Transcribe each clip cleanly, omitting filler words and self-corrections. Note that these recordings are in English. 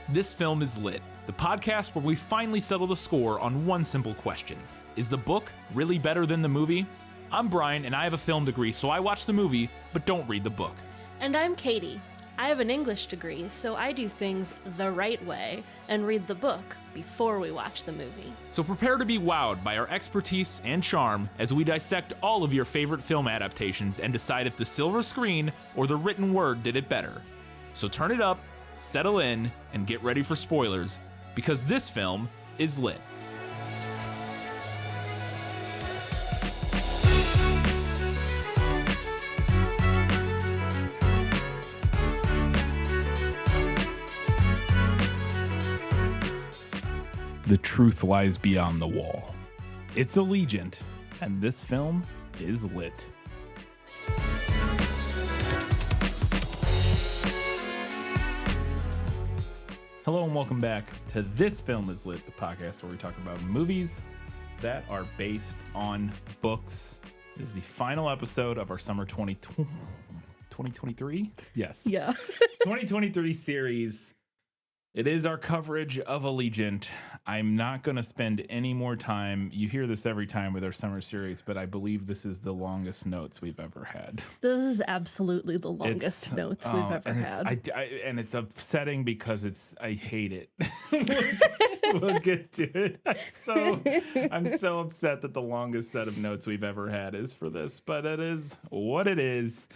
This Film is Lit, the podcast where we finally settle the score on one simple question. Is the book really better than the movie? I'm Bryan, and I have a film degree, so I watch the movie, but don't read the book. And I'm Katie. I have an English degree, so I do things the right way and read the book before we watch the movie. So prepare to be wowed by our expertise and charm as we dissect all of your favorite film adaptations and decide if the silver screen or the written word did it better. So turn it up, settle in, and get ready for spoilers, because this film is lit. The truth lies beyond the wall. It's Allegiant, and this film is lit. Hello and welcome back to This Film is Lit, the podcast where we talk about movies that are based on books. It is the final episode of our summer 2023? Yes. Yeah. 2023 series. It is our coverage of Allegiant. I'm not going to spend any more time. You hear this every time with our summer series, but I believe this is the longest notes we've ever had. This is absolutely the longest notes we've ever had. And it's upsetting because I hate it. We'll get to it. I'm so upset that the longest set of notes we've ever had is for this, but it is what it is.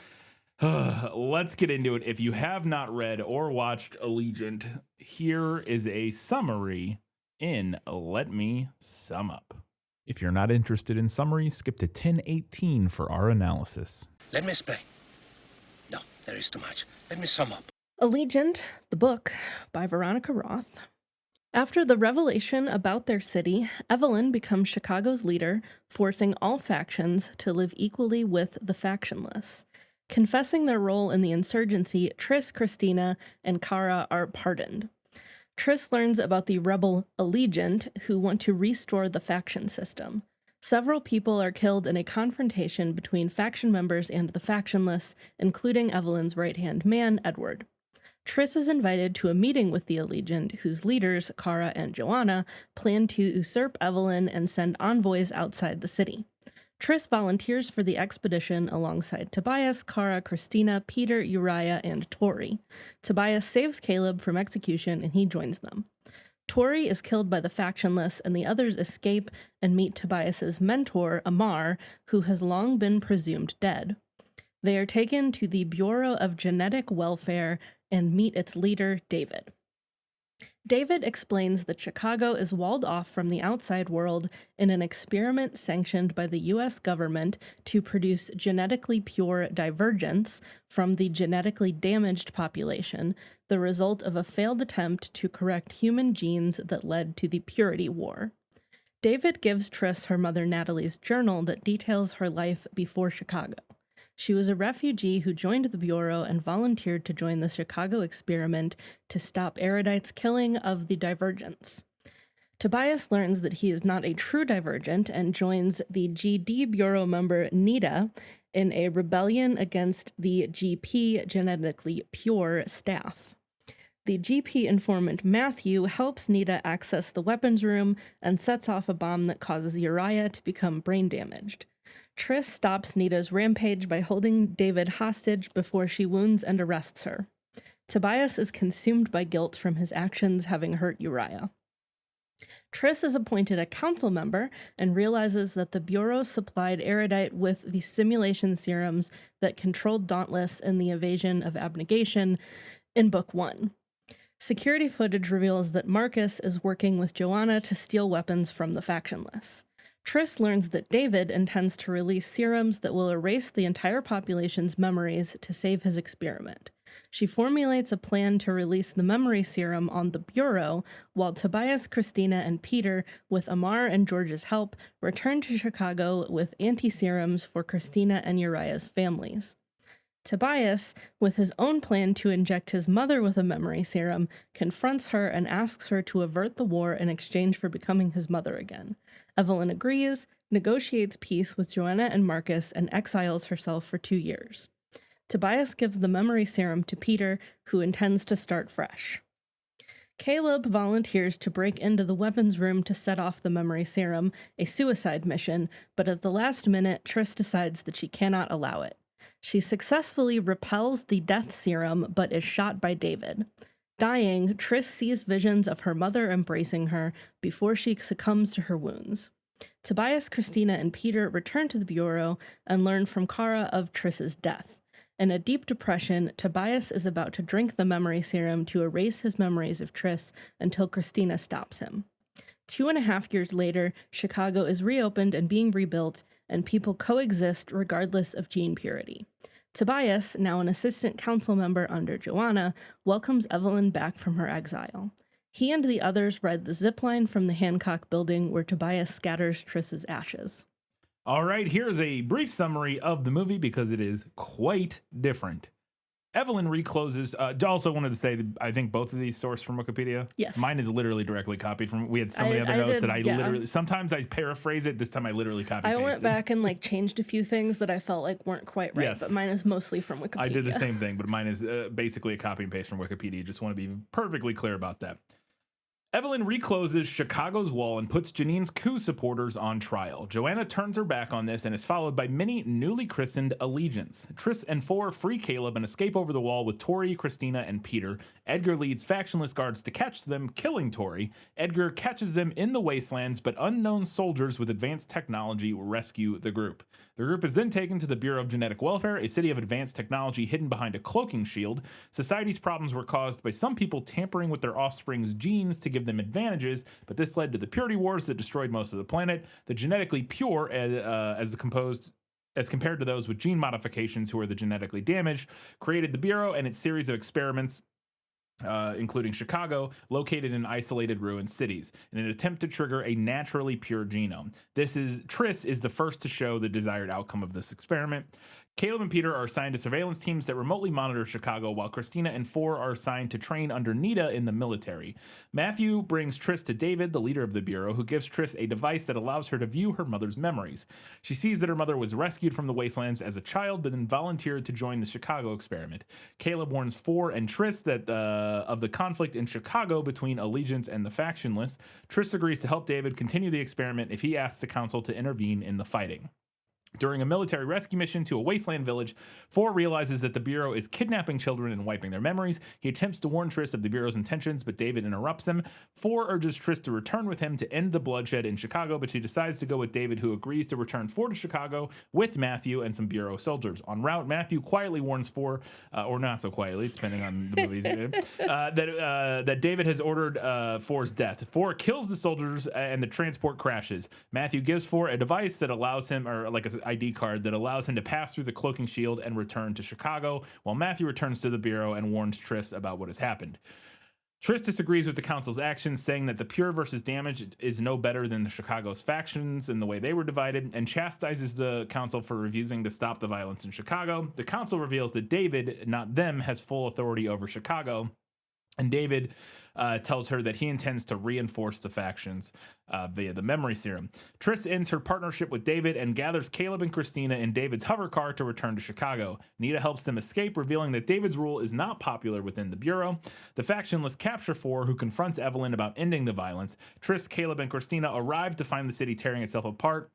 Let's get into it. If you have not read or watched Allegiant, here is a summary in Let Me Sum Up. If you're not interested in summaries, skip to 10:18 for our analysis. Let me explain. No, there is too much. Let me sum up. Allegiant, the book, by Veronica Roth. After the revelation about their city, Evelyn becomes Chicago's leader, forcing all factions to live equally with the factionless. Confessing their role in the insurgency, Tris, Christina, and Kara are pardoned. Tris learns about the rebel Allegiant, who want to restore the faction system. Several people are killed in a confrontation between faction members and the factionless, including Evelyn's right-hand man, Edward. Tris is invited to a meeting with the Allegiant, whose leaders, Kara and Joanna, plan to usurp Evelyn and send envoys outside the city. Tris volunteers for the expedition alongside Tobias, Kara, Christina, Peter, Uriah, and Tori. Tobias saves Caleb from execution and he joins them. Tori is killed by the factionless and the others escape and meet Tobias's mentor, Amar, who has long been presumed dead. They are taken to the Bureau of Genetic Welfare and meet its leader, David. David explains that Chicago is walled off from the outside world in an experiment sanctioned by the U.S. government to produce genetically pure divergents from the genetically damaged population, the result of a failed attempt to correct human genes that led to the Purity War. David gives Tris her mother Natalie's journal that details her life before Chicago. She was a refugee who joined the Bureau and volunteered to join the Chicago experiment to stop Erudite's killing of the Divergents. Tobias learns that he is not a true Divergent and joins the GD Bureau member Nita in a rebellion against the GP genetically pure staff. The GP informant Matthew helps Nita access the weapons room and sets off a bomb that causes Uriah to become brain damaged. Tris stops Nita's rampage by holding David hostage before she wounds and arrests her. Tobias is consumed by guilt from his actions having hurt Uriah. Tris is appointed a council member and realizes that the Bureau supplied Erudite with the simulation serums that controlled Dauntless in the Invasion of Abnegation in Book 1. Security footage reveals that Marcus is working with Joanna to steal weapons from the factionless. Tris learns that David intends to release serums that will erase the entire population's memories to save his experiment. She formulates a plan to release the memory serum on the Bureau, while Tobias, Christina, and Peter, with Amar and George's help, return to Chicago with anti-serums for Christina and Uriah's families. Tobias, with his own plan to inject his mother with a memory serum, confronts her and asks her to avert the war in exchange for becoming his mother again. Evelyn agrees, negotiates peace with Joanna and Marcus, and exiles herself for 2 years. Tobias gives the memory serum to Peter, who intends to start fresh. Caleb volunteers to break into the weapons room to set off the memory serum, a suicide mission, but at the last minute, Triss decides that she cannot allow it. She successfully repels the death serum, but is shot by David. Dying, Triss sees visions of her mother embracing her before she succumbs to her wounds. Tobias, Christina, and Peter return to the Bureau and learn from Kara of Triss's death. In a deep depression, Tobias is about to drink the memory serum to erase his memories of Triss until Christina stops him. 2.5 years later, Chicago is reopened and being rebuilt, and people coexist regardless of gene purity. Tobias, now an assistant council member under Joanna, welcomes Evelyn back from her exile. He and the others ride the zipline from the Hancock building where Tobias scatters Triss's ashes. All right, here's a brief summary of the movie because it is quite different. Evelyn recloses. Also wanted to say that I think both of these sourced from Wikipedia. Yes. Mine is literally directly copied from. We had so many other notes that I literally. Sometimes I paraphrase it. This time I literally copied. I went back and changed a few things that I felt like weren't quite right. Yes. But mine is mostly from Wikipedia. I did the same thing, but mine is basically a copy and paste from Wikipedia. Just want to be perfectly clear about that. Evelyn recloses Chicago's wall and puts Janine's coup supporters on trial. Joanna turns her back on this and is followed by many newly christened Allegiants. Triss and Four free Caleb and escape over the wall with Tori, Christina, and Peter. Edgar leads factionless guards to catch them, killing Tori. Edgar catches them in the wastelands, but unknown soldiers with advanced technology rescue the group. The group is then taken to the Bureau of Genetic Welfare, a city of advanced technology hidden behind a cloaking shield. Society's problems were caused by some people tampering with their offspring's genes to give them advantages, but this led to the purity wars that destroyed most of the planet. The genetically pure, as compared to those with gene modifications who are the genetically damaged, created the Bureau and its series of experiments, including Chicago, located in isolated ruined cities, in an attempt to trigger a naturally pure genome. Triss is the first to show the desired outcome of this experiment. Caleb and Peter are assigned to surveillance teams that remotely monitor Chicago, while Christina and Four are assigned to train under Nita in the military. Matthew brings Triss to David, the leader of the Bureau, who gives Triss a device that allows her to view her mother's memories. She sees that her mother was rescued from the wastelands as a child, but then volunteered to join the Chicago experiment. Caleb warns Four and Triss that of the conflict in Chicago between Allegiant and the factionless. Triss agrees to help David continue the experiment if he asks the council to intervene in the fighting. During a military rescue mission to a wasteland village, Four realizes that the Bureau is kidnapping children and wiping their memories. He attempts to warn Triss of the Bureau's intentions, but David interrupts him. Four urges Triss to return with him to end the bloodshed in Chicago, but she decides to go with David, who agrees to return Four to Chicago with Matthew and some Bureau soldiers. En route, Matthew quietly warns Four, or not so quietly, depending on the movies, that David has ordered Four's death. Four kills the soldiers and the transport crashes. Matthew gives Four a device that allows him, or like a ID card that allows him to pass through the cloaking shield and return to Chicago, while Matthew returns to the Bureau and warns Triss about what has happened. Triss disagrees with the council's actions, saying that the pure versus damaged is no better than the Chicago's factions and the way they were divided, and chastises the council for refusing to stop the violence in Chicago. The council reveals that David, not them, has full authority over Chicago, and David tells her that he intends to reinforce the factions via the memory serum. Triss ends her partnership with David and gathers Caleb and Christina in David's hover car to return to Chicago. Nita helps them escape, revealing that David's rule is not popular within the Bureau. The factionless capture Four, who confronts Evelyn about ending the violence. Triss, Caleb, and Christina arrive to find the city tearing itself apart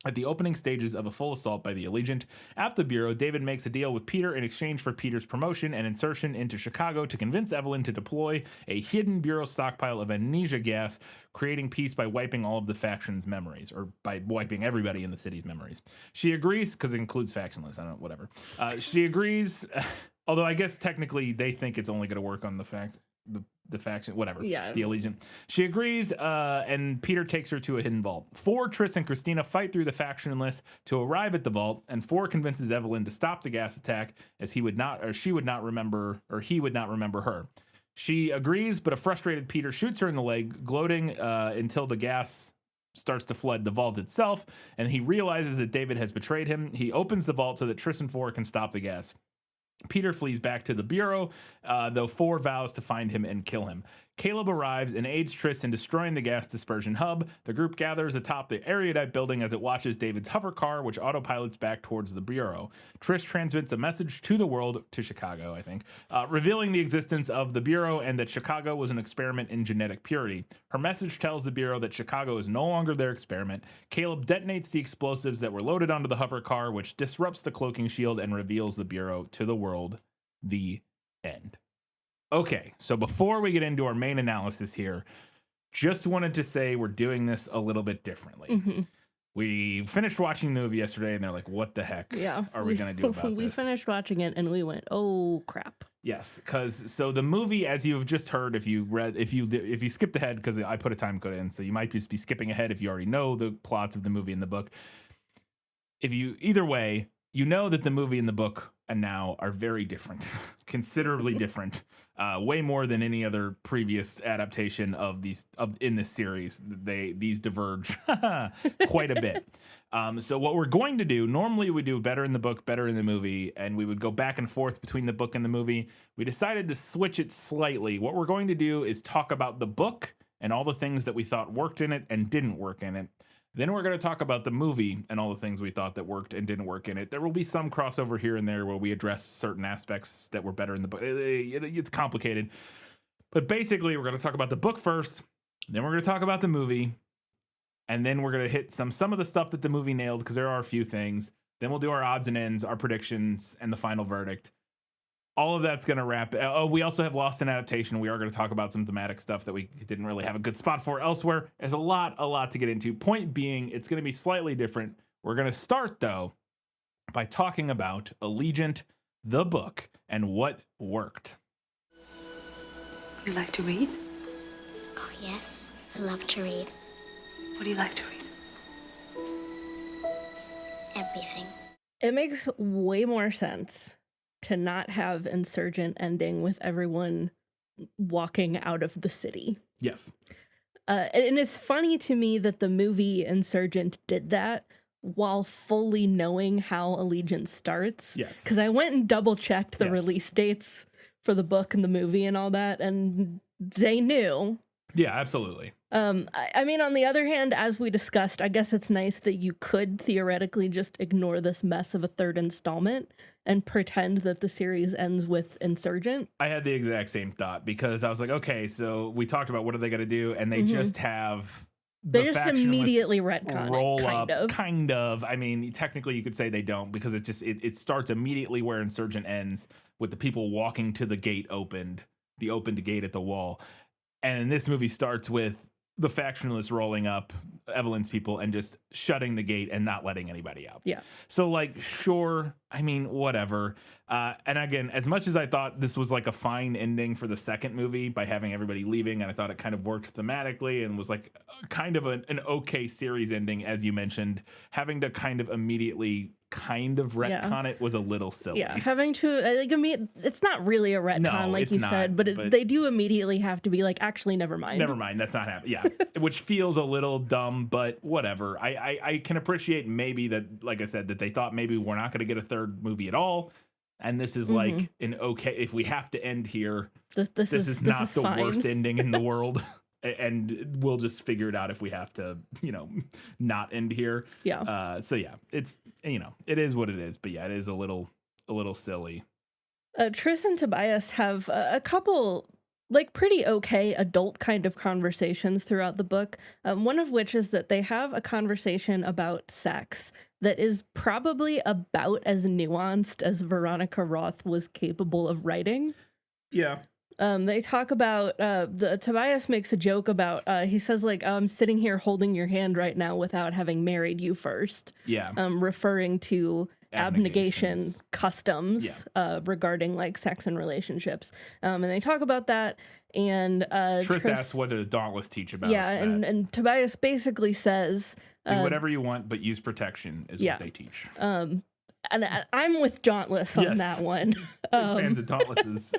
at the opening stages of a full assault by the Allegiant. At the Bureau, David makes a deal with Peter in exchange for Peter's promotion and insertion into Chicago to convince Evelyn to deploy a hidden Bureau stockpile of amnesia gas, creating peace by wiping all of the faction's memories, or by wiping everybody in the city's memories. She agrees, because it includes factionless, I don't know, whatever. She agrees, although I guess technically they think it's only going to work on the faction, whatever, yeah. The Allegiant. She agrees, and Peter takes her to a hidden vault. Four, Triss, and Christina fight through the factionless to arrive at the vault, and Four convinces Evelyn to stop the gas attack, as he would not remember her. She agrees, but a frustrated Peter shoots her in the leg, gloating until the gas starts to flood the vault itself, and he realizes that David has betrayed him. He opens the vault so that Triss and Four can stop the gas. Peter flees back to the Bureau, though Four vows to find him and kill him. Caleb arrives and aids Triss in destroying the gas dispersion hub. The group gathers atop the erudite building as it watches David's hover car, which autopilots back towards the Bureau. Triss transmits a message to the world, to Chicago, I think, revealing the existence of the Bureau and that Chicago was an experiment in genetic purity. Her message tells the Bureau that Chicago is no longer their experiment. Caleb detonates the explosives that were loaded onto the hover car, which disrupts the cloaking shield and reveals the Bureau to the world. The end. Okay, so before we get into our main analysis here, just wanted to say we're doing this a little bit differently. We finished watching the movie yesterday, and they're like, what the heck are we going to do about this? We finished watching it, and we went, oh, crap. Yes, because so the movie, as you've just heard, if you skipped ahead, because I put a time code in, so you might just be skipping ahead if you already know the plots of the movie and the book. Either way, you know that the movie and the book and now are very different, considerably different. Way more than any other previous adaptation in this series. These diverge quite a bit. So what we're going to do, normally we do better in the book, better in the movie, and we would go back and forth between the book and the movie. We decided to switch it slightly. What we're going to do is talk about the book and all the things that we thought worked in it and didn't work in it. Then we're going to talk about the movie and all the things we thought that worked and didn't work in it. There will be some crossover here and there where we address certain aspects that were better in the book. It's complicated. But basically, we're going to talk about the book first. Then we're going to talk about the movie. And then we're going to hit some of the stuff that the movie nailed, because there are a few things. Then we'll do our odds and ends, our predictions, and the final verdict. All of that's going to wrap. Oh, we also have Lost in Adaptation. We are going to talk about some thematic stuff that we didn't really have a good spot for elsewhere. There's a lot to get into. Point being, it's going to be slightly different. We're going to start, though, by talking about Allegiant, the book, and what worked. You like to read? Oh, yes. I love to read. What do you like to read? Everything. It makes way more sense to not have Insurgent ending with everyone walking out of the city. Yes. And it's funny to me that the movie Insurgent did that while fully knowing how Allegiant starts. Yes. Because I went and double checked the release dates for the book and the movie and all that, and they knew. Yeah, absolutely. I mean, on the other hand, as we discussed, I guess it's nice that you could theoretically just ignore this mess of a third installment and pretend that the series ends with Insurgent. I had the exact same thought, because I was like, okay, so we talked about what are they going to do, and they just have they just immediately retcon roll it, kind of. I mean, technically you could say they don't, because it starts immediately where Insurgent ends, with the people walking to the gate the opened gate at the wall. And this movie starts with the factionalists rolling up Evelyn's people and just shutting the gate and not letting anybody out. Yeah. So, like, sure, I mean, whatever. And again, as much as I thought this was like a fine ending for the second movie by having everybody leaving, and I thought it kind of worked thematically and was like kind of an okay series ending, as you mentioned, having to kind of immediately kind of retcon it was a little silly. Yeah, having to, it's not really a retcon, like you said, but they do immediately have to be like, actually, never mind. Never mind, that's not happening. Yeah, which feels a little dumb, but whatever. I can appreciate maybe that, like I said, that they thought maybe we're not going to get a third movie at all. And this is like an okay, if we have to end here, this is not the worst ending in the world. And we'll just figure it out if we have to, not end here. Yeah. So yeah, it's, it is what it is. But yeah, it is a little silly. Triss and Tobias have a couple like pretty okay adult kind of conversations throughout the book. One of which is that they have a conversation about sex that is probably about as nuanced as Veronica Roth was capable of writing. Yeah. They talk about, Tobias makes a joke about, he says like, I'm sitting here holding your hand right now without having married you first. Yeah. Referring to abnegation Abnegations. customs, regarding like sex and relationships. And they talk about that, and Triss asks, what did the Dauntless teach about that? and Tobias basically says, do whatever you want, but use protection is what they teach. And I'm with Dauntless on Yes. that one. Fans of Dauntless's.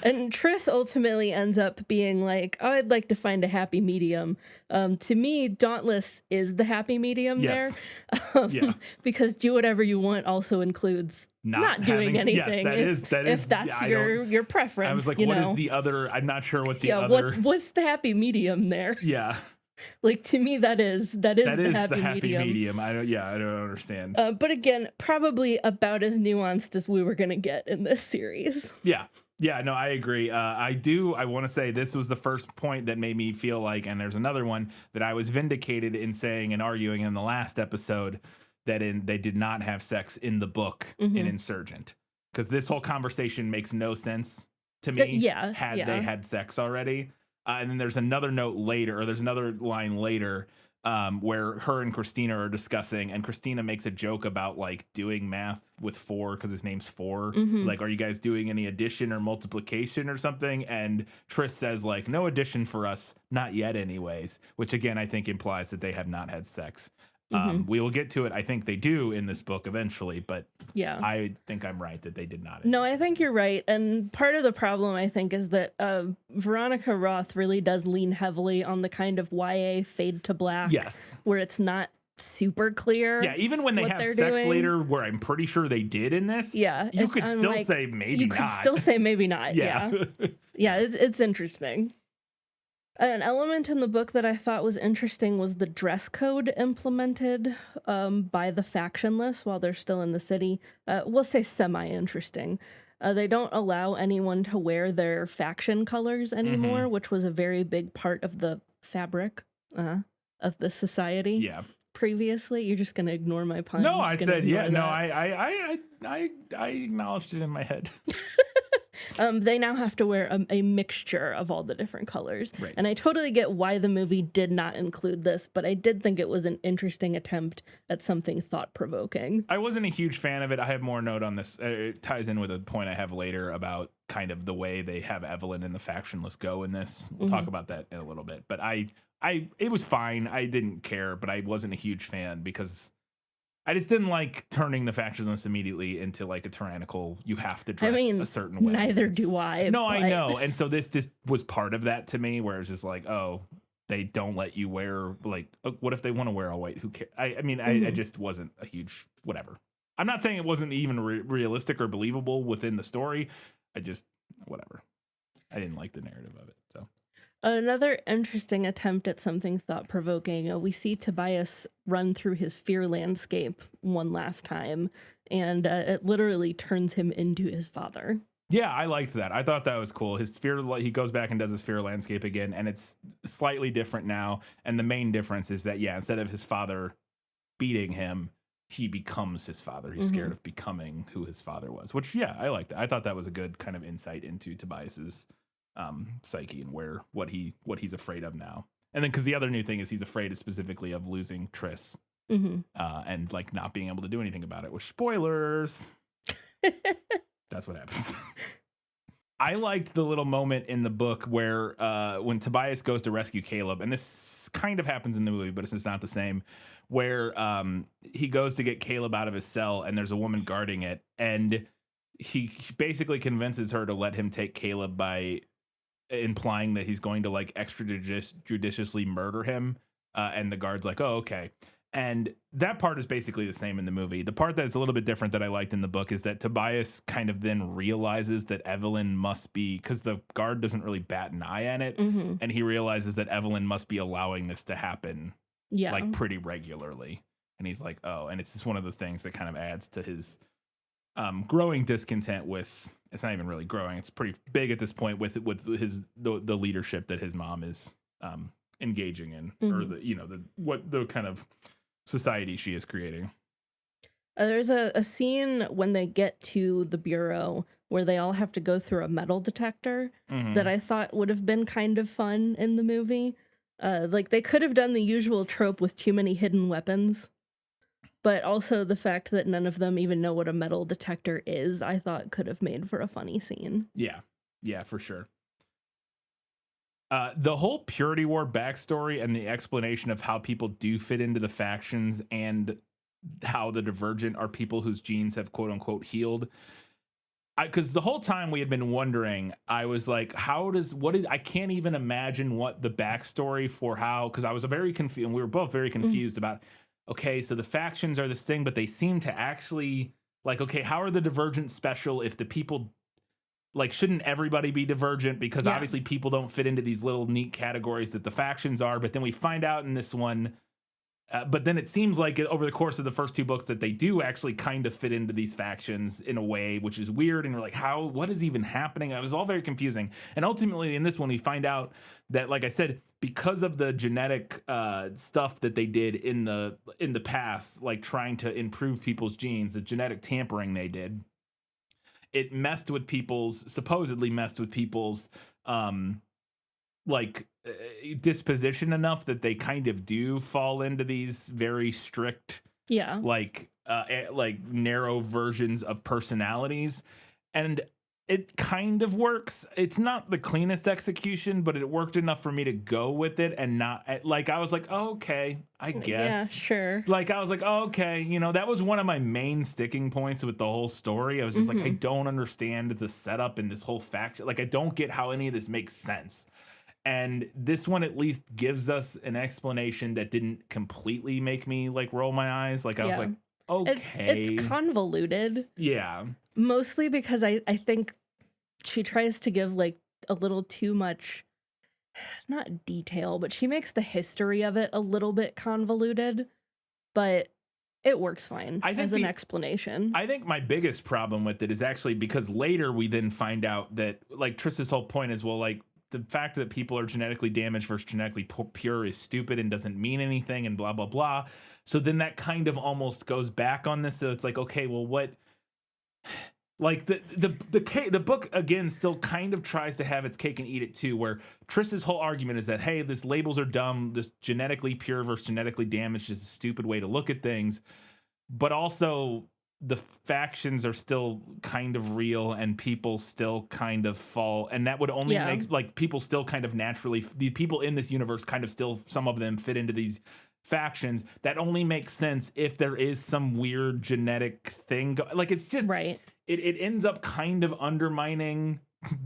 And Triss ultimately ends up being like, oh, I'd like to find a happy medium. To me, Dauntless is the happy medium Yes. there. Yeah. Because do whatever you want also includes not doing having- anything. Yes, that is. If that's yeah, your preference. I was like, you what know? is the other? I'm not sure what the yeah, other. what's the happy medium there? Yeah. Like, to me, that is That the is happy the happy medium. medium. I don't understand. But again, probably about as nuanced as we were going to get in this series. Yeah. Yeah, no, I agree. I want to say this was the first point that made me feel like, and there's another one that I was vindicated in saying and arguing in the last episode that they did not have sex in the book in Insurgent. Because this whole conversation makes no sense to me. They had sex already. And then there's another note later, or there's another line later where her and Christina are discussing, and Christina makes a joke about like doing math with 4 because his name's 4. Like, are you guys doing any addition or multiplication or something? And Triss says like, no addition for us, not yet anyways, which again, I think implies that they have not had sex. We will get to it. I think they do in this book eventually, but Yeah. I think I'm right that they did not. No, I think you're right. And part of the problem, I think, is that Veronica Roth really does lean heavily on the kind of YA fade to black. Yes. Where it's not super clear. Yeah, even when they what have they're sex doing. later, where I'm pretty sure they did in this. Yeah. You could I'm still like, say maybe you not. could still say maybe not. Yeah. Yeah, it's interesting. An element in the book that I thought was interesting was the dress code implemented by the factionless while they're still in the city. We'll say semi-interesting. They don't allow anyone to wear their faction colors anymore, which was a very big part of the fabric of the society. Yeah. Previously, you're just gonna ignore my pun. No, You're I gonna said yeah. ignore No, that. I acknowledged it in my head. They now have to wear a mixture of all the different colors. Right. And I totally get why the movie did not include this, but I did think it was an interesting attempt at something thought-provoking. I wasn't a huge fan of it. I have more note on this. It ties in with a point I have later about kind of the way they have Evelyn and the factionless go in this. We'll talk about that in a little bit. But it was fine. I didn't care, but I wasn't a huge fan because I just didn't like turning the factionless immediately into like a tyrannical, you have to dress a certain way. Neither do I. No, but... I know. And so this just was part of that to me, where it's just like, oh, they don't let you wear, like, what if they want to wear all white? Who cares? I just wasn't a huge whatever. I'm not saying it wasn't even realistic or believable within the story. I just, whatever. I didn't like the narrative of it. So Another interesting attempt at something thought-provoking. We see Tobias run through his fear landscape one last time, and it literally turns him into his father. yeah, I liked that. I thought that was cool. His fear, he goes back and does his fear landscape again, and it's slightly different now. And the main difference is that, yeah, instead of his father beating him, he becomes his father. He's scared of becoming who his father was, which, yeah, I liked that. I thought that was a good kind of insight into Tobias's psyche and what he's afraid of now. And then because the other new thing is he's afraid specifically of losing Triss and like not being able to do anything about it, which, spoilers, that's what happens. I liked the little moment in the book where when Tobias goes to rescue Caleb, and this kind of happens in the movie, but it's just not the same, where he goes to get Caleb out of his cell and there's a woman guarding it, and he basically convinces her to let him take Caleb by implying that he's going to like extrajudiciously murder him. And the guard's like, oh, okay. And that part is basically the same in the movie. The part that's a little bit different that I liked in the book is that Tobias kind of then realizes that Evelyn must be, because the guard doesn't really bat an eye at it, and he realizes that Evelyn must be allowing this to happen like pretty regularly. And he's like, oh, and it's just one of the things that kind of adds to his growing discontent with, it's not even really growing, it's pretty big at this point with his the leadership that his mom is engaging in, or the kind of society she is creating. There's a scene when they get to the bureau where they all have to go through a metal detector that I thought would have been kind of fun in the movie. Like, they could have done the usual trope with too many hidden weapons, but also the fact that none of them even know what a metal detector is, I thought could have made for a funny scene. Yeah, for sure. The whole Purity War backstory and the explanation of how people do fit into the factions and how the Divergent are people whose genes have quote unquote healed. Because the whole time we had been wondering, I was like, I can't even imagine what the backstory for how, because I was very confused, and we were both very confused about, okay, so the factions are this thing, but they seem to actually, like, okay, how are the Divergent special if the people, like, shouldn't everybody be Divergent? Because obviously people don't fit into these little neat categories that the factions are, but then we find out in this one, but then it seems like over the course of the first 2 books that they do actually kind of fit into these factions in a way, which is weird. And we're like, what is even happening? It was all very confusing. And ultimately in this one, we find out that, like I said, because of the genetic stuff that they did in the past, like trying to improve people's genes, the genetic tampering they did, it supposedly messed with people's like disposition enough that they kind of do fall into these very strict, like narrow versions of personalities. And it kind of works. It's not the cleanest execution, but it worked enough for me to go with it and not like, I was like, oh, okay, I guess. Yeah, sure. Like, I was like, oh, okay. You know, that was one of my main sticking points with the whole story. I was just like, I don't understand the setup in this whole faction. Like, I don't get how any of this makes sense. And this one at least gives us an explanation that didn't completely make me like roll my eyes. Like I was like, okay. It's convoluted. Yeah. Mostly because I think she tries to give like a little too much, not detail, but she makes the history of it a little bit convoluted, but it works fine as an explanation. I think my biggest problem with it is actually because later we then find out that, like, Triss's whole point is, well, like, the fact that people are genetically damaged versus genetically pure is stupid and doesn't mean anything and blah, blah, blah. So then that kind of almost goes back on this. So it's like, okay, well, what, like the book again still kind of tries to have its cake and eat it too, where Triss's whole argument is that, hey, this labels are dumb. This genetically pure versus genetically damaged is a stupid way to look at things. But also the factions are still kind of real and people still kind of fall, and that would only make, like, people still kind of naturally, the people in this universe kind of still, some of them fit into these factions. That only makes sense if there is some weird genetic thing. Like, it's just, it ends up kind of undermining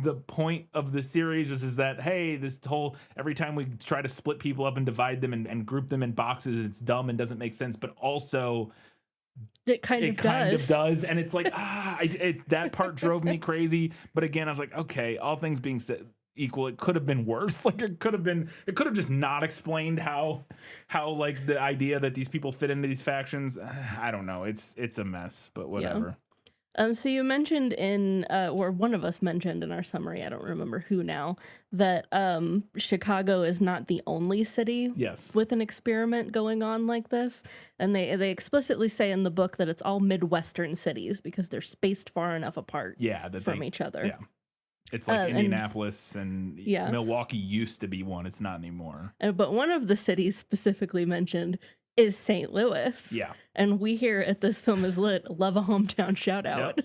the point of the series, which is that, hey, this whole, every time we try to split people up and divide them and group them in boxes, it's dumb and doesn't make sense, but also it kind of does. And it's like, that part drove me crazy. But again, I was like, okay, all things being said equal, it could have been worse. Like, it could have just not explained how like the idea that these people fit into these factions. I don't know. It's a mess, but whatever. Yeah. So you mentioned in, or one of us mentioned in our summary, I don't remember who now, that Chicago is not the only city with an experiment going on like this. And they explicitly say in the book that it's all Midwestern cities because they're spaced far enough apart from each other. Yeah. It's like Indianapolis and Milwaukee used to be one. It's not anymore. But one of the cities specifically mentioned is St. Louis. Yeah. And we here at This Film Is Lit love a hometown shout out.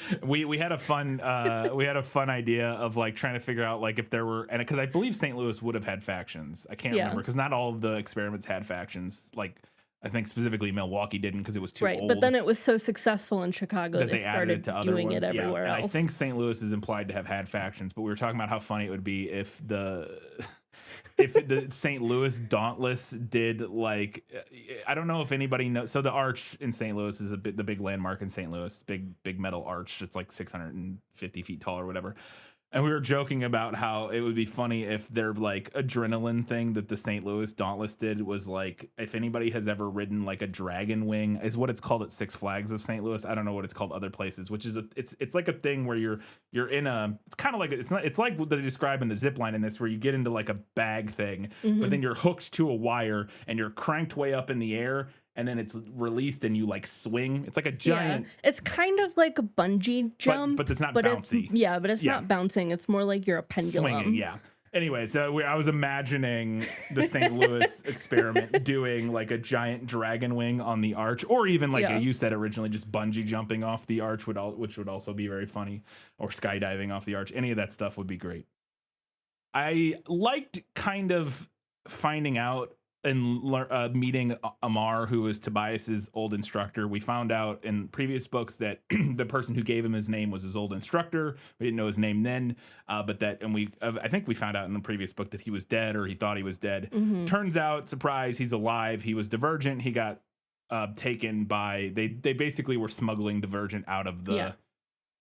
Yep. We had a fun idea of, like, trying to figure out, like, if there were, and because I believe St. Louis would have had factions. I can't remember because not all of the experiments had factions. Like, I think specifically Milwaukee didn't because it was too old. But then it was so successful in Chicago that they started doing it everywhere else. I think St. Louis is implied to have had factions, but we were talking about how funny it would be if the St. Louis Dauntless did, like, I don't know if anybody knows. So the arch in St. Louis is the big landmark in St. Louis, big metal arch. It's like 650 feet tall or whatever. And we were joking about how it would be funny if their, like, adrenaline thing that the St. Louis Dauntless did was, like, if anybody has ever ridden, like, a dragon wing, is what it's called at Six Flags of St. Louis. I don't know what it's called other places, which is it's like a thing where you're in a, it's kind of like, it's like what they describe in the zip line in this, where you get into, like, a bag thing, but then you're hooked to a wire and you're cranked way up in the air. And then it's released and you, like, swing. It's like a giant. Yeah. It's kind of like a bungee jump. But it's not bouncy. It's not bouncing. It's more like you're a pendulum. Swinging, yeah. Anyway, so I was imagining the St. Louis experiment doing, like, a giant dragon wing on the arch. Or even, like you said originally, just bungee jumping off the arch, which would also be very funny. Or skydiving off the arch. Any of that stuff would be great. I liked kind of finding out meeting Amar, who was Tobias's old instructor. We found out in previous books that the person who gave him his name was his old instructor. We didn't know his name then, but I think we found out in the previous book that he was dead, or he thought he was dead. Turns out, surprise, he's alive. He was Divergent. He got taken by they basically were smuggling Divergent out of the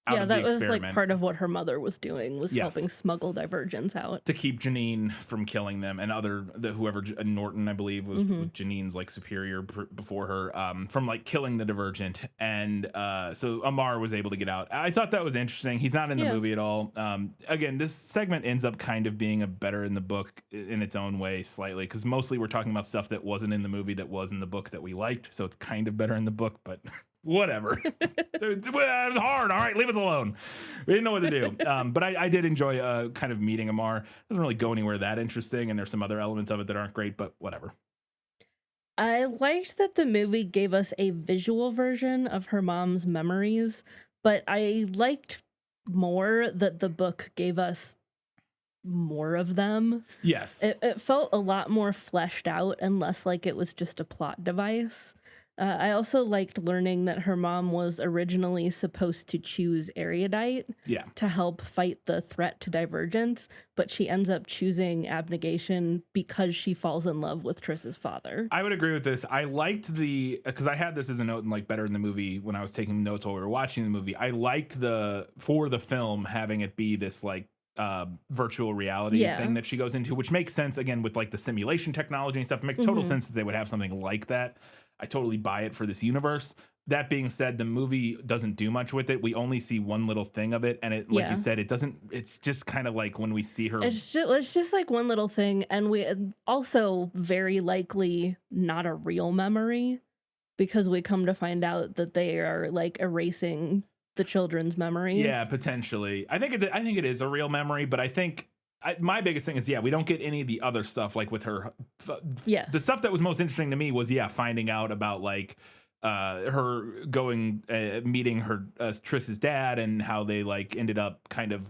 that was like part of what her mother was doing, was helping smuggle Divergents out to keep Janine from killing them, and whoever Norton, I believe, was Janine's like superior before her, from like killing the Divergent. And so Amar was able to get out. I thought that was interesting. He's not in the movie at all. Again, this segment ends up kind of being better in the book in its own way slightly, because mostly we're talking about stuff that wasn't in the movie that was in the book that we liked, so it's kind of better in the book, but whatever. It was hard. All right, leave us alone. We didn't know what to do. But I did enjoy kind of meeting Amar. Doesn't really go anywhere that interesting, and there's some other elements of it that aren't great, but whatever. I liked that the movie gave us a visual version of her mom's memories, but I liked more that the book gave us more of them. Yes. It felt a lot more fleshed out and less like it was just a plot device. I also liked learning that her mom was originally supposed to choose Erudite to help fight the threat to Divergence, but she ends up choosing Abnegation because she falls in love with Triss's father. I would agree with this. I liked because I had this as a note in like better in the movie when I was taking notes while we were watching the movie. I liked for the film having it be this like virtual reality thing that she goes into, which makes sense again with like the simulation technology and stuff. It makes total sense that they would have something like that. I totally buy it for this universe. That being said, the movie doesn't do much with it. We only see one little thing of it, and it, like you said, it's just kind of like when we see her. It's just like one little thing, and we also very likely not a real memory, because we come to find out that they are like erasing the children's memories. Yeah, potentially. I think it is a real memory, but I think my biggest thing is, we don't get any of the other stuff, like with her. Yes. The stuff that was most interesting to me was, finding out about, like, her going, meeting her, Triss's dad, and how they, like, ended up kind of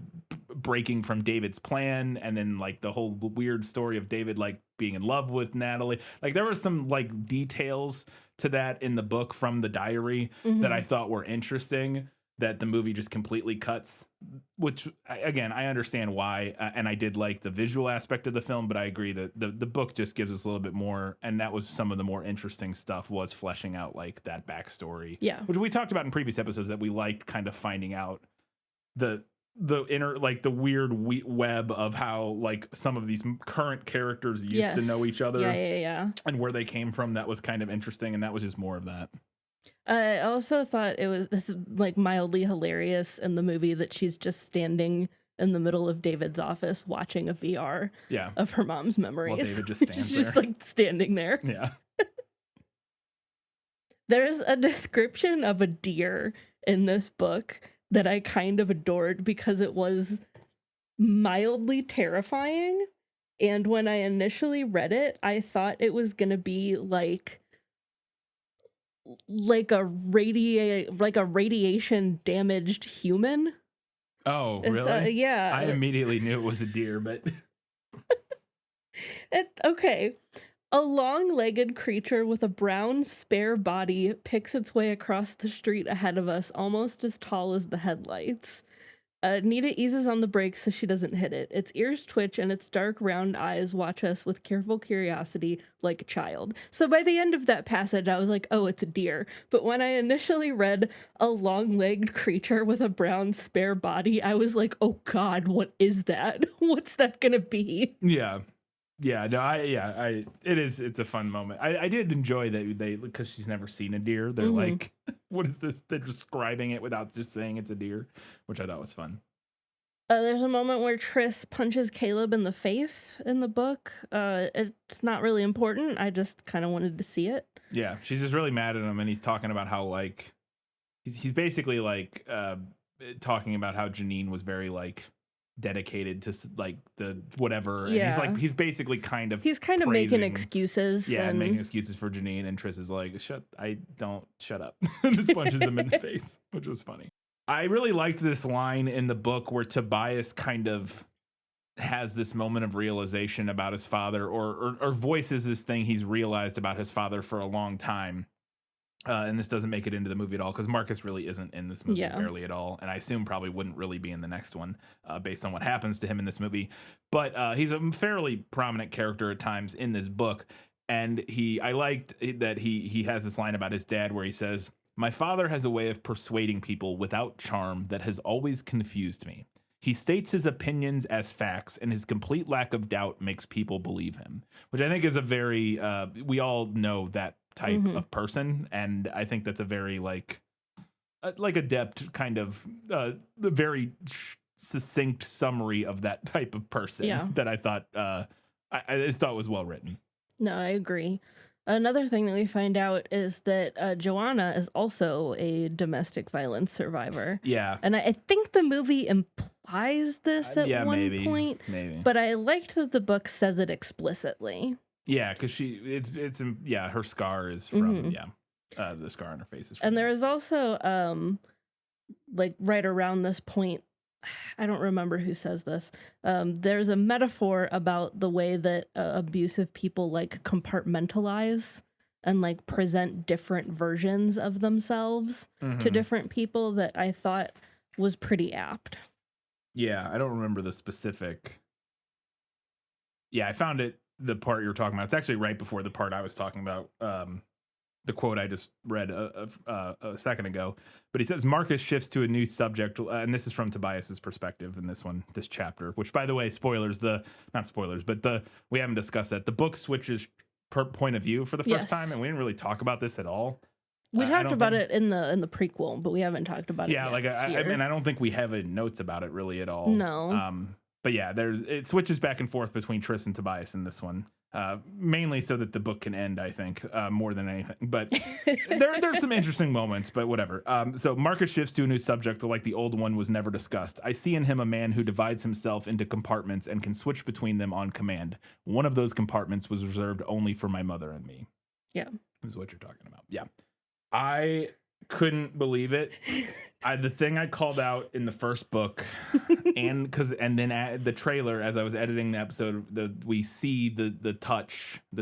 breaking from David's plan, and then, like, the whole weird story of David, like, being in love with Natalie. Like, there were some, like, details to that in the book from the diary that I thought were interesting, that the movie just completely cuts, which, again, I understand why, and I did like the visual aspect of the film, but I agree that the book just gives us a little bit more, and that was some of the more interesting stuff, was fleshing out, like, that backstory. Yeah. Which we talked about in previous episodes, that we liked kind of finding out the inner, like, the weird web of how, like, some of these current characters used to know each other. Yeah. And where they came from. That was kind of interesting, and that was just more of that. I also thought this is like mildly hilarious in the movie that she's just standing in the middle of David's office watching a VR of her mom's memories. Well, David just stands She's just like standing there. Yeah. There's a description of a deer in this book that I kind of adored because it was mildly terrifying. And when I initially read it, I thought it was going to be like a radiation damaged human. Oh, really? Yeah. I immediately knew it was a deer, but okay. A long-legged creature with a brown spare body picks its way across the street ahead of us, almost as tall as the headlights. Nita eases on the brakes so she doesn't hit it. Its ears twitch and its dark round eyes watch us with careful curiosity like a child. So by the end of that passage, I was like, oh, it's a deer. But when I initially read a long-legged creature with a brown spare body, I was like, oh God, what is that? What's that gonna be? Yeah. Yeah, no, it's a fun moment. I did enjoy that because she's never seen a deer. They're like, what is this? They're describing it without just saying it's a deer, which I thought was fun. There's a moment where Triss punches Caleb in the face in the book. It's not really important. I just kind of wanted to see it. Yeah, she's just really mad at him, and he's talking about how, like, he's basically like talking about how Janine was very, like, dedicated to, like, the whatever, and he's basically kind of making excuses, and making excuses for Janine, and Triss is like, shut up. Just punches him in the face, which was funny. I really liked this line in the book where Tobias kind of has this moment of realization about his father, or voices this thing he's realized about his father for a long time. And this doesn't make it into the movie at all because Marcus really isn't in this movie barely at all, and I assume probably wouldn't really be in the next one based on what happens to him in this movie. But he's a fairly prominent character at times in this book, and I liked that he has this line about his dad where he says, "My father has a way of persuading people without charm that has always confused me. He states his opinions as facts, and his complete lack of doubt makes people believe him," which I think is a very we all know that type of person, and I think that's a very like adept kind of very succinct summary of that type of person that I thought I just thought was well written. No, I agree. Another thing that we find out is that Joanna is also a domestic violence survivor. Yeah. And I think the movie implies this at one point. Maybe. But I liked that the book says it explicitly. Yeah, because her scar is from the scar on her face is from. And there is also like right around this point, I don't remember who says this. There's a metaphor about the way that abusive people like compartmentalize and like present different versions of themselves to different people that I thought was pretty apt. Yeah, I don't remember the specific. Yeah, I found it. The part you were talking about, it's actually right before the part I was talking about, the quote I just read a second ago. But he says, Marcus shifts to a new subject, and this is from Tobias's perspective in this chapter, which, by the way, not spoilers, but we haven't discussed that. The book switches per point of view for the first time, and we didn't really talk about this at all. We talked about it in the prequel, but we haven't talked about it yet. I mean, I don't think we have notes about it really at all. No. But yeah, it switches back and forth between Triss and Tobias in this one, mainly so that the book can end, I think, more than anything. But there's some interesting moments, but whatever. So Marcus shifts to a new subject, like the old one was never discussed. I see in him a man who divides himself into compartments and can switch between them on command. One of those compartments was reserved only for my mother and me. Yeah. Is what you're talking about. Yeah. I couldn't believe it. The thing I called out in the first book, and then the trailer as I was editing the episode, we see the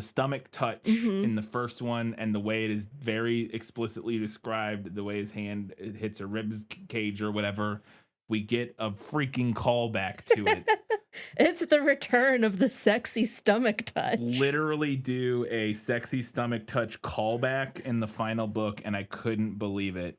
stomach touch in the first one, and the way it is very explicitly described, the way his hand hits a ribs cage or whatever. We get a freaking callback to it. It's the return of the sexy stomach touch. Literally do a sexy stomach touch callback in the final book, and I couldn't believe it.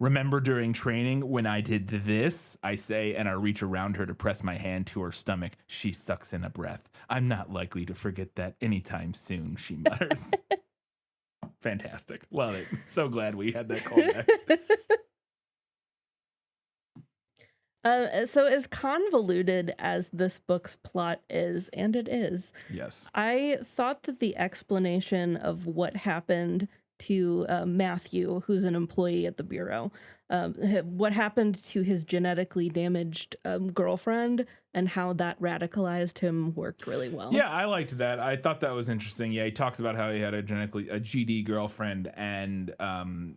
Remember during training when I did this, I say, and I reach around her to press my hand to her stomach. She sucks in a breath. I'm not likely to forget that anytime soon, she mutters. Fantastic. Love it. So glad we had that callback. So as convoluted as this book's plot is, and it is, yes, I thought that the explanation of what happened to Matthew, who's an employee at the Bureau, what happened to his genetically damaged girlfriend and how that radicalized him worked really well. Yeah, I liked that. I thought that was interesting. Yeah, he talks about how he had a GD girlfriend and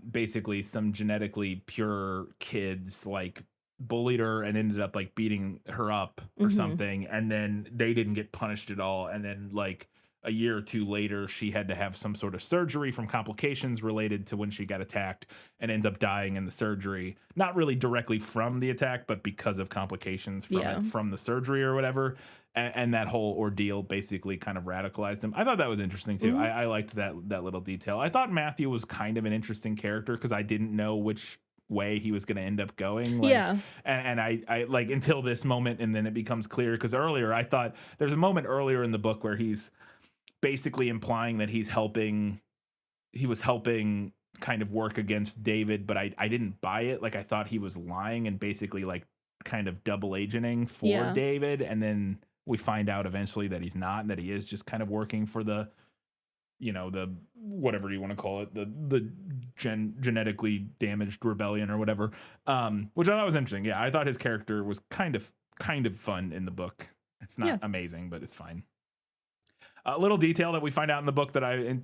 basically some genetically pure kids like bullied her and ended up like beating her up or something, and then they didn't get punished at all, and then like a year or two later she had to have some sort of surgery from complications related to when she got attacked, and ends up dying in the surgery, not really directly from the attack but because of complications from the surgery or whatever, and that whole ordeal basically kind of radicalized him. I thought that was interesting too. I liked that little detail. I thought Matthew was kind of an interesting character because I didn't know which way he was going to end up going. And I like until this moment, and then it becomes clear because earlier I thought there's a moment earlier in the book where he's basically implying that he was helping kind of work against David, but I didn't buy it. Like I thought he was lying and basically like kind of double agenting for David, and then we find out eventually that he's not, and that he is just kind of working for the whatever you want to call it, the genetically damaged rebellion or whatever, which I thought was interesting. Yeah, I thought his character was kind of fun in the book. It's not amazing, but it's fine. A little detail that we find out in the book that I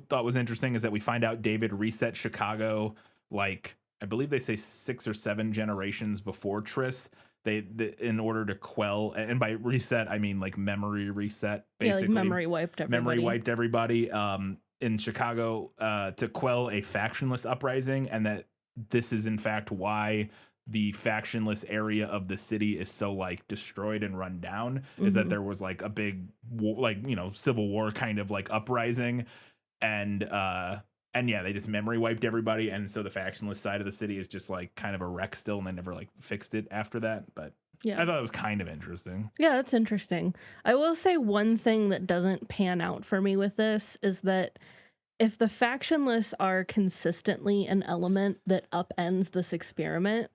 thought was interesting is that we find out David reset Chicago, like I believe they say 6 or 7 generations before Triss. in order to quell, and by reset I mean like memory reset, Yeah, basically like memory wiped everybody. In Chicago to quell a factionless uprising, and that this is in fact why the factionless area of the city is so like destroyed and run down, is that there was like a big civil war kind of like uprising, and yeah, they just memory wiped everybody, and so the factionless side of the city is just like kind of a wreck still, and they never like fixed it after that. But Yeah. I thought it was kind of interesting. Yeah, that's interesting. I will say one thing that doesn't pan out for me with this is that if the factionless are consistently an element that upends this experiment,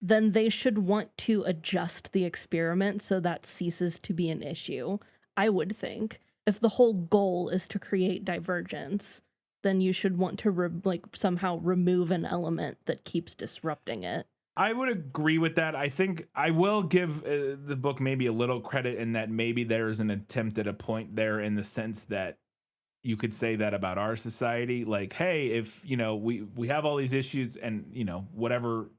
then they should want to adjust the experiment so that ceases to be an issue. I would think if the whole goal is to create divergence, then you should want to somehow remove an element that keeps disrupting it. I would agree with that. I think I will give the book maybe a little credit in that maybe there's an attempt at a point there, in the sense that you could say that about our society. Like, hey, if, we have all these issues, and, whatever,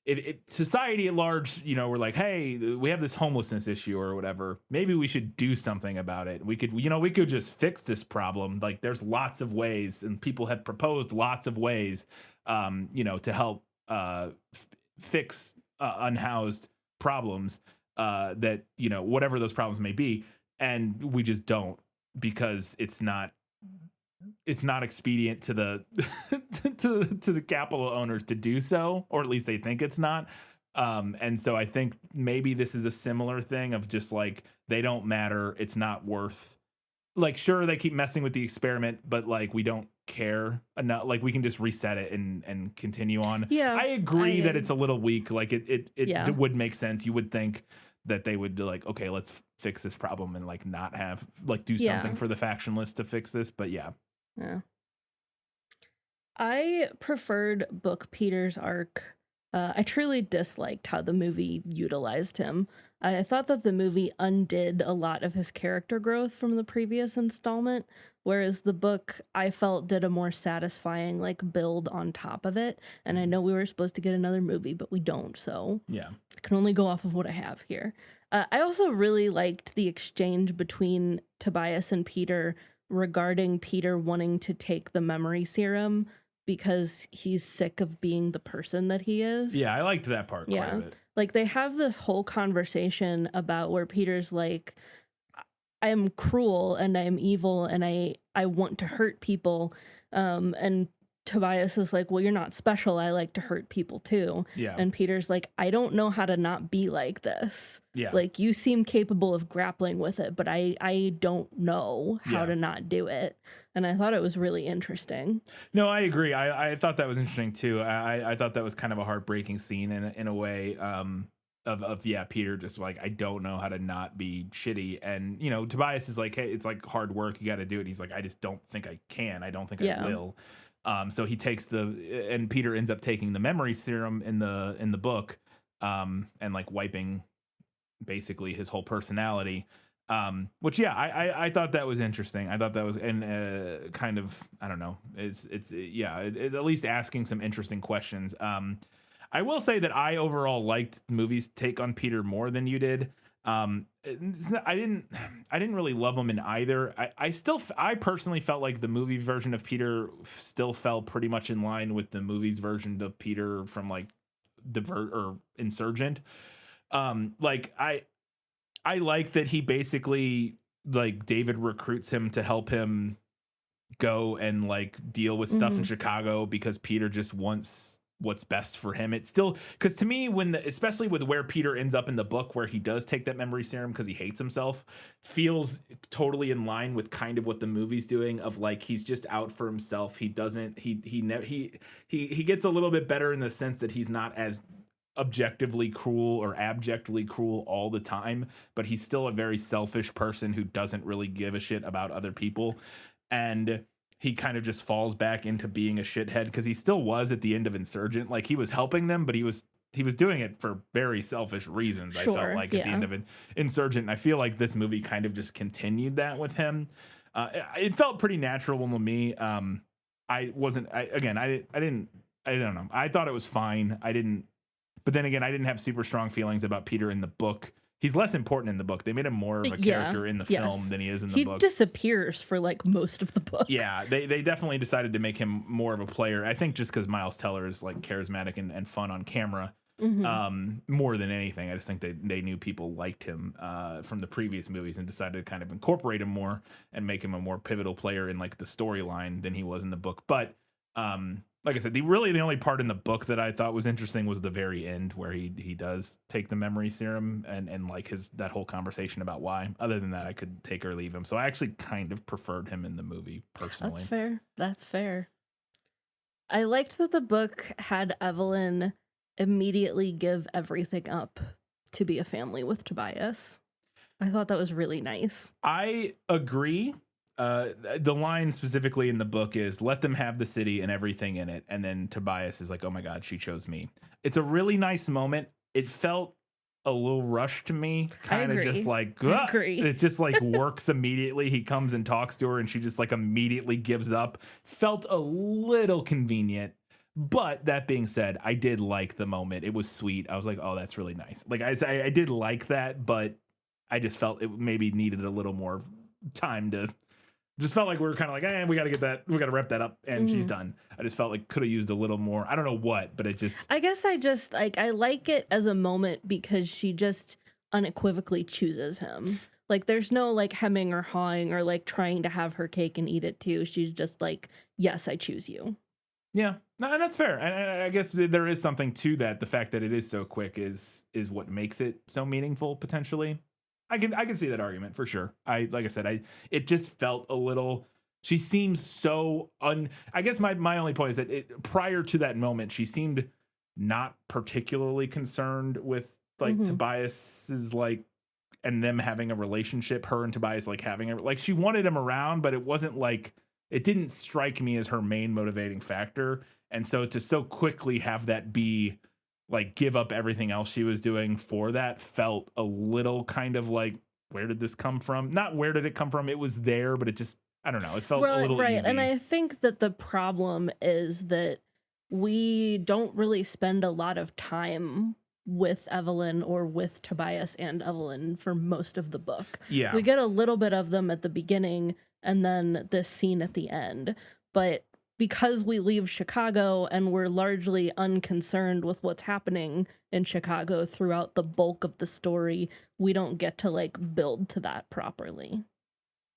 if society at large, we're like, hey, we have this homelessness issue or whatever, maybe we should do something about it. We could just fix this problem. Like, there's lots of ways, and people have proposed lots of ways, to help fix unhoused problems, that, whatever those problems may be. And we just don't, because it's not expedient to the to the capital owners to do so, or at least they think it's not. And so I think maybe this is a similar thing of just like, they don't matter. It's not worth, like, sure, they keep messing with the experiment, but like, we don't care enough. Like, we can just reset it and continue on. Yeah, I agree that it's a little weak. Like, it Yeah. would make sense. You would think that they would like, okay, let's fix this problem and like not have like do something for the factionless to fix this. But yeah. I preferred Book Peter's arc. I truly disliked how the movie utilized him. I thought that the movie undid a lot of his character growth from the previous installment, whereas the book, I felt, did a more satisfying like build on top of it. And I know we were supposed to get another movie, but we don't, so Yeah. I can only go off of what I have here. I also really liked the exchange between Tobias and Peter regarding Peter wanting to take the memory serum because he's sick of being the person that he is. Yeah, I liked that part quite a bit. Like, they have this whole conversation about where Peter's like, I am cruel and I am evil and I want to hurt people. And Tobias is like, well, you're not special. I like to hurt people too. Yeah. And Peter's like, I don't know how to not be like this. Yeah. Like, you seem capable of grappling with it, but I don't know how to not do it. And I thought it was really interesting. No, I agree. I thought that was interesting too. I thought that was kind of a heartbreaking scene in a way, of Peter just like, I don't know how to not be shitty. And, Tobias is like, hey, it's like hard work. You got to do it. He's like, I just don't think I can. I don't think I will. So he takes and Peter ends up taking the memory serum in the book, and like wiping basically his whole personality. Which I thought that was interesting. I thought that was kind of, I don't know. It's at least asking some interesting questions. I will say that I overall liked the movie's take on Peter more than you did. I didn't really love him in either. I personally felt like the movie version of Peter still fell pretty much in line with the movie's version of Peter from like Insurgent. Like I like that he basically, like, David recruits him to help him go and like deal with stuff in Chicago because Peter just wants what's best for him. It's still, because to me, especially with where Peter ends up in the book, where he does take that memory serum because he hates himself, feels totally in line with kind of what the movie's doing, of like, he's just out for himself. He doesn't, he gets a little bit better in the sense that he's not as objectively cruel or abjectly cruel all the time, but he's still a very selfish person who doesn't really give a shit about other people. And he kind of just falls back into being a shithead, because he still was at the end of Insurgent. Like, he was helping them, but he was doing it for very selfish reasons. I felt like at the end of Insurgent. And I feel like this movie kind of just continued that with him. It felt pretty natural to me. I don't know. I thought it was fine. I didn't But then again, I didn't have super strong feelings about Peter in the book. He's less important in the book. They made him more of a character in the film than he is in the book. He disappears for like most of the book. Yeah, they definitely decided to make him more of a player. I think just because Miles Teller is like charismatic and fun on camera. More than anything. I just think they knew people liked him from the previous movies and decided to kind of incorporate him more and make him a more pivotal player in like the storyline than he was in the book. But like I said, the only part in the book that I thought was interesting was the very end where he does take the memory serum and like that whole conversation about why. Other than that, I could take or leave him. So I actually kind of preferred him in the movie personally. That's fair. I liked that the book had Evelyn immediately give everything up to be a family with Tobias. I thought that was really nice. I agree. The line specifically in the book is let them have the city and everything in it. And then Tobias is like, oh my God, she chose me. It's a really nice moment. It felt a little rushed to me. Kind of just like, it just like works immediately. He comes and talks to her and she just like immediately gives up. Felt a little convenient. But that being said, I did like the moment. It was sweet. I was like, oh, that's really nice. Like I did like that, but I just felt it maybe needed a little more time to. Just felt like we were kind of like, we got to get that, we got to wrap that up, and she's done. I just felt like could have used a little more. I don't know what, but it just. I guess I just like I like it as a moment because she just unequivocally chooses him. Like there's no like hemming or hawing or like trying to have her cake and eat it too. She's just like, yes, I choose you. Yeah, no, and that's fair. And I guess there is something to that. The fact that it is so quick is what makes it so meaningful potentially. I can see that argument for sure. Like I said, it just felt a little. She seems so I guess my only point is that prior to that moment, she seemed not particularly concerned with like Tobias's like and them having a relationship. Her and Tobias like having like she wanted him around, but it wasn't like it didn't strike me as her main motivating factor. And so to so quickly have that be. Like give up everything else she was doing for that felt a little kind of like, where did this come from? Not where did it come from? It was there, but it just, I don't know. It felt a little easy. And I think that the problem is that we don't really spend a lot of time with Evelyn or with Tobias and Evelyn for most of the book. Yeah. We get a little bit of them at the beginning and then this scene at the end. But because we leave Chicago and we're largely unconcerned with what's happening in Chicago throughout the bulk of the story, we don't get to like build to that properly.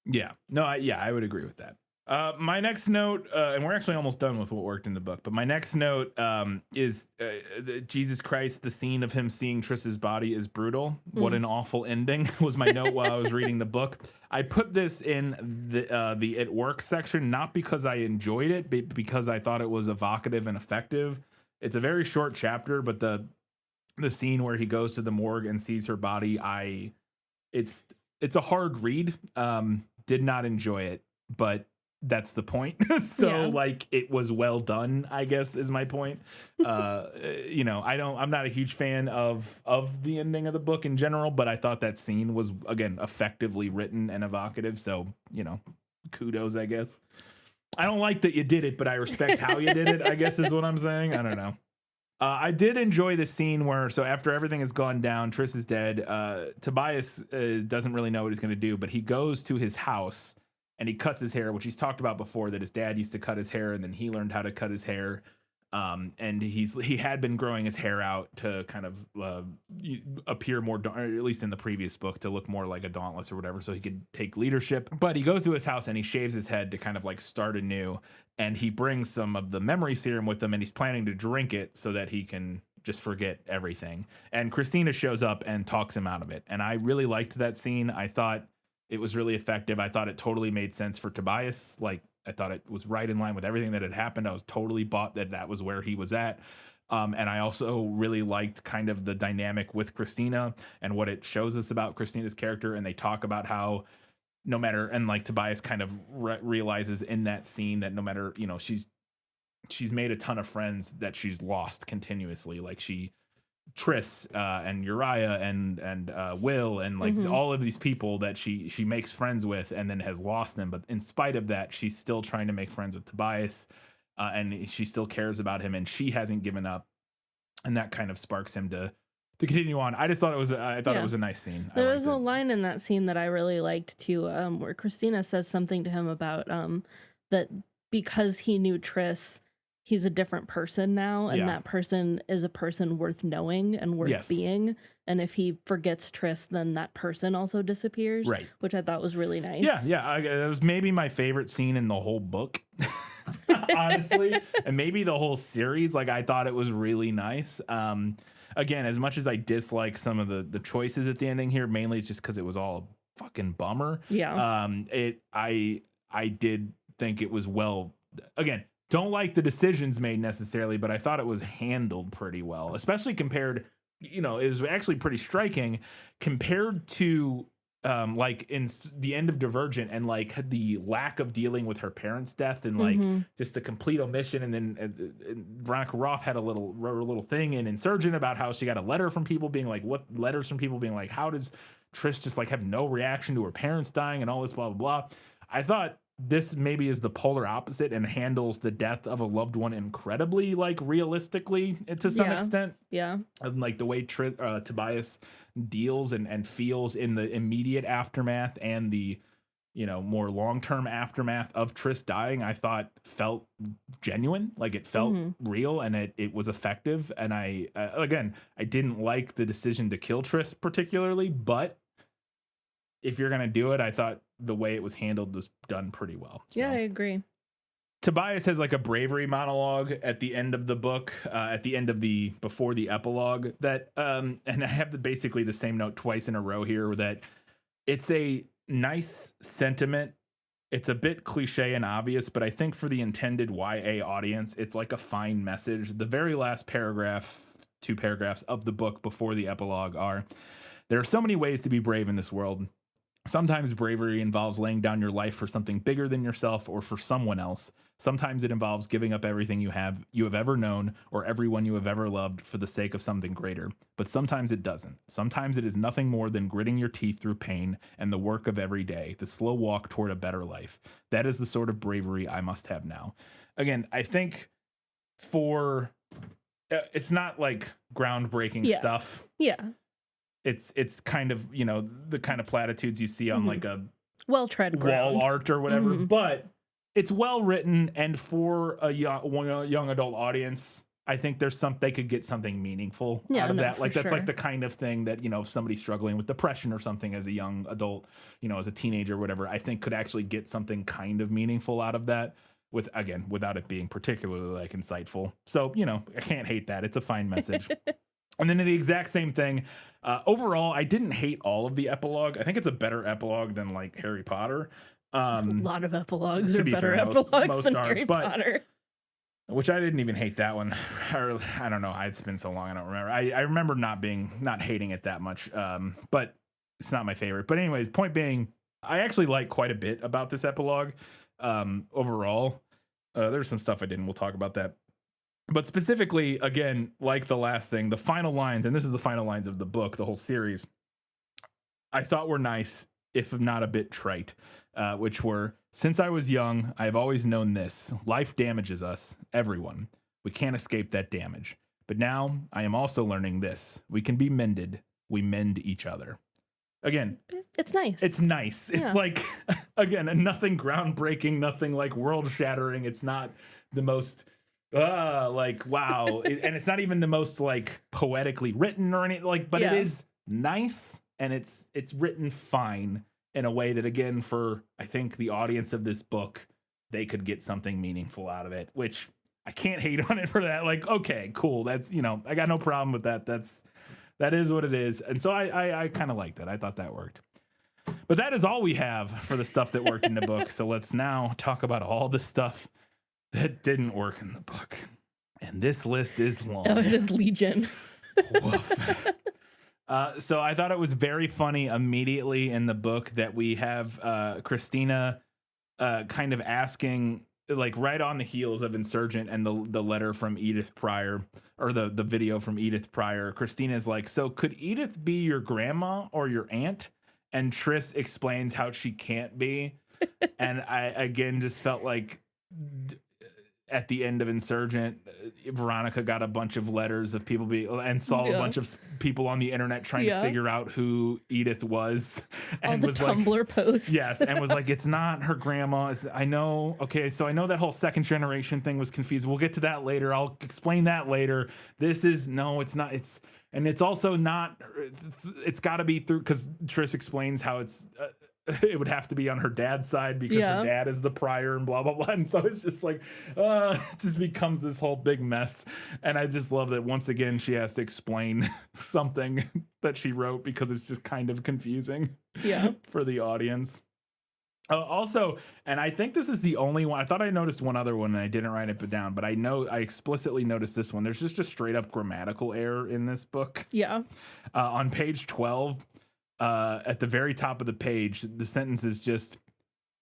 Yeah, no, I would agree with that. My next note, and we're actually almost done with what worked in the book, but my next note is Jesus Christ, the scene of him seeing Triss's body is brutal. What an awful ending was my note while I was reading the book. I put this in the at work section, not because I enjoyed it, but because I thought it was evocative and effective. It's a very short chapter, but the scene where he goes to the morgue and sees her body, it's a hard read. Did not enjoy it, but that's the point. Like it was well done, I guess is my point. I'm not a huge fan of the ending of the book in general, but I thought that scene was again effectively written and evocative. So, kudos, I guess. I don't like that you did it, but I respect how you did it, I guess is what I'm saying. I don't know. I did enjoy the scene where, so after everything has gone down, Triss is dead. Tobias doesn't really know what he's going to do, but he goes to his house and he cuts his hair, which he's talked about before, that his dad used to cut his hair and then he learned how to cut his hair. And he had been growing his hair out to kind of appear more, or at least in the previous book, to look more like a Dauntless or whatever, so he could take leadership. But he goes to his house and he shaves his head to kind of like start anew. And he brings some of the memory serum with him and he's planning to drink it so that he can just forget everything. And Christina shows up and talks him out of it. And I really liked that scene. I thought it was really effective. I thought it totally made sense for Tobias. Like, I thought it was right in line with everything that had happened. I was totally bought that was where he was at. And I also really liked kind of the dynamic with Christina and what it shows us about Christina's character. And they talk about how no matter, and like Tobias kind of realizes in that scene that no matter, she's made a ton of friends that she's lost continuously. Like Triss and Uriah and Will and like all of these people that she makes friends with and then has lost them. But in spite of that, she's still trying to make friends with Tobias and she still cares about him and she hasn't given up. and that kind of sparks him to continue on. I just thought it was it was a nice scene. There was a line in that scene that I really liked too, where Christina says something to him about that because he knew Triss, he's a different person now, and that person is a person worth knowing and worth being. And if he forgets Triss, then that person also disappears, right? Which I thought was really nice. Yeah. It was maybe my favorite scene in the whole book, honestly, and maybe the whole series. Like, I thought it was really nice. Again, as much as I dislike some of the choices at the ending here, mainly it's just because it was all a fucking bummer. Yeah. I did think it was again, don't like the decisions made necessarily, but I thought it was handled pretty well, especially compared, it was actually pretty striking compared to like in the end of Divergent and like the lack of dealing with her parents' death and like just the complete omission. And then Veronica Roth had wrote a little thing in Insurgent about how she got a letter from people being like, how does Triss just like have no reaction to her parents dying and all this blah blah blah. I thought this maybe is the polar opposite and handles the death of a loved one incredibly like realistically to some extent. Yeah. And like the way Tobias deals and feels in the immediate aftermath and the, more long-term aftermath of Triss dying, I thought felt genuine. Like it felt real and it was effective. And I didn't like the decision to kill Triss particularly, but if you're going to do it, I thought the way it was handled was done pretty well. So. Yeah, I agree. Tobias has like a bravery monologue at the end of the book, before the epilogue that, and I have basically the same note twice in a row here that it's a nice sentiment. It's a bit cliche and obvious, but I think for the intended YA audience, it's like a fine message. The very last two paragraphs of the book before the epilogue are, there are so many ways to be brave in this world. Sometimes bravery involves laying down your life for something bigger than yourself or for someone else. Sometimes it involves giving up everything you have ever known or everyone you have ever loved for the sake of something greater. But sometimes it doesn't. Sometimes it is nothing more than gritting your teeth through pain and the work of every day, the slow walk toward a better life. That is the sort of bravery I must have now. Again, I think it's not like groundbreaking stuff. Yeah. It's kind of, the kind of platitudes you see on like a well-tread ground. Wall art or whatever, but it's well written. And for a young adult audience, I think they could get something meaningful out of that. Like that's like the kind of thing that, if somebody's struggling with depression or something as a young adult, as a teenager or whatever, I think could actually get something kind of meaningful out of that without it being particularly like insightful. So, I can't hate that. It's a fine message. And then the exact same thing. Overall, I didn't hate all of the epilogue. I think it's a better epilogue than like Harry Potter. A lot of epilogues are better epilogues than Harry Potter. Which I didn't even hate that one. I don't know. It's been so long, I don't remember. I remember not hating it that much. But it's not my favorite. But anyways, point being, I actually like quite a bit about this epilogue. Overall, there's some stuff I didn't. We'll talk about that. But specifically, again, like the last thing, the final lines, and this is the final lines of the book, the whole series, I thought were nice, if not a bit trite, which were, since I was young, I have always known this. Life damages us, everyone. We can't escape that damage. But now I am also learning this. We can be mended. We mend each other. Again, it's nice. It's nice. Yeah. It's like, again, nothing groundbreaking, nothing like world shattering. It's not the most... like wow. And it's not even the most like poetically written or anything but it is nice and it's written fine in a way that, again, for I think the audience of this book, they could get something meaningful out of it, which I can't hate on it for that. Like, okay, cool, that's, I got no problem with that. That is what it is. And so I kind of like that. I thought that worked. But that is all we have for the stuff that worked in the book. So let's now talk about all the stuff that didn't work in the book. And this list is long. Oh, it is Legion. So I thought it was very funny immediately in the book that we have Christina kind of asking, like right on the heels of Insurgent and the letter from Edith Pryor, or the video from Edith Pryor. Christina's like, so could Edith be your grandma or your aunt? And Triss explains how she can't be. And I, again, just felt like... at the end of Insurgent, Veronica got a bunch of letters of people and saw a bunch of people on the internet trying to figure out who Edith was. And all the was Tumblr posts. Yes, and was like, it's not her grandma. I know. Okay, so I know that whole second generation thing was confused. We'll get to that later. I'll explain that later. It's not. It's also not. It's got to be through, because Trish explains how it's. It would have to be on her dad's side because her dad is the prior and blah, blah, blah. And so it's just like, it just becomes this whole big mess. And I just love that once again, she has to explain something that she wrote because it's just kind of confusing for the audience. Also, and I think this is the only one. I thought I noticed one other one and I didn't write it down, but I know I explicitly noticed this one. There's just a straight up grammatical error in this book. Yeah. On page 12, at the very top of the page, the sentence is just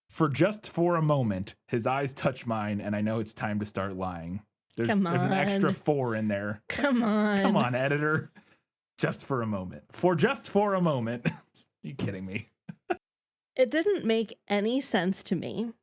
for a moment, his eyes touch mine, and I know it's time to start lying. There's an extra 4 in there. Come on, editor. Just for a moment. For a moment. Are you kidding me? It didn't make any sense to me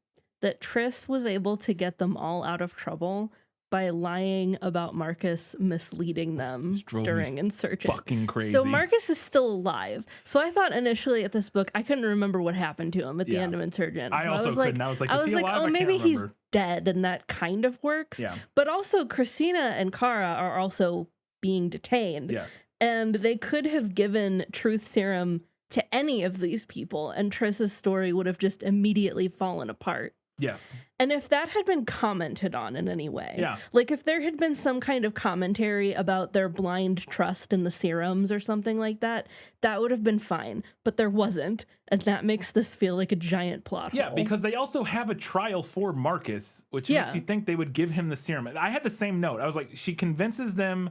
that Triss was able to get them all out of trouble by lying about Marcus misleading them during Insurgent. Fucking crazy. So Marcus is still alive. So I thought initially at this book, I couldn't remember what happened to him at the end of Insurgent. I also couldn't. I was like, is he alive? Oh, maybe he's dead, and that kind of works. Yeah. But also, Christina and Kara are also being detained. Yes. And they could have given truth serum to any of these people, and Triss's story would have just immediately fallen apart. Yes. And if that had been commented on in any way, yeah, like if there had been some kind of commentary about their blind trust in the serums or something like that, that would have been fine. But there wasn't, and that makes this feel like a giant plot hole. Yeah, because they also have a trial for Marcus, which makes you think they would give him the serum. I had the same note. I was like, she convinces them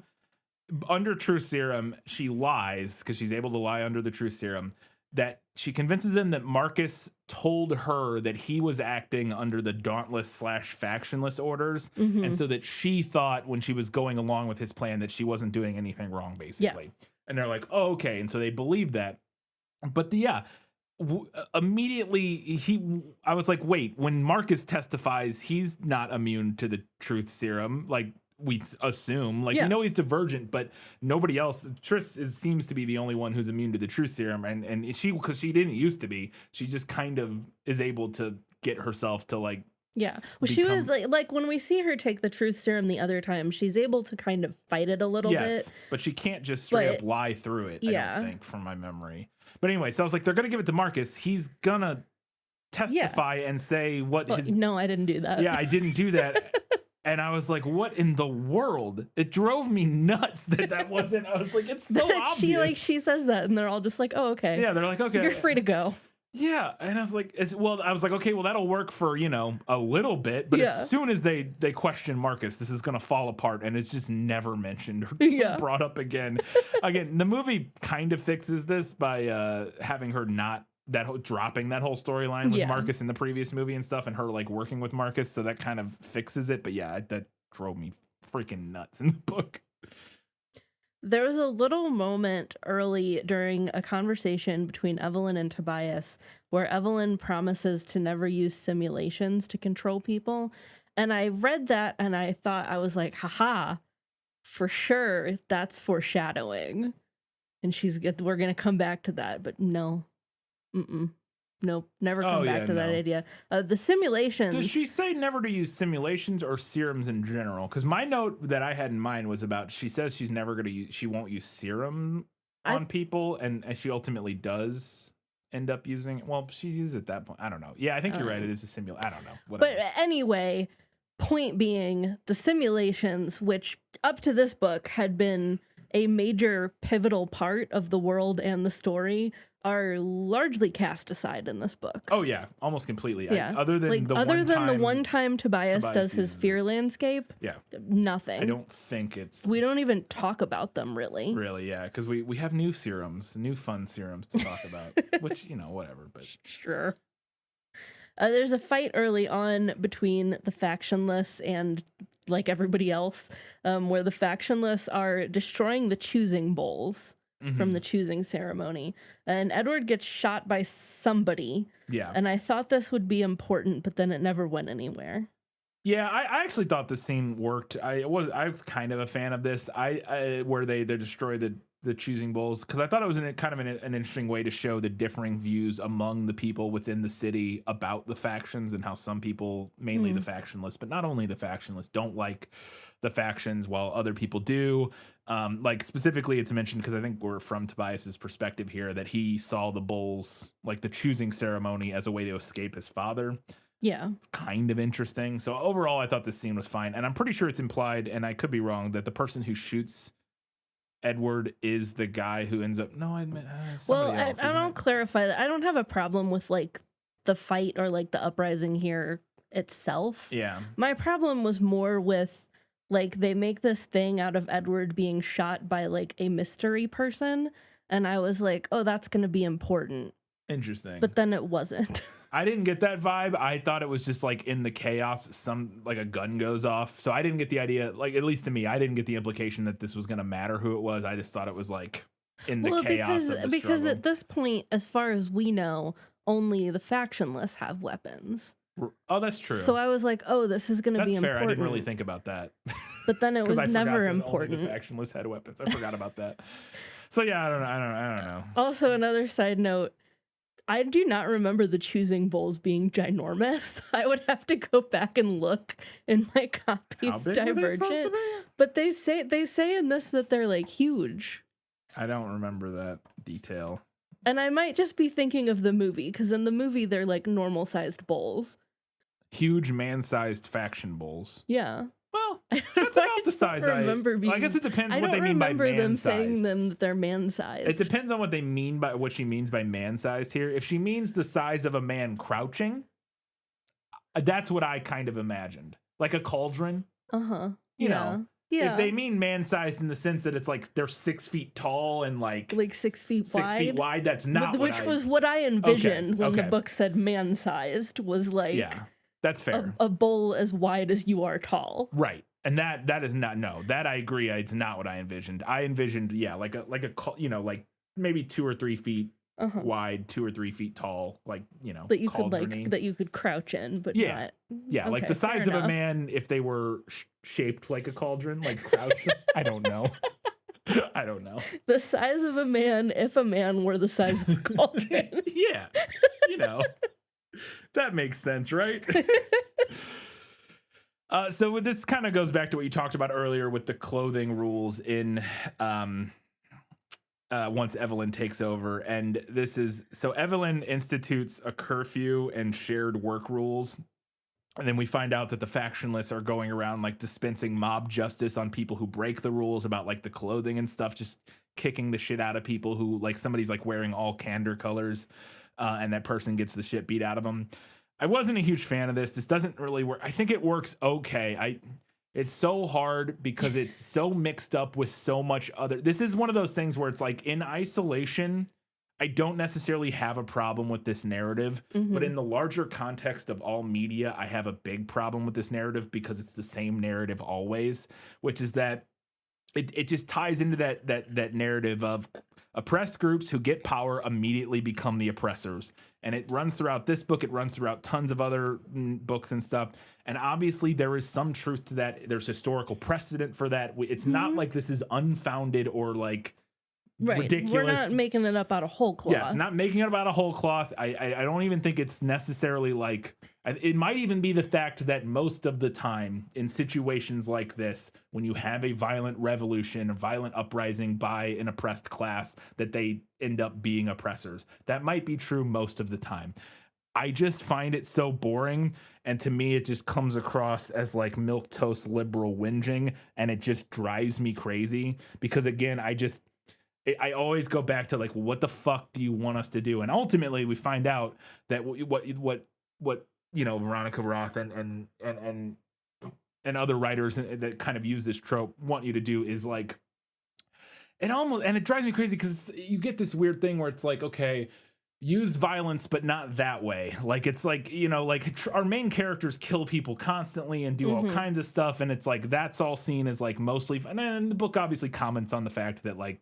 under truth serum, she lies, because she's able to lie under the truth serum, that she convinces them that Marcus told her that he was acting under the dauntless/factionless orders. And so that she thought when she was going along with his plan that she wasn't doing anything wrong, basically. Yeah. And they're like, oh, okay. And so they believe that. But immediately I was like, wait, when Marcus testifies, he's not immune to the truth serum. Like, we assume, like, we know he's divergent, but nobody else. Triss seems to be the only one who's immune to the truth serum, and she, because she didn't used to be, she just kind of is able to get herself to like. Yeah, well, she was like when we see her take the truth serum the other time, she's able to kind of fight it a little bit. But she can't just straight up lie through it. I don't think, from my memory. But anyway, so I was like, they're gonna give it to Marcus. He's gonna testify and say what his. No, I didn't do that. Yeah, I didn't do that. And I was like, what in the world? It drove me nuts that wasn't. I was like, it's so obvious. She says that, and they're all just like, oh, okay. Yeah, they're like, okay. You're free to go. Yeah, and I was like, okay, well, that'll work for, a little bit. But as soon as they question Marcus, this is going to fall apart, and it's just never mentioned or brought up again. Again, the movie kind of fixes this by having her not dropping that whole storyline with Marcus in the previous movie and stuff, and her like working with Marcus, so that kind of fixes it. But yeah, that drove me freaking nuts in the book. There was a little moment early during a conversation between Evelyn and Tobias where Evelyn promises to never use simulations to control people, and I read that and I thought, I was like, haha, for sure that's foreshadowing, and we're gonna come back to that, but no. Nope, never come back to that idea. The simulations. Does she say never to use simulations or serums in general? Because my note that I had in mind was about, she says she's never going to use, she won't use serum on people, and she ultimately does end up using it. Well, she uses it at that point. I don't know. Yeah, I think you're right. It is a simulation. I don't know. Whatever. But anyway, point being, the simulations, which up to this book had been a major pivotal part of the world and the story, are largely cast aside in this book. Oh yeah, almost completely. Yeah. Other than the one time Tobias does his fear landscape. Yeah. Nothing. I don't think it's. We don't even talk about them really. Really, yeah, because we have new serums, new fun serums to talk about, which whatever. But sure. There's a fight early on between the factionless and like everybody else, where the factionless are destroying the choosing bowls. From the choosing ceremony, and Edward gets shot by somebody. Yeah, and I thought this would be important, but then it never went anywhere. Yeah, I actually thought the scene worked. I was kind of a fan of this. Where they destroy the choosing bowls, because I thought it was kind of an interesting way to show the differing views among the people within the city about the factions, and how some people, mainly the factionless, but not only the factionless, don't like the factions while other people do. Like specifically, it's mentioned because I think we're from Tobias's perspective here that he saw the bowls, like the choosing ceremony, as a way to escape his father. Yeah. It's kind of interesting. So overall, I thought this scene was fine. And I'm pretty sure it's implied, and I could be wrong, that the person who shoots Edward is the guy who ends up... No, I admit... Well, else, I don't clarify that. I don't have a problem with, like, the fight or, like, the uprising here itself. Yeah. My problem was more with, like, they make this thing out of Edward being shot by, like, a mystery person. And I was like, oh, that's going to be important. Interesting. But then it wasn't. I didn't get that vibe. I thought it was just like in the chaos, like a gun goes off. So I didn't get the idea, like, at least to me, I didn't get the implication that this was going to matter who it was. I just thought it was like in the chaos of the because struggle. at this point, as far as we know, only the factionless have weapons. Oh, that's true. So I was like, oh, this is going to be That's fair. important. I didn't really think about that. But then it was never important. Only the factionless had weapons. I forgot about that. So yeah, I don't know. Also, another side note, I do not remember the choosing bowls being ginormous. I would have to go back and look in my copy How of big were they supposed to Divergent. be? But they say in this that they're like huge. I don't remember that detail. And I might just be thinking of the movie, because in the movie they're like normal sized bowls. Huge man-sized faction bowls. Yeah. Well, that's about the size I remember. I guess it depends what they mean by man-sized. I don't remember them saying that they're man-sized. It depends on what they mean by what she means by man-sized here. If she means the size of a man crouching, that's what I kind of imagined, like a cauldron. You know. Yeah. If they mean man-sized in the sense that it's like they're 6 feet tall and like 6 feet wide. 6 feet wide, that's not which was what I envisioned when the book said man-sized, was like, yeah, that's fair. A bowl as wide as you are tall. Right. And that is not, no, that I agree. It's not what I envisioned. I envisioned, yeah, like a like maybe 2 or 3 feet wide, 2 or 3 feet tall, like, that you could crouch in, but yeah, not. Yeah, okay, like the size of a man if they were shaped like a cauldron, like crouched. I don't know. I don't know. The size of a man if a man were the size of a cauldron. Yeah, that makes sense, right? So this kind of goes back to what you talked about earlier with the clothing rules in once Evelyn takes over. And this is, so Evelyn institutes a curfew and shared work rules. And then we find out that the factionless are going around like dispensing mob justice on people who break the rules about like the clothing and stuff, just kicking the shit out of people who, like, somebody's like wearing all candor colors and that person gets the shit beat out of them. I wasn't a huge fan of this. This doesn't really work. I think it works okay. It's so hard because it's so mixed up with so much other. This is one of those things where it's like in isolation, I don't necessarily have a problem with this narrative, but in the larger context of all media, I have a big problem with this narrative because it's the same narrative always, which is that it just ties into that narrative of oppressed groups who get power immediately become the oppressors. And it runs throughout this book. It runs throughout tons of other books and stuff. And obviously there is some truth to that. There's historical precedent for that. It's not like this is unfounded or like ridiculous. We're not making it up out of whole cloth. Yes, not making it about a whole cloth. I don't even think it's necessarily like, it might even be the fact that most of the time in situations like this, when you have a violent revolution, a violent uprising by an oppressed class, that they end up being oppressors. That might be true most of the time. I just find it so boring, and to me it just comes across as like milquetoast liberal whinging, and it just drives me crazy because, again, I always go back to like, what the fuck do you want us to do? And ultimately we find out that what Veronica Roth and other writers that kind of use this trope want you to do is like, it drives me crazy because you get this weird thing where it's like, okay, use violence, but not that way. Like, it's like, our main characters kill people constantly and do all kinds of stuff. And it's like, that's all seen as like mostly, and then the book obviously comments on the fact that like,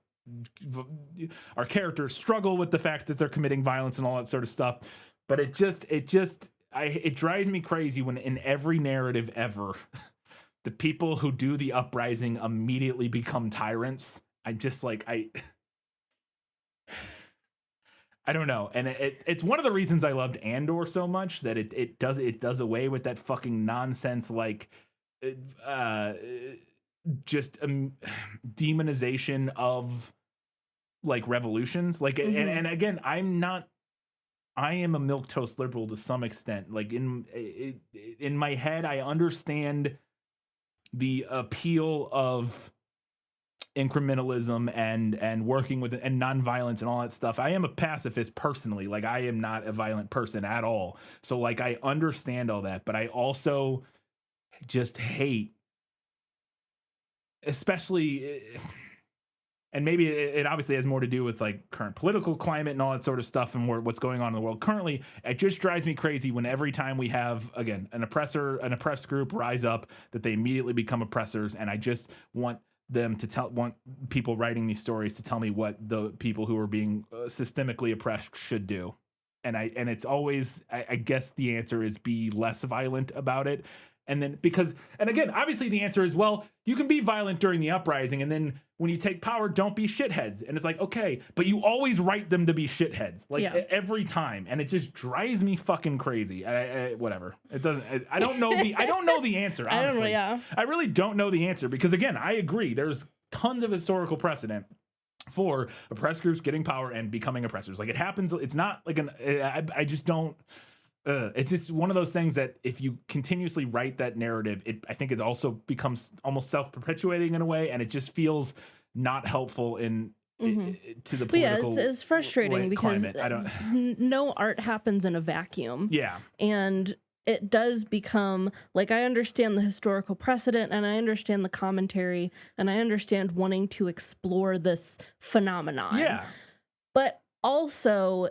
our characters struggle with the fact that they're committing violence and all that sort of stuff, but it just it drives me crazy when in every narrative ever, the people who do the uprising immediately become tyrants. I'm just like, I don't know. And it's one of the reasons I loved Andor so much, that it does away with that fucking nonsense, like, just demonization of like revolutions. Like, and again, I am a milquetoast liberal to some extent. Like in my head, I understand the appeal of incrementalism and working with and nonviolence and all that stuff. I am a pacifist personally. Like, I am not a violent person at all. So like, I understand all that, but I also just hate, especially, and maybe it obviously has more to do with like current political climate and all that sort of stuff and what's going on in the world currently. It just drives me crazy when every time we have, again, an oppressed group rise up, that they immediately become oppressors. And I just want people writing these stories to tell me what the people who are being systemically oppressed should do. And it's always, I guess the answer is be less violent about it. And then and again, obviously the answer is, well, you can be violent during the uprising, and then when you take power, don't be shitheads. And it's like, okay, but you always write them to be shitheads, like every time. And it just drives me fucking crazy. Whatever. It doesn't, I don't know the answer, honestly. I really don't know the answer, because again, I agree. There's tons of historical precedent for oppressed groups getting power and becoming oppressors. Like, it happens. It's not like I just don't, it's just one of those things that if you continuously write that narrative, I think it also becomes almost self-perpetuating in a way, and it just feels not helpful to the political. Yeah, it's frustrating because climate. No art happens in a vacuum. Yeah, and it does become like, I understand the historical precedent, and I understand the commentary, and I understand wanting to explore this phenomenon. Yeah, but also,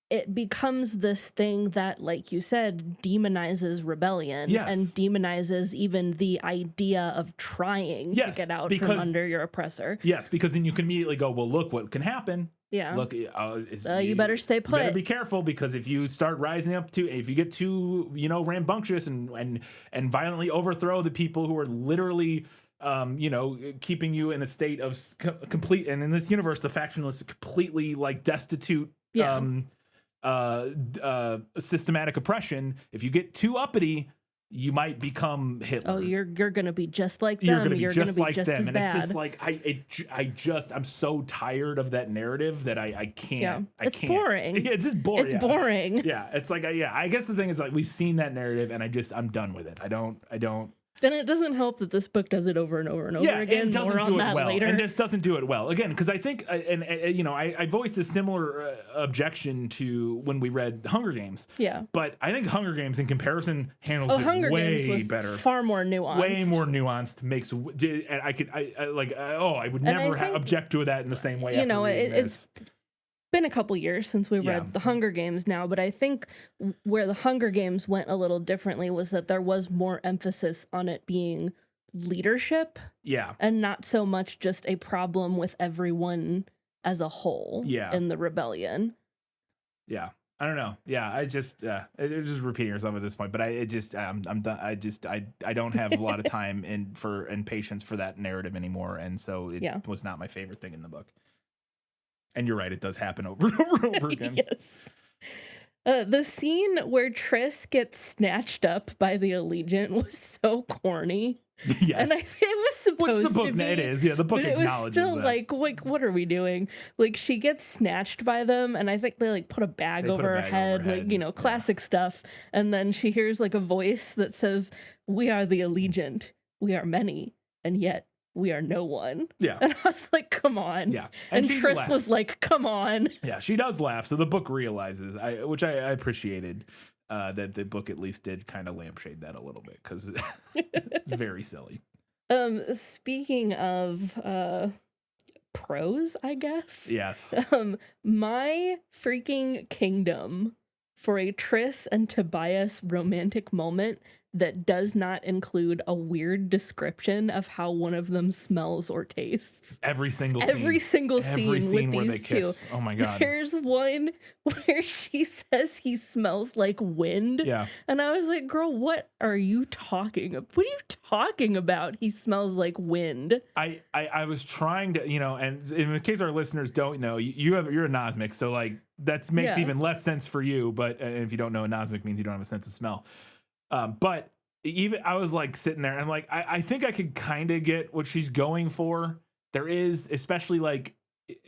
it becomes this thing that, like you said, demonizes rebellion and demonizes even the idea of trying to get out from under your oppressor. Yes, because then you can immediately go, well, look what can happen. Yeah. Look, you better stay put. You better be careful, because if you start rising up if you get too, rambunctious and violently overthrow the people who are literally, keeping you in a state of complete, and in this universe, the factionalists are completely like destitute. Systematic oppression. If you get too uppity, you might become Hitler. Oh, you're gonna be just like them. You're gonna be just as and bad. It's just like I'm so tired of that narrative that I can't. Yeah, it's can't. boring. Yeah, it's just boring. It's boring. Yeah, it's like I guess the thing is, like, we've seen that narrative, and I'm done with it. I don't. Then it doesn't help that this book does it over and over and over again. And doesn't More do on it that well. later. And just doesn't do it well. Again, because I think, I voiced a similar objection to when we read Hunger Games. Yeah. But I think Hunger Games, in comparison, handles it Hunger way Games was better. Far more nuanced. Way more nuanced. And I would never object to that in the same way. It's been a couple years since we read the Hunger Games now, but I think where the Hunger Games went a little differently was that there was more emphasis on it being leadership. Yeah. And not so much just a problem with everyone as a whole in the rebellion. Yeah. I don't know. Yeah, it's just repeating yourself at this point, but I'm done. I don't have a lot of time and patience for that narrative anymore, and so it was not my favorite thing in the book. And you're right, it does happen over and over and over again. Yes. The scene where Triss gets snatched up by the Allegiant was so corny. Yes. And it was supposed to be. It is, yeah, the book acknowledges that. It was still like, what are we doing? Like, she gets snatched by them, and I think they like put a bag over her head, like, classic stuff. And then she hears like a voice that says, "We are the Allegiant. We are many, and yet we are no one." Yeah. And I was like, come on. Yeah. And Triss was like, come on. Yeah, she does laugh. So the book realizes, which I appreciated, that the book at least did kind of lampshade that a little bit, because it's very silly. Speaking of prose, I guess. Yes. My freaking kingdom for a Triss and Tobias romantic moment that does not include a weird description of how one of them smells or tastes. Every single Scene scene with where these they kiss. two. Oh my God. There's one where she says he smells like wind. Yeah. And I was like, girl, what are you talking about? What are you talking about? He smells like wind. I was trying to, and in case our listeners don't know, you're a nosmic, so like that makes even less sense for you. But if you don't know, a nosmic means you don't have a sense of smell. But even I was like sitting there and like I think I could kind of get what she's going for. There is, especially like,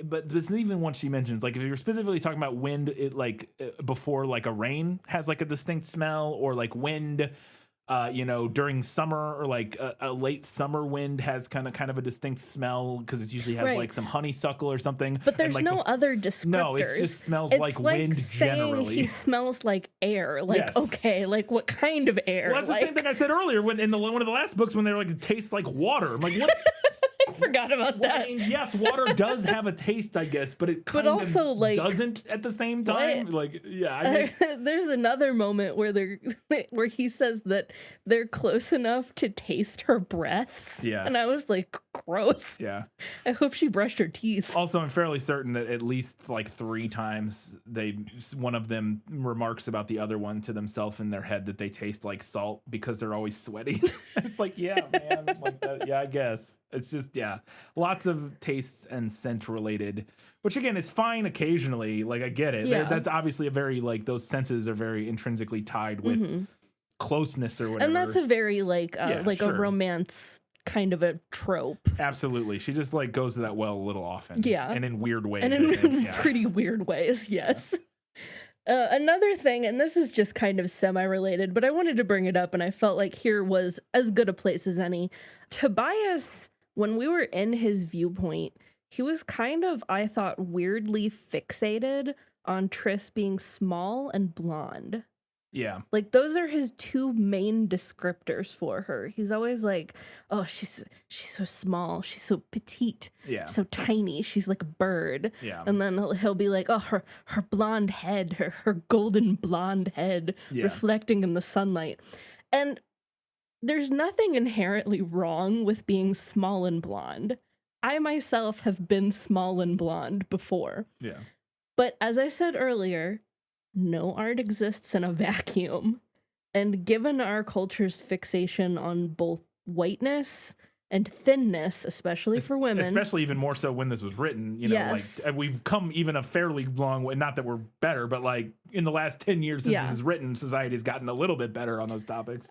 but this is even one she mentions, like if you're specifically talking about wind, it like before like a rain has like a distinct smell, or like wind. During summer, or like a late summer wind has kind of a distinct smell because it usually has like some honeysuckle or something. But there's like, no other descriptors. No, it just smells like wind generally. He smells like air. Like, okay, like what kind of air? Well, that's the same thing I said earlier when in one of the last books when they were like, it tastes like water. I'm like, what? I forgot about that. I mean, yes, water does have a taste, I guess, but it kind also, of like, doesn't at the same time. what? Like, yeah. I think, There's another moment where he says that they're close enough to taste her breaths. Yeah. And I was like, gross. yeah. I hope she brushed her teeth. Also, I'm fairly certain that at least like 3 times one of them remarks about the other one to themselves in their head that they taste like salt because they're always sweaty. It's like, yeah, man, like that, yeah, I guess. It's just, yeah, lots of tastes and scent related, which again, it's fine occasionally. Like I get it. Yeah. That's obviously a very like those senses are very intrinsically tied with closeness or whatever. And that's a very like sure. a romance kind of a trope. Absolutely. She just like goes to that well a little often. Yeah. And in weird ways. And I think. in Yeah. pretty weird ways, yes. Another thing, and this is just kind of semi-related, but I wanted to bring it up, and I felt like here was as good a place as any. Tobias, when we were in his viewpoint, he was kind of, I thought, weirdly fixated on Triss being small and blonde. Yeah. Like, those are his 2 main descriptors for her. He's always like, oh, she's so small. She's so petite. Yeah. So tiny. She's like a bird. Yeah. And then he'll be like, oh, her blonde head, her golden blonde head reflecting in the sunlight. And there's nothing inherently wrong with being small and blonde. I myself have been small and blonde before. Yeah. But as I said earlier, no art exists in a vacuum. And given our culture's fixation on both whiteness and thinness, especially for women. Especially even more so when this was written, Yes. like we've come even a fairly long way. Not that we're better, but like in the last 10 years since this is written, society has gotten a little bit better on those topics.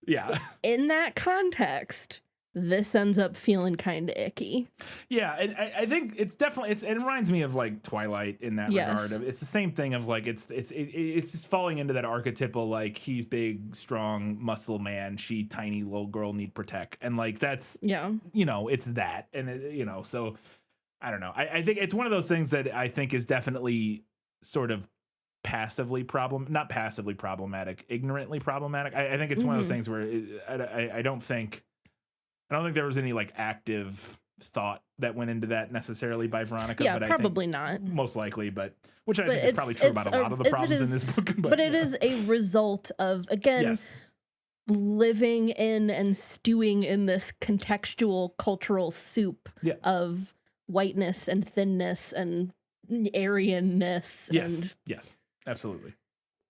Yeah. In that context, this ends up feeling kind of icky. Yeah, and I think it's definitely it reminds me of like Twilight in that regard. It's the same thing of like it's just falling into that archetypal like he's big, strong, muscle man, she tiny little girl need protect, and like that's it's that, and so I don't know. I think it's one of those things that I think is definitely sort of not passively problematic, ignorantly problematic. I think it's one of those things where I don't think there was any like active thought that went into that necessarily by Veronica. Yeah, but probably I think not. Most likely, which I think is probably true about a lot of the problems in this book. But it is a result of, again, living in and stewing in this contextual cultural soup of whiteness and thinness and Aryanness. Yes, absolutely.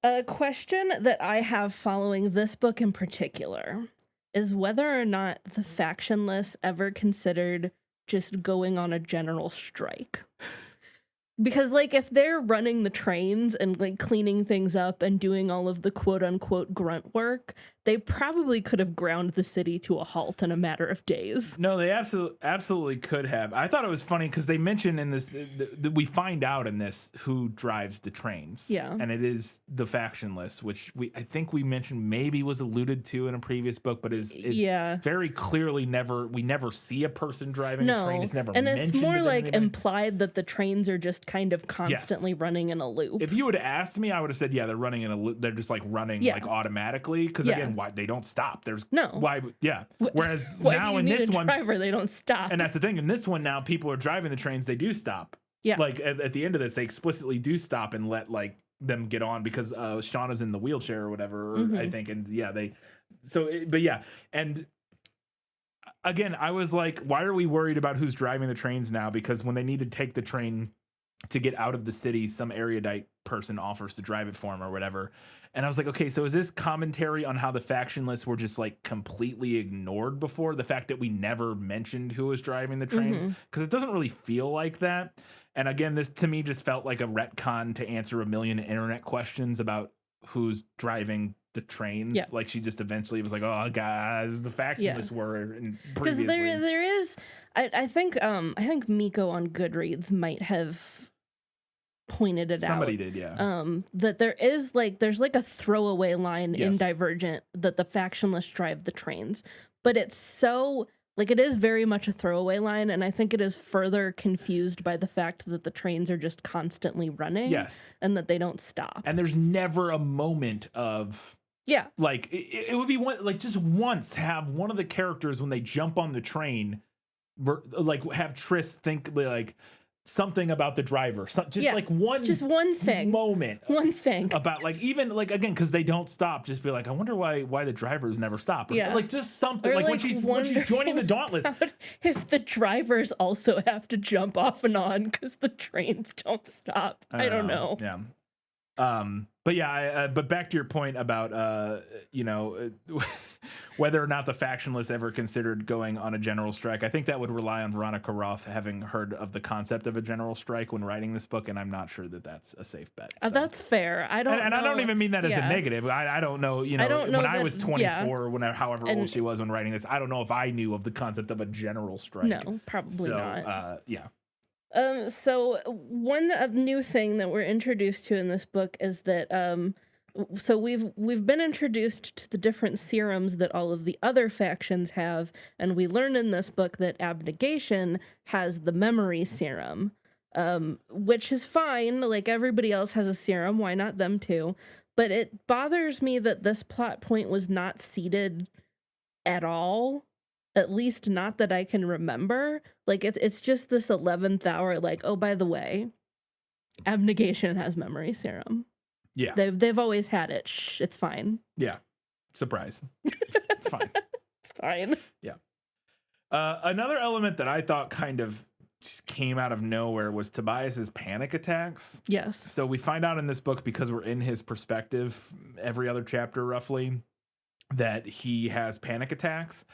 A question that I have following this book in particular is whether or not the factionless ever considered just going on a general strike. Because, like, if they're running the trains and, like, cleaning things up and doing all of the quote-unquote grunt work, they probably could have ground the city to a halt in a matter of days. No, they absolutely could have. I thought it was funny because they mention in this, we find out in this who drives the trains. Yeah. And it is the factionless, which I think we mentioned maybe was alluded to in a previous book, but is very clearly we never see a person driving a train. It's never mentioned. And it's more like implied that the trains are just kind of constantly running in a loop. If you would have asked me, I would have said, yeah, they're running in a loop. They're just like running like automatically. Because again, why they don't stop. There's why. Whereas now in this one, driver, they don't stop. And that's the thing. In this one now, people are driving the trains. They do stop. Yeah. Like at the end of this, they explicitly do stop and let like them get on because Shauna's in the wheelchair or whatever, I think. And yeah, but yeah. And again, I was like, why are we worried about who's driving the trains now? Because when they need to take the train to get out of the city, some erudite person offers to drive it for him or whatever. And I was like, okay, so is this commentary on how the factionless were just like completely ignored before? The fact that we never mentioned who was driving the trains? Because it doesn't really feel like that. And again, this to me just felt like a retcon to answer a million internet questions about who's driving the trains. Yeah. Like she just eventually was like, oh, guys, the factionless were because previously. there is, I think Miko on Goodreads might have pointed it out. Somebody did, yeah. That there's like a throwaway line in Divergent that the factionless drive the trains, but it's so like it is very much a throwaway line, and I think it is further confused by the fact that the trains are just constantly running, and that they don't stop. And there's never a moment of like it would be one like just once have one of the characters when they jump on the train, like have Triss think like something about the driver, like one thing moment about like even like again because they don't stop, just be like I wonder why the drivers never stop, like just something, like when she's joining the Dauntless, if the drivers also have to jump off and on because the trains don't stop. I don't know. But yeah, but back to your point about whether or not the factionless ever considered going on a general strike. I think that would rely on Veronica Roth having heard of the concept of a general strike when writing this book, and I'm not sure that that's a safe bet. So. That's fair. I don't, and I don't even mean that as a negative. I don't know. I don't know when I was 24, whenever however old she was when writing this, I don't know if I knew of the concept of a general strike. No, probably not. Yeah. So one new thing that we're introduced to in this book is that so we've been introduced to the different serums that all of the other factions have, and we learn in this book that Abnegation has the memory serum, which is fine. Like everybody else has a serum, why not them too? But it bothers me that this plot point was not seeded at all. At least not that I can remember. Like it's just this 11th hour, like, oh, by the way, Abnegation has memory serum. Yeah. They've always had it. Shh, it's fine. Yeah. Surprise. It's fine. It's fine. Yeah. Another element that I thought kind of just came out of nowhere was Tobias's panic attacks. Yes. So we find out in this book, because we're in his perspective every other chapter roughly, that he has panic attacks.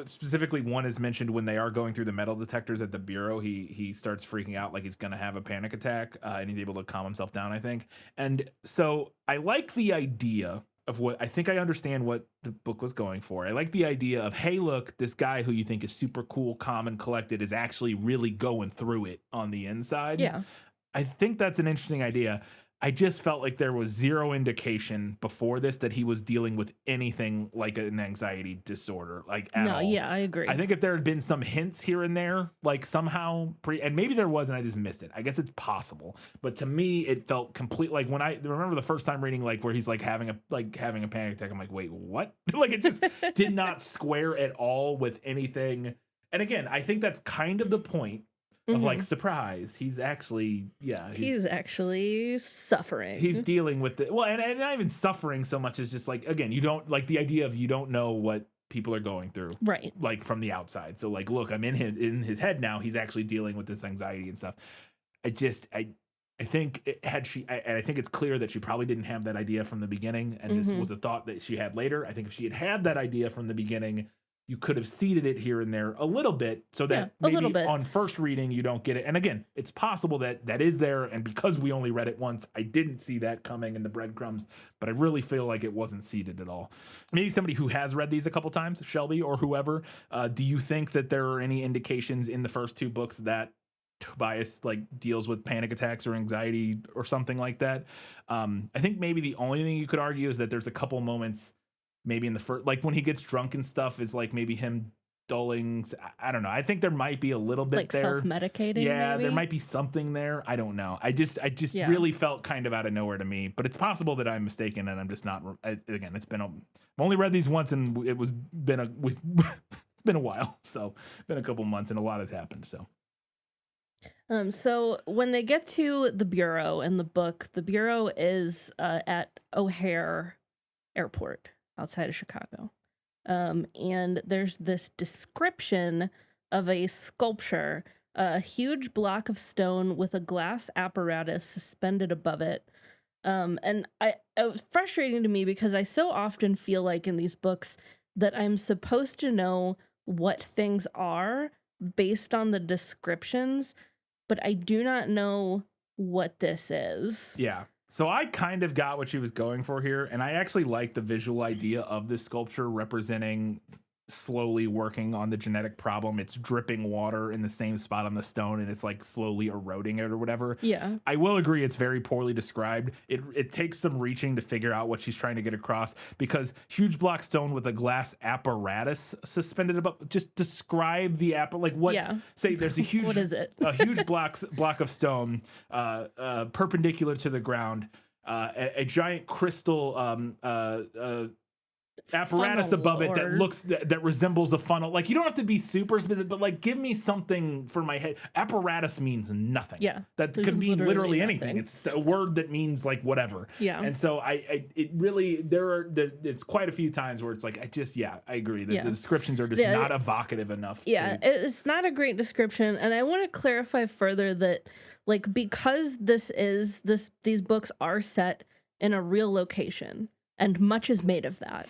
Specifically, one is mentioned when they are going through the metal detectors at the bureau. He starts freaking out like he's gonna have a panic attack, and he's able to calm himself down, I think. And so I like the idea of what I think I understand what the book was going for. I like the idea of, hey, look, this guy who you think is super cool, calm, and collected is actually really going through it on the inside. Yeah, I think that's an interesting idea. I just felt like there was zero indication before this that he was dealing with anything like an anxiety disorder, like at all. Yeah, I agree. I think if there had been some hints here and there, like somehow and maybe there was and I just missed it. I guess it's possible, but to me it felt complete. Like when I remember the first time reading, like where he's like having a panic attack, I'm like, wait, what? Like it just did not square at all with anything. And again, I think that's kind of the point. Of like, surprise, he's actually, he's actually suffering. He's dealing with it. Well, and not even suffering so much as just like, again, you don't like the idea of you don't know what people are going through. Right. Like from the outside. So like, look, I'm in his head now. He's actually dealing with this anxiety and stuff. I think I think it's clear that she probably didn't have that idea from the beginning. And this was a thought that she had later. I think if she had that idea from the beginning, you could have seeded it here and there a little bit so that maybe on first reading you don't get it. And again, it's possible that is there. And because we only read it once, I didn't see that coming in the breadcrumbs, but I really feel like it wasn't seeded at all. Maybe somebody who has read these a couple times, Shelby or whoever, do you think that there are any indications in the first two books that Tobias like deals with panic attacks or anxiety or something like that? I think maybe the only thing you could argue is that there's a couple moments maybe in the first, like when he gets drunk and stuff, is like maybe him dulling. I don't know. I think there might be a little bit like there. Self-medicating. Yeah, maybe? there might be something there. I don't know. I just really felt kind of out of nowhere to me. But it's possible that I'm mistaken, and I'm just not. Again, I've only read these once, and it's been a while. So been a couple months, and a lot has happened. So. So when they get to the Bureau in the book, the Bureau is at O'Hare Airport outside of Chicago. And there's this description of a sculpture, a huge block of stone with a glass apparatus suspended above it. And it was frustrating to me because I so often feel like in these books that I'm supposed to know what things are based on the descriptions, but I do not know what this is. Yeah. So I kind of got what she was going for here, and I actually like the visual idea of this sculpture representing slowly working on the genetic problem. It's dripping water in the same spot on the stone, and it's like slowly eroding it or whatever. Yeah. I will agree it's very poorly described. It takes some reaching to figure out what she's trying to get across, because huge block stone with a glass apparatus suspended above. Just describe the like what? Yeah. Say there's a huge What is it? a huge block of stone perpendicular to the ground. A giant crystal apparatus Funnel above it or- that resembles a funnel. Like, you don't have to be super specific, but like, give me something for my head. Apparatus means nothing. Yeah, That there's could mean literally nothing. anything. It's a word that means like whatever. Yeah. And so it really, it's quite a few times where it's like, I agree that Yeah. the descriptions are just Yeah, not evocative enough. Yeah, it's not a great description, and I want to clarify further that, like, because these books are set in a real location, and much is made of that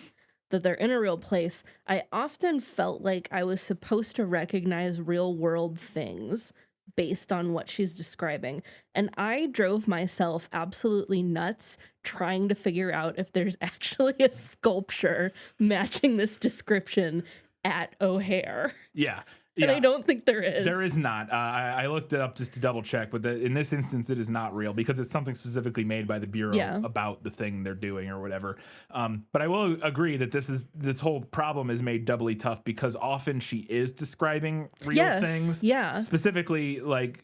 they're in a real place, I often felt like I was supposed to recognize real world things based on what she's describing, and I drove myself absolutely nuts trying to figure out if there's actually a sculpture matching this description at O'Hare. Yeah. And I don't think there is. There is not. I looked it up just to double check, but in this instance, it is not real because it's something specifically made by the Bureau about the thing they're doing or whatever. But I will agree that this whole problem is made doubly tough because often she is describing real things. Yeah. Specifically, like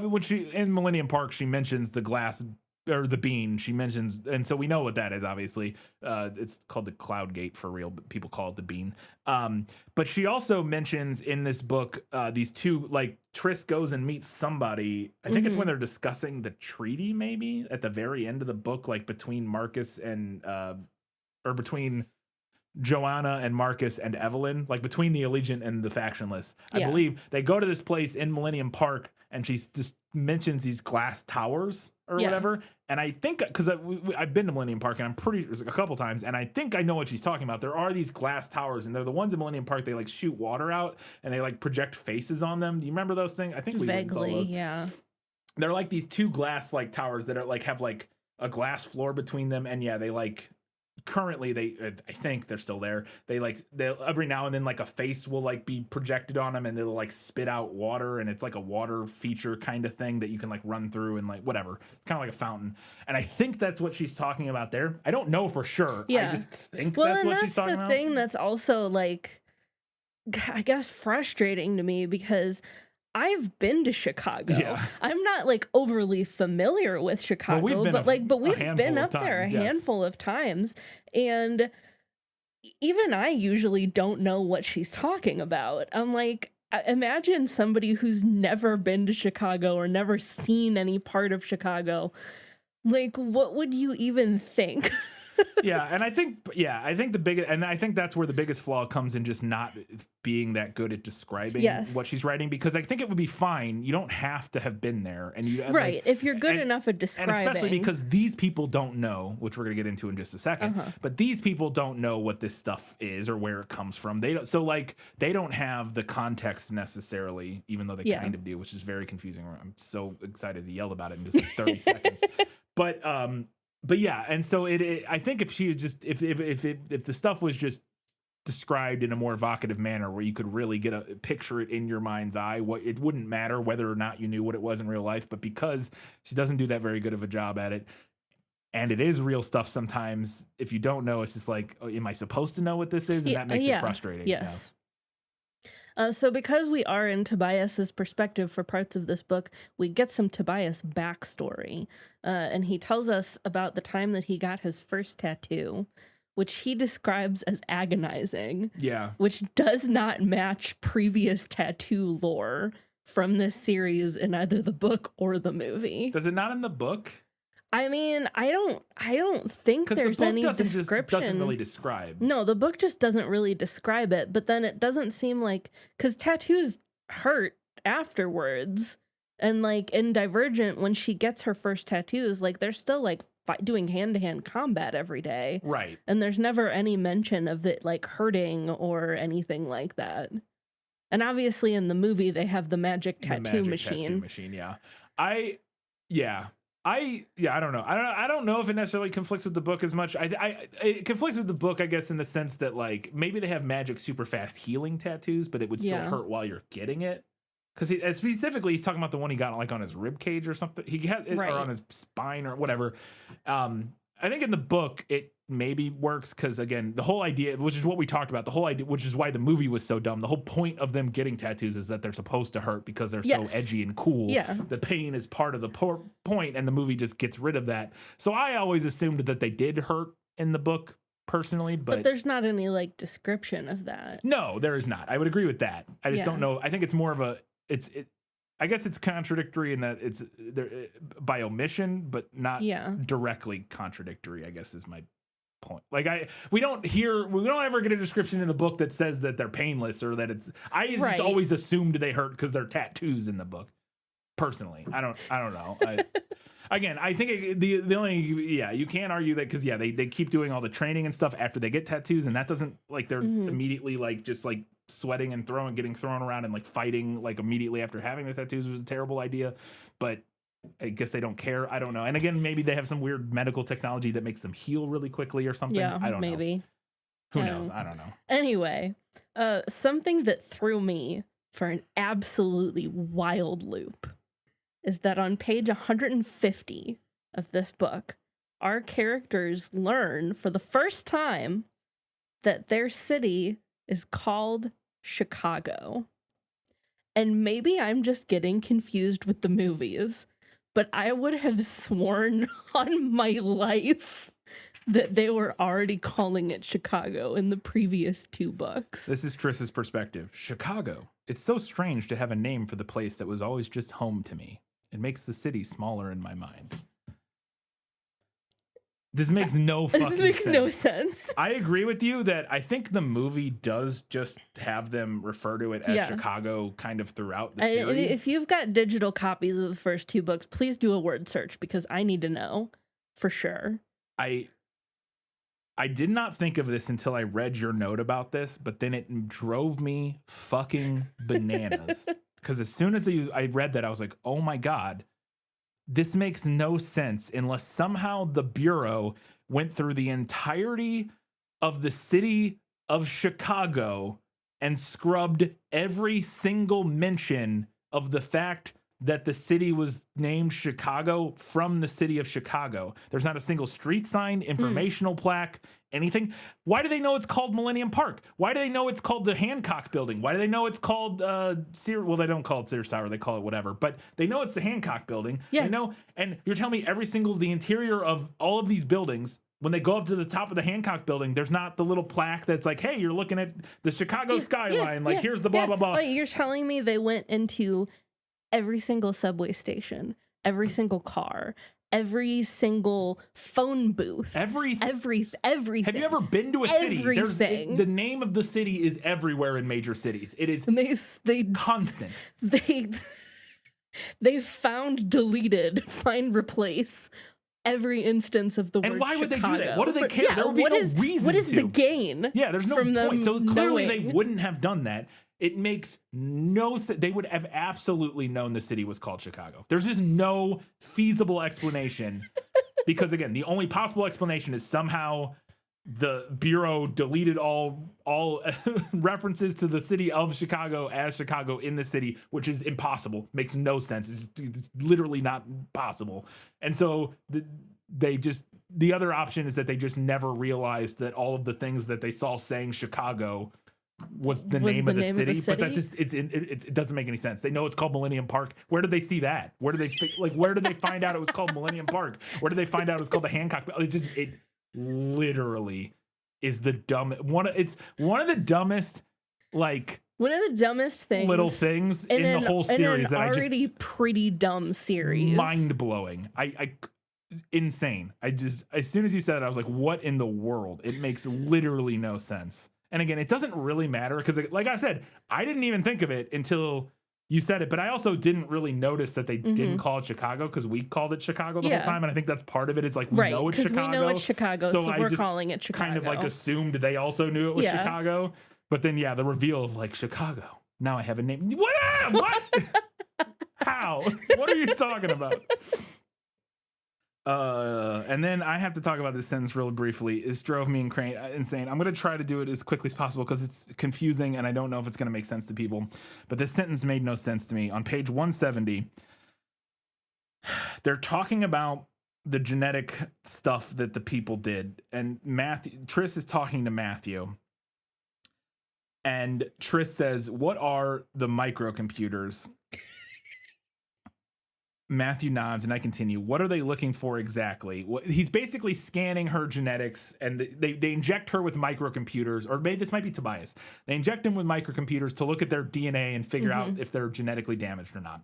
when she in Millennium Park, she mentions the glass or the bean. She mentions, and so we know what that is. Obviously, it's called the Cloud Gate for real, but people call it the bean. But she also mentions in this book these two, like, Triss goes and meets somebody. I think it's when they're discussing the treaty, maybe at the very end of the book, like between Marcus and or between Joanna and Marcus and Evelyn, like between the Allegiant and the factionless. I believe they go to this place in Millennium Park, and she just mentions these glass towers or whatever. And I think, because I've been to Millennium Park, and I'm pretty a couple times, and I think I know what she's talking about. There are these glass towers, and they're the ones in Millennium Park. They like shoot water out, and they like project faces on them. Do you remember those things? I think we went and saw Vaguely, those. yeah. They're like these two glass like towers that are like have like a glass floor between them, and they like. Currently I think they're still there. They'll every now and then like a face will like be projected on them, and it'll like spit out water, and it's like a water feature kind of thing that you can like run through and like whatever. It's kind of like a fountain. And I think that's what she's talking about there. I don't know for sure. Yeah. I just think that's what she's talking about. Well, the thing that's also like, I guess, frustrating to me because I've been to Chicago. Yeah. I'm not like overly familiar with Chicago, but we've been up there a handful of times, and even I usually don't know what she's talking about. I'm like, imagine somebody who's never been to Chicago or never seen any part of Chicago. Like, what would you even think? And I think the biggest, and I think that's where the biggest flaw comes in, just not being that good at describing what she's writing, because I think it would be fine. You don't have to have been there, and you right. Like, if you're good enough at describing, and especially because these people don't know, which we're gonna get into in just a second. But these people don't know what this stuff is or where it comes from. They don't have the context necessarily, even though they kind of do, which is very confusing. I'm so excited to yell about it in just like 30 seconds. But yeah, and so I think if she just if the stuff was just described in a more evocative manner, where you could really picture it in your mind's eye, it wouldn't matter whether or not you knew what it was in real life. But because she doesn't do that very good of a job at it, and it is real stuff sometimes, if you don't know, it's just like, oh, am I supposed to know what this is? And that makes it frustrating. Yes. So because we are in Tobias's perspective for parts of this book, we get some Tobias backstory. And he tells us about the time that he got his first tattoo, which he describes as agonizing. Yeah. Which does not match previous tattoo lore from this series in either the book or the movie. Does it not in the book? I mean, I don't think Because the there's book any description. doesn't really describe. No, the book just doesn't really describe it, but then it doesn't seem like, because tattoos hurt afterwards. And like in Divergent, when she gets her first tattoos, like they're still like doing hand-to-hand combat every day. Right. And there's never any mention of it like hurting or anything like that. And obviously in the movie they have the magic tattoo machine. Yeah. I don't know. I don't know if it necessarily conflicts with the book as much. It conflicts with the book, I guess, in the sense that like maybe they have magic super fast healing tattoos, but it would still hurt while you're getting it. Because specifically, he's talking about the one he got like on his rib cage or something. He had it, or on his spine or whatever. I think in the book it maybe works because again, the whole idea, which is what we talked about, the whole idea, which is why the movie was so dumb. The whole point of them getting tattoos is that they're supposed to hurt because they're so edgy and cool. Yeah. The pain is part of the point, and the movie just gets rid of that. So I always assumed that they did hurt in the book. Personally, but there's not any like description of that. No, there is not. I would agree with that. I just don't know. I think it's more of a I guess it's contradictory in that it's by omission, but not directly contradictory, I guess is my point. Like we don't ever get a description in the book that says that they're painless or that it's just always assumed they hurt because they're tattoos in the book. Personally, I don't know. Again, I think the only you can't argue that because they keep doing all the training and stuff after they get tattoos, and that doesn't like they're immediately like just like sweating and getting thrown around and like fighting like immediately after having the tattoos was a terrible idea, but I guess they don't care. I don't know. And again, maybe they have some weird medical technology that makes them heal really quickly or something. Yeah, I don't know. Maybe. Who knows? I don't know. Anyway, something that threw me for an absolutely wild loop is that on page 150 of this book, our characters learn for the first time that their city is called Chicago. And maybe I'm just getting confused with the movies, but I would have sworn on my life that they were already calling it Chicago in the previous two books. This is Triss's perspective. Chicago. It's so strange to have a name for the place that was always just home to me. It makes the city smaller in my mind. This makes no fucking sense. This makes no sense. I agree with you that I think the movie does just have them refer to it as Chicago kind of throughout the series. If you've got digital copies of the first two books, please do a word search because I need to know for sure. I did not think of this until I read your note about this, but then it drove me fucking bananas. Because as soon as I read that, I was like, oh my God, this makes no sense unless somehow the Bureau went through the entirety of the city of Chicago and scrubbed every single mention of the fact that the city was named Chicago from the city of Chicago. There's not a single street sign, informational plaque, anything. Why do they know it's called Millennium Park? Why do they know it's called the Hancock Building? Why do they know it's called well, they don't call it Sears Tower, they call it whatever, but they know it's the Hancock Building. Yeah. They know, and you're telling me the interior of all of these buildings, when they go up to the top of the Hancock Building, there's not the little plaque that's like, hey, you're looking at the Chicago skyline. Here's the blah, blah, blah. Like, you're telling me they went into every single subway station, every single car, every single phone booth, everything. Have you ever been to a city? Everything. The name of the city is everywhere in major cities. It is they constant. They found, deleted, find, replace every instance of the word And why would Chicago. they do that? What do they care? There would be no reason What is to. the gain? Yeah, there's no from point. So them clearly knowing. they wouldn't have done that. It makes no sense. They would have absolutely known the city was called Chicago. There's just no feasible explanation because, again, the only possible explanation is somehow the Bureau deleted all references to the city of Chicago as Chicago in the city, which is impossible. Makes no sense. It's literally not possible. And so the other option is that they just never realized that all of the things that they saw saying Chicago was the name of the city, but that just it doesn't make any sense. They know it's called Millennium Park. Where did they see that? Where did they find out it was called Millennium Park? Where did they find out it was called the Hancock? It literally is the dumb one. It's one of the dumbest like One of the dumbest things. little things in the whole series that I just already pretty dumb series. mind blowing. I insane. I just, as soon as you said it, I was like, what in the world? It makes literally no sense. And again, it doesn't really matter because, like I said, I didn't even think of it until you said it, but I also didn't really notice that they didn't call it Chicago because we called it Chicago the whole time. And I think that's part of it. It's like, we know it's Chicago. We know it's Chicago, so we're just calling it Chicago. kind of like assumed they also knew it was Chicago. But then, the reveal of like Chicago. Now I have a name. What? What? How? What are you talking about? And then I have to talk about this sentence real briefly. It drove me insane. I'm going to try to do it as quickly as possible because it's confusing and I don't know if it's going to make sense to people. But this sentence made no sense to me. On page 170, they're talking about the genetic stuff that the people did. And Triss is talking to Matthew. And Triss says, "What are the microcomputers?" Matthew nods, and I continue. "What are they looking for exactly?" He's basically scanning her genetics, and they inject her with microcomputers, or maybe this might be Tobias. They inject him with microcomputers to look at their DNA and figure out if they're genetically damaged or not.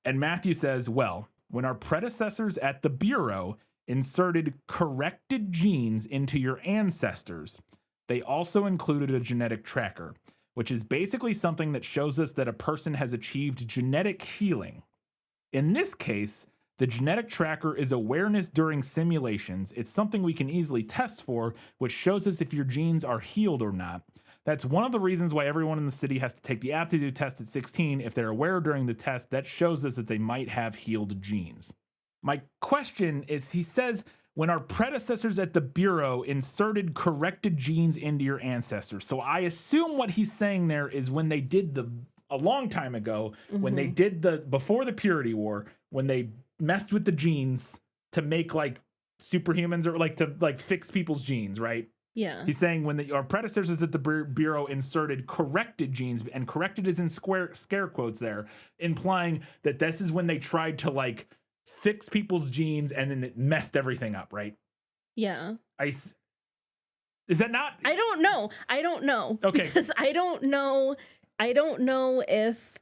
And Matthew says, "Well, when our predecessors at the Bureau inserted corrected genes into your ancestors, they also included a genetic tracker, which is basically something that shows us that a person has achieved genetic healing. In this case, the genetic tracker is awareness during simulations. It's something we can easily test for, which shows us if your genes are healed or not. That's one of the reasons why everyone in the city has to take the aptitude test at 16. If they're aware during the test, that shows us that they might have healed genes." My question is, he says, when our predecessors at the Bureau inserted corrected genes into your ancestors. So I assume what he's saying there is when they did a long time ago, when they did before the Purity War, when they messed with the genes to make like superhumans or like to like fix people's genes, right? Yeah. He's saying when our predecessors at the Bureau inserted corrected genes, and corrected is in scare quotes there, implying that this is when they tried to like fix people's genes and then it messed everything up, right? Yeah. Is that not? I don't know. Okay. Because I don't know if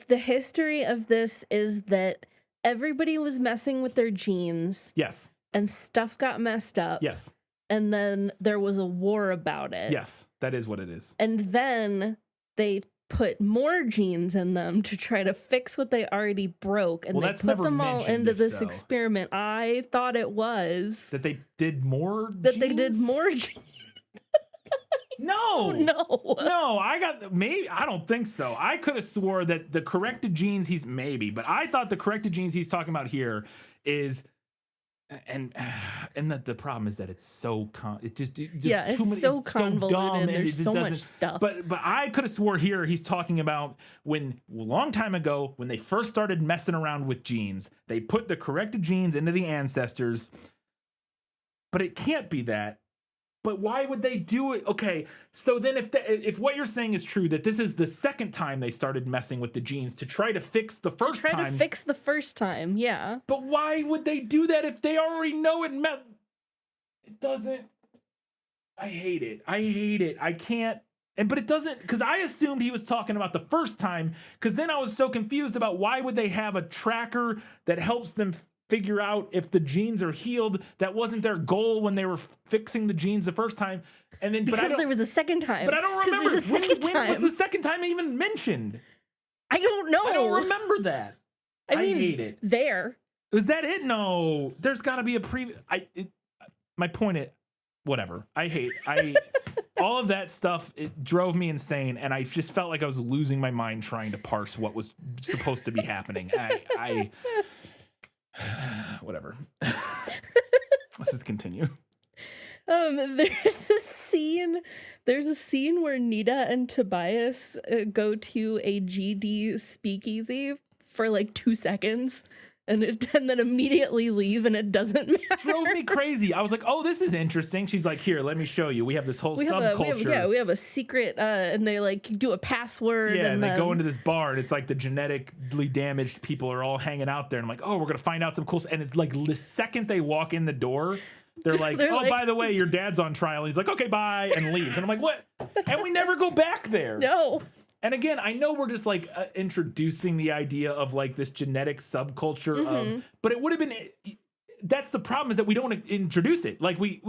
the history of this is that everybody was messing with their genes. Yes. And stuff got messed up. Yes. And then there was a war about it. Yes, that is what it is. And then they put more genes in them to try to fix what they already broke. And they put them all into this experiment. I thought it was. That they did more That they did more genes. No. No, I don't think so. I could have swore that the corrected genes but I thought the corrected genes he's talking about here is, and that the problem is that it's so it's so convoluted and there's so much stuff. But I could have swore here he's talking about when a long time ago when they first started messing around with genes, they put the corrected genes into the ancestors. But it can't be that. But why would they do it? Okay, so then if what you're saying is true, that this is the second time they started messing with the genes to try to fix the first time. To fix the first time, yeah. But why would they do that if they already know it? It doesn't. I hate it. I can't. But it doesn't, because I assumed he was talking about the first time, because then I was so confused about why would they have a tracker that helps them figure out if the genes are healed. That wasn't their goal when they were fixing the genes the first time. And then, because there was a second time. But I don't remember when was the second time even mentioned. I don't know. I don't remember that. I hate it. There. Was that it? No, there's got to be a my point is, whatever. All of that stuff. It drove me insane, and I just felt like I was losing my mind trying to parse what was supposed to be happening. Whatever. Let's just continue. There's a scene where Nita and Tobias go to a GD speakeasy for like 2 seconds and then immediately leave, and it doesn't matter. Drove me crazy. I was like, oh, this is interesting. She's like, here, let me show you. We have this whole subculture. We have a secret, and they like do a password. Yeah, and they go into this bar, and it's like the genetically damaged people are all hanging out there. And I'm like, oh, we're going to find out some cool stuff. And it's like the second they walk in the door, They're like, They're oh, like- by the way, your dad's on trial. He's like, okay, bye, and leaves. And I'm like, what? And we never go back there. No. And again, I know we're just like introducing the idea of like this genetic subculture of, but it would have been. That's the problem, is that we don't introduce it. Like we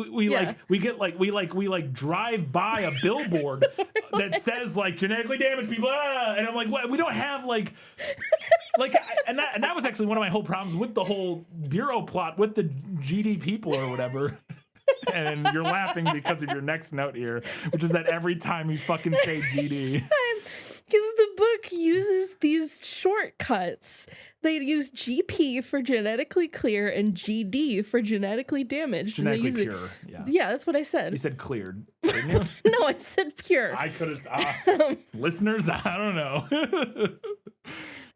drive by a billboard that says like genetically damaged people, and I'm like, what? We don't have and that was actually one of my whole problems with the whole Bureau plot with the GD people or whatever. And you're laughing because of your next note here, which is that every time you fucking say GD. Because the book uses these shortcuts. They use GP for genetically clear and GD for genetically damaged. Genetically and they use pure, yeah. Yeah, that's what I said. You said cleared, didn't you? No, I said pure. I could have, listeners, I don't know.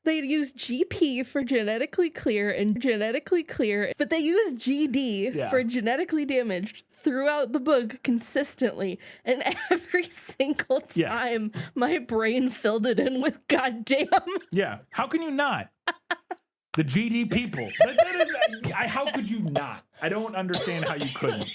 They use GP for genetically clear and genetically clear, but they use GD for genetically damaged throughout the book consistently. And every single time my brain filled it in with goddamn. Yeah. How can you not? The GD people. That is, how could you not? I don't understand how you couldn't.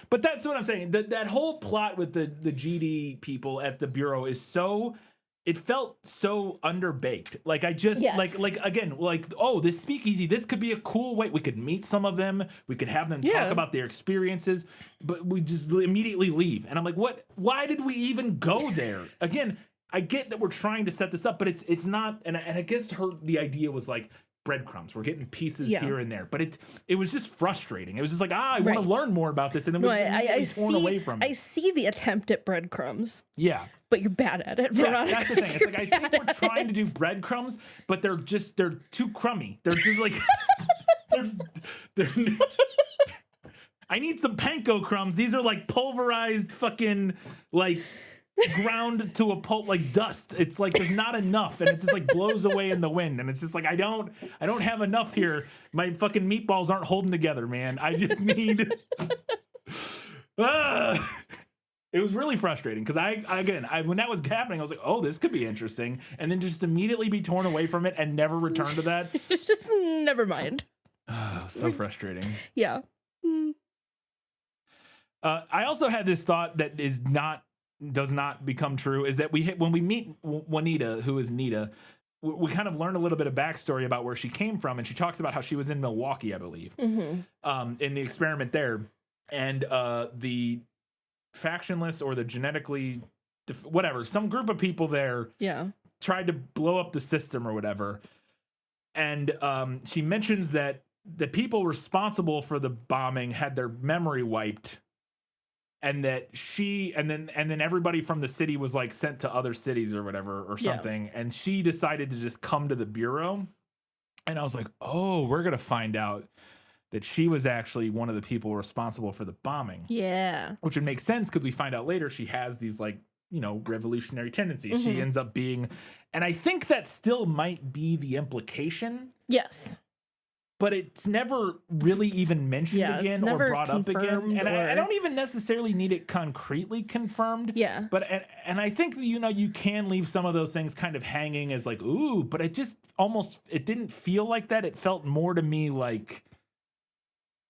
But that's what I'm saying. That whole plot with the GD people at the Bureau is so... It felt so underbaked. Like I just this speakeasy, this could be a cool way. We could meet some of them. We could have them talk about their experiences, but we just immediately leave. And I'm like, what? Why did we even go there? Again, I get that we're trying to set this up, but it's not. And I guess the idea was like breadcrumbs. We're getting pieces here and there, but it was just frustrating. It was just like, I want to learn more about this, and then we torn away from it. I see the attempt at breadcrumbs. Yeah. But you're bad at it, Veronica. Yes, that's the thing. It's like, I think we're trying to do breadcrumbs, but they're too crummy. They're just like, I need some panko crumbs. These are like pulverized fucking, like, ground to a pulp, like dust. It's like there's not enough, and it just like blows away in the wind. And it's just like, I don't have enough here. My fucking meatballs aren't holding together, man. I just need... It was really frustrating because I when that was happening, I was like, oh, this could be interesting. And then just immediately be torn away from it and never return to that. Just never mind. Oh, so frustrating. Yeah. I also had this thought that does not become true, is that when we meet Juanita, who is Nita, we kind of learn a little bit of backstory about where she came from. And she talks about how she was in Milwaukee, I believe, in the experiment there. And the factionless or the genetically whatever, some group of people there tried to blow up the system or whatever. And she mentions that the people responsible for the bombing had their memory wiped, and that and then everybody from the city was like sent to other cities or whatever or something. And she decided to just come to the Bureau. And I was like, oh, we're gonna find out that she was actually one of the people responsible for the bombing. Yeah. Which would make sense because we find out later she has these, like, revolutionary tendencies. She ends up being... And I think that still might be the implication. Yes. But it's never really even mentioned again or brought up again. And I don't even necessarily need it concretely confirmed. Yeah. But and I think, you can leave some of those things kind of hanging as like, ooh, but it just it didn't feel like that. It felt more to me like...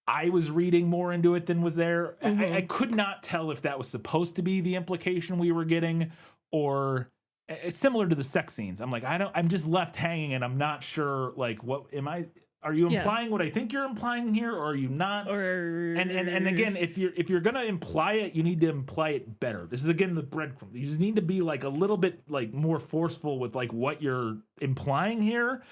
I was reading more into it than was there. I could not tell if that was supposed to be the implication we were getting, or it's similar to the sex scenes. I'm like, I'm just left hanging, and I'm not sure, like, what am I? Are you implying what I think you're implying here, or are you not? And again, if you're gonna imply it, you need to imply it better. This is again the breadcrumb. You just need to be like a little bit like more forceful with like what you're implying here.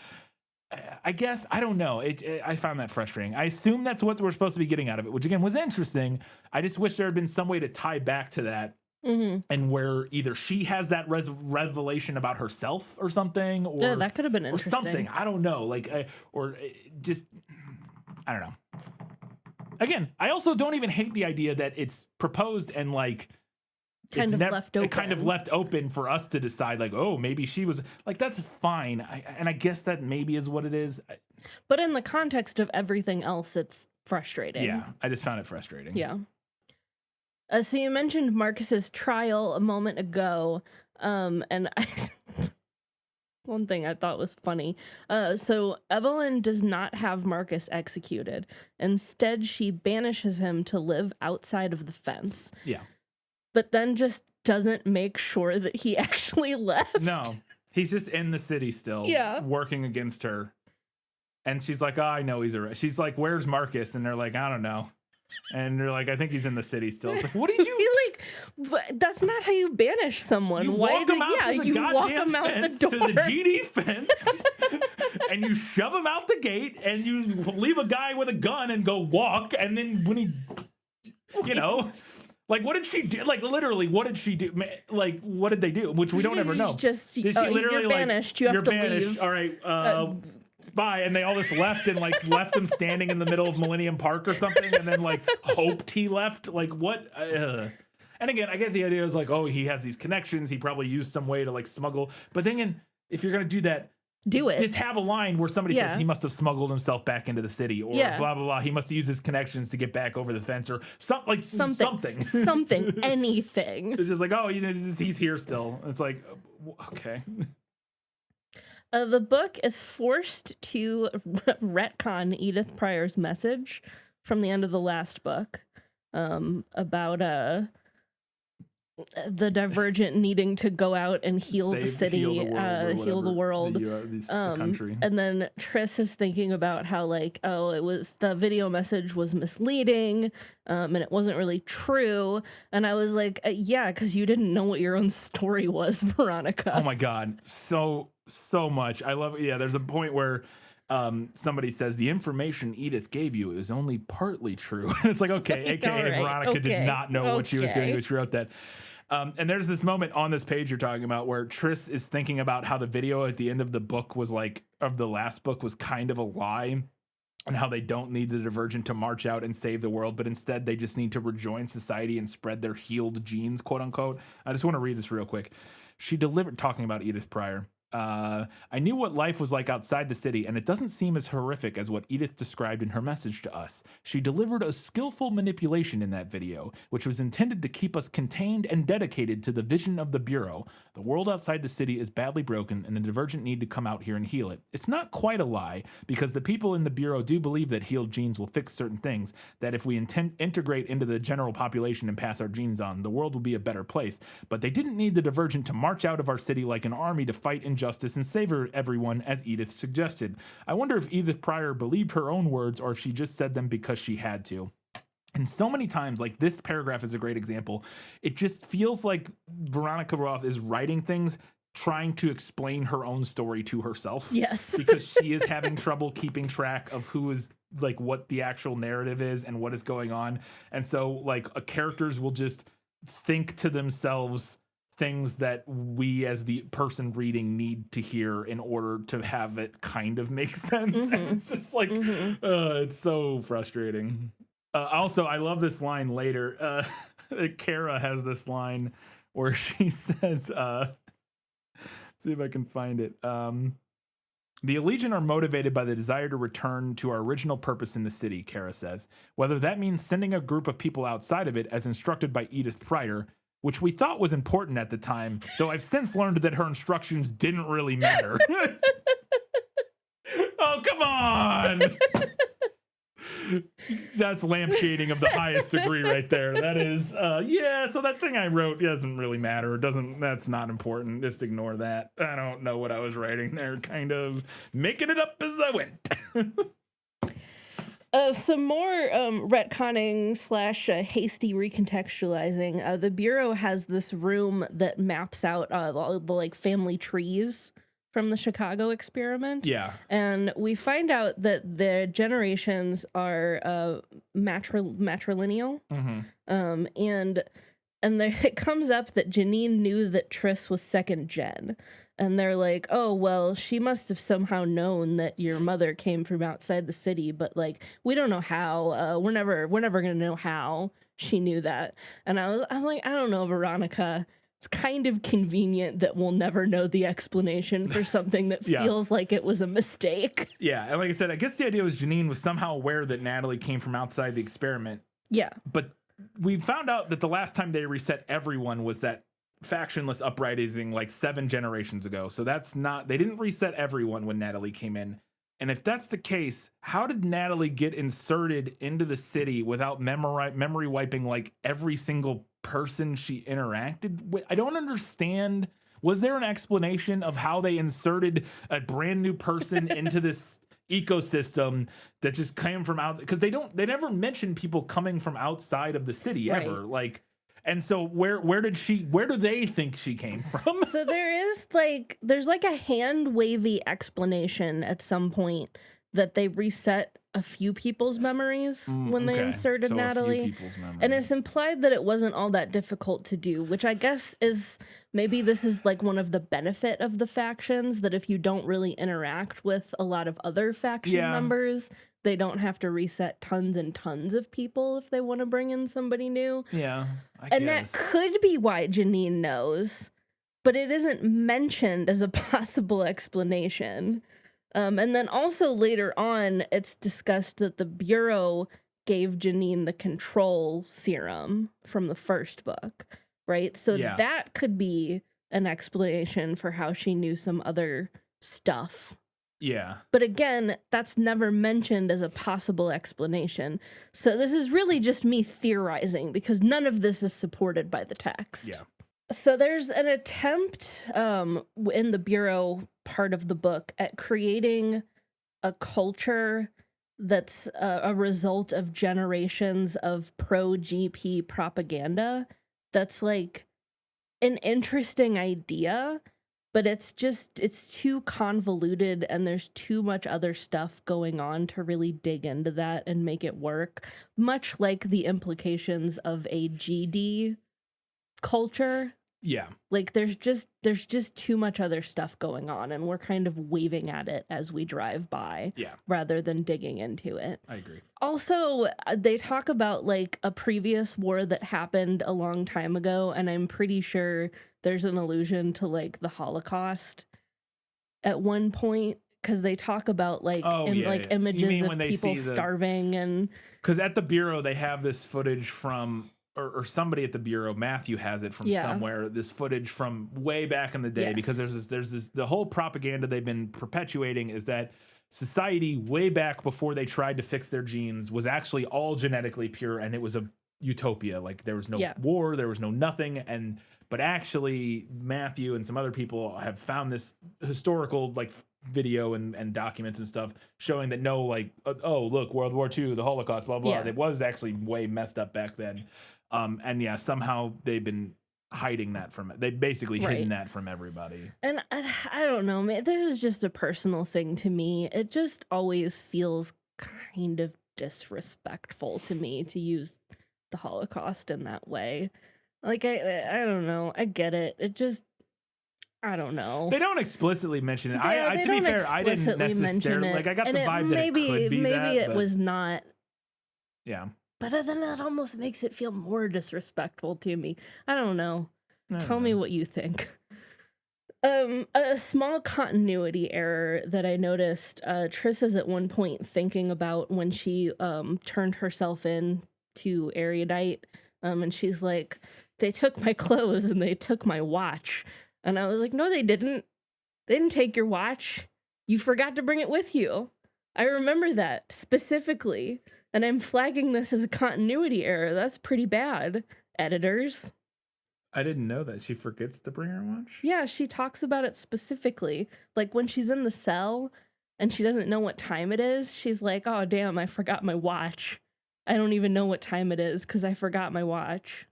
I guess, I don't know. I found that frustrating. I assume that's what we're supposed to be getting out of it, which again was interesting. I just wish there had been some way to tie back to that, and where either she has that revelation about herself or something, or that could have been interesting. Or something. I don't know. Like, I don't know. Again, I also don't even hate the idea that it's proposed and like kind of left open for us to decide, like, oh, maybe she was like, that's fine. And I guess that maybe is what it is. But in the context of everything else, it's frustrating. Yeah, I just found it frustrating. Yeah. So you mentioned Marcus's trial a moment ago, and one thing I thought was funny. So Evelyn does not have Marcus executed. Instead, she banishes him to live outside of the fence. Yeah. But then just doesn't make sure that he actually left. No, he's just in the city still, working against her. And she's like, oh, I know he's she's like, where's Marcus? And they're like, I don't know. And they're like, I think he's in the city still. It's like, what did you? But that's not how you banish someone. You Why walk them out you walk them out the door to the GD fence, and you shove him out the gate, and you leave a guy with a gun and go walk. And then when he, like, what did she do? Like, literally, what did she do? Like, what did they do? Which we don't ever know. Just did she literally you're banished. You have you're to banished. leave. All right. Bye. And they all just left and like left him standing in the middle of Millennium Park or something, and then like hoped he left. Like what? And again, I get the idea is like, oh, he has these connections. He probably used some way to like smuggle. But then if you're gonna do that, do it. Just have a line where somebody says he must have smuggled himself back into the city, or blah blah blah. He must have used his connections to get back over the fence, or something. Something. Anything. It's just like, oh, he's here still. It's like, okay. The book is forced to retcon Edith Pryor's message from the end of the last book about the Divergent needing to go out and heal the city, heal the world, the country. And then Triss is thinking about how like, oh, it was the video message was misleading, and it wasn't really true. And I was like, yeah, because you didn't know what your own story was, Veronica. Oh my God, so much. I love it. Yeah, there's a point where somebody says the information Edith gave you is only partly true. And it's like, okay, aka right, Veronica did not know what she was doing when she wrote that. And there's this moment on this page you're talking about where Triss is thinking about how the video at the end of the book was like, of the last book was kind of a lie, and how they don't need the Divergent to march out and save the world, but instead they just need to rejoin society and spread their healed genes, quote unquote. I just want to read this real quick. She delivered, talking about Edith Pryor. I knew what life was like outside the city, and it doesn't seem as horrific as what Edith described in her message to us. She delivered a skillful manipulation in that video, which was intended to keep us contained and dedicated to the vision of the Bureau. The world outside the city is badly broken, and the Divergent need to come out here and heal it. It's not quite a lie, because the people in the Bureau do believe that healed genes will fix certain things, that if we integrate into the general population and pass our genes on, the world will be a better place. But they didn't need the Divergent to march out of our city like an army to fight injustice and save everyone, as Edith suggested. I wonder if Edith Pryor believed her own words, or if she just said them because she had to. And so many times, like this paragraph is a great example, it just feels like Veronica Roth is writing things trying to explain her own story to herself. Yes. Because she is having trouble keeping track of who is, like, what the actual narrative is and what is going on. And so, like, characters will just think to themselves things that we as the person reading need to hear in order to have it kind of make sense. Mm-hmm. And it's just like, it's so frustrating. Also, I love this line later. Kara has this line where she says, see if I can find it. The Allegiant are motivated by the desire to return to our original purpose in the city, Kara says. Whether that means sending a group of people outside of it as instructed by Edith Pryor, which we thought was important at the time, though I've since learned that her instructions didn't really matter. Oh, come on! That's lampshading of the highest degree right there. That is, so that thing I wrote doesn't really matter. That's not important. Just ignore that. I don't know what I was writing there. Kind of making it up as I went. Some more retconning / hasty recontextualizing. The Bureau has this room that maps out all the like family trees from the Chicago experiment. Yeah. And we find out that the generations are matrilineal. Mm-hmm. And it comes up that Janine knew that Triss was second gen. And they're like, oh, well, she must have somehow known that your mother came from outside the city, but like, we don't know how. We're never gonna know how she knew that. And I'm like, I don't know, Veronica. It's kind of convenient that we'll never know the explanation for something that feels like it was a mistake. Yeah, and like I said, I guess the idea was Janine was somehow aware that Natalie came from outside the experiment. Yeah. But we found out that the last time they reset everyone was that factionless uprising like 7 generations ago. So that's not, they didn't reset everyone when Natalie came in. And if that's the case, how did Natalie get inserted into the city without memory wiping like every single person she interacted with? I don't understand. Was there an explanation of how they inserted a brand new person into this ecosystem that just came from out? Because they never mention people coming from outside of the city ever. Right. Like, and so where do they think she came from? So there's like a hand wavy explanation at some point that they reset a few people's memories when they inserted So a few Natalie. people's memories. And it's implied that it wasn't all that difficult to do, which I guess is maybe this is like one of the benefit of the factions, that if you don't really interact with a lot of other faction members, they don't have to reset tons and tons of people if they want to bring in somebody new. Yeah. And that could be why Janine knows, but it isn't mentioned as a possible explanation. And then also later on, it's discussed that the Bureau gave Janine the control serum from the first book, right? So that could be an explanation for how she knew some other stuff. Yeah. But again, that's never mentioned as a possible explanation. So this is really just me theorizing because none of this is supported by the text. Yeah. So there's an attempt in the Bureau part of the book at creating a culture that's a result of generations of pro-GP propaganda. That's like an interesting idea, but it's too convoluted and there's too much other stuff going on to really dig into that and make it work. Much like the implications of a GD culture. Yeah. Like there's just too much other stuff going on and we're kind of waving at it as we drive by rather than digging into it. I agree. Also, they talk about like a previous war that happened a long time ago, and I'm pretty sure there's an allusion to like the Holocaust at one point, because they talk about like images of people starving and because at the Bureau they have this footage from or somebody at the Bureau, Matthew has it from somewhere, this footage from way back in the day, because there's this the whole propaganda they've been perpetuating is that society way back before they tried to fix their genes was actually all genetically pure and it was a utopia. Like there was no war, there was no nothing. But actually Matthew and some other people have found this historical like video and documents and stuff showing that no, like, oh, look, World War II, the Holocaust, blah, blah. It was actually way messed up back then. And somehow they've been hiding that from it. They basically hidden that from everybody. And I don't know, man. This is just a personal thing to me. It just always feels kind of disrespectful to me to use the Holocaust in that way. Like, I don't know. I get it. It just, I don't know. They don't explicitly mention it. To be fair, I didn't necessarily, like, I got the vibe that it could be that. Maybe it was not. Yeah. But then that almost makes it feel more disrespectful to me. I don't know. Tell me what you think. A small continuity error that I noticed, Triss is at one point thinking about when she turned herself in to Erudite, and she's like, they took my clothes and they took my watch. And I was like, no, they didn't. They didn't take your watch. You forgot to bring it with you. I remember that specifically. And I'm flagging this as a continuity error. That's pretty bad, editors. I didn't know that. She forgets to bring her watch? Yeah, she talks about it specifically. Like when she's in the cell and she doesn't know what time it is, she's like, oh, damn, I forgot my watch. I don't even know what time it is because I forgot my watch.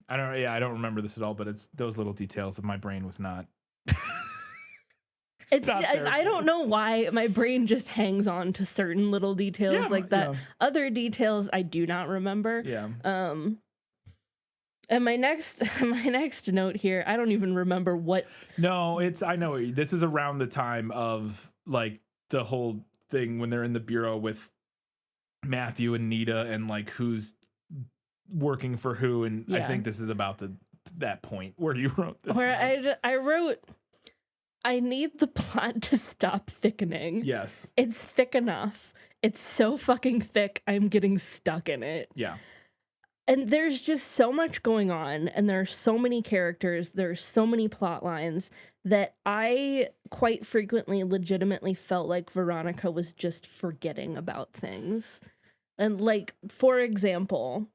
I don't remember this at all, but it's those little details of my brain was not. I don't know why my brain just hangs on to certain little details like that. Yeah. Other details I do not remember. Yeah. And my next note here, I don't even remember what. No, I know this is around the time of like the whole thing when they're in the Bureau with Matthew and Nita and like who's working for who, and I think this is about that point where you wrote this. Where I wrote, I need the plot to stop thickening. Yes. It's thick enough. It's so fucking thick, I'm getting stuck in it. Yeah. And there's just so much going on, and there's so many characters, there's so many plot lines that I quite frequently legitimately felt like Veronica was just forgetting about things. And like, for example,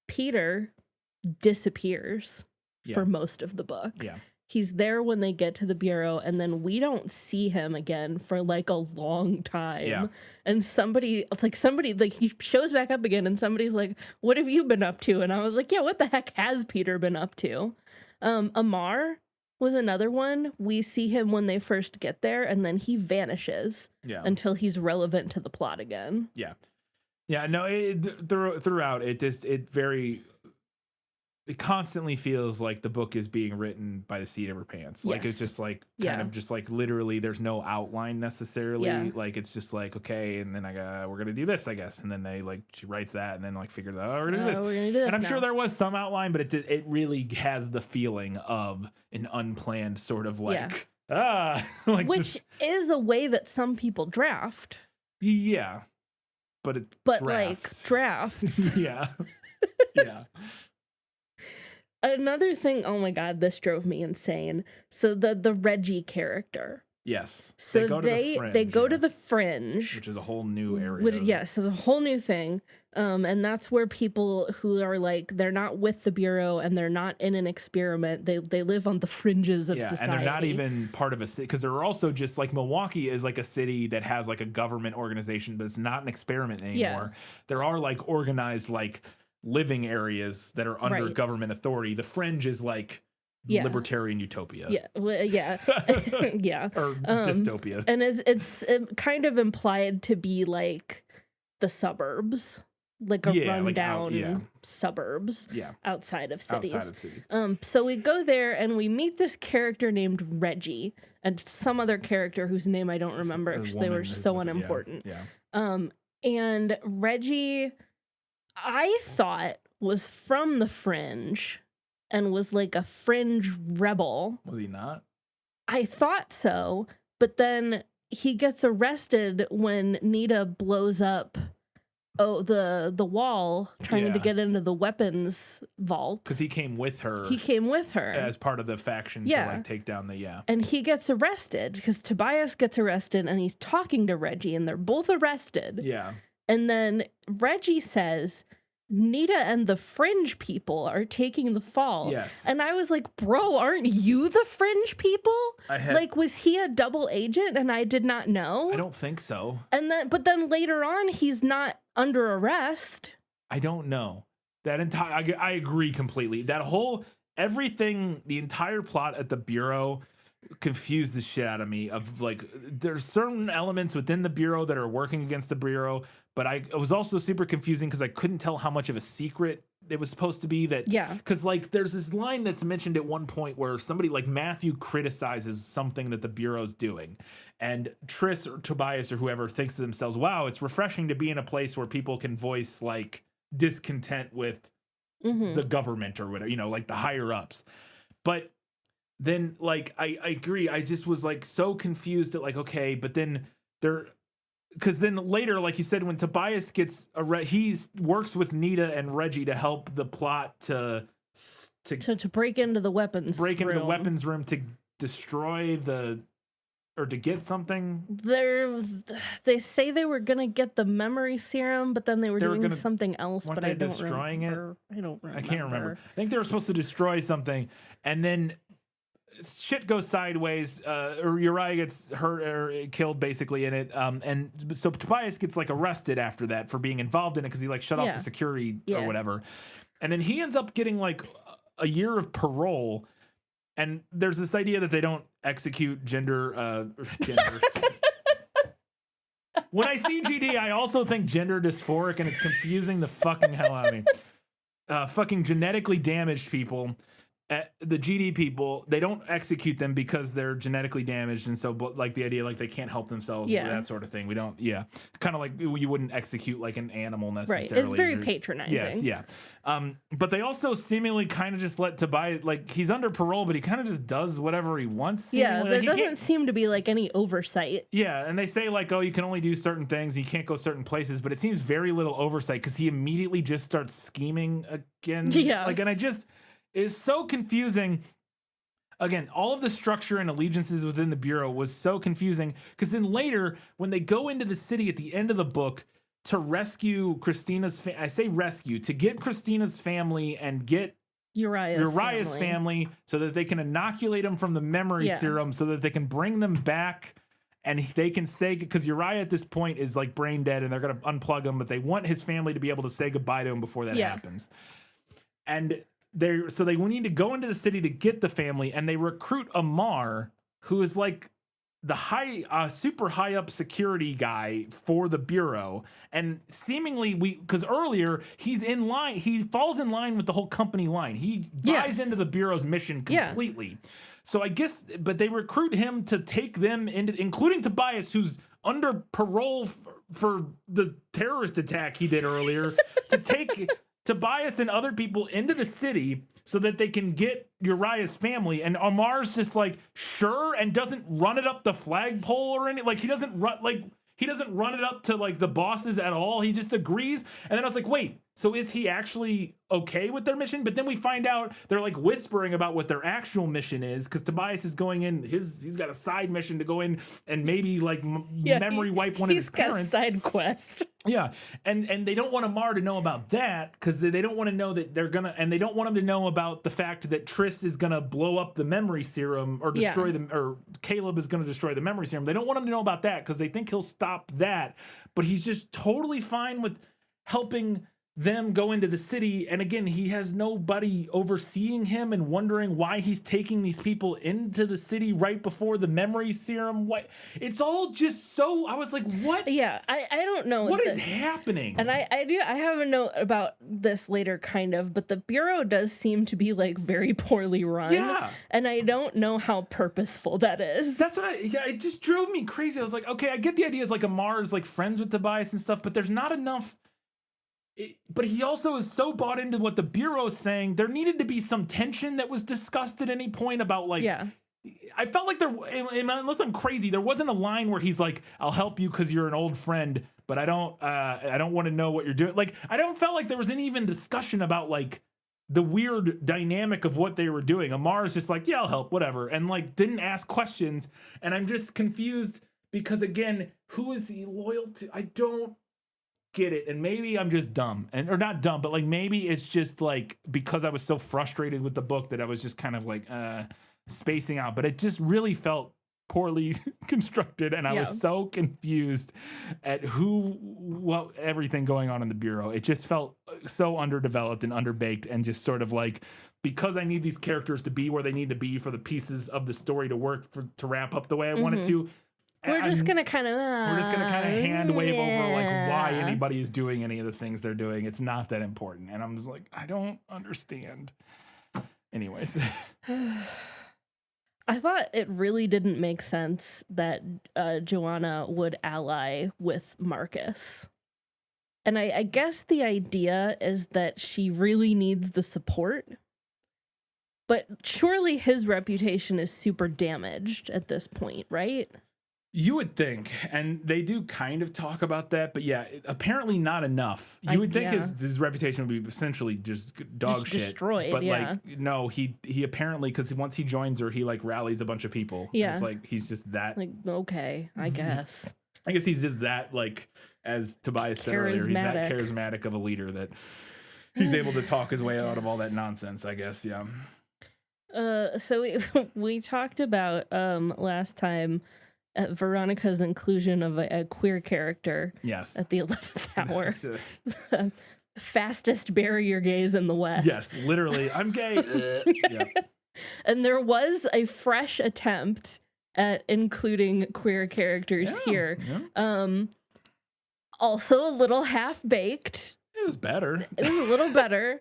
Peter disappears for most of the book. Yeah. He's there when they get to the bureau, and then we don't see him again for like a long time. Yeah. And somebody, like he shows back up again, and somebody's like, "What have you been up to?" And I was like, "Yeah, what the heck has Peter been up to?" Amar was another one. We see him when they first get there, and then he vanishes until he's relevant to the plot again. Yeah. Yeah, no, throughout, it constantly feels like the book is being written by the seat of her pants. Like, it's just like, kind of just like literally there's no outline necessarily. Yeah. Like, it's just like, okay, and then we're going to do this, I guess. And then she writes that and then like figures out, oh, we're going to do this. We're gonna do this and I'm now. sure there was some outline, but it really has the feeling of an unplanned sort of like, like which just, is a way that some people draft. yeah. But like drafts. yeah. Yeah. Another thing, oh my god, this drove me insane. So the Reggie character. Yes. So they go to the Fringe, which is a whole new area. Yes, it's a whole new thing. And that's where people who are like, they're not with the Bureau and they're not in an experiment. They live on the fringes of society. And they're not even part of a city, because they're also just like Milwaukee is like a city that has like a government organization, but it's not an experiment anymore. Yeah. There are like organized like living areas that are under government authority. The Fringe is like libertarian utopia. Yeah. Yeah. Yeah. Or dystopia. And it's kind of implied to be like the suburbs, like a rundown suburbs outside of cities. So we go there and we meet this character named Reggie and some other character whose name I don't remember because they were so unimportant. And Reggie, I thought, was from the Fringe and was like a Fringe rebel. Was he not? I thought so, but then he gets arrested when Nita blows up the wall trying to get into the weapons vault. Because he came with her. As part of the faction to like take down the And he gets arrested because Tobias gets arrested and he's talking to Reggie and they're both arrested. Yeah. And then Reggie says, Nita and the Fringe people are taking the fall. Yes. And I was like, bro, aren't you the Fringe people? Like, was he a double agent and I did not know? I don't think so. But then later on, he's not under arrest. I don't know. I agree completely. That whole, everything, the entire plot at the Bureau confused the shit out of me. Of like, there's certain elements within the Bureau that are working against the Bureau, but it was also super confusing because I couldn't tell how much of a secret it was supposed to be. Because like there's this line that's mentioned at one point where somebody like Matthew criticizes something that the Bureau's doing, and Triss or Tobias or whoever thinks to themselves, wow, it's refreshing to be in a place where people can voice like discontent with the government or whatever, like the higher ups. But then like I agree, I just was like so confused at like, okay, but then because then later, like you said, when Tobias gets he works with Nita and Reggie to help the plot to break into the weapons into the weapons room to destroy or to get something. They say they were gonna get the memory serum, but then they were doing something else. But I don't destroying remember. I don't remember. I can't remember. I think they were supposed to destroy something, and then shit goes sideways, or Uriah gets hurt or killed basically in it, and so Tobias gets like arrested after that for being involved in it because he like shut off the security or whatever, and then he ends up getting like a year of parole, and there's this idea that they don't execute gender. When I see GD, I also think gender dysphoric, and it's confusing the fucking hell out of me. Fucking genetically damaged people. the GD people, they don't execute them because they're genetically damaged, and so like the idea like they can't help themselves, that sort of thing. We don't, kind of like you wouldn't execute like an animal necessarily. Right, it's very patronizing. Yes, yeah. But they also seemingly kind of just let Tobias, like he's under parole, but he kind of just does whatever he wants. Yeah, seemingly. there Like, doesn't seem to be like any oversight. Yeah, and they say like, oh, you can only do certain things, you can't go certain places, but it seems very little oversight because he immediately just starts scheming again. Yeah, like, and it's so confusing. Again, all of the structure and allegiances within the Bureau was so confusing because then later, when they go into the city at the end of the book to rescue Christina's, I say rescue, to get Christina's family and get Uriah's family so that they can inoculate them from the memory serum so that they can bring them back and they can say, because Uriah at this point is like brain dead and they're going to unplug him, but they want his family to be able to say goodbye to him before that happens. And they need to go into the city to get the family, and they recruit Amar, who is like the super high up security guy for the Bureau. And seemingly because earlier he falls in line with the whole company line. He buys into the Bureau's mission completely. So I guess, but they recruit him to take them into, including Tobias, who's under parole for the terrorist attack he did earlier, to take Tobias and other people into the city so that they can get Uriah's family. And Amar's just like, sure, and doesn't run it up the flagpole or anything. Like he doesn't run it up to like the bosses at all. He just agrees. And then I was like, wait, so is he actually okay with their mission? But then we find out they're like whispering about what their actual mission is, because Tobias is going in, he's got a side mission to go in and maybe like memory wipe one of his parents. He's got a side quest. Yeah, and they don't want Amar to know about that because they don't want to know that they're gonna, and they don't want him to know about the fact that Triss is gonna blow up the memory serum or destroy them, or Caleb is gonna destroy the memory serum. They don't want him to know about that because they think he'll stop that. But he's just totally fine with helping them go into the city, and again, he has nobody overseeing him and wondering why he's taking these people into the city right before the memory serum. What? It's all just so, I was like, what? Yeah, I don't know what is happening. And I have a note about this later, kind of, but the Bureau does seem to be like very poorly run. Yeah, and I don't know how purposeful that is. That's what it just drove me crazy. I was like, okay, I get the idea. It's like Amar's like friends with Tobias and stuff, but there's not enough. But he also is so bought into what the Bureau's saying. There needed to be some tension that was discussed at any point about like. Yeah. I felt like there, unless I'm crazy, there wasn't a line where he's like, "I'll help you because you're an old friend, but I don't want to know what you're doing." Like, I don't felt like there was any even discussion about like the weird dynamic of what they were doing. Amar's just like, "Yeah, I'll help, whatever," and like didn't ask questions. And I'm just confused because again, who is he loyal to? I don't get it, and maybe I'm just dumb, or not dumb, but like maybe it's just like because I was so frustrated with the book that I was just kind of like spacing out, but it just really felt poorly constructed, and I was so confused at everything going on in the Bureau. It just felt so underdeveloped and underbaked, and just sort of like, because I need these characters to be where they need to be for the pieces of the story to work to wrap up the way I wanted to. We're just gonna kind of hand wave over like why anybody is doing any of the things they're doing. It's not that important, and I'm just like, I don't understand. Anyways, I thought it really didn't make sense that Joanna would ally with Marcus, and I guess the idea is that she really needs the support. But surely his reputation is super damaged at this point, right? You would think, and they do kind of talk about that, but yeah, apparently not enough. You would think his reputation would be essentially just dog shit. Destroyed, but like, no, he apparently, because once he joins her, he like rallies a bunch of people. Yeah. And it's like, he's just that. Like, okay, I guess. I guess he's just that, like, as Tobias said earlier, he's that charismatic of a leader that he's able to talk his way out of all that nonsense, I guess, yeah. So we talked about last time Veronica's inclusion of a queer character at the 11th hour. Fastest bury your gays in the West. Yes, literally. I'm gay. Yeah. And there was a fresh attempt at including queer characters here. Yeah. Also a little half-baked. It was better. It was a little better.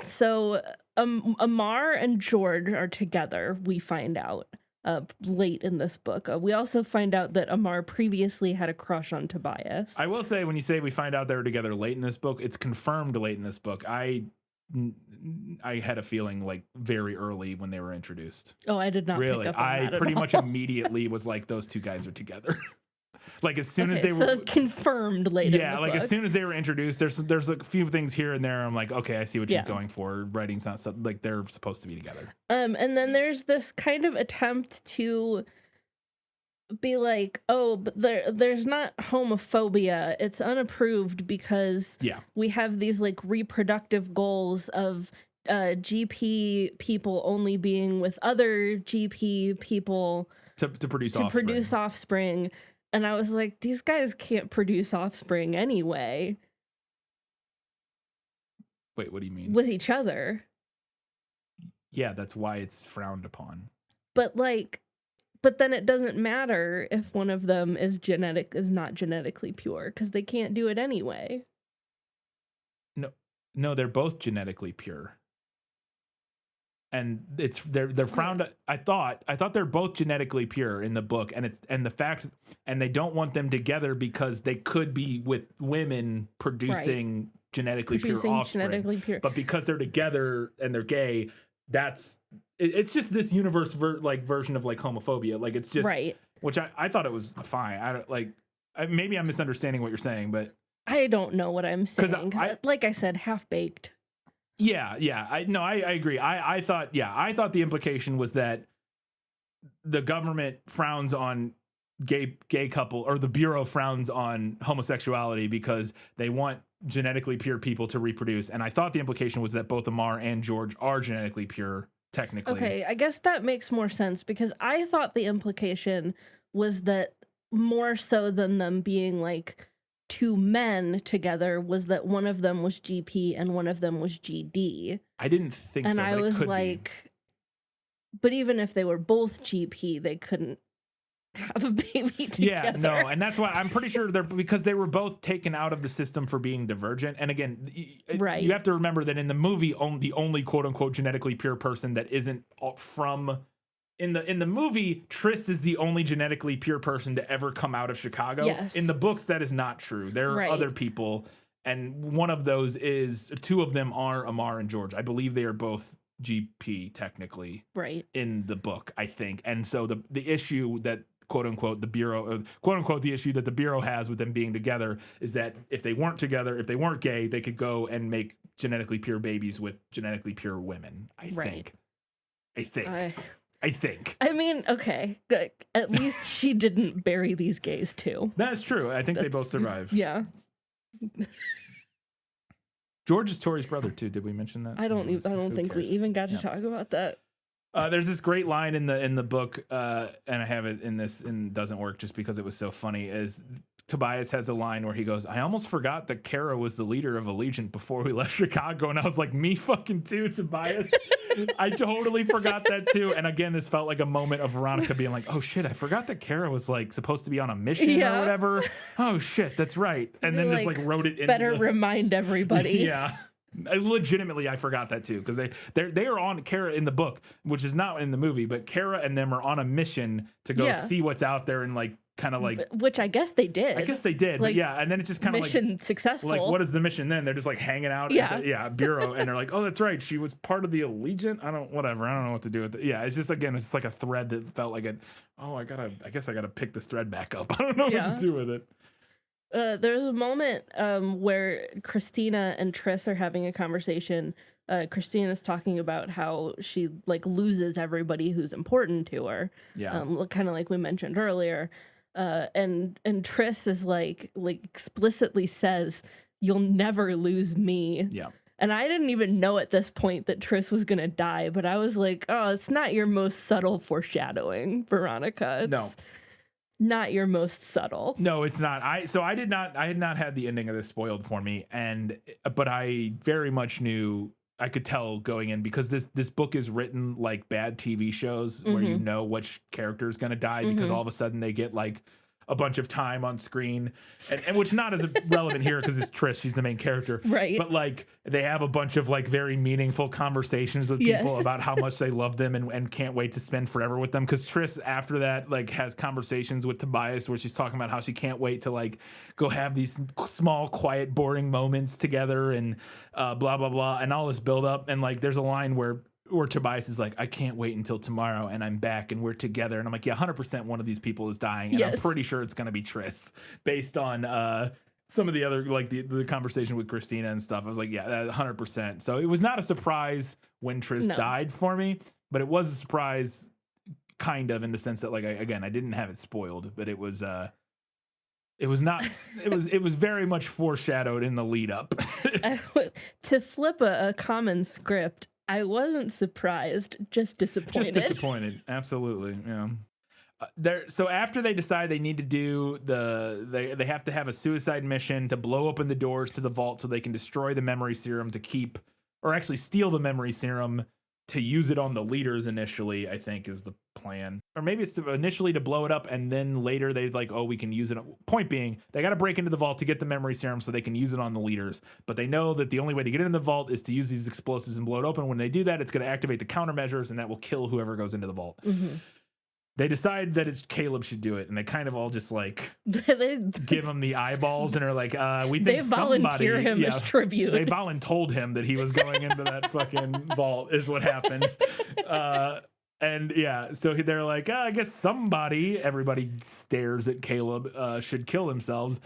So Amar and George are together, we find out late in this book. We also find out that Amar previously had a crush on Tobias. I will say, when you say we find out they were together late in this book, it's confirmed late in this book. I had a feeling like very early when they were introduced. Oh, I did not Really, pick up on that at pretty all. much immediately was like, those two guys are together. Like as soon as they so were confirmed later. Yeah, in the like book. as soon as they were introduced, there's a few things here and there. I'm like, okay, I see what Yeah. she's going for. Writing's not like they're supposed to be together. And then there's this kind of attempt to be like, oh, but there's not homophobia. It's unapproved because Yeah. we have these like reproductive goals of GP people only being with other GP people To produce to offspring. produce offspring. And I was like, these guys can't produce offspring anyway Wait, what do you mean? with each other. Yeah, that's why it's frowned upon. But then it doesn't matter if one of them is not genetically pure because they can't do it anyway. No, they're both genetically pure. And they're frowned. I thought they're both genetically pure in the book, and they don't want them together because they could be with women producing genetically pure offspring. But because they're together and they're gay, it's just this universe version of like homophobia. Like it's just right. Which I thought it was fine. I don't like. Maybe I'm misunderstanding what you're saying, but I don't know what I'm saying. Like I said, half baked. Yeah. I agree. I thought the implication was that the government frowns on gay couple, or the Bureau frowns on homosexuality because they want genetically pure people to reproduce. And I thought the implication was that both Amar and George are genetically pure, technically. Okay, I guess that makes more sense because I thought the implication was that more so than them being like two men together was that one of them was GP and one of them was GD. I didn't think and so. I was like, but even if they were both GP, they couldn't have a baby together. Yeah, no, and that's why I'm pretty sure because they were both taken out of the system for being divergent. And again, right. You have to remember that in the movie, the only quote unquote genetically pure person that isn't from in the movie, Triss is the only genetically pure person to ever come out of Chicago. Yes. In the books, that is not true. There are other people, and one of those two of them are Amar and George. I believe they are both GP technically, right, in the book, I think. And so the issue that quote unquote the Bureau, quote unquote the issue that the Bureau has with them being together is that if they weren't together, if they weren't gay, they could go and make genetically pure babies with genetically pure women. I think. I mean, okay. At least she didn't bury these gays too. That's true. I think they both survived. Yeah. George is Tori's brother too. Did we mention that? I don't think we even got to talk about that. There's this great line in the book, and I have it in this, and it doesn't work just because it was so funny. Is Tobias has a line where he goes, "I almost forgot that Kara was the leader of Allegiant before we left Chicago," and I was like, "Me fucking too, Tobias." I totally forgot that too. And again, this felt like a moment of Veronica being like, "Oh shit, I forgot that Kara was like supposed to be on a mission or whatever." Oh shit, that's right. And then just like wrote it in. Better remind everybody. Yeah. Legitimately, I forgot that too, because they are on Kara in the book, which is not in the movie, but Kara and them are on a mission to go see what's out there and like kind of like, which I guess they did. I guess they did, like, but yeah, and then it's just kind of like mission successful. Like, what is the mission then? They're just like hanging out at the Bureau, and they're like, oh, that's right, she was part of the Allegiant. I don't know what to do with it. Yeah, it's just it's like a thread that felt like I guess I gotta pick this thread back up. I don't know what to do with it. There's a moment where Christina and Triss are having a conversation. Christina's talking about how she like loses everybody who's important to her. Yeah. Kind of like we mentioned earlier. And Triss is like explicitly says, "You'll never lose me." Yeah. And I didn't even know at this point that Triss was gonna die, but I was like, oh, it's not your most subtle foreshadowing, Veronica. It's not your most subtle. No, it's not. I had not had the ending of this spoiled for me, but I very much knew, I could tell going in, because this book is written like bad TV shows where you know which character is going to die because all of a sudden they get like a bunch of time on screen, and which not as relevant here because it's Trish, she's the main character, Right. but like they have a bunch of like very meaningful conversations with people about how much they love them and can't wait to spend forever with them, because Trish after that like has conversations with Tobias where she's talking about how she can't wait to like go have these small quiet boring moments together and blah blah blah and all this build up, and like there's a line where Tobias is like, I can't wait until tomorrow and I'm back and we're together. And I'm like, yeah, 100% one of these people is dying. And I'm pretty sure it's going to be Tris based on some of the other, like the conversation with Christina and stuff. I was like, yeah, 100%. So it was not a surprise when Tris died for me, but it was a surprise kind of in the sense that like, I didn't have it spoiled, but it was not, it was very much foreshadowed in the lead up. To flip a common script, I wasn't surprised, just disappointed. Just disappointed, absolutely. Yeah. So after they decide they need to do they have to have a suicide mission to blow open the doors to the vault so they can destroy the memory serum to keep, or actually steal the memory serum to use it on the leaders initially, I think is the plan. Or maybe it's initially to blow it up and then later they like, oh, we can use it. Point being, they got to break into the vault to get the memory serum so they can use it on the leaders. But they know that the only way to get into the vault is to use these explosives and blow it open. When they do that, it's going to activate the countermeasures and that will kill whoever goes into the vault. Mm-hmm. They decide that it's Caleb should do it, and they kind of all just like give him the eyeballs and are like, we think they volunteer him as tribute. They voluntold him that he was going into that fucking vault is what happened. And yeah, so they're like, I guess everybody stares at Caleb, should kill themselves.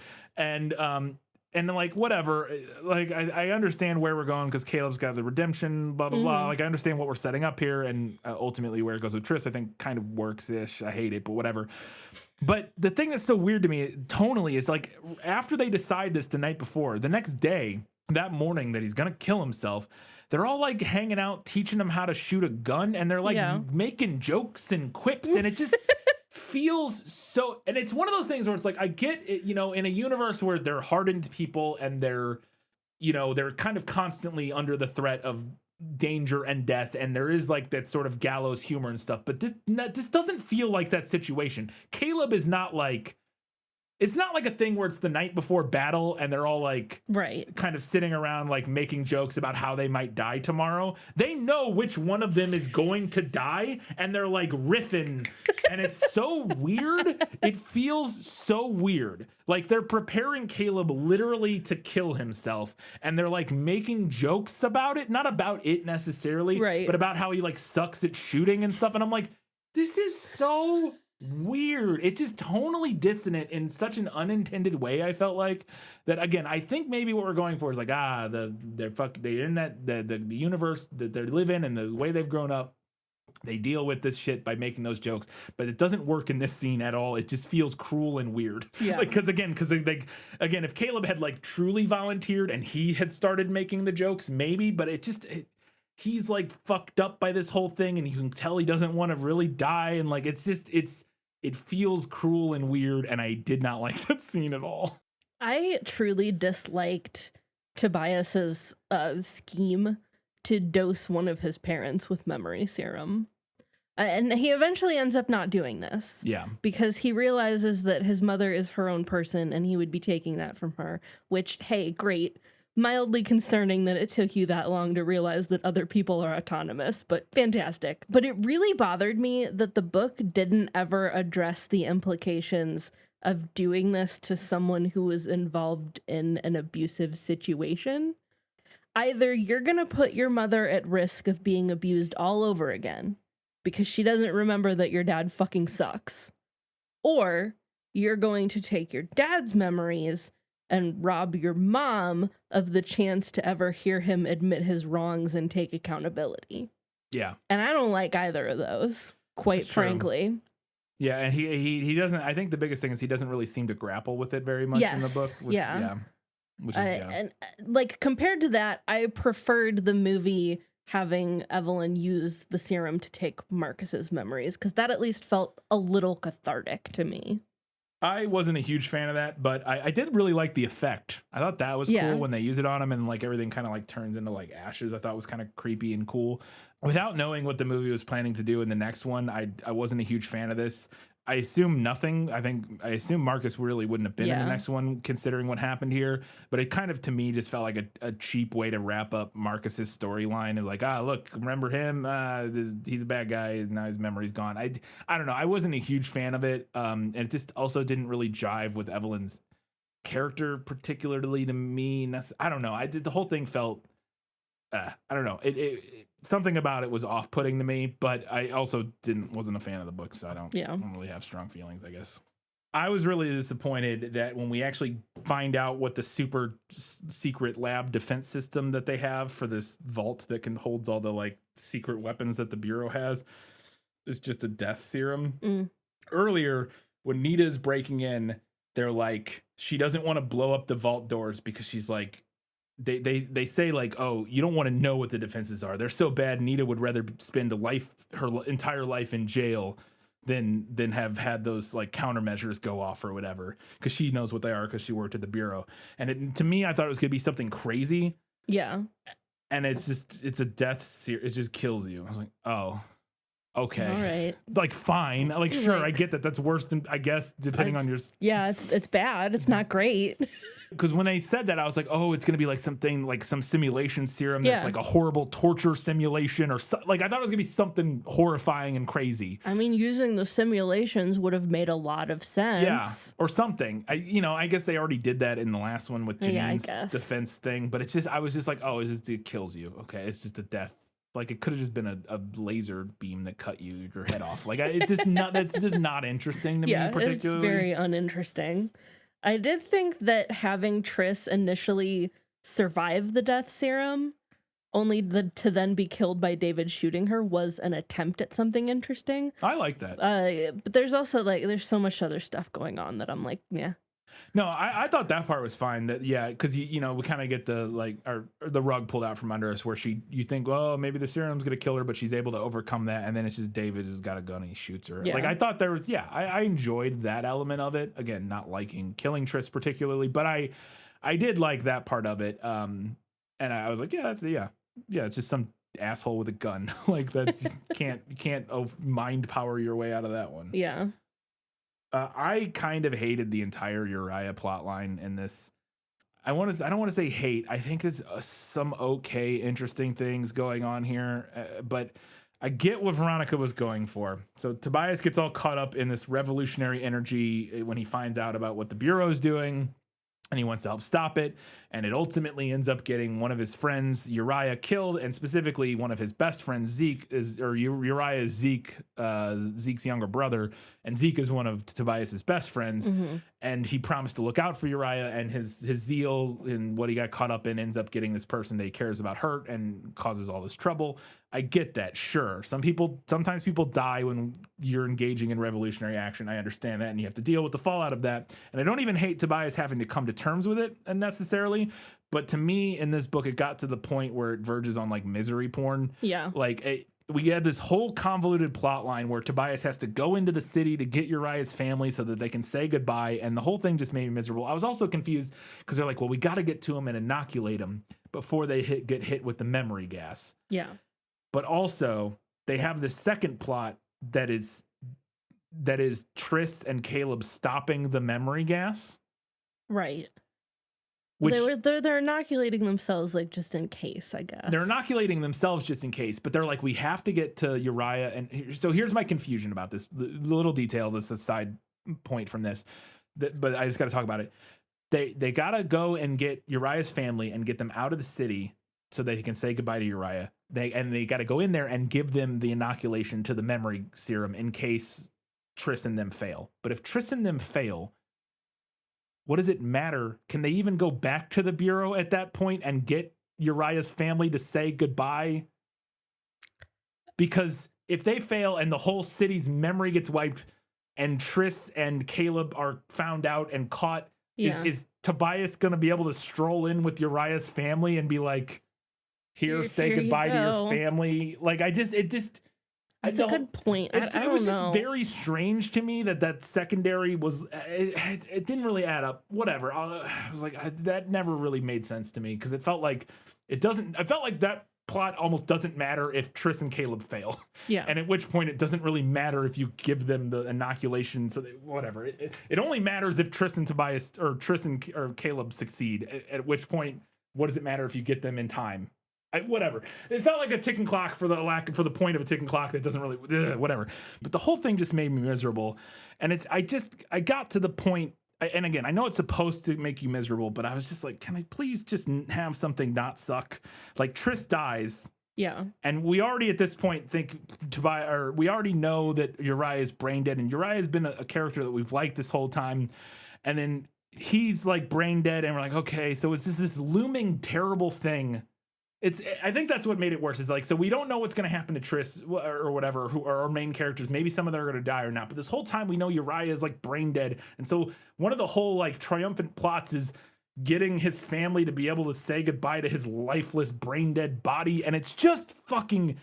And like, whatever, like, I understand where we're going because Caleb's got the redemption, blah, blah, blah. Like, I understand what we're setting up here. And ultimately where it goes with Tris, I think kind of works-ish. I hate it, but whatever. But the thing that's so weird to me tonally is like, after they decide this the night before, the next day, that morning that he's going to kill himself, they're all like hanging out, teaching him how to shoot a gun. And they're like making jokes and quips. And it just... feels so, and it's one of those things where it's like, I get it, in a universe where they're hardened people and they're kind of constantly under the threat of danger and death, and there is like that sort of gallows humor and stuff, but this doesn't feel like that situation. Caleb is not like, it's not like a thing where it's the night before battle and they're all like kind of sitting around like making jokes about how they might die tomorrow. They know which one of them is going to die and they're like riffing and it's so weird. It feels so weird. Like they're preparing Caleb literally to kill himself and they're like making jokes about it, not about it necessarily, but about how he like sucks at shooting and stuff. And I'm like, this is so weird. It just tonally dissonant in such an unintended way. I felt like that again. I think maybe what we're going for is like they're in that the universe that they live in and the way they've grown up. They deal with this shit by making those jokes, but it doesn't work in this scene at all. It just feels cruel and weird. Yeah. Like because if Caleb had like truly volunteered and he had started making the jokes, maybe. But he's like fucked up by this whole thing and you can tell he doesn't want to really die. And like, it feels cruel and weird. And I did not like that scene at all. I truly disliked Tobias's scheme to dose one of his parents with memory serum. And he eventually ends up not doing this. Yeah. Because he realizes that his mother is her own person and he would be taking that from her, which, hey, great. Mildly concerning that it took you that long to realize that other people are autonomous, but fantastic. But it really bothered me that the book didn't ever address the implications of doing this to someone who was involved in an abusive situation. Either you're going to put your mother at risk of being abused all over again because she doesn't remember that your dad fucking sucks, or you're going to take your dad's memories and rob your mom of the chance to ever hear him admit his wrongs and take accountability. Yeah. And I don't like either of those, quite frankly. Yeah, and he doesn't, I think the biggest thing is he doesn't really seem to grapple with it very much in the book. Which is, and like compared to that, I preferred the movie having Evelyn use the serum to take Marcus's memories, because that at least felt a little cathartic to me. I wasn't a huge fan of that, but I did really like the effect. I thought that was cool when they use it on him and like everything kind of like turns into like ashes. I thought it was kind of creepy and cool. Without knowing what the movie was planning to do in the next one, I wasn't a huge fan of this. I assume nothing. I assume Marcus really wouldn't have been in the Yeah. next one, considering what happened here. But it kind of, to me, just felt like a cheap way to wrap up Marcus's storyline of like, look, remember him? He's a bad guy, and now his memory's gone. I don't know. I wasn't a huge fan of it, and it just also didn't really jive with Evelyn's character, particularly to me. And I don't know. The whole thing felt. I don't know. It something about it was off-putting to me, but I also wasn't a fan of the book, so I don't really have strong feelings, I guess. I was really disappointed that when we actually find out what the super secret lab defense system that they have for this vault that can holds all the like secret weapons that the Bureau has is just a death serum. Earlier, when Nita's breaking in, they're like, she doesn't want to blow up the vault doors because she's like, they say like, oh, you don't want to know what the defenses are. They're so bad. Nita would rather spend her entire life in jail than have had those like countermeasures go off or whatever, because she knows what they are because she worked at the Bureau. And to me, I thought it was gonna be something crazy. Yeah. And it's a death it just kills you. I was like, oh, okay, All right. like fine, like sure, I get that. That's worse than, I guess, depending on your. Yeah, it's bad. It's not great. Because when they said that, I was like, oh, it's gonna be like something like some simulation serum that's like a horrible torture simulation or like I thought it was gonna be something horrifying and crazy. I mean, using the simulations would have made a lot of sense. Yeah, or something. I guess they already did that in the last one with Janine's defense thing, but it's just, I was just like, oh, it kills you. Okay, it's just a death. Like it could have just been a laser beam that cut your head off. Like it's just not. That's just not interesting to me particularly. It's very uninteresting. I did think that having Triss initially survive the death serum, only to then be killed by David shooting her, was an attempt at something interesting. I like that. But there's also there's so much other stuff going on that I'm like, yeah. No, I thought that part was fine. That because we kind of get the rug pulled out from under us, where you think, oh, maybe the serum's gonna kill her, but she's able to overcome that, and then it's just David has got a gun and he shoots her. Yeah. Like I thought there was, I enjoyed that element of it. Again, not liking killing Triss particularly, but I did like that part of it. And I was like, it's just some asshole with a gun. Like that you can't mind power your way out of that one. Yeah. I kind of hated the entire Uriah plotline in this. I don't want to say hate. I think there's some okay, interesting things going on here, but I get what Veronica was going for. So Tobias gets all caught up in this revolutionary energy when he finds out about what the Bureau is doing, and he wants to help stop it. And it ultimately ends up getting one of his friends, Uriah, killed, and specifically one of his best friends, Uriah is Zeke's younger brother, and Zeke is one of Tobias's best friends. Mm-hmm. And he promised to look out for Uriah, and his zeal in what he got caught up in ends up getting this person that he cares about hurt and causes all this trouble. I get that, sure. Sometimes people die when you're engaging in revolutionary action. I understand that, and you have to deal with the fallout of that. And I don't even hate Tobias having to come to terms with it necessarily. But to me, in this book, it got to the point where it verges on like misery porn. Yeah. We had this whole convoluted plot line where Tobias has to go into the city to get Uriah's family so that they can say goodbye. And the whole thing just made me miserable. I was also confused because they're like, well, we got to get to him and inoculate him before they get hit with the memory gas. Yeah. But also, they have this second plot that is Triss and Caleb stopping the memory gas. Right. They're inoculating themselves like just in case, I guess. They're inoculating themselves just in case, but they're like, we have to get to Uriah. And so here's my confusion about this. The little detail that's a side point from this, but I just got to talk about it. They got to go and get Uriah's family and get them out of the city so they can say goodbye to Uriah. They got to go in there and give them the inoculation to the memory serum in case Triss and them fail. But if Triss and them fail, what does it matter? Can they even go back to the Bureau at that point and get Uriah's family to say goodbye? Because if they fail and the whole city's memory gets wiped and Triss and Caleb are found out and caught, is Tobias going to be able to stroll in with Uriah's family and be like, say goodbye to your family? Like, That's a good point. It was just very strange to me that secondary was, it didn't really add up. Whatever. I was like, that never really made sense to me because it felt like I felt like that plot almost doesn't matter if Triss and Caleb fail. Yeah. And at which point it doesn't really matter if you give them the inoculation, so whatever. It only matters if Triss and Tobias or or Caleb succeed. At which point, what does it matter if you get them in time? Whatever. It felt like a ticking clock for the point of a ticking clock that doesn't really whatever. But the whole thing just made me miserable. And I got to the point. And again, I know it's supposed to make you miserable, but I was just like, can I please just have something not suck? Like Triss dies. Yeah. And we already at this point we already know that Uriah is brain dead, and Uriah has been a character that we've liked this whole time. And then he's like brain dead, and we're like, okay, so it's just this looming terrible thing. I think that's what made it worse. Is like, so we don't know what's going to happen to Triss or whatever, who are our main characters. Maybe some of them are going to die or not. But this whole time we know Uriah is like brain dead. And so one of the whole like triumphant plots is getting his family to be able to say goodbye to his lifeless brain dead body. And it's just fucking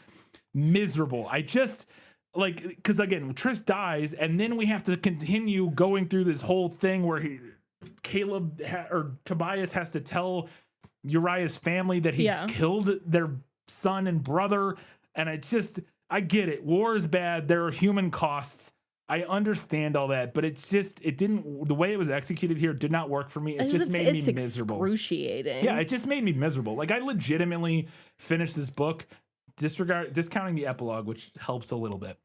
miserable. I just like, because again, Triss dies, and then we have to continue going through this whole thing where Tobias has to tell Uriah's family that he killed their son and brother. And I get it. War is bad. There are human costs. I understand all that, but the way it was executed here did not work for me. It just made me miserable. Excruciating. Yeah, it just made me miserable. Like I legitimately finished this book, discounting the epilogue, which helps a little bit.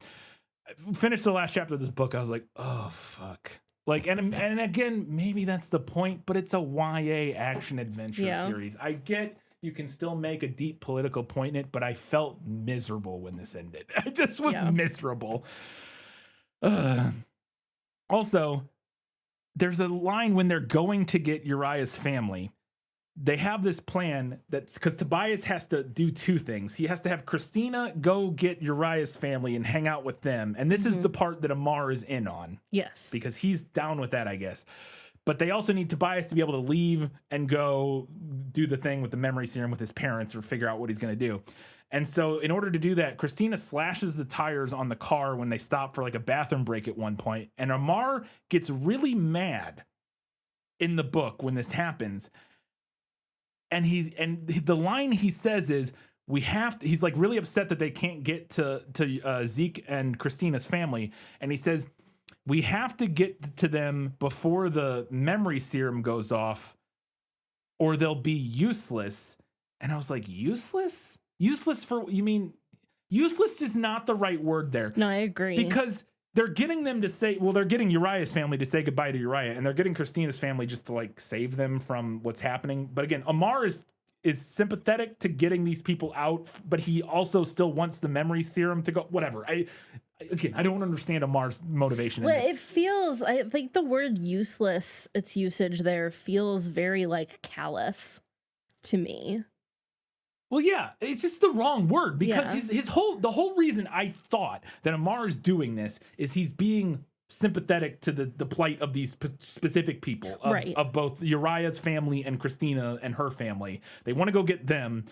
I finished the last chapter of this book. I was like, oh fuck. Like, and again, maybe that's the point, but it's a YA action adventure series. I get you can still make a deep political point in it, but I felt miserable when this ended. I just was miserable. Also, there's a line when they're going to get Uriah's family. They have this plan that's because Tobias has to do two things. He has to have Christina go get Uriah's family and hang out with them. And this is the part that Amar is in on. Yes. Because he's down with that, I guess. But they also need Tobias to be able to leave and go do the thing with the memory serum with his parents or figure out what he's going to do. And so in order to do that, Christina slashes the tires on the car when they stop for like a bathroom break at one point. And Amar gets really mad in the book when this happens. And the line he says is, he's like really upset that they can't get to Zeke and Christina's family. And he says, we have to get to them before the memory serum goes off or they'll be useless. And I was like, useless? Useless you mean, useless is not the right word there. No, I agree. Because they're getting them to they're getting Uriah's family to say goodbye to Uriah, and they're getting Christina's family just to like save them from what's happening. But again, Amar is sympathetic to getting these people out, but he also still wants the memory serum to go, whatever. I don't understand Amar's motivation. Well, it feels, I think the word useless, its usage there feels very like callous to me. Well, yeah, it's just the wrong word because the whole reason I thought that Amar is doing this is he's being sympathetic to the plight of these specific people of both Uriah's family and Christina and her family. They want to go get them.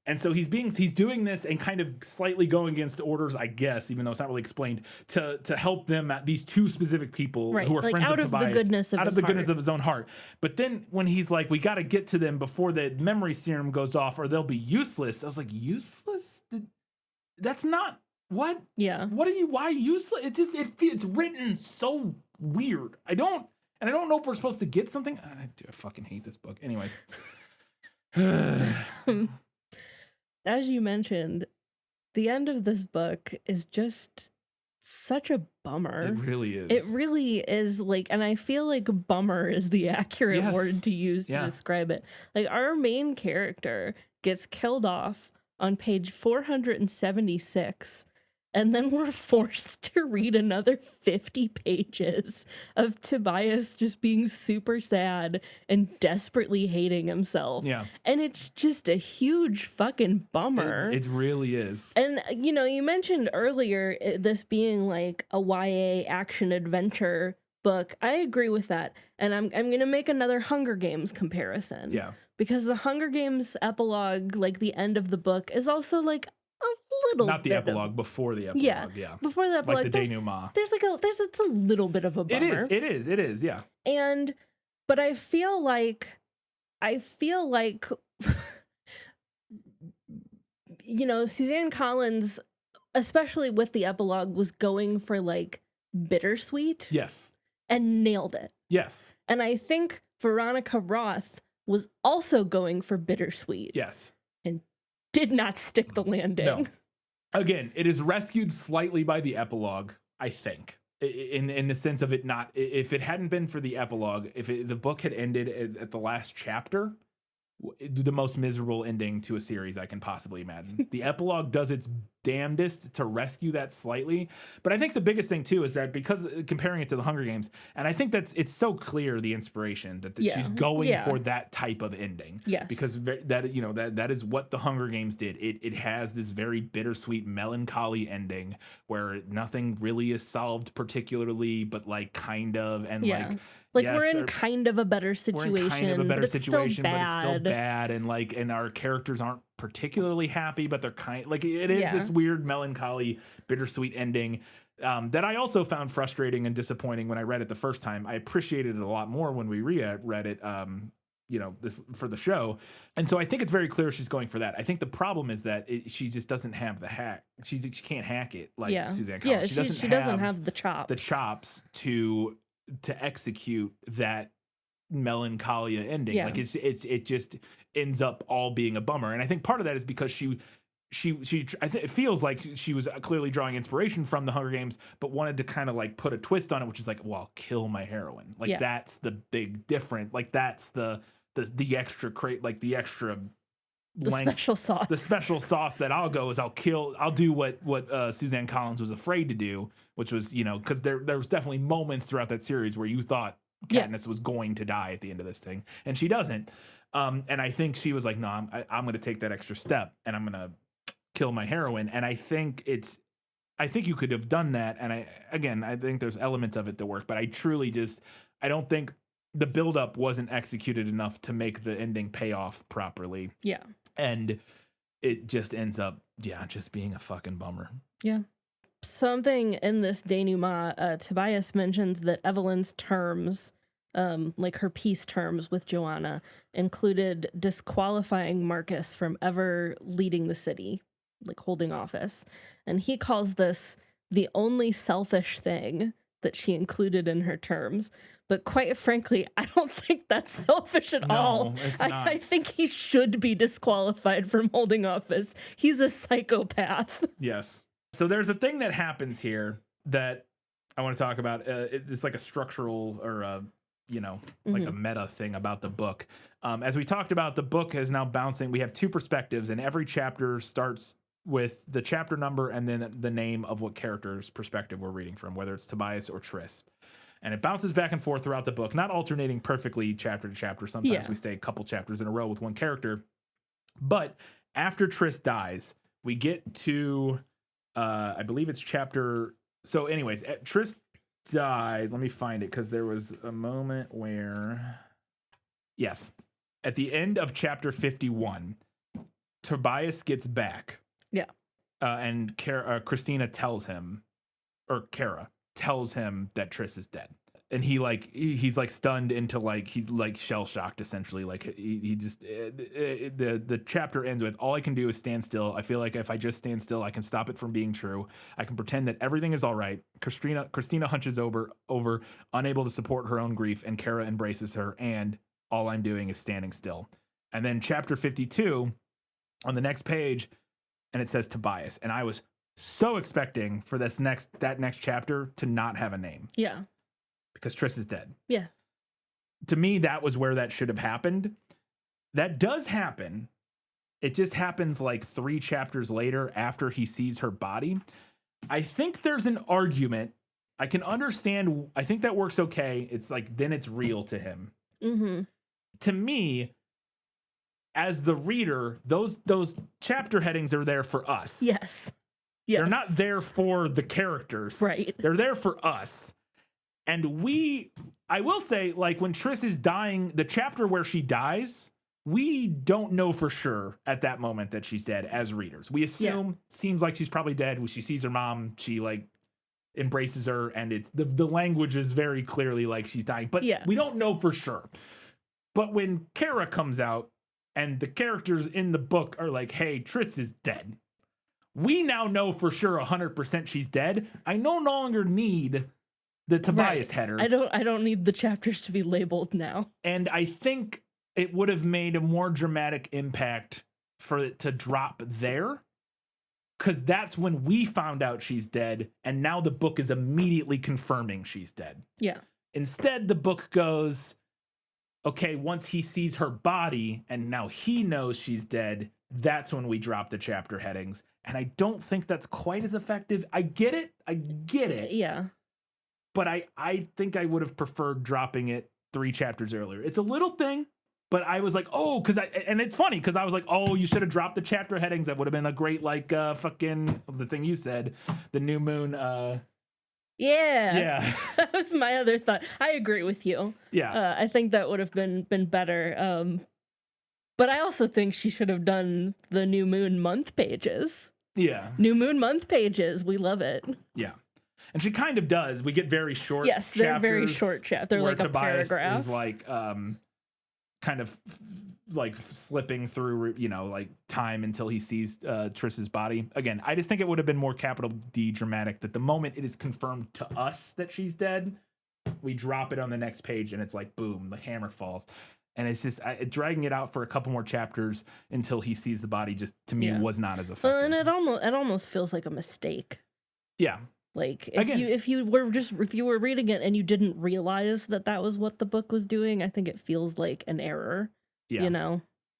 And so he's doing this and kind of slightly going against orders, I guess, even though it's not really explained, to help them, these two specific people who are friends of Tobias, out of the goodness of his own heart. But then when he's like, we got to get to them before the memory serum goes off or they'll be useless. I was like, useless? That's not what? Yeah. Why useless? It's written so weird. I don't know if we're supposed to get something. I fucking hate this book. Anyway. As you mentioned, the end of this book is just such a bummer. It really is. It really is, like, and I feel like bummer is the accurate word to use to describe it. Like, our main character gets killed off on page 476, and then we're forced to read another 50 pages of Tobias just being super sad and desperately hating himself. Yeah. And it's just a huge fucking bummer. It really is. And, you know, you mentioned earlier this being like a YA action adventure book. I agree with that. And I'm going to make another Hunger Games comparison. Yeah. Because the Hunger Games epilogue, like the end of the book, is also like a little not the epilogue, before the epilogue. Yeah. Before the epilogue. Like the denouement. There's it's a little bit of a bummer. It is, yeah. But I feel like you know, Suzanne Collins, especially with the epilogue, was going for like bittersweet Yes. and nailed it. Yes. And I think Veronica Roth was also going for bittersweet Yes. and did not stick the landing. No. Again, it is rescued slightly by the epilogue, I think. In the sense of it not, if it hadn't been for the epilogue, the book had ended at the last chapter, the most miserable ending to a series I can possibly imagine. The epilogue does its damnedest to rescue that slightly, but I think the biggest thing too is that because comparing it to the Hunger Games, and I think it's so clear the inspiration that she's going for that type of ending. Yes, because that is what the Hunger Games did. It has this very bittersweet, melancholy ending where nothing really is solved particularly, but like kind of, and like we're in kind of a better situation. We're in kind of a better situation, but it's still bad, and our characters aren't particularly happy, but they're kind like it is this weird, melancholy, bittersweet ending that I also found frustrating and disappointing when I read it the first time. I appreciated it a lot more when we read it. This for the show, and so I think it's very clear she's going for that. I think the problem is that she just doesn't have the hack. She can't hack it like Suzanne Collins. She doesn't have the chops to execute that melancholia ending. Like it just ends up all being a bummer. And I think part of that is because it feels like she was clearly drawing inspiration from the Hunger Games, but wanted to kind of like put a twist on it, which is like, well, I'll kill my heroine. Like that's the big difference. Like that's the extra the extra special sauce. The special sauce that I'll go is I'll do what Suzanne Collins was afraid to do, which was, because there was definitely moments throughout that series where you thought Katniss was going to die at the end of this thing, and she doesn't. And I think she was like, no, I'm going to take that extra step, and I'm going to kill my heroine. And I think you could have done that. And I think there's elements of it that work, but I don't think the buildup wasn't executed enough to make the ending pay off properly. Yeah. And it just ends up, just being a fucking bummer. Yeah. Something in this denouement, Tobias mentions that Evelyn's terms, like her peace terms with Joanna, included disqualifying Marcus from ever leading the city, like holding office. And he calls this the only selfish thing that she included in her terms. But quite frankly, I don't think that's selfish at all. It's not. I think he should be disqualified from holding office. He's a psychopath. Yes. So there's a thing that happens here that I want to talk about. It's like a structural or like a meta thing about the book. As we talked about, the book is now bouncing. We have two perspectives, and every chapter starts with the chapter number and then the name of what character's perspective we're reading from, whether it's Tobias or Tris. And it bounces back and forth throughout the book, not alternating perfectly chapter to chapter. Sometimes we stay a couple chapters in a row with one character. But after Tris dies, we get to, I believe it's chapter. So anyways, Tris died. Let me find it, because there was a moment where, yes, at the end of chapter 51, Tobias gets back. Yeah. And Christina tells him, or Kara tells him that Tris is dead. And he's like stunned into he's like shell shocked, essentially. Like he just, the chapter ends with, all I can do is stand still. I feel like if I just stand still, I can stop it from being true. I can pretend that everything is all right. Christina hunches over, unable to support her own grief, and Kara embraces her, and all I'm doing is standing still. And then chapter 52 on the next page, and it says Tobias. And I was so expecting for that next chapter to not have a name. Yeah. Because Tris is dead. Yeah. To me, that was where that should have happened. That does happen. It just happens like 3 chapters later after he sees her body. I think there's an argument. I can understand. I think that works okay. It's like, then it's real to him. Mm-hmm. To me, as the reader, those chapter headings are there for us. Yes. They're not there for the characters. Right. They're there for us. And I will say, like, when Tris is dying, the chapter where she dies, we don't know for sure at that moment that she's dead as readers. We assume, seems like she's probably dead. When she sees her mom, she like embraces her, and it's the language is very clearly like she's dying, but we don't know for sure. But when Kara comes out and the characters in the book are like, hey, Triss is dead. We now know for sure 100% she's dead. I no longer need the Tobias header. I don't need the chapters to be labeled now. And I think it would have made a more dramatic impact for it to drop there, because that's when we found out she's dead, and now the book is immediately confirming she's dead. Yeah. Instead, the book goes, okay, once he sees her body and now he knows she's dead, that's when we drop the chapter headings. And I don't think that's quite as effective. I get it. Yeah. But I think I would have preferred dropping it 3 chapters earlier. It's a little thing, but I was like, oh, and it's funny because I was like, oh, you should have dropped the chapter headings. That would have been a great, like, fucking, the thing you said, the new moon. Yeah. That was my other thought. I agree with you. Yeah. I think that would have been better. But I also think she should have done the new moon month pages. Yeah. New moon month pages. We love it. Yeah. And she kind of does. We get very short Yes, they're very short chapters. They're like a Tobias paragraph. is like kind of like slipping through, like time until he sees Triss's body. Again, I just think it would have been more capital D dramatic that the moment it is confirmed to us that she's dead, we drop it on the next page and it's like, boom, the hammer falls. And it's just dragging it out for a couple more chapters until he sees the body just, to me, was not as effective. Well, and it almost feels like a mistake. Yeah. Like if you were reading it and you didn't realize that was what the book was doing, I think it feels like an error. Yeah.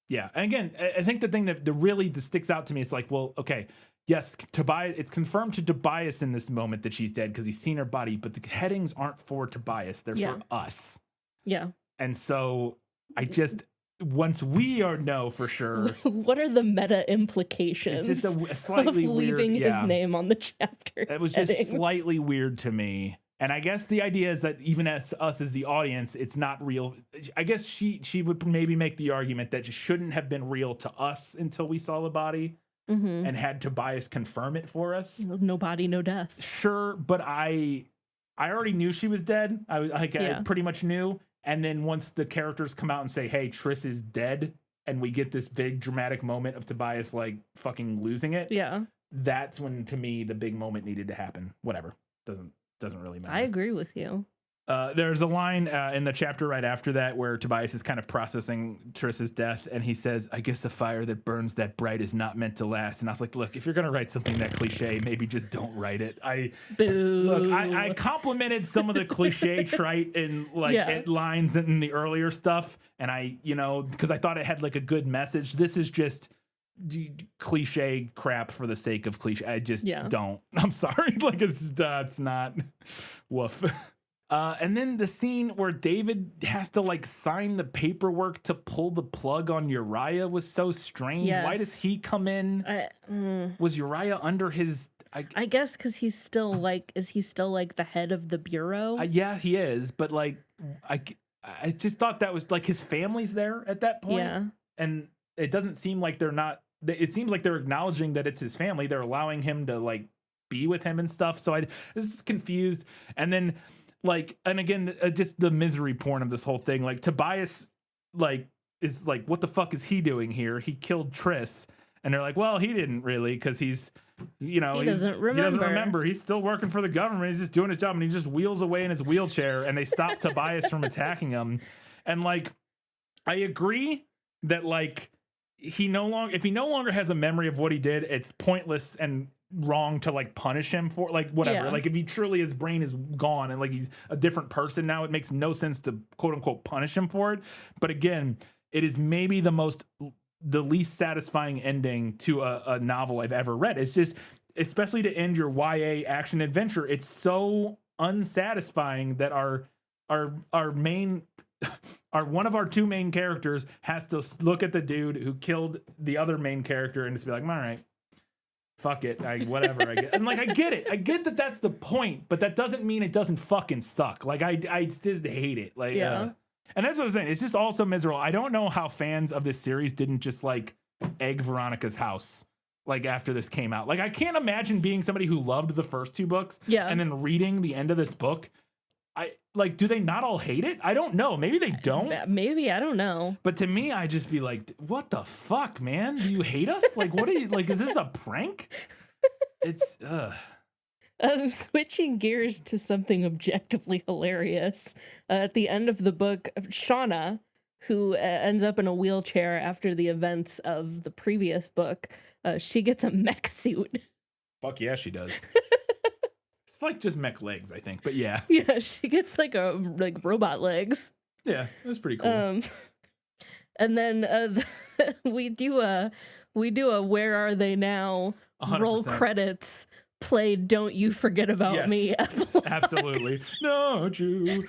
Yeah. And again, I think the thing that really sticks out to me is like, well, okay, yes, Tobias, it's confirmed to Tobias in this moment that she's dead because he's seen her body, but the headings aren't for Tobias, they're for us. Yeah. And so I just, once we know for sure, what are the meta implications? It's just a slightly of leaving weird, his name on the chapter. It was just slightly weird to me. And I guess the idea is that even as us as the audience, it's not real. I guess she would maybe make the argument that it shouldn't have been real to us until we saw the body and had Tobias confirm it for us. No body, no death. Sure, but I already knew she was dead. I pretty much knew. And then once the characters come out and say, hey, Triss is dead, and we get this big dramatic moment of Tobias like fucking losing it. Yeah. That's when, to me, the big moment needed to happen. Whatever. Doesn't really matter. I agree with you. There's a line in the chapter right after that where Tobias is kind of processing Triss's death, and he says, I guess a fire that burns that bright is not meant to last. And I was like, look, if you're going to write something that cliche, maybe just don't write it. I complimented some of the cliche trite in lines in the earlier stuff, and because I thought it had like a good message. This is just cliche crap for the sake of cliche. I just don't. I'm sorry. Like, it's not woof. And then the scene where David has to like sign the paperwork to pull the plug on Uriah was so strange. Yes. Why does he come in? Was Uriah under his? I guess because he's still like, is he still like the head of the bureau? Yeah, he is. But like, I just thought that was like his family's there at that point. Yeah. And it doesn't seem like they're not. It seems like they're acknowledging that it's his family. They're allowing him to like be with him and stuff. So I was confused. And then. Like, and again, just the misery porn of this whole thing. Like, Tobias, like, is like, what the fuck is he doing here? He killed Triss. And they're like, well, he didn't really, because he doesn't remember. He's still working for the government. He's just doing his job, and he just wheels away in his wheelchair, and they stop Tobias from attacking him. And, like, I agree that, like, if he no longer has a memory of what he did, it's pointless and wrong to like punish him for like whatever. Like if he truly, his brain is gone and like he's a different person now, it makes no sense to quote unquote punish him for it. But again, it is maybe the least satisfying ending to a novel I've ever read. It's just, especially to end your YA action adventure, it's so unsatisfying that our main one of our 2 main characters has to look at the dude who killed the other main character and just be like, all right, fuck it, whatever. I get, and like I get it. I get that that's the point, but that doesn't mean it doesn't fucking suck. Like I just hate it. Like and that's what I'm saying. It's just also miserable. I don't know how fans of this series didn't just like egg Veronica's house like after this came out. Like I can't imagine being somebody who loved the first 2 books and then reading the end of this book do they not all hate it? I don't know. Maybe they don't. Maybe, I don't know. But to me, I just be like, what the fuck, man? Do you hate us? Like, what are you, like, is this a prank? It's, Switching gears to something objectively hilarious. At the end of the book, Shauna, who ends up in a wheelchair after the events of the previous book, she gets a mech suit. fuck yeah, she does. It's like just mech legs, I think. But yeah. Yeah, she gets like robot legs. Yeah, it was pretty cool. And then we do a Where Are They Now 100%. roll credits. Play Don't You Forget About Me epilogue. Absolutely. Don't you.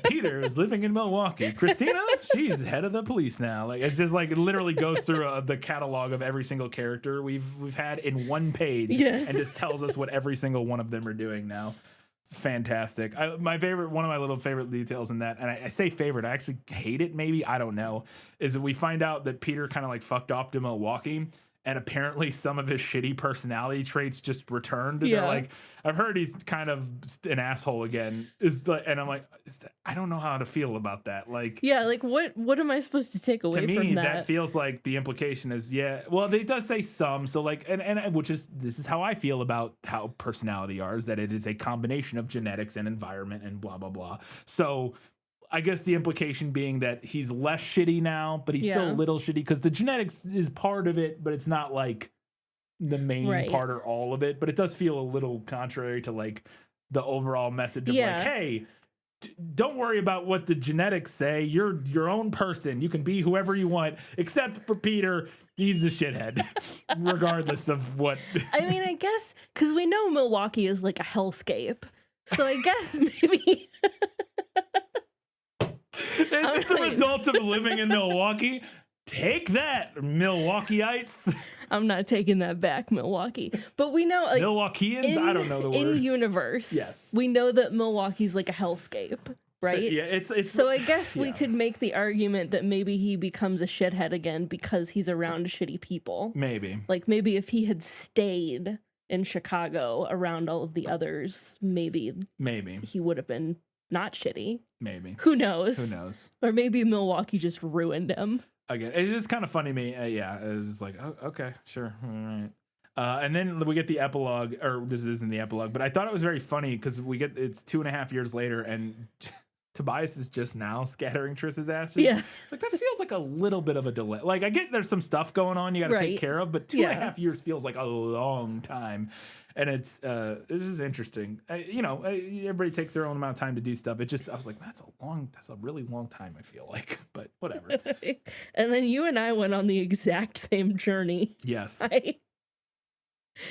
Peter is living in Milwaukee. Christina, she's head of the police now. Like, it's just like it literally goes through the catalog of every single character we've had in one page. Yes. And just tells us what every single one of them are doing now. It's fantastic. One of my little favorite details in that, and I say favorite, I actually hate it maybe, I don't know, is that we find out that Peter kind of like fucked off to Milwaukee. And apparently some of his shitty personality traits just returned. Yeah. They're like, I've heard he's kind of an asshole again. And I'm like, I don't know how to feel about that. Like, Yeah, like what am I supposed to take away to me, from that feels like the implication is, yeah, well, it does say some. So like, and this is how I feel about how personality are, is that it is a combination of genetics and environment and blah, blah, blah. So I guess the implication being that he's less shitty now, but he's still a little shitty because the genetics is part of it, but it's not like the main part or all of it. But it does feel a little contrary to like the overall message of like, hey, don't worry about what the genetics say. You're your own person. You can be whoever you want, except for Peter. He's a shithead, regardless of what. I mean, I guess because we know Milwaukee is like a hellscape, so I guess maybe. It's a result of living in Milwaukee. Take that, Milwaukeeites. I'm not taking that back, Milwaukee. But we know, like, Milwaukeeans? I don't know the word. In universe, yes, we know that Milwaukee's like a hellscape, right? Yeah, it's. So I guess we could make the argument that maybe he becomes a shithead again because he's around shitty people. Maybe. Like maybe if he had stayed in Chicago around all of the others, maybe he would have been not shitty. Maybe. Who knows? Who knows? Or maybe Milwaukee just ruined him. Again, it's just kind of funny to me. Yeah, it was just like, oh, okay, sure, all right. And then we get the epilogue, or this isn't the epilogue, but I thought it was very funny because it's 2.5 years later, and Tobias is just now scattering Triss's ashes. Yeah. It's like, that feels like a little bit of a delay. Like, I get there's some stuff going on you got to take care of, but 2.5 years feels like a long time. And it's this is interesting. Everybody takes their own amount of time to do stuff. I was like, that's a really long time, I feel like, but whatever. And then you and I went on the exact same journey. Yes.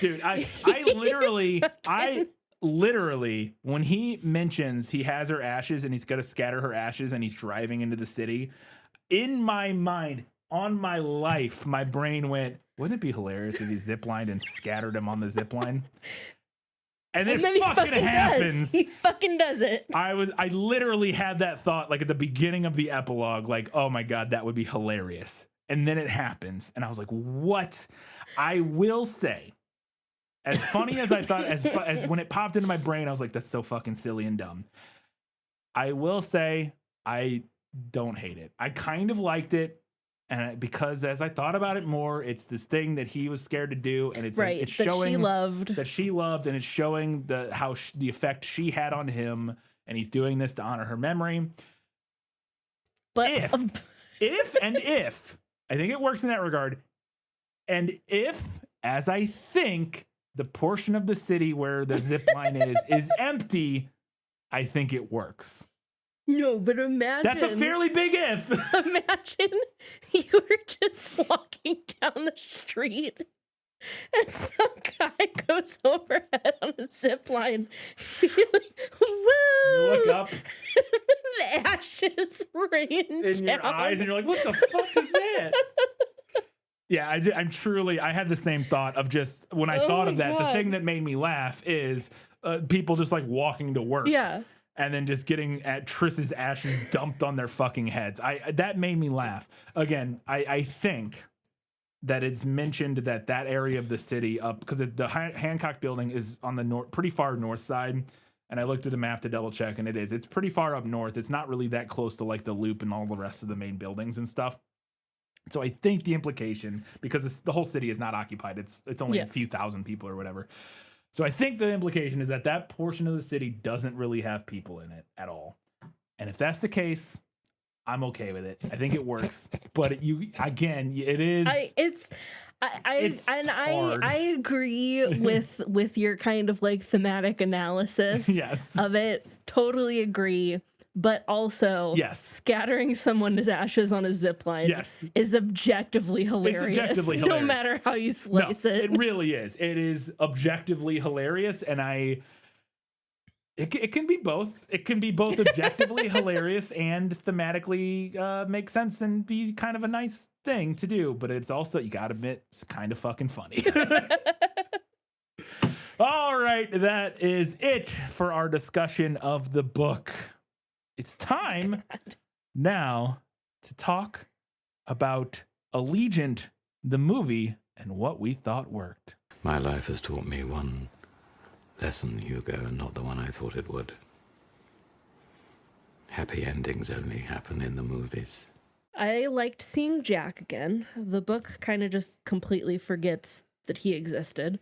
Dude, I literally, when he mentions he has her ashes and he's going to scatter her ashes and he's driving into the city, in my mind, on my life, my brain went, wouldn't it be hilarious if he ziplined and scattered him on the zipline? And then it fucking happens. He fucking does it. I literally had that thought like at the beginning of the epilogue, like, oh my God, that would be hilarious. And then it happens. And I was like, what? I will say, as funny as I thought, as when it popped into my brain, I was like, that's so fucking silly and dumb. I will say, I don't hate it. I kind of liked it. And because as I thought about it more, it's this thing that he was scared to do, and it's it's showing that she loved, and it's showing the effect she had on him, and he's doing this to honor her memory. But if I think it works in that regard, and if, as I think, the portion of the city where the zip line is empty, I think it works. No, but imagine. That's a fairly big if. Imagine you were just walking down the street and some guy goes overhead on a zip line. You're like, woo! You look up. The ashes rain in your eyes, and you're like, what the fuck is that? Yeah, I had the same thought of just, when I thought of that, the thing that made me laugh is people just like walking to work. Yeah. And then just getting at Triss's ashes dumped on their fucking heads. That made me laugh. Again, I think that it's mentioned that area of the city up, because the Hancock building is on the pretty far north side. And I looked at the map to double check, and it's pretty far up north. It's not really that close to like the loop and all the rest of the main buildings and stuff. So I think the implication, because the whole city is not occupied, it's only a few thousand people or whatever. So I think the implication is that that portion of the city doesn't really have people in it at all. And if that's the case, I'm okay with it. I think it works. But it is. I agree with your kind of like thematic analysis Yes. of it. Totally agree. But also, scattering someone's ashes on a zipline is objectively hilarious. It's objectively hilarious. No matter how you slice it. It really is. It is objectively hilarious, and it can be both. It can be both objectively hilarious and thematically make sense and be kind of a nice thing to do. But it's also, you gotta admit, it's kind of fucking funny. All right, that is it for our discussion of the book. It's time now to talk about Allegiant, the movie, and what we thought worked. My life has taught me one lesson, Hugo, and not the one I thought it would. Happy endings only happen in the movies. I liked seeing Jack again. The book kind of just completely forgets that he existed.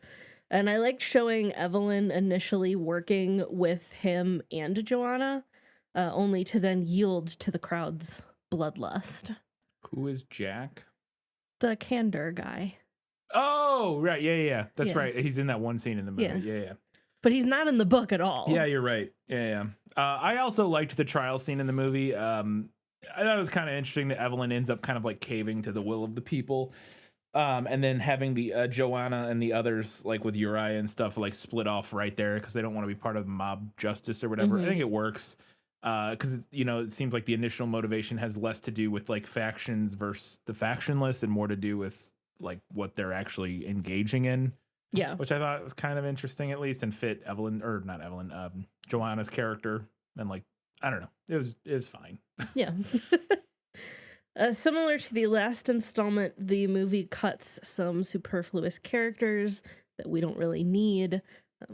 And I liked showing Evelyn initially working with him and Joanna, only to then yield to the crowd's bloodlust. Who is Jack? The Candor guy. Oh, right. Yeah. That's right. He's in that one scene in the movie. Yeah. But he's not in the book at all. Yeah, you're right. Yeah. I also liked the trial scene in the movie. I thought it was kind of interesting that Evelyn ends up kind of like caving to the will of the people. And then having the Joanna and the others, like with Uriah and stuff, like split off right there because they don't want to be part of mob justice or whatever. I think it works. Because it seems like the initial motivation has less to do with like factions versus the factionless and more to do with like what they're actually engaging in. Yeah, which I thought was kind of interesting, at least, and fit Joanna's character, and like I don't know, it was fine. Yeah. Similar to the last installment, the movie cuts some superfluous characters that we don't really need.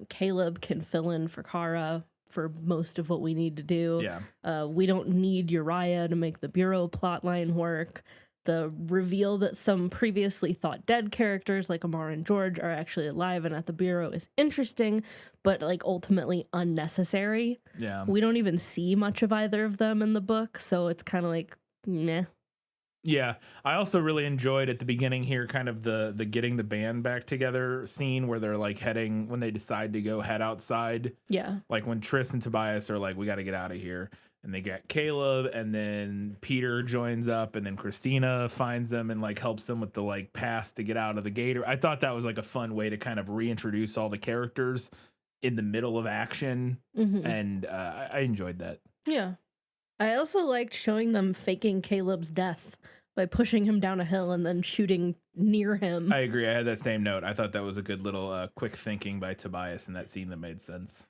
Caleb can fill in for Kara for most of what we need to do. Yeah. We don't need Uriah to make the Bureau plotline work. The reveal that some previously thought dead characters like Amar and George are actually alive and at the Bureau is interesting, but like ultimately unnecessary. Yeah. We don't even see much of either of them in the book, so it's kind of like, meh. Yeah, I also really enjoyed at the beginning here kind of the getting the band back together scene where they're like heading, when they decide to go head outside. Yeah. Like when Triss and Tobias are like, we got to get out of here. And they get Caleb, and then Peter joins up, and then Christina finds them and like helps them with the like pass to get out of the gate. I thought that was like a fun way to kind of reintroduce all the characters in the middle of action. And I enjoyed that. Yeah. I also liked showing them faking Caleb's death by pushing him down a hill and then shooting near him. I agree. I had that same note. I thought that was a good little quick thinking by Tobias in that scene that made sense.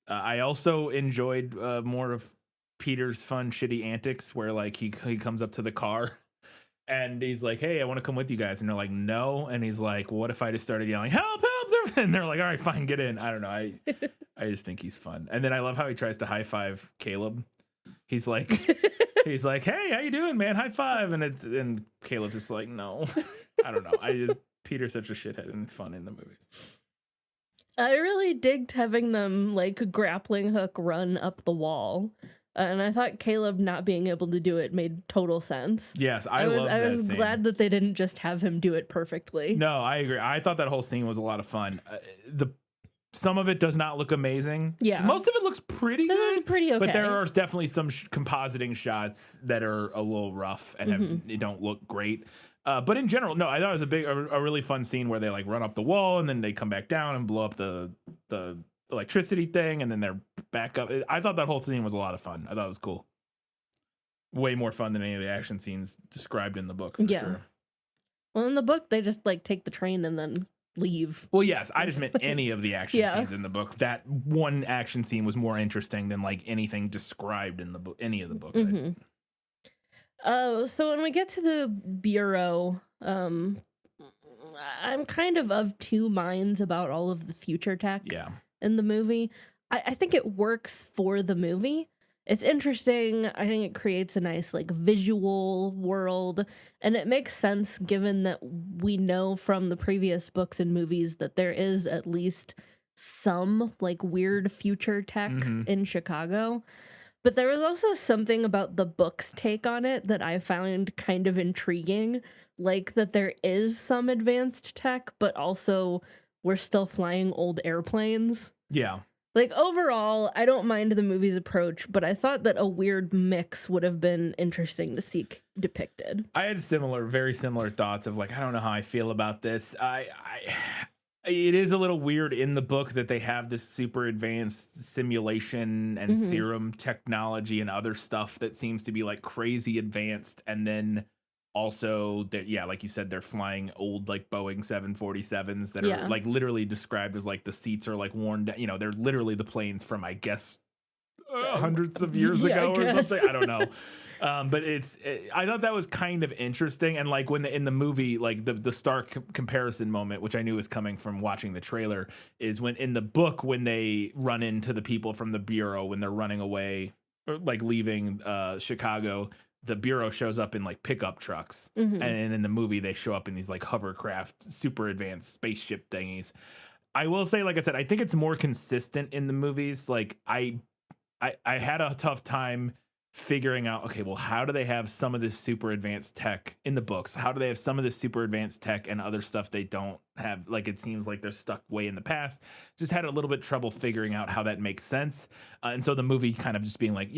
I also enjoyed more of Peter's fun, shitty antics where like he comes up to the car and he's like, hey, I want to come with you guys. And they're like, no. And he's like, what if I just started yelling, help, help? And they're like, all right, fine, get in. I don't know. I just think he's fun. And then I love how he tries to high five Caleb. He's like, hey, how you doing, man? High five. And Caleb's just like, no. I don't know. Peter's such a shithead, and it's fun in the movies. I really digged having them like grappling hook run up the wall. And I thought Caleb not being able to do it made total sense. Yes, I was glad that they didn't just have him do it perfectly. No, I agree. I thought that whole scene was a lot of fun. Some of it does not look amazing. Yeah. Most of it looks pretty good. It was pretty okay. But there are definitely some compositing shots that are a little rough and they don't look great. But in general, no, I thought it was a really fun scene where they like run up the wall and then they come back down and blow up the electricity thing, and then they're back up. I thought that whole scene was a lot of fun. I thought it was cool. Way more fun than any of the action scenes described in the book. For sure. Well, in the book, they just like take the train and then leave. Well, yes, I just meant any of the action scenes in the book. That one action scene was more interesting than like anything described in the book, any of the books. So when we get to the Bureau, I'm kind of two minds about all of the future tech in the movie. I think it works for the movie. It's interesting. I think it creates a nice like visual world, and it makes sense given that we know from the previous books and movies that there is at least some like weird future tech in Chicago. But there was also something about the book's take on it that I found kind of intriguing, like that there is some advanced tech, but also we're still flying old airplanes. Yeah. Like overall, I don't mind the movie's approach, but I thought that a weird mix would have been interesting to see depicted. I had very similar thoughts of like, I don't know how I feel about this. It is a little weird in the book that they have this super advanced simulation and serum technology and other stuff that seems to be like crazy advanced. And then also that, yeah, like you said, they're flying old like Boeing 747s that are like literally described as like the seats are like worn down. You know, they're literally the planes from, I guess, hundreds of years ago or something. I don't know. But I thought that was kind of interesting. And like when in the movie, like the stark comparison moment, which I knew was coming from watching the trailer, is when in the book, when they run into the people from the Bureau, when they're running away or like leaving Chicago, the Bureau shows up in like pickup trucks. And in the movie, they show up in these like hovercraft, super advanced spaceship thingies. I will say, like I said, I think it's more consistent in the movies. Like I had a tough time figuring out, okay, well, how do they have some of this super advanced tech in the books? How do they have some of this super advanced tech and other stuff they don't have? Like, it seems like they're stuck way in the past. Just had a little bit trouble figuring out how that makes sense. And so the movie kind of just being like,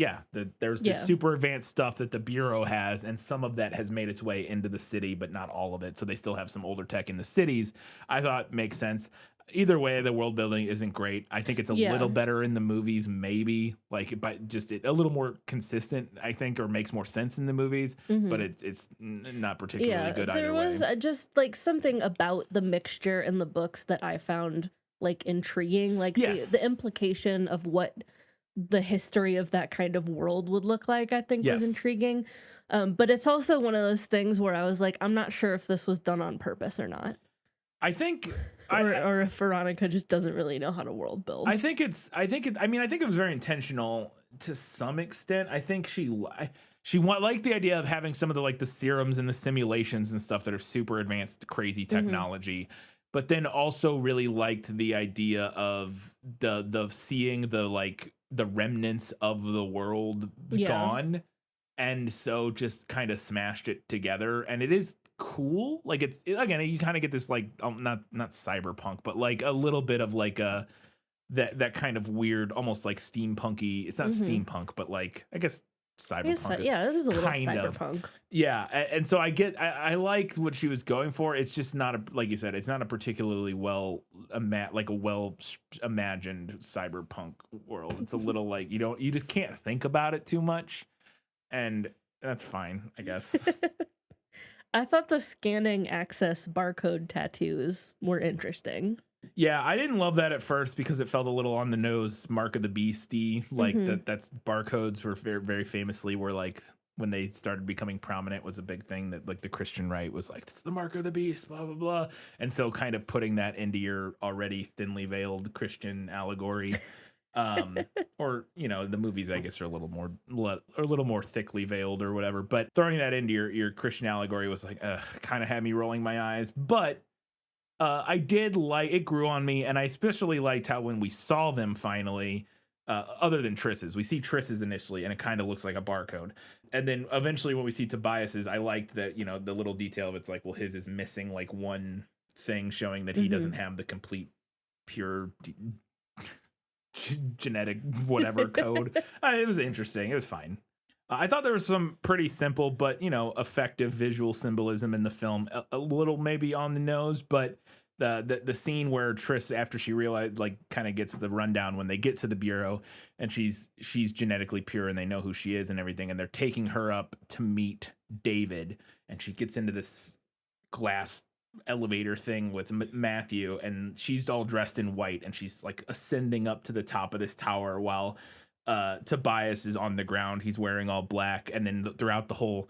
there's this super advanced stuff that the Bureau has, and some of that has made its way into the city, but not all of it. So they still have some older tech in the cities. I thought makes sense. Either way, the world building isn't great. I think it's a little better in the movies, maybe, like, but just a little more consistent, I think, or makes more sense in the movies. But it's not particularly good either way. There was just like something about the mixture in the books that I found like intriguing, like the implication of what the history of that kind of world would look like. I think was intriguing. But it's also one of those things where I was like, I'm not sure if this was done on purpose or not. I think, or if Veronica just doesn't really know how to world build. I think it was very intentional to some extent. I think she liked the idea of having some of the like the serums and the simulations and stuff that are super advanced, crazy technology, but then also really liked the idea of the seeing the like the remnants of the world gone, and so just kind of smashed it together, and it is cool. Like again, you kind of get this like not cyberpunk, but like a little bit of like that kind of weird, almost like steampunky. It's not steampunk, but like I guess cyberpunk. It is a little cyberpunk. Yeah, and so I liked what she was going for. It's just not like you said, it's not a particularly well imagined cyberpunk world. It's a little like you just can't think about it too much, and that's fine, I guess. I thought the scanning access barcode tattoos were interesting. Yeah, I didn't love that at first because it felt a little on the nose, Mark of the Beastie. Like that's barcodes were very, very famously were like when they started becoming prominent was a big thing that like the Christian right was like, it's the mark of the beast, blah, blah, blah. And so kind of putting that into your already thinly veiled Christian allegory. Or the movies I guess are a little more thickly veiled or whatever, but throwing that into your Christian allegory was like kind of had me rolling my eyes. But I did like it, grew on me, and I especially liked how when we saw them finally, other than Triss's, we see Triss's initially and it kind of looks like a barcode, and then eventually when we see Tobias's, I liked that the little detail of it's like, well, his is missing like one thing showing that he doesn't have the complete pure genetic whatever code. It was interesting. It was fine. I thought there was some pretty simple but effective visual symbolism in the film. A little maybe on the nose, but the scene where Triss, after she realized, like, kind of gets the rundown when they get to the Bureau and she's genetically pure and they know who she is and everything, and they're taking her up to meet David, and she gets into this glass elevator thing with Matthew, and she's all dressed in white and she's like ascending up to the top of this tower while Tobias is on the ground. He's wearing all black, and then throughout the whole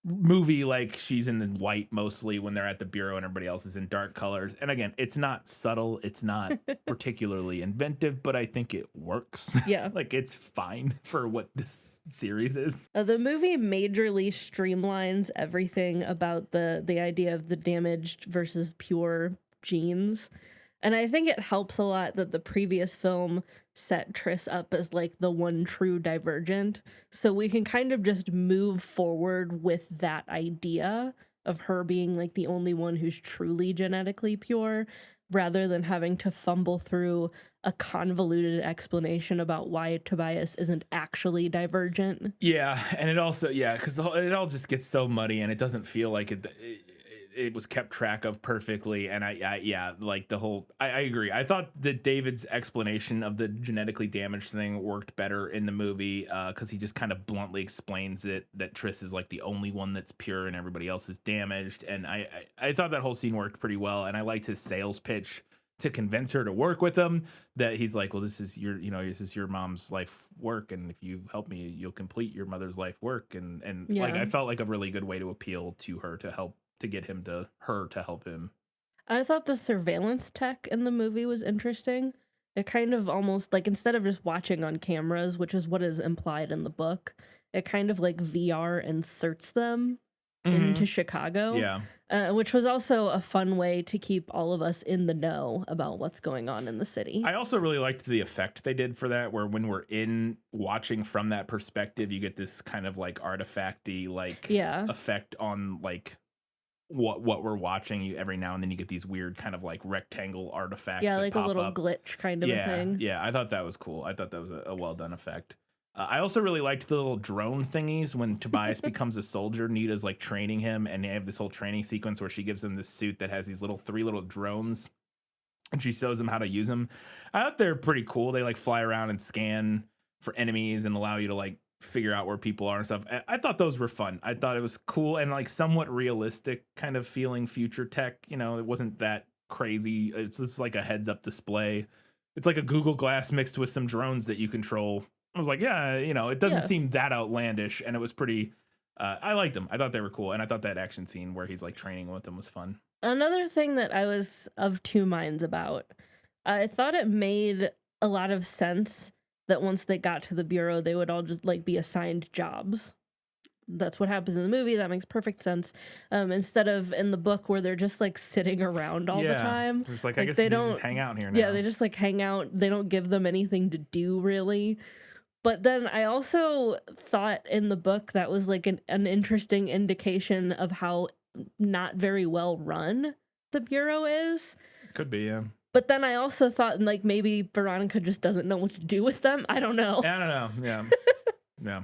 movie, like she's in the white mostly when they're at the bureau and everybody else is in dark colors. And again, it's not subtle, it's not particularly inventive, but I think it works. Yeah. Like it's fine for what this series is. The movie majorly streamlines everything about the idea of the damaged versus pure genes. And I think it helps a lot that the previous film set Triss up as like the one true Divergent. So we can kind of just move forward with that idea of her being like the only one who's truly genetically pure, rather than having to fumble through a convoluted explanation about why Tobias isn't actually Divergent. Yeah, and it also, because it all just gets so muddy and it doesn't feel like it was kept track of perfectly. And like the whole, I agree. I thought that David's explanation of the genetically damaged thing worked better in the movie because he just kind of bluntly explains it, that Triss is like the only one that's pure and everybody else is damaged. And I thought that whole scene worked pretty well. And I liked his sales pitch to convince her to work with him, that he's like, well, this is your mom's life work, and if you help me, you'll complete your mother's life work. And like, I felt like a really good way to appeal to her to get her to help him. I thought the surveillance tech in the movie was interesting. It kind of almost like, instead of just watching on cameras, which is what is implied in the book, it kind of like VR inserts them into Chicago. Yeah. Which was also a fun way to keep all of us in the know about what's going on in the city. I also really liked the effect they did for that, where when we're watching from that perspective, you get this kind of like artifacty effect on like what we're watching. Every now and then you get these weird kind of like rectangle artifacts. Yeah, that like a pop little up. glitch kind of a thing. Yeah, I thought that was cool. I thought that was a well done effect. I also really liked the little drone thingies when Tobias becomes a soldier. Nita's like training him, and they have this whole training sequence where she gives him this suit that has these three little drones, and she shows him how to use them. I thought they're pretty cool. They like fly around and scan for enemies and allow you to like figure out where people are and stuff. I thought those were fun. I thought it was cool and like somewhat realistic kind of feeling future tech. You know, it wasn't that crazy. It's just like a heads up display. It's like a Google Glass mixed with some drones that you control. I was like, yeah, you know, it doesn't seem that outlandish, and it was pretty, I liked them. I thought they were cool, and I thought that action scene where he's like training with them was fun. Another thing that I was of two minds about, I thought it made a lot of sense that once they got to the bureau, they would all just like be assigned jobs. That's what happens in the movie. That makes perfect sense. Instead of in the book where they're just like sitting around all the time. It's like I guess they don't just hang out here now. Yeah, they just like hang out. They don't give them anything to do really. But then I also thought in the book that was like an interesting indication of how not very well run the bureau is. Could be, yeah. But then I also thought like maybe Veronica just doesn't know what to do with them. I don't know. I don't know. Yeah. Yeah.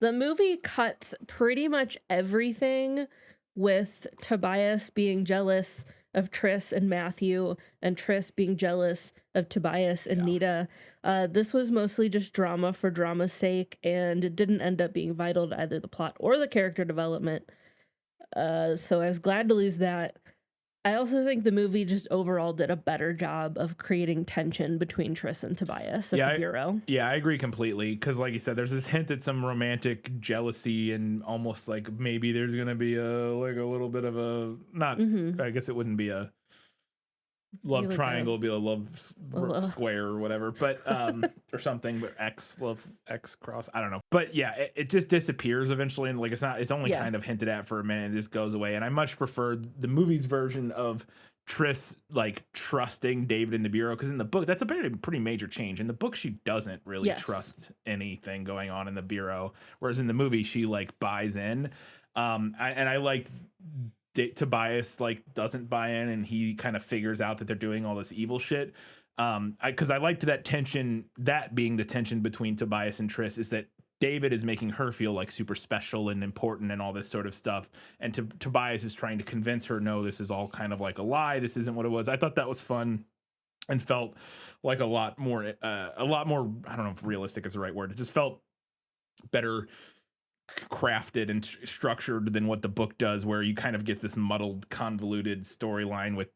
The movie cuts pretty much everything with Tobias being jealous of Triss and Matthew, and Triss being jealous of Tobias and Nita. This was mostly just drama for drama's sake, and it didn't end up being vital to either the plot or the character development. So I was glad to lose that. I also think the movie just overall did a better job of creating tension between Triss and Tobias at the bureau. Yeah, I agree completely. Because like you said, there's this hint at some romantic jealousy and almost like maybe there's going to be a little bit of a, not, I guess it wouldn't be a love triangle, it'd be a love square or whatever, but, or something, but love X cross, I don't know. But yeah, it just disappears eventually. And like, it's only kind of hinted at for a minute and it just goes away. And I much prefer the movie's version of Triss like trusting David in the bureau, because in the book that's a pretty major change. In the book she doesn't really trust anything going on in the bureau, whereas in the movie she like buys in. I liked Tobias like doesn't buy in, and he kind of figures out that they're doing all this evil shit. Because I liked that tension, that being the tension between Tobias and Triss, is that David is making her feel like super special and important and all this sort of stuff, and Tobias is trying to convince her, no, this is all kind of like a lie, this isn't what it was. I thought that was fun and felt like a lot more I don't know if realistic is the right word. It just felt better crafted and structured than what the book does, where you kind of get this muddled, convoluted storyline with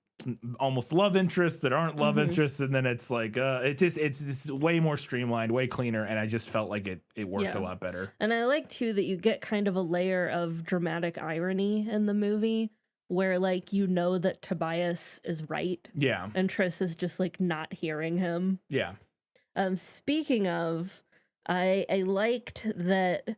almost love interests that aren't love Mm-hmm. interests, and then it's like it's way more streamlined, way cleaner, and I just felt like it worked a lot better. And I like too that you get kind of a layer of dramatic irony in the movie where like you know that Tobias is right. Yeah. And Triss is just like not hearing him. Yeah. Speaking of, I liked that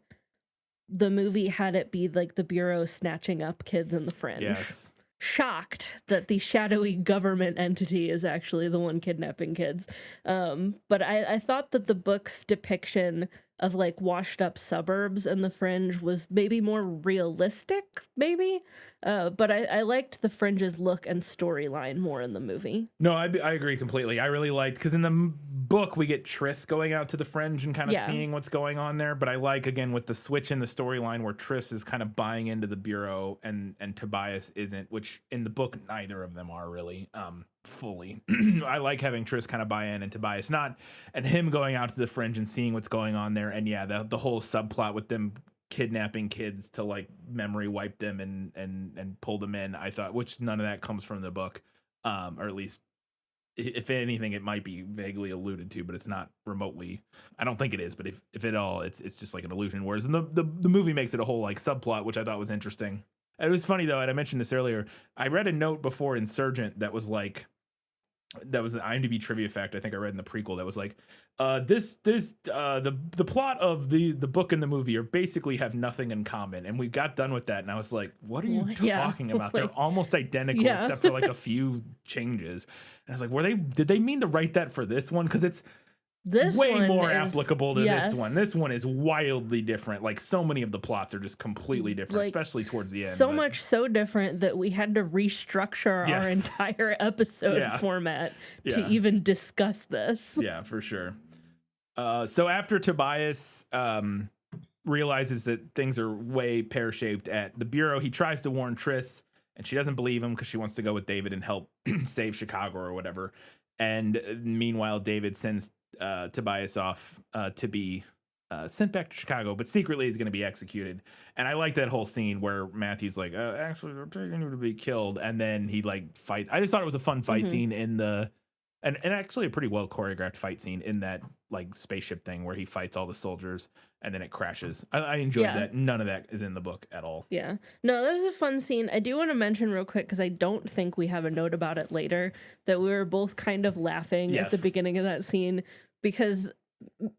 the movie had it be like the Bureau snatching up kids in the fringe. Yes. Shocked that the shadowy government entity is actually the one kidnapping kids. But I thought that the book's depiction of like washed up suburbs and the fringe was maybe more realistic, maybe. But I liked the fringe's look and storyline more in the movie. No, I agree completely. I really liked, because in the book we get Triss going out to the fringe and kind of seeing what's going on there. But I like, again, with the switch in the storyline where Triss is kind of buying into the Bureau and Tobias isn't, which in the book neither of them are really fully. I like having Triss kind of buy in and Tobias not, and him going out to the fringe and seeing what's going on there. And yeah, the whole subplot with them kidnapping kids to like memory wipe them and pull them in, I thought, which none of that comes from the book, or at least if anything it might be vaguely alluded to, but it's not remotely. I don't think it is, but if at all, it's just like an illusion, whereas in the movie makes it a whole like subplot, which I thought was interesting. It was funny though, and I mentioned this earlier, I read a note before Insurgent that was like, that was an IMDb trivia fact I think I read in the prequel that was like, the plot of the book and the movie are basically have nothing in common, and we got done with that, and I was like, what are you talking about? They're almost identical except for like a few changes. And I was like, did they mean to write that for this one? Because it's way more applicable to this one. This one is wildly different. Like, so many of the plots are just completely different, like, especially towards the end. So much so different that we had to restructure our entire episode format to even discuss this. Yeah, for sure. So after Tobias realizes that things are way pear-shaped at the Bureau, he tries to warn Triss, and she doesn't believe him because she wants to go with David and help save Chicago or whatever. And meanwhile, David sends Tobias off to be sent back to Chicago, but secretly he's going to be executed. And I like that whole scene where Matthew's like, actually, we're taking you to be killed. And then he like fights. I just thought it was a fun fight scene in the, and actually a pretty well choreographed fight scene in that like spaceship thing where he fights all the soldiers and then it crashes. I enjoyed that. None of that is in the book at all. Yeah. No, that was a fun scene. I do want to mention real quick, because I don't think we have a note about it later, that we were both kind of laughing at the beginning of that scene, because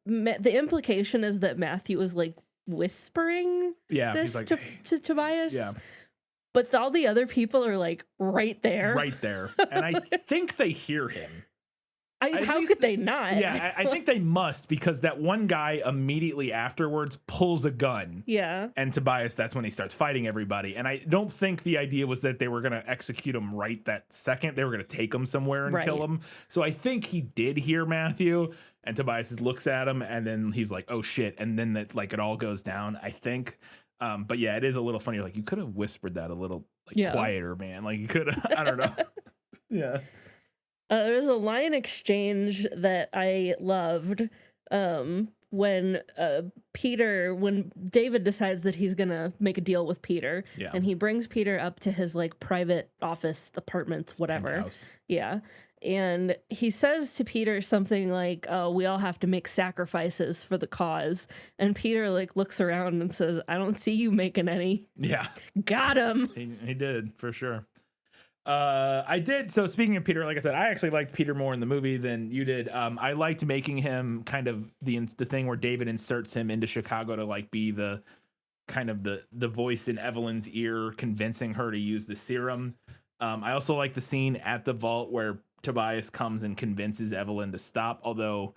the implication is that Matthew was like whispering this like, to Tobias. Yeah. But all the other people are like right there. Right there. And I think they hear him. How could they not? Yeah, I think they must, because that one guy immediately afterwards pulls a gun. Yeah. And Tobias, that's when he starts fighting everybody. And I don't think the idea was that they were going to execute him right that second. They were going to take him somewhere and kill him. So I think he did hear Matthew, and Tobias looks at him, and then he's like, oh shit. And then that like it all goes down, I think. But yeah, it is a little funny. Like, you could have whispered that a little like quieter, man. Like, you could have, I don't know. Yeah. There was a line exchange that I loved when David decides that he's gonna make a deal with Peter, and he brings Peter up to his like private office, apartments, whatever. Yeah. And he says to Peter something like, oh, we all have to make sacrifices for the cause. And Peter like looks around and says, I don't see you making any. Yeah. Got him. He did, for sure. I did. So speaking of Peter, like I said, I actually liked Peter more in the movie than you did. I liked making him kind of the thing where David inserts him into Chicago to like be the kind of the voice in Evelyn's ear, convincing her to use the serum. I also like the scene at the vault where Tobias comes and convinces Evelyn to stop, although,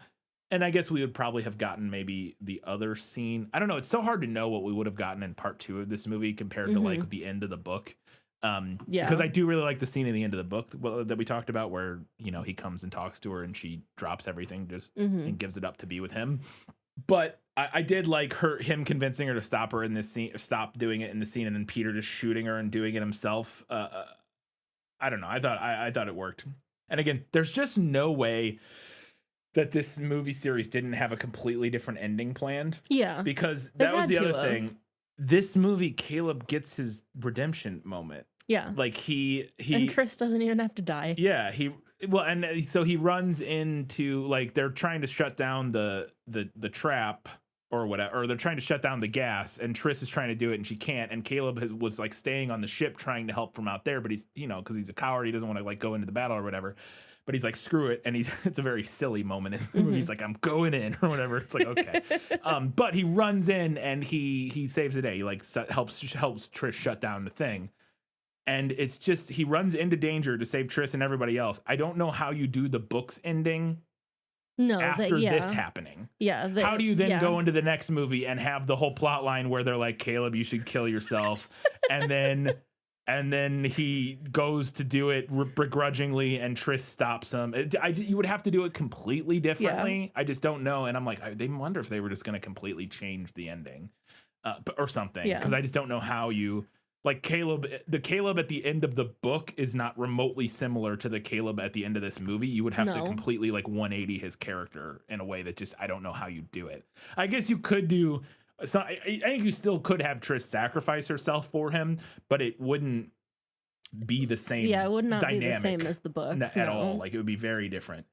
and I guess we would probably have gotten maybe the other scene. I don't know. It's so hard to know what we would have gotten in part 2 of this movie compared to like the end of the book. Because I do really like the scene in the end of the book that we talked about where, you know, he comes and talks to her and she drops everything just and gives it up to be with him. But I did like him convincing her to stop her in this scene, stop doing it in the scene, and then Peter just shooting her and doing it himself. I don't know. I thought it worked. And again, there's just no way that this movie series didn't have a completely different ending planned. Yeah. Because that was the other thing. This movie, Caleb gets his redemption moment. Yeah. Like he And Triss doesn't even have to die. yeah, so he runs into, like, they're trying to shut down the trap or whatever, or they're trying to shut down the gas, and Triss is trying to do it and she can't, and Caleb was like staying on the ship trying to help from out there, but he's, because he's a coward, he doesn't want to like go into the battle or whatever. But he's like, screw it. And it's a very silly moment in the movie. He's like, I'm going in or whatever. It's like, okay. But he runs in and he saves the day. He like helps Triss shut down the thing. And it's just, he runs into danger to save Triss and everybody else. I don't know how you do the book's ending after this happening. Yeah. How do you then go into the next movie and have the whole plot line where they're like, Caleb, you should kill yourself. And then he goes to do it begrudgingly, and Triss stops him. You would have to do it completely differently. I just don't know. And I'm like, they wonder if they were just going to completely change the ending or something. Because I just don't know how you, like, the Caleb at the end of the book is not remotely similar to the Caleb at the end of this movie. You would have to completely like 180 his character in a way that just, I don't know how you do it. I guess you could do. So I think you still could have Triss sacrifice herself for him, but it wouldn't be the same. Yeah, it would not be the same as the book at all. Like, it would be very different.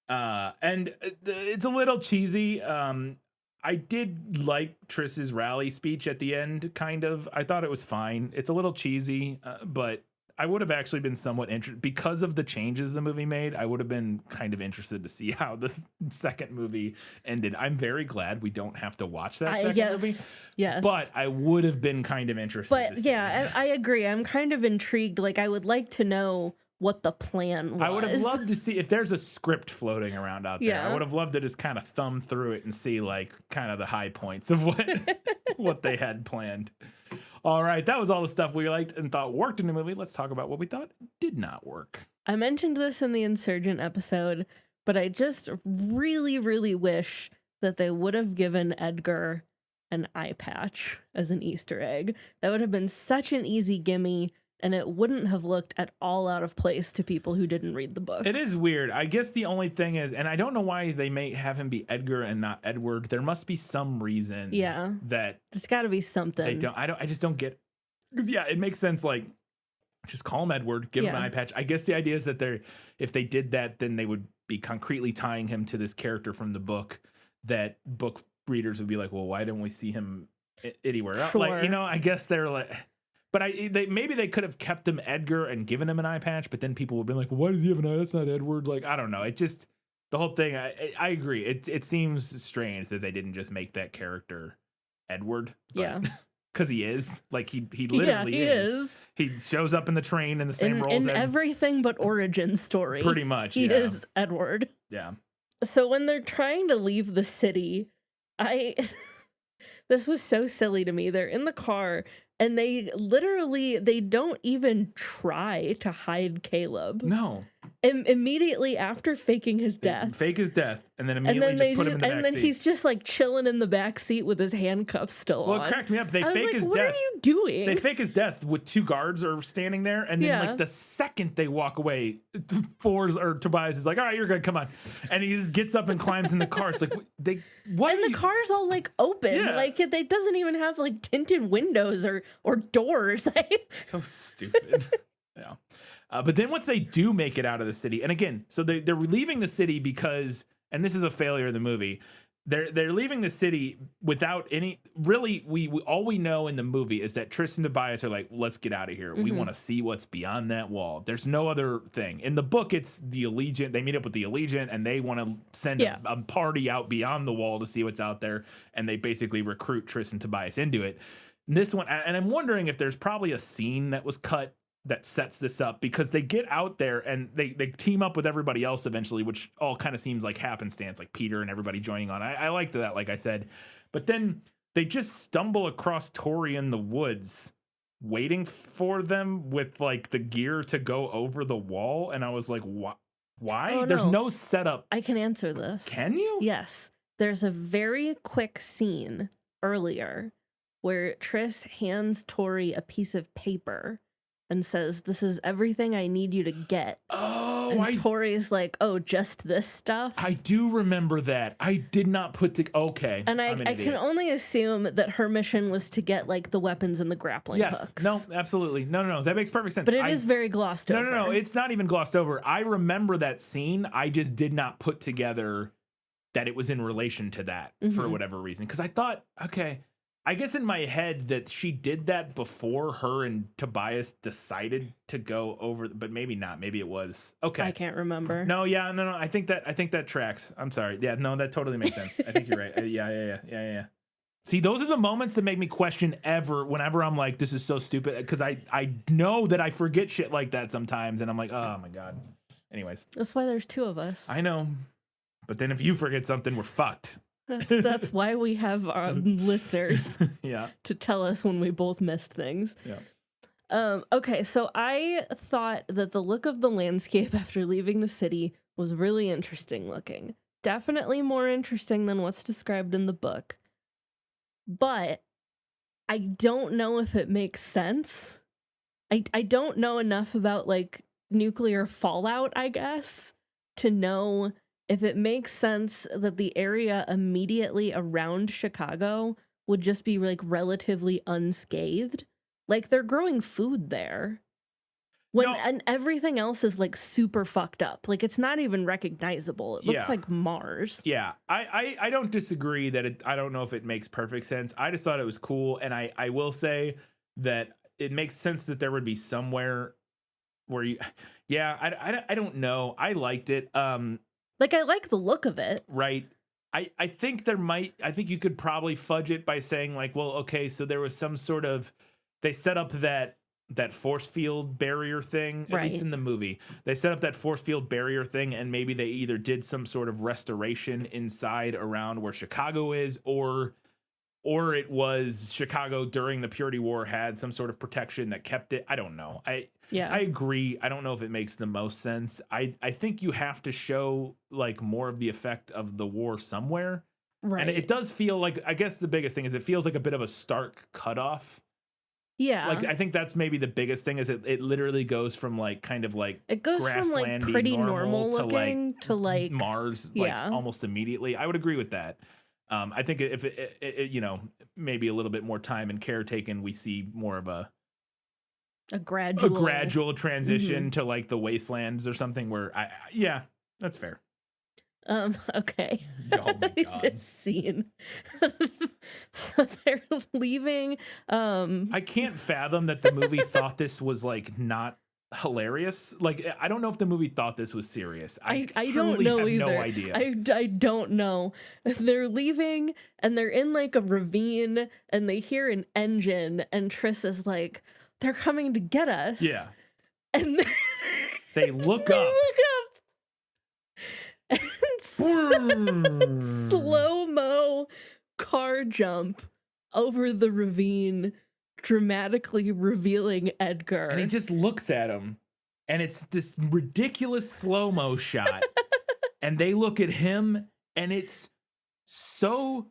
And it's a little cheesy. I did like Triss's rally speech at the end, kind of. I thought it was fine. It's a little cheesy, but I would have actually been somewhat interested because of the changes the movie made. I would have been kind of interested to see how the second movie ended. I'm very glad we don't have to watch that second movie. Yes. But I would have been kind of interested. But yeah, I agree. I'm kind of intrigued. Like, I would like to know what the plan was. I would have loved to see if there's a script floating around out there. Yeah. I would have loved to just kind of thumb through it and see like kind of the high points of what they had planned. All right, that was all the stuff we liked and thought worked in the movie. Let's talk about what we thought did not work. I mentioned this in the Insurgent episode, but I just really, really wish that they would have given Edgar an eye patch as an Easter egg. That would have been such an easy gimme, and it wouldn't have looked at all out of place to people who didn't read the book. It is weird. I guess the only thing is, and I don't know why they may have him be Edgar and not Edward. There must be some reason. Yeah. That there's got to be something. I just don't get. Because it makes sense. Like, just call him Edward, give him an eye patch. I guess the idea is that if they did that, then they would be concretely tying him to this character from the book. That book readers would be like, well, why didn't we see him anywhere else? Sure. Like, I guess they're like. But maybe they could have kept him Edgar and given him an eye patch, but then people would be like, well, why does he have an eye? That's not Edward. Like, I don't know. It just, the whole thing, I agree. It seems strange that they didn't just make that character Edward. Yeah. Because he is. Like, he literally is. He shows up in the train in the same role as everything but origin story. Pretty much, He is Edward. Yeah. So when they're trying to leave the city, this was so silly to me. They're in the car, and they don't even try to hide Caleb. No. Immediately after faking his death. Fake his death, and then immediately just put him in the back seat. And then he's just like chilling in the back seat with his handcuffs still on. Well, it cracked me up. They fake his death. What are you doing? They fake his death with two guards are standing there, and then like the second they walk away, Tobias is like, all right, you're good, come on. And he just gets up and climbs in the car. It's like, what? And the car's all like open. Yeah. Like it doesn't even have like tinted windows or doors. So stupid. Yeah. But then once they do make it out of the city, and again, so they're leaving the city because, and this is a failure of the movie, they're leaving the city without any, really, we all we know in the movie is that Triss and Tobias are like, let's get out of here. We want to see what's beyond that wall. There's no other thing. In the book, it's the Allegiant. They meet up with the Allegiant, and they want to send a party out beyond the wall to see what's out there, and they basically recruit Triss and Tobias into it. And this one, and I'm wondering if there's probably a scene that was cut that sets this up, because they get out there and they team up with everybody else eventually, which all kind of seems like happenstance, like Peter and everybody joining on. I liked that, like I said. But then they just stumble across Tori in the woods waiting for them with like the gear to go over the wall. And I was like, why? Oh, There's no setup. I can answer this. Can you? Yes. There's a very quick scene earlier where Triss hands Tori a piece of paper and says, "This is everything I need you to get." Oh, And Tori's like, "Oh, just this stuff?" I do remember that. I did not okay. And I'm an I idiot. can only assume that her mission was to get like the weapons and the grappling hooks. No, absolutely. No. That makes perfect sense. But it is very glossed over. No. It's not even glossed over. I remember that scene. I just did not put together that it was in relation to that for whatever reason. Because I thought, okay, I guess in my head that she did that before her and Tobias decided to go over, but maybe not. Maybe it was. Okay. I can't remember. No. I think that tracks. I'm sorry. Yeah, no, that totally makes sense. I think you're right. Yeah. See, those are the moments that make me question whenever I'm like, this is so stupid. Because I know that I forget shit like that sometimes. And I'm like, oh my God. Anyways. That's why there's two of us. I know. But then if you forget something, we're fucked. That's why we have our listeners Yeah. to tell us when we both missed things. Yeah. Okay, so I thought that the look of the landscape after leaving the city was really interesting looking. Definitely more interesting than what's described in the book. But I don't know if it makes sense. I don't know enough about like nuclear fallout, I guess, to know if it makes sense that the area immediately around Chicago would just be like relatively unscathed. Like they're growing food there. And everything else is like super fucked up. Like it's not even recognizable. It looks like Mars. Yeah. I don't disagree that I don't know if it makes perfect sense. I just thought it was cool. And I will say that it makes sense that there would be somewhere where I don't know. I liked it. Like, I like the look of it. Right. I think you could probably fudge it by saying like, well, okay, so there was some sort of, they set up that force field barrier thing, at least in the movie. They set up that force field barrier thing, and maybe they either did some sort of restoration inside around where Chicago is, or it was Chicago during the Purity War had some sort of protection that kept it. I don't know. I agree. I don't know if it makes the most sense. I think you have to show like more of the effect of the war somewhere. Right. And it does feel like, I guess the biggest thing is it feels like a bit of a stark cutoff. Yeah. Like, I think that's maybe the biggest thing is it literally goes from like kind of like it goes from like pretty normal looking to like Mars, like almost immediately. I would agree with that. I think if it maybe a little bit more time and care taken, we see more of a gradual transition to like the wastelands or something where that's fair. Okay. Oh my God. This scene. So they're leaving. I can't fathom that the movie thought this was like not hilarious. Like, I don't know if the movie thought this was serious. I don't know have either. No idea. I don't know. They're leaving and they're in like a ravine and they hear an engine and Triss is like, they're coming to get us. Yeah. And they look up. And slow-mo car jump over the ravine, dramatically revealing Edgar. And he just looks at him, and it's this ridiculous slow-mo shot. And they look at him, and it's so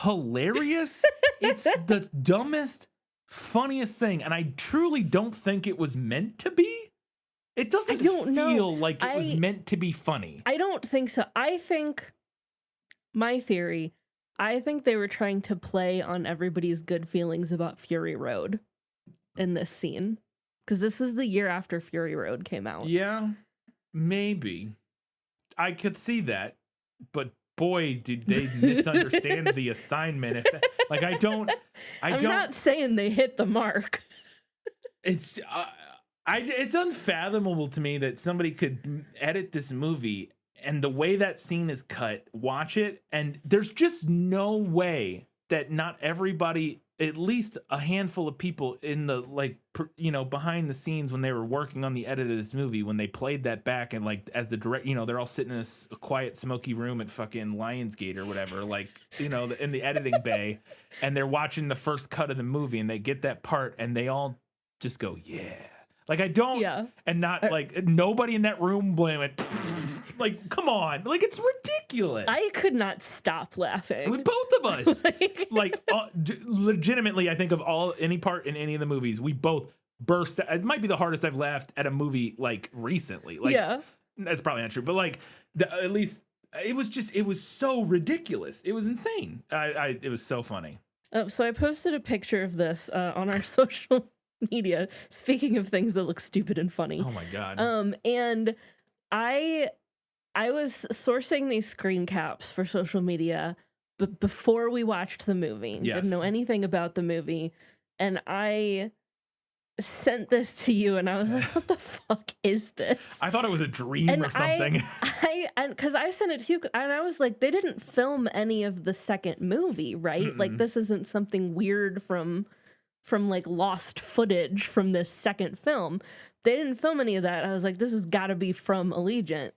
hilarious. It's the dumbest, funniest thing. And I truly don't think it was meant to be. It doesn't feel like it was meant to be funny. I don't think so. I think, my theory, I think they were trying to play on everybody's good feelings about Fury Road in this scene. Because this is the year after Fury Road came out. Yeah, maybe. I could see that. But boy, did they misunderstand the assignment. I'm not saying they hit the mark. It's unfathomable to me that somebody could edit this movie and the way that scene is cut, watch it, and there's just no way that not everybody, at least a handful of people in the behind the scenes when they were working on the edit of this movie, when they played that back and like as the direct, they're all sitting in a quiet, smoky room at fucking Lionsgate or whatever, in the editing bay, and they're watching the first cut of the movie and they get that part and they all just go, yeah. Like, I don't, and not, like, nobody in that room went, like, come on. Like, it's ridiculous. I could not stop laughing. With both of us. Legitimately, I think of any part in any of the movies, we both burst. It might be the hardest I've laughed at a movie like recently. Like, yeah. that's probably not true, but like at least it was so ridiculous. It was insane. It was so funny. So I posted a picture of this on our social media. Speaking of things that look stupid and funny. Oh my God. And I was sourcing these screen caps for social media, but before we watched the movie, Yes. didn't know anything about the movie, and I sent this to you, and I was like, "What the fuck is this?" I thought it was a dream And or something. because I sent it to you, and I was like, they didn't film any of the second movie, right? Like, this isn't something weird from like lost footage from this second film. They didn't film any of that. I was like, this has got to be from Allegiant.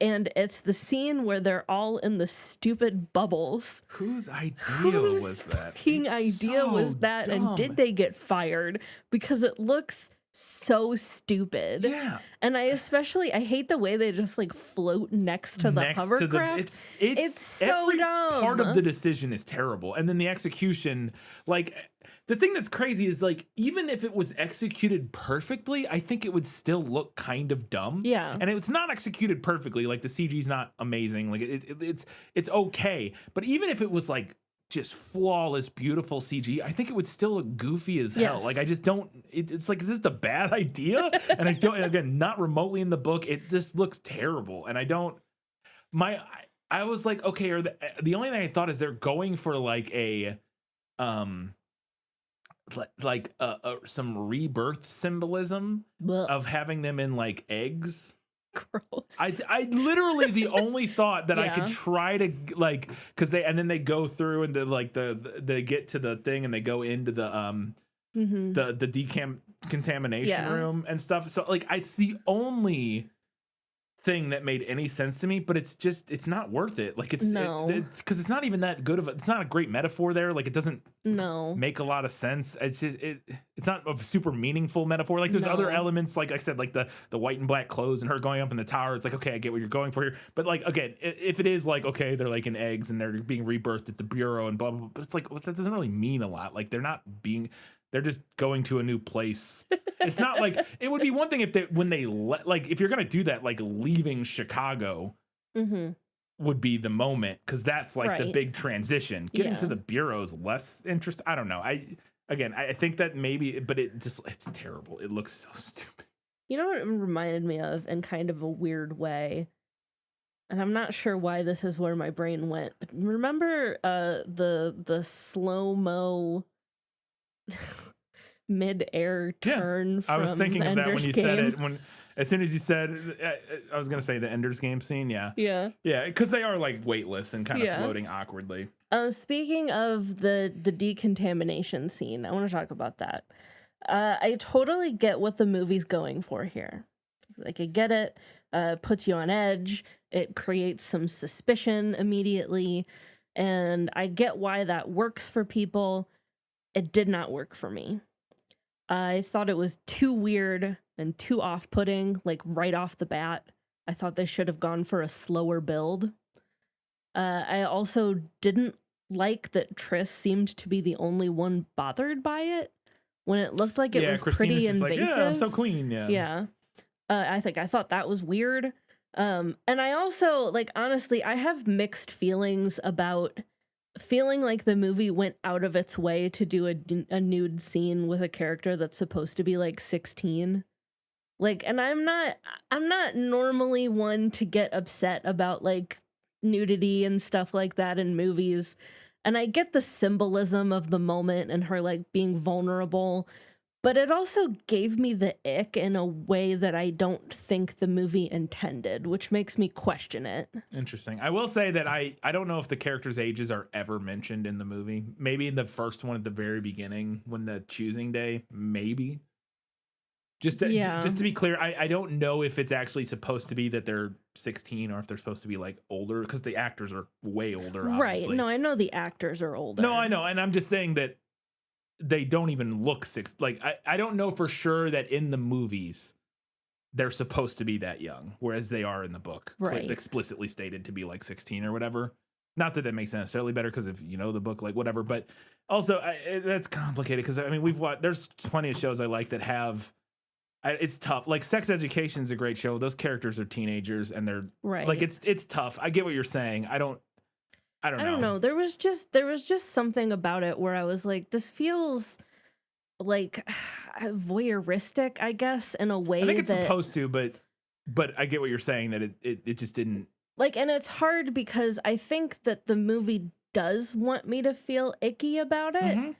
And it's the scene where they're all in the stupid bubbles. Whose idea Whose was that? fucking It's idea so was that? And dumb. did they get fired? Because it looks so stupid. Yeah. And I hate the way they just like float next to the hovercraft. It's so every dumb. Part of the decision is terrible, and then the execution, like the thing that's crazy is like even if it was executed perfectly, I think it would still look kind of dumb. Yeah. And it's not executed perfectly. Like the CG's not amazing. Like it's okay, but even if it was like just flawless, beautiful CG, I think it would still look goofy as hell. Yes. Like I just don't. It's like, is this a bad idea? And I don't. Again, not remotely in the book. It just looks terrible, and I don't. I was like, okay. Or the only thing I thought is they're going for like a, some rebirth symbolism Ugh. of having them in like eggs. Gross. I literally the only thought that I Yeah. could try to like, because they go through and they get to the thing and they go into the decontamination Yeah. room and stuff. So like it's the only thing that made any sense to me, but it's not worth it. Like it's because it's not even that good of it's not a great metaphor there. Like it doesn't make a lot of sense. It's just it's not a super meaningful metaphor. Like there's other elements, like I said, like the white and black clothes and her going up in the tower. It's like, okay, I get what you're going for here. But like again, if it is like, okay, they're like in eggs and they're being rebirthed at the bureau and blah blah blah, but it's like, well, that doesn't really mean a lot. Like they're just going to a new place. It's not like it would be one thing if if you're gonna do that, like leaving Chicago would be the moment, because that's like the big transition. Getting to the bureau is less interesting. I don't know. I think that maybe, but it's terrible. It looks so stupid. You know what it reminded me of in kind of a weird way? And I'm not sure why this is where my brain went, but remember the slow-mo mid-air turn from I was thinking of that when Ender's you Game? said it. As soon as you said, I was gonna say the Ender's Game scene. Yeah, because they are like weightless and kind of floating awkwardly. Speaking of the decontamination scene, I want to talk about that. I totally get what the movie's going for here. Like, I get it. Puts you on edge. It creates some suspicion immediately, and I get why that works for people. It did not work for me. I thought it was too weird and too off-putting, like right off the bat. I thought they should have gone for a slower build. I also didn't like that Triss seemed to be the only one bothered by it when it looked like it was Christina's pretty just invasive. like, yeah, I'm so clean. Yeah. I thought that was weird. And I also, like, honestly, I have mixed feelings about feeling like the movie went out of its way to do a nude scene with a character that's supposed to be like 16. Like, and I'm not normally one to get upset about like nudity and stuff like that in movies. And I get the symbolism of the moment and her like being vulnerable, but it also gave me the ick in a way that I don't think the movie intended, which makes me question it. Interesting. I will say that I don't know if the characters' ages are ever mentioned in the movie. Maybe in the first one at the very beginning when the choosing day, maybe. Just to be clear, I don't know if it's actually supposed to be that they're 16 or if they're supposed to be like older, because the actors are way older, obviously. Right. No, I know the actors are older. No, I know. And I'm just saying that they don't even look like I don't know for sure that in the movies they're supposed to be that young, whereas they are in the book, right, explicitly stated to be like 16 or whatever. Not that makes it necessarily better because if you know the book, like whatever. But also, that's complicated because I mean, we've watched. There's plenty of shows I like that have. It's tough. Like Sex Education is a great show. Those characters are teenagers and they're Right. like it's tough. I get what you're saying. I don't know. There was just something about it where I was like, this feels like voyeuristic, I guess, in a way. I think it's supposed to, but I get what you're saying that it just didn't. Like, and it's hard because I think that the movie does want me to feel icky about it. Mhm.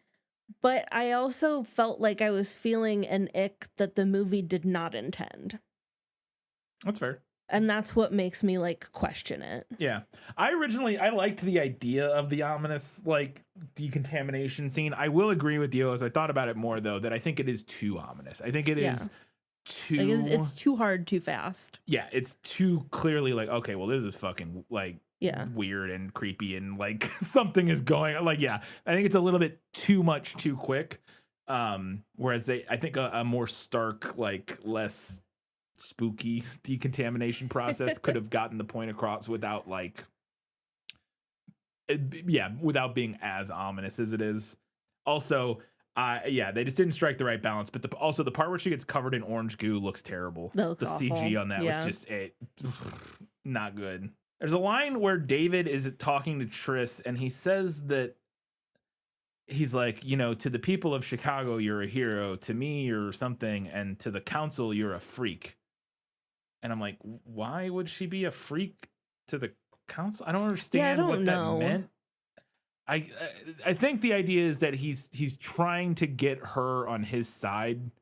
But I also felt like I was feeling an ick that the movie did not intend. That's fair. And that's what makes me like question it. Yeah. I liked the idea of the ominous like decontamination scene. I will agree with you as I thought about it more though that I think it is too ominous. I think it is too like it's too hard too fast. Yeah, it's too clearly like, okay, well this is fucking like weird and creepy and like something is going like I think it's a little bit too much too quick. Whereas I think a more stark, like less spooky decontamination process could have gotten the point across without like without being as ominous as it is. Also, they just didn't strike the right balance. But also the part where she gets covered in orange goo looks terrible. That looks the awful. CG on that was just not good. There's a line where David is talking to Triss and he says that he's like, to the people of Chicago, you're a hero. To me, you're something. And to the council, you're a freak. And I'm like, why would she be a freak to the council? I don't understand what that meant. I think the idea is that he's trying to get her on his side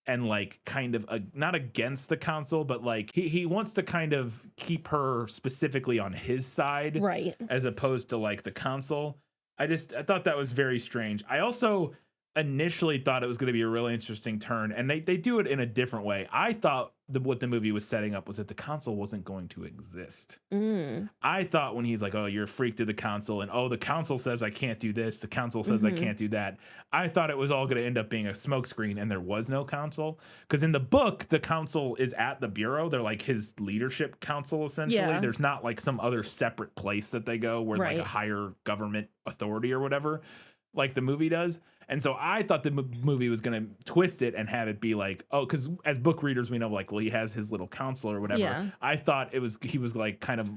and like kind of not against the council, but like he wants to kind of keep her specifically on his side, right? As opposed to like the council. I thought that was very strange. I also initially thought it was going to be a really interesting turn, and they do it in a different way. I thought what the movie was setting up was that the council wasn't going to exist. I thought when he's like, oh, you're a freak to the council, and oh, the council says I can't do this, the council says I can't do that. I thought it was all going to end up being a smokescreen, and there was no council. Because in the book, the council is at the bureau. They're like his leadership council, essentially. Yeah. There's not like some other separate place that they go where like a higher government authority or whatever, like the movie does. And so I thought the movie was going to twist it and have it be like, oh, because as book readers, we know like, well, he has his little council or whatever. Yeah. I thought he was like kind of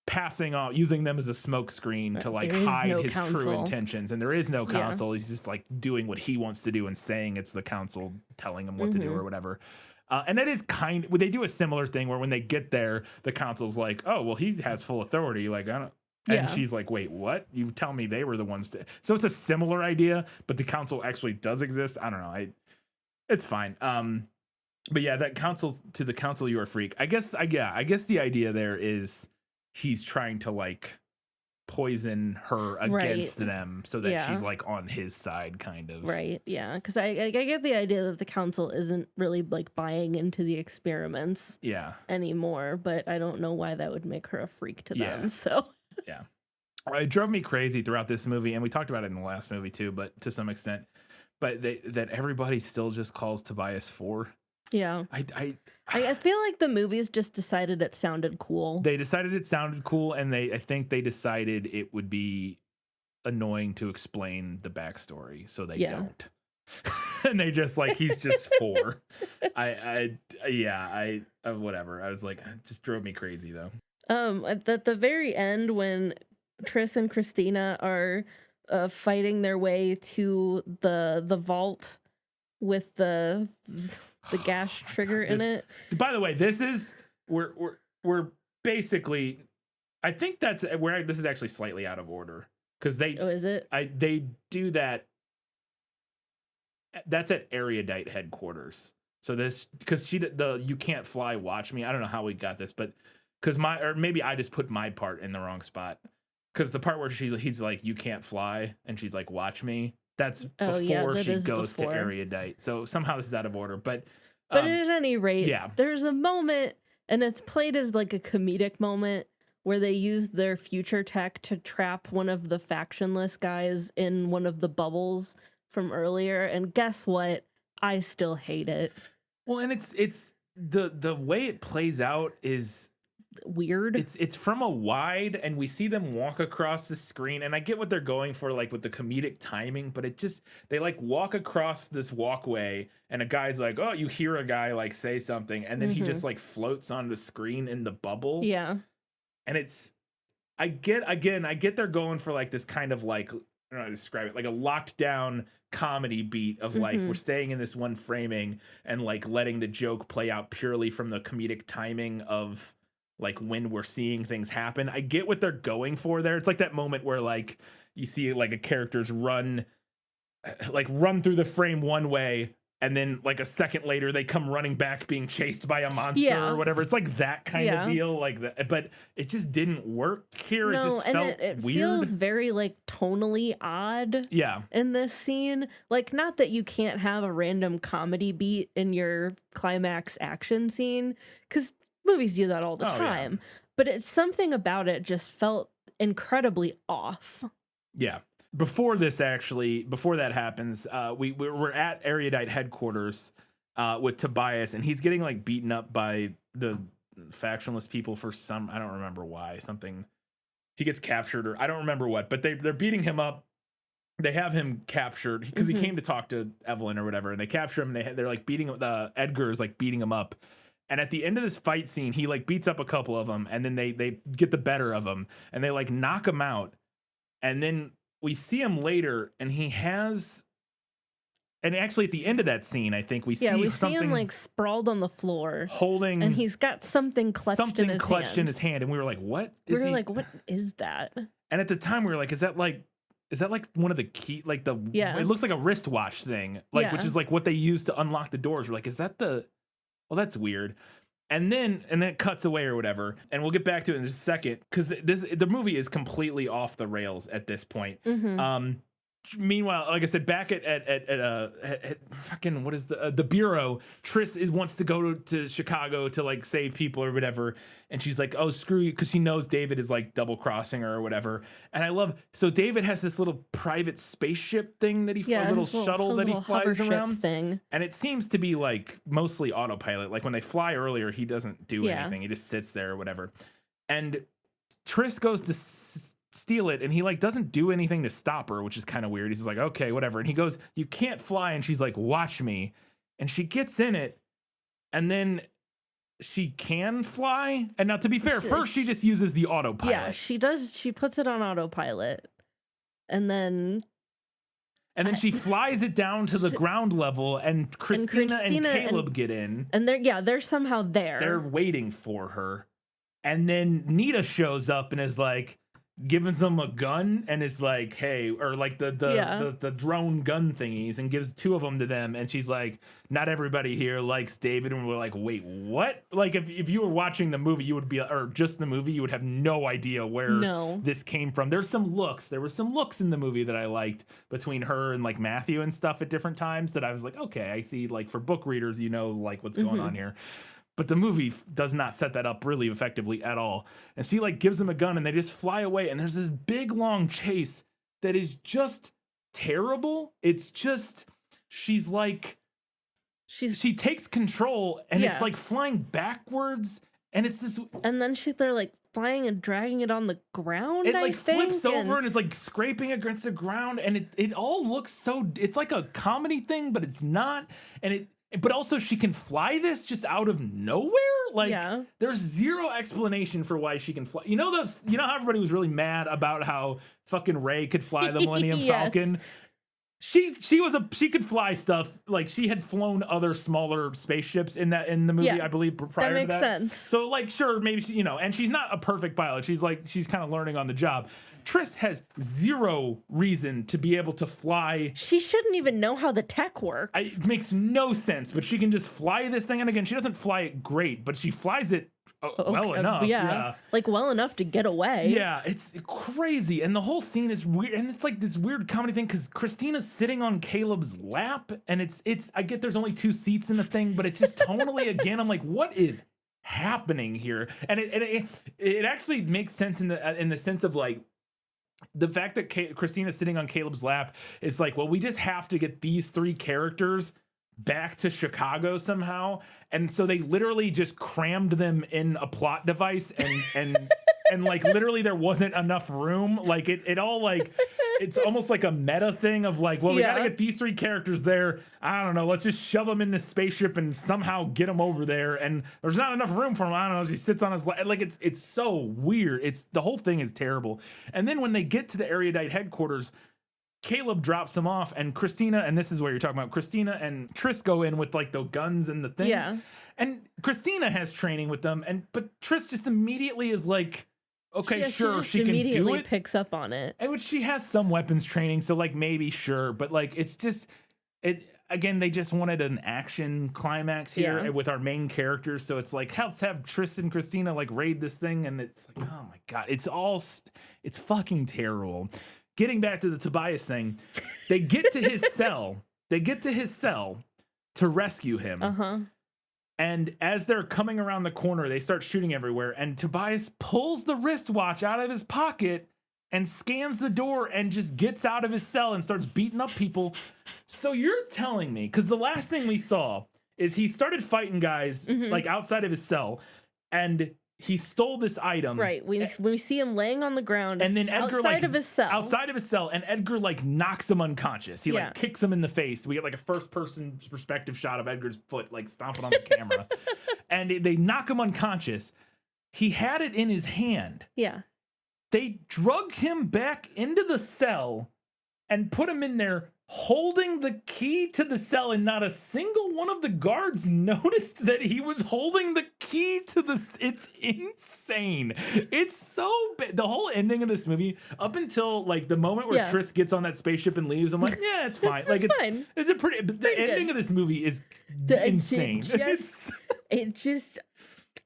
passing off, using them as a smoke screen to like hide his true intentions. And there is no council. He's just like doing what he wants to do and saying it's the council telling him what to do or whatever. And that is they do a similar thing where when they get there, the council's like, oh, well, he has full authority. Like, I don't. And she's like, wait, what? You tell me they were the ones to... So it's a similar idea, but the council actually does exist. I don't know. It's fine. But yeah, that council, to the council, you're a freak. I guess the idea there is he's trying to like poison her against them so that she's like on his side, kind of. Right. Yeah. Because I get the idea that the council isn't really like buying into the experiments anymore, but I don't know why that would make her a freak to them. So... Yeah. It drove me crazy throughout this movie, and we talked about it in the last movie too, but to some extent. But that everybody still just calls Tobias 4. Yeah. I feel like the movies just decided it sounded cool. They decided it sounded cool, and I think they decided it would be annoying to explain the backstory, so they don't. And they just like, he's just 4. Whatever. I was like, it just drove me crazy though. At the very end, when Triss and Christina are fighting their way to the vault with the gas trigger in it. By the way, this is we're basically, I think that's where this is actually slightly out of order because they is it? They do that. That's at Erudite headquarters. So this because you can't fly. Watch me. I don't know how we got this, but. Because maybe I just put my part in the wrong spot. Because the part where he's like, you can't fly, and she's like, watch me. That's before she goes to Erudite. So somehow this is out of order. But at any rate, there's a moment, and it's played as like a comedic moment where they use their future tech to trap one of the factionless guys in one of the bubbles from earlier. And guess what? I still hate it. Well, and it's the way it plays out is weird. It's from a wide, and we see them walk across the screen, and I get what they're going for, like with the comedic timing, but they like walk across this walkway, and a guy's like, oh, you hear a guy like say something, and then he just like floats on the screen in the bubble. Yeah. And I get they're going for like this kind of like, I don't know how to describe it, like a locked down comedy beat of like, we're staying in this one framing and like letting the joke play out purely from the comedic timing of like when we're seeing things happen. I get what they're going for there. It's like that moment where like you see like a character's run through the frame one way, and then like a second later they come running back being chased by a monster or whatever. It's like that kind of deal, like that. But it just didn't work here. No, it just and felt it weird. feels very like tonally odd. Yeah. In this scene, like, not that you can't have a random comedy beat in your climax action scene, because movies do that all the time. But it's something about it just felt incredibly off. Yeah. Before that happens, we're at Erudite headquarters with Tobias, and he's getting like beaten up by the factionless people for some, I don't remember why, something. He gets captured, or I don't remember what, but they're beating him up. They have him captured because he came to talk to Evelyn or whatever, and they capture him. They're like beating Edgar is like beating him up. And at the end of this fight scene, he like beats up a couple of them, and then they get the better of him, and they like knock him out. And then we see him later, and he has, and actually at the end of that scene, I think we see him like sprawled on the floor, holding, and he's got something clutched in his hand. And we were like, what? What is that? And at the time, we were like, is that like one of the key, like the, it looks like a wristwatch thing, like, which is like what they use to unlock the doors. We're like, is that well, that's weird. And then it cuts away or whatever. And we'll get back to it in just a second, because the movie is completely off the rails at this point. Meanwhile, like I said, back at fucking, what is the bureau, Triss wants to go to Chicago to like save people or whatever, and she's like, oh, screw you, because she knows David is like double crossing her or whatever. And I love, so David has this little private spaceship thing that he little shuttle that he flies around thing, and it seems to be like mostly autopilot. Like when they fly earlier, he doesn't do anything; he just sits there or whatever. And Triss goes to steal it, and he like doesn't do anything to stop her, which is kind of weird. He's like, okay, whatever. And he goes, you can't fly. And she's like, watch me. And she gets in it, and then she can fly. And now, to be fair, first she just uses the autopilot. Yeah, she does. She puts it on autopilot, and then she flies it down to the ground level, and Christina and Caleb get in. And they're somehow there. They're waiting for her. And then Nita shows up and is like, gives them a gun and is like, hey, or like the drone gun thingies, and gives two of them to them. And she's like, not everybody here likes David. And we're like, wait, what? Like if you were watching the movie, you would be, or just the movie, you would have no idea where this came from. There were some looks in the movie that I liked between her and like Matthew and stuff at different times that I was like, okay, I see, like for book readers, like what's going on here. But the movie does not set that up really effectively at all. And she like gives them a gun, and they just fly away. And there's this big long chase that is just terrible. It's just, she takes control, and it's like flying backwards. And it's this, and then they're like flying and dragging it on the ground. It like flips over and is like scraping against the ground. And it all looks so, it's like a comedy thing, but it's not. But also, she can fly this just out of nowhere. Like, there's zero explanation for why she can fly. You know how everybody was really mad about how fucking Rey could fly the Millennium Falcon. She could fly stuff. Like, she had flown other smaller spaceships in the movie, I believe, prior to that. Makes sense. So like, sure, maybe she, and she's not a perfect pilot. She's kind of learning on the job. Triss has zero reason to be able to fly. She shouldn't even know how the tech works. It makes no sense, but she can just fly this thing. And again, she doesn't fly it great, but she flies it well enough. Yeah. Like well enough to get away. Yeah, it's crazy. And the whole scene is weird. And it's like this weird comedy thing because Christina's sitting on Caleb's lap. And it's I get there's only 2 seats in the thing, but it's just tonally, again, I'm like, what is happening here? And it actually makes sense in the sense of like, the fact that Christina's sitting on Caleb's lap is like, well, we just have to get these 3 characters back to Chicago somehow. And so they literally just crammed them in a plot device and like literally there wasn't enough room. Like it all like, it's almost like a meta thing of like, well, we got to get these 3 characters there. I don't know. Let's just shove them in this spaceship and somehow get them over there. And there's not enough room for him. I don't know. As he sits on his like, it's so weird. The whole thing is terrible. And then when they get to the Erudite headquarters, Caleb drops him off, and Christina, and this is where you're talking about, Christina and Tris go in with like the guns and the things. Yeah. And Christina has training with them, but Tris just immediately is like, okay, sure, she can do immediately it. Picks up on it. And which she has some weapons training, so like maybe sure, but like it's just again, they just wanted an action climax here with our main characters, so it's like let's have Tris and Christina like raid this thing, and it's like, oh my god, it's fucking terrible. Getting back to the Tobias thing, they get to his cell. They get to his cell to rescue him. Uh-huh. And as they're coming around the corner, they start shooting everywhere. And Tobias pulls the wristwatch out of his pocket and scans the door and just gets out of his cell and starts beating up people. So you're telling me, because the last thing we saw is he started fighting guys like outside of his cell, and he stole this item. Right. We see him laying on the ground, and then Edgar outside of his cell. Outside of his cell, and Edgar like knocks him unconscious. He like kicks him in the face. We get like a first-person perspective shot of Edgar's foot like stomping on the camera, and they knock him unconscious. He had it in his hand. Yeah. They drug him back into the cell and put him in there holding the key to the cell, and not a single one of the guards noticed that he was holding the key to the... It's insane. It's so bad. The whole ending of this movie, up until like the moment where Tris gets on that spaceship and leaves, I'm like, yeah, it's fine. It's fine. It's a pretty... But the ending of this movie is insane. It just...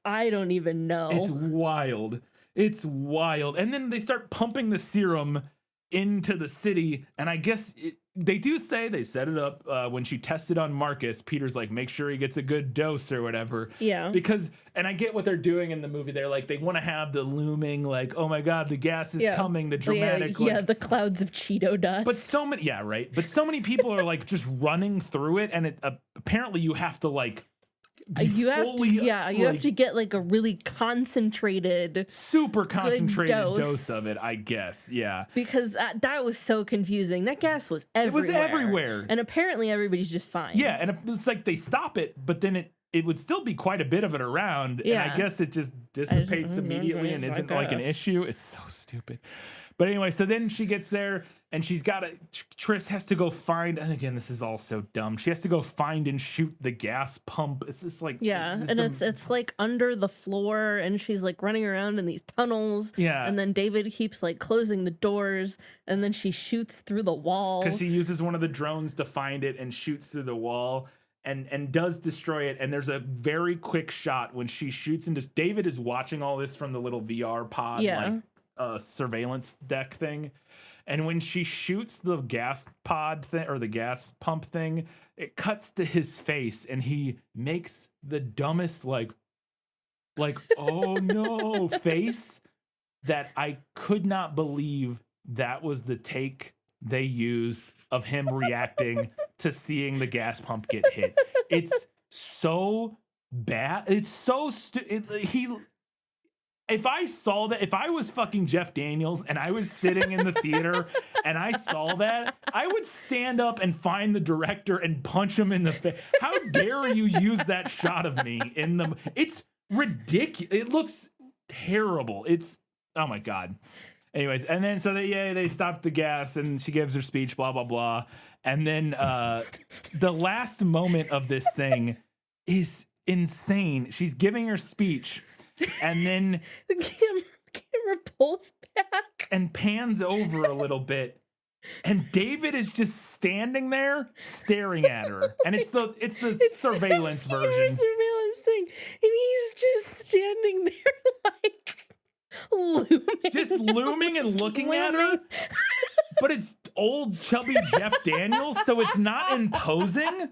I don't even know. It's wild. It's wild. And then they start pumping the serum into the city, and I guess they do say they set it up when she tested on Marcus. Peter's like, make sure he gets a good dose or whatever. Yeah. Because, and I get what they're doing in the movie. They're like, they want to have the looming, like, oh my god, the gas is coming, the dramatic. The clouds of Cheeto dust. But so many, but so many people are like just running through it, and it apparently you have to like. You have to get like a really concentrated, super concentrated dose of it, I guess. Yeah, because that was so confusing. That gas was everywhere. It was everywhere, and apparently everybody's just fine. Yeah, and it's like they stop it, but then it would still be quite a bit of it around. Yeah. And I guess it just dissipates immediately and isn't like an issue. It's so stupid. But anyway, so then she gets there, and Tris has to go find, and again, this is all so dumb. She has to go find and shoot the gas pump. It's just like... Yeah, and it's like under the floor, and she's like running around in these tunnels. Yeah. And then David keeps like closing the doors, and then she shoots through the wall. Because she uses one of the drones to find it and shoots through the wall. And does destroy it, and there's a very quick shot when she shoots into... David is watching all this from the little VR pod, surveillance deck thing, and when she shoots the gas pod thing or the gas pump thing, it cuts to his face, and he makes the dumbest like oh no face that I could not believe that was the take they used of him reacting to seeing the gas pump get hit. It's so bad. It's so if I saw that, if I was fucking Jeff Daniels and I was sitting in the theater and I saw that, I would stand up and find the director and punch him in the face. How dare you use that shot of me in the... It's ridiculous. It looks terrible. It's... Oh my God. Anyways, and then so they stopped the gas, and she gives her speech, blah, blah, blah. And then the last moment of this thing is insane. She's giving her speech, and then the camera pulls back and pans over a little bit, and David is just standing there staring at her. And it's the surveillance version. Surveillance thing. And he's just standing there like looming and looking at her. But it's old chubby Jeff Daniels, so it's not imposing.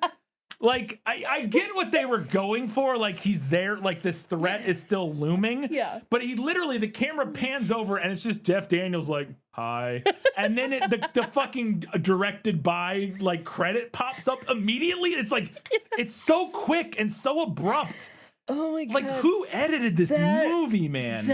Like, I get what they were going for. Like, he's there. Like, this threat is still looming. Yeah. But he literally, the camera pans over and it's just Jeff Daniels like, hi. And then the fucking directed by, like, credit pops up immediately. It's like, it's so quick and so abrupt. Oh my god! Like, who edited this movie, man?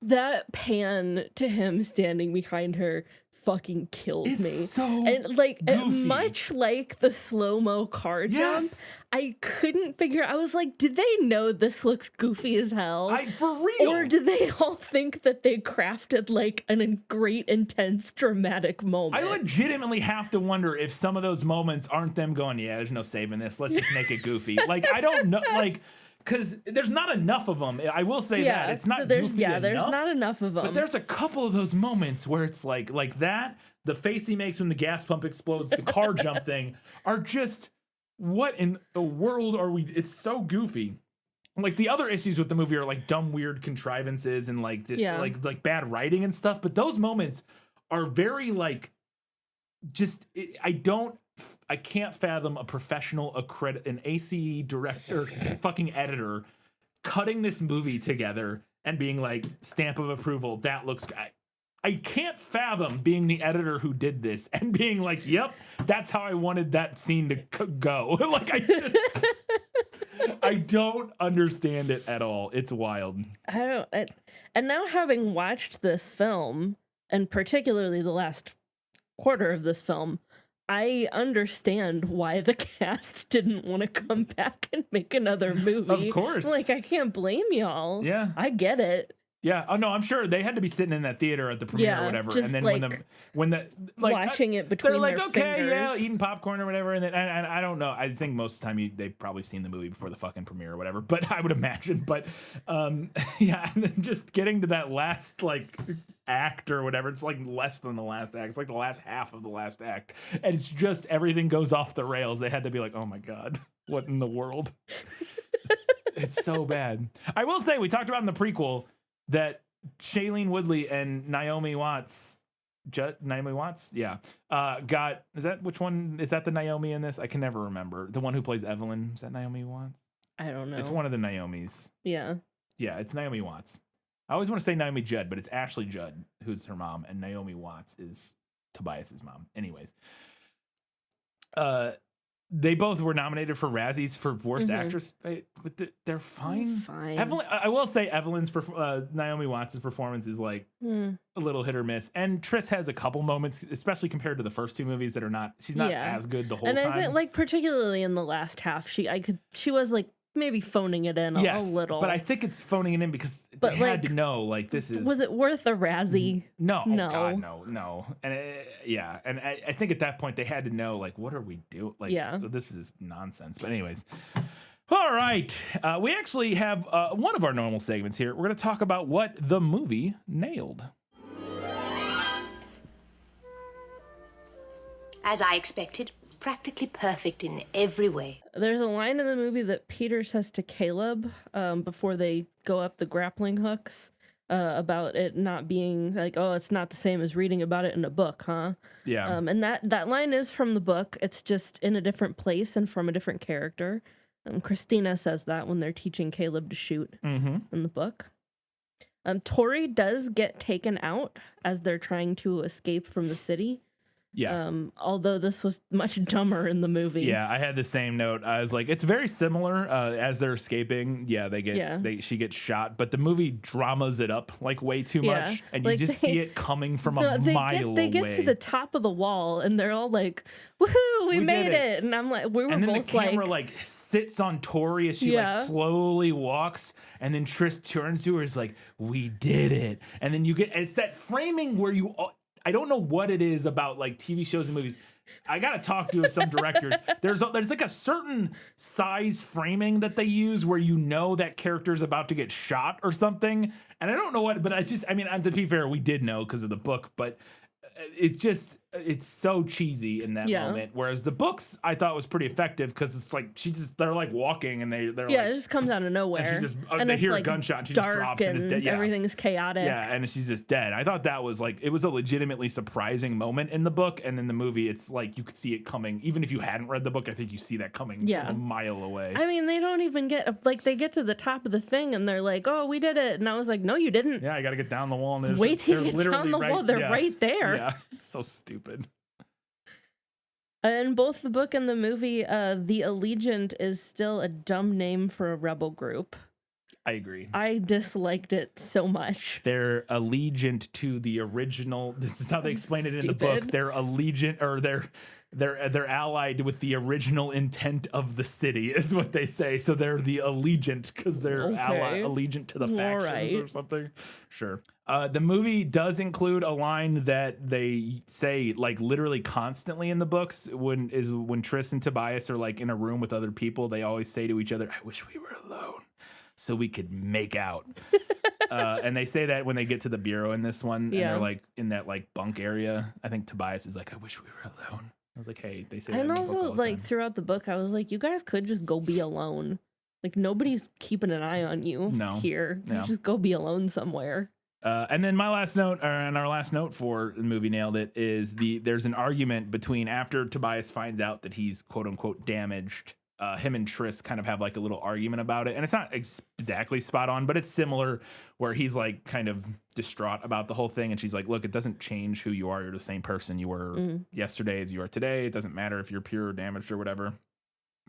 That pan to him standing behind her fucking killed me. So and like goofy. much like the slow-mo car jump, I couldn't figure. I was like, did they know this looks goofy as hell? For real. Or do they all think that they crafted like a great, intense, dramatic moment? I legitimately have to wonder if some of those moments aren't them going, yeah, there's no saving this. Let's just make it goofy. Like, I don't know, like. Because there's not enough of them. I will say that. It's not goofy enough. There's not enough of them. But there's a couple of those moments where it's like that, the face he makes when the gas pump explodes, the car jump thing, are just, what in the world are we? It's so goofy. Like, the other issues with the movie are like dumb, weird contrivances and like this, like bad writing and stuff. But those moments are very like, I can't fathom a professional, an ACE director, fucking editor, cutting this movie together and being like, stamp of approval, that looks good. I can't fathom being the editor who did this and being like, yep, that's how I wanted that scene to go. Like, I don't understand it at all. It's wild. And now having watched this film, and particularly the last quarter of this film, I understand why the cast didn't want to come back and make another movie. Of course. Like, I can't blame y'all. Yeah. I get it. Yeah. Oh no, I'm sure they had to be sitting in that theater at the premiere or whatever. Just and then like, when the like watching it between they're like, their okay, fingers. yeah, eating popcorn or whatever. And then and I don't know. I think most of the time they've probably seen the movie before the fucking premiere or whatever. But I would imagine. But yeah, and then just getting to that last like act or whatever, it's like less than the last act. It's like the last half of the last act. And it's just everything goes off the rails. They had to be like, oh my God, what in the world? It's so bad. I will say, we talked about in the prequel that Shailene Woodley and Naomi Watts, yeah, which one is that? The Naomi in this? I can never remember. The one who plays Evelyn, is that Naomi Watts? I don't know. It's one of the Naomis. Yeah, it's Naomi Watts. I always want to say Naomi Judd, but it's Ashley Judd who's her mom, and Naomi Watts is Tobias's mom. Anyways, they both were nominated for Razzies for Worst Actress. But they're fine. Fine. Evelyn, I will say Naomi Watts' performance is like a little hit or miss. And Triss has a couple moments, especially compared to the first two movies, that are not. She's not as good the whole time. And I think, like, particularly in the last half, she was like maybe phoning it in a little. But I think it's phoning it in because they had to know, like, this is. Was it worth a Razzie? No. Oh, God, no. And and I think at that point they had to know, like, what are we doing? Like, this is nonsense. But anyways. All right. We actually have one of our normal segments here. We're going to talk about what the movie nailed. As I expected, practically perfect in every way. There's a line in the movie that Peter says to Caleb before they go up the grappling hooks about it not being like, oh, it's not the same as reading about it in a book, huh? Yeah. And that line is from the book. It's just in a different place and from a different character. Christina says that when they're teaching Caleb to shoot in the book. Tori does get taken out as they're trying to escape from the city. Yeah. Although this was much dumber in the movie. Yeah, I had the same note. I was like, it's very similar as they're escaping. Yeah, she gets shot, but the movie dramas it up like way too much, and you just see it coming from a mile away. They get to the top of the wall, and they're all like, "Woohoo, we made it!" And I'm like, we were and then both the camera like sits on Tori as she like slowly walks, and then Triss turns to her, is like, "We did it!" And then it's that framing where I don't know what it is about like TV shows and movies. I gotta talk to some directors. There's like a certain size framing that they use where you know that character's about to get shot or something. And I don't know what, but to be fair, we did know because of the book, but it just, it's so cheesy in that moment. Whereas the books I thought was pretty effective because it's like they're like walking and they're yeah, like, it just comes out of nowhere. and she's just and they it's hear like a gunshot and she just drops and is dead. Yeah. Everything's chaotic. Yeah, and she's just dead. I thought that was like, it was a legitimately surprising moment in the book, and in the movie it's like you could see it coming. Even if you hadn't read the book, I think you see that coming from a mile away. I mean, they don't even get, like, they get to the top of the thing and they're like, oh, we did it. And I was like, no, you didn't. Yeah, I got to get down the wall. And wait till you get down the wall. They're right there. Yeah, so stupid. In both the book and the movie, the Allegiant is still a dumb name for a rebel group. I agree. I disliked it so much. They're allegiant to the original. This is how they explain it in the book. They're allegiant, or they're allied with the original intent of the city, is what they say. So they're the Allegiant because they're allegiant to the factions or something. Sure. The movie does include a line that they say like literally constantly in the books when Triss and Tobias are like in a room with other people. They always say to each other, "I wish we were alone so we could make out." And they say that when they get to the bureau in this one, and they're like in that like bunk area. I think Tobias is like, "I wish we were alone." I was like, hey, they say that. And in the book also, all the like, time. throughout the book, I was like, you guys could just go be alone. Like, nobody's keeping an eye on you here. You just go be alone somewhere. And then my last note, and our last note for the movie Nailed It, is there's an argument between, after Tobias finds out that he's quote unquote damaged, him and Triss kind of have like a little argument about it. And it's not exactly spot on, but it's similar, where he's like kind of distraught about the whole thing. And she's like, look, it doesn't change who you are. You're the same person you were yesterday as you are today. It doesn't matter if you're pure or damaged or whatever.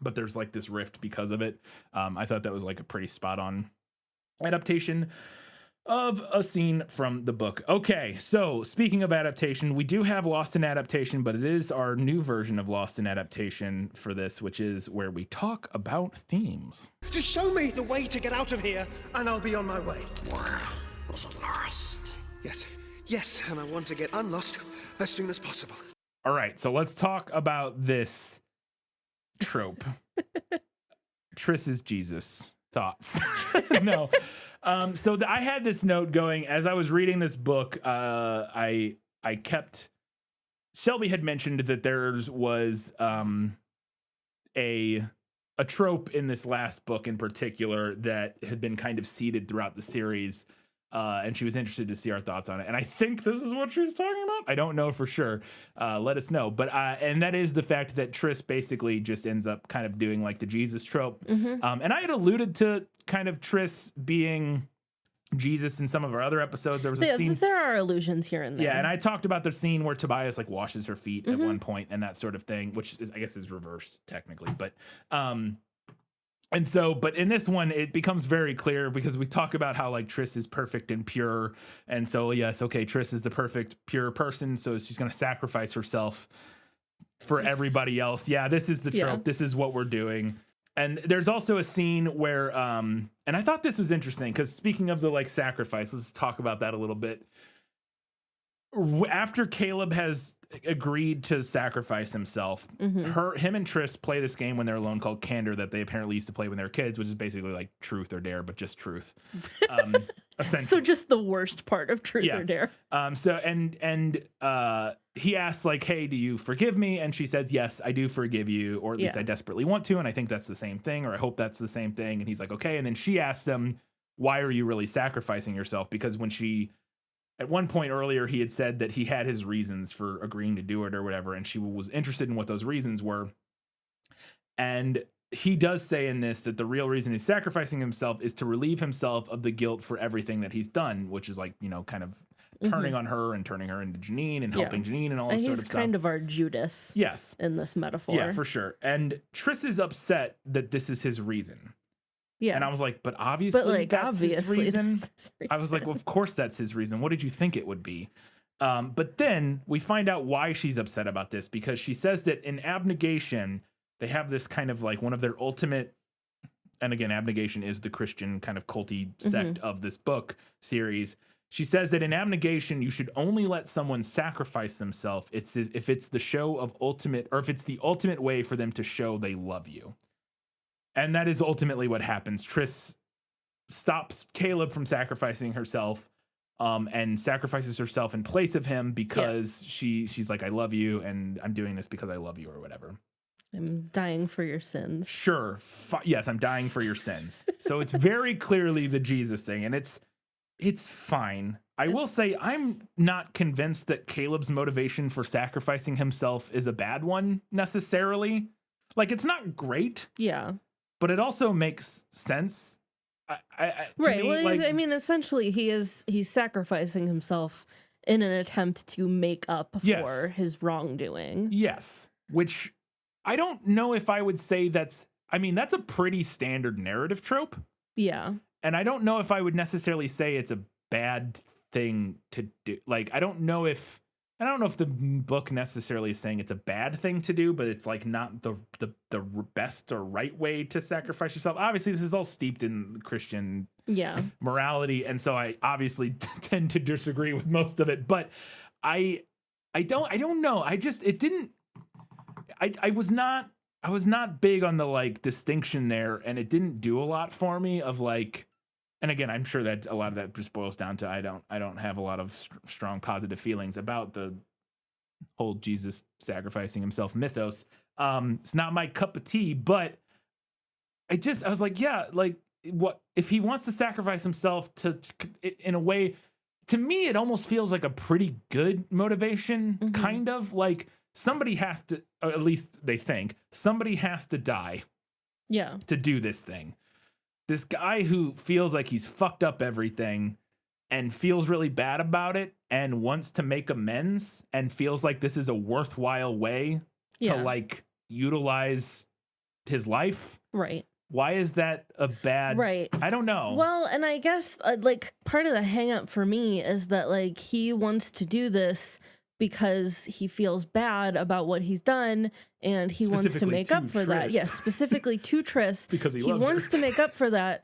But there's like this rift because of it. I thought that was like a pretty spot on adaptation of a scene from the book. Okay, so speaking of adaptation, we do have Lost in Adaptation, but it is our new version of Lost in Adaptation for this, which is where we talk about themes. Just show me the way to get out of here, and I'll be on my way. Where is it lost? Yes, and I want to get unlost as soon as possible. All right, so let's talk about this trope. Triss is Jesus. Thoughts? No. So I had this note going as I was reading this book. I kept. Shelby had mentioned that there was a trope in this last book in particular that had been kind of seeded throughout the series, and she was interested to see our thoughts on it. And I think this is what she was talking about. I don't know for sure. Let us know. But and that is the fact that Triss basically just ends up kind of doing like the Jesus trope. And I had alluded to kind of Triss being Jesus in some of our other episodes. There was a scene. There are allusions here and there. Yeah, and I talked about the scene where Tobias like washes her feet at one point and that sort of thing, which is, I guess, is reversed technically. But and so, but in this one, it becomes very clear because we talk about how like Triss is perfect and pure. And so, yes, okay, Triss is the perfect, pure person. So she's going to sacrifice herself for everybody else. Yeah, this is the trope. Yeah. This is what we're doing. And there's also a scene where, and I thought this was interesting because speaking of the like sacrifice, let's talk about that a little bit. After Caleb has agreed to sacrifice himself, him and Triss play this game when they're alone called Candor that they apparently used to play when they were kids, which is basically like Truth or Dare, but just Truth. So just the worst part of Truth or Dare. He asks like, hey, do you forgive me? And she says, yes, I do forgive you, or at least I desperately want to. And I think that's the same thing, or I hope that's the same thing. And he's like, okay. And then she asks him, why are you really sacrificing yourself? Because when at one point earlier, he had said that he had his reasons for agreeing to do it or whatever. And she was interested in what those reasons were. And he does say in this that the real reason he's sacrificing himself is to relieve himself of the guilt for everything that he's done, which is like, kind of turning on her and turning her into Janine and helping Janine and all this sort of stuff. He's kind of our Judas. Yes. In this metaphor. Yeah, for sure. And Triss is upset that this is his reason. Yeah. And I was like, but obviously that's his reason. That's his reason. I was like, well, of course that's his reason. What did you think it would be? But then we find out why she's upset about this, because she says that in Abnegation, they have this kind of like one of their ultimate, and again, Abnegation is the Christian kind of culty sect of this book series. She says that in Abnegation, you should only let someone sacrifice themselves if it's the show of ultimate, or if it's the ultimate way for them to show they love you. And that is ultimately what happens. Triss stops Caleb from sacrificing herself and sacrifices herself in place of him because she's like, I love you, and I'm doing this because I love you, or whatever. I'm dying for your sins. Sure. Yes, I'm dying for your sins. So it's very clearly the Jesus thing, and it's fine. I will say I'm not convinced that Caleb's motivation for sacrificing himself is a bad one necessarily. Like, it's not great. Yeah. But it also makes sense. Right. Well, I mean, essentially, he's sacrificing himself in an attempt to make up for his wrongdoing. Yes. Which I don't know if I would say that's a pretty standard narrative trope. Yeah. And I don't know if I would necessarily say it's a bad thing to do. Like, I don't know if the book necessarily is saying it's a bad thing to do, but it's like not the best or right way to sacrifice yourself. Obviously, this is all steeped in Christian morality, and so I obviously tend to disagree with most of it. But I don't know. I was not big on the like distinction there, and it didn't do a lot for me of like. And again, I'm sure that a lot of that just boils down to I don't have a lot of strong positive feelings about the whole Jesus sacrificing himself mythos. It's not my cup of tea, but I was like, yeah, like what if he wants to sacrifice himself in a way? To me, it almost feels like a pretty good motivation, kind of like somebody has to, or at least they think somebody has to die, to do this thing. This guy who feels like he's fucked up everything and feels really bad about it and wants to make amends and feels like this is a worthwhile way to like utilize his life. Right. Why is that a bad? Right. I don't know. Well, and I guess like part of the hang up for me is that like he wants to do this because he feels bad about what he's done and he wants to make up for that. Yes, specifically to Triss. Because he wants her. To make up for that.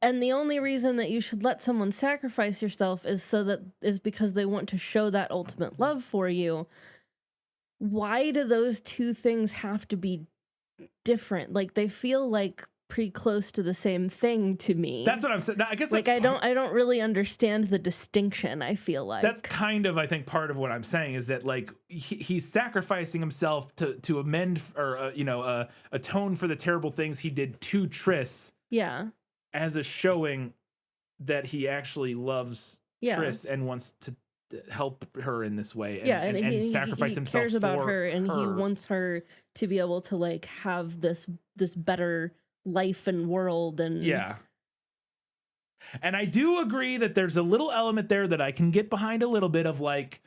And the only reason that you should let someone sacrifice yourself is because they want to show that ultimate love for you. Why do those two things have to be different? Like they feel like pretty close to the same thing to me. That's what I'm saying. I guess like I don't really understand the distinction. I feel like that's kind of I think part of what I'm saying is that like he's sacrificing himself to amend or atone for the terrible things he did to Triss. Yeah. As a showing that he actually loves Triss and wants to help her in this way. And, and sacrifice himself. He cares about for her and he wants her to be able to like have this better life and world and and I do agree that there's a little element there that I can get behind a little bit of like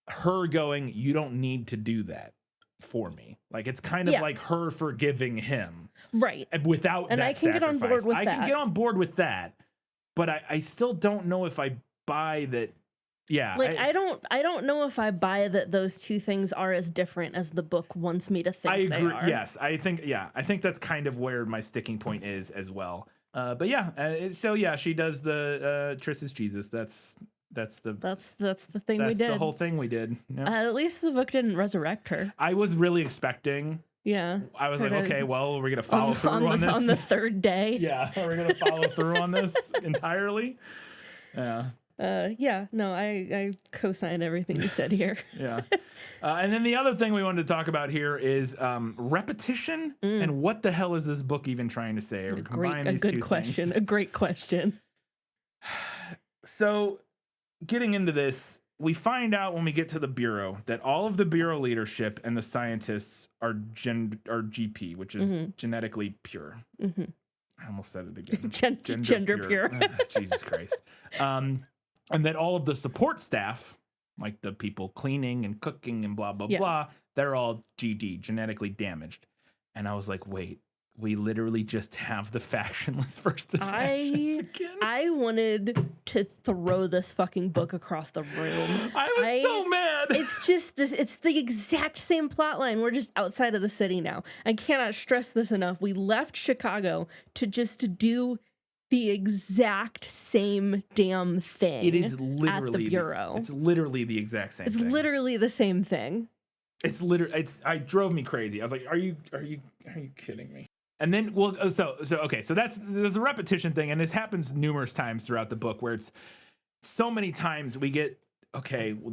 her going, you don't need to do that for me. Like it's kind of like her forgiving him. Right. Without and that I can sacrifice. Get on board with I can get on board with that. But I still don't know if I buy that. Yeah. Like I don't know if I buy that those two things are as different as the book wants me to think I agree. They are. Yes. I think that's kind of where my sticking point is as well. But yeah, so yeah, she does the Triss is Jesus. That's the thing we did. That's the whole thing we did. Yep. At least the book didn't resurrect her. I was really expecting. Yeah. I was like, okay, well, we're gonna follow through on this on the third day. Yeah, we're gonna follow through on this entirely. Yeah. No, I co-sign everything you said here. Yeah. And then the other thing we wanted to talk about here is repetition and what the hell is this book even trying to say? A good question. So getting into this, we find out when we get to the Bureau that all of the Bureau leadership and the scientists are GP, which is genetically pure. Mm-hmm. I almost said it again. Gender pure. Jesus Christ. And that all of the support staff, like the people cleaning and cooking and blah, blah, blah, they're all GD, genetically damaged. And I was like, wait, we literally just have the factionless versus the factions again? I wanted to throw this fucking book across the room. I was so mad. It's just this, it's the exact same plot line. We're just outside of the city now. I cannot stress this enough. We left Chicago to just do the exact same damn thing. It is literally at the Bureau. It's literally the exact same thing. It's literally the same thing. It drove me crazy. I was like, are you kidding me? And then, well, okay, so there's a repetition thing, and this happens numerous times throughout the book, where it's so many times we get, okay, well,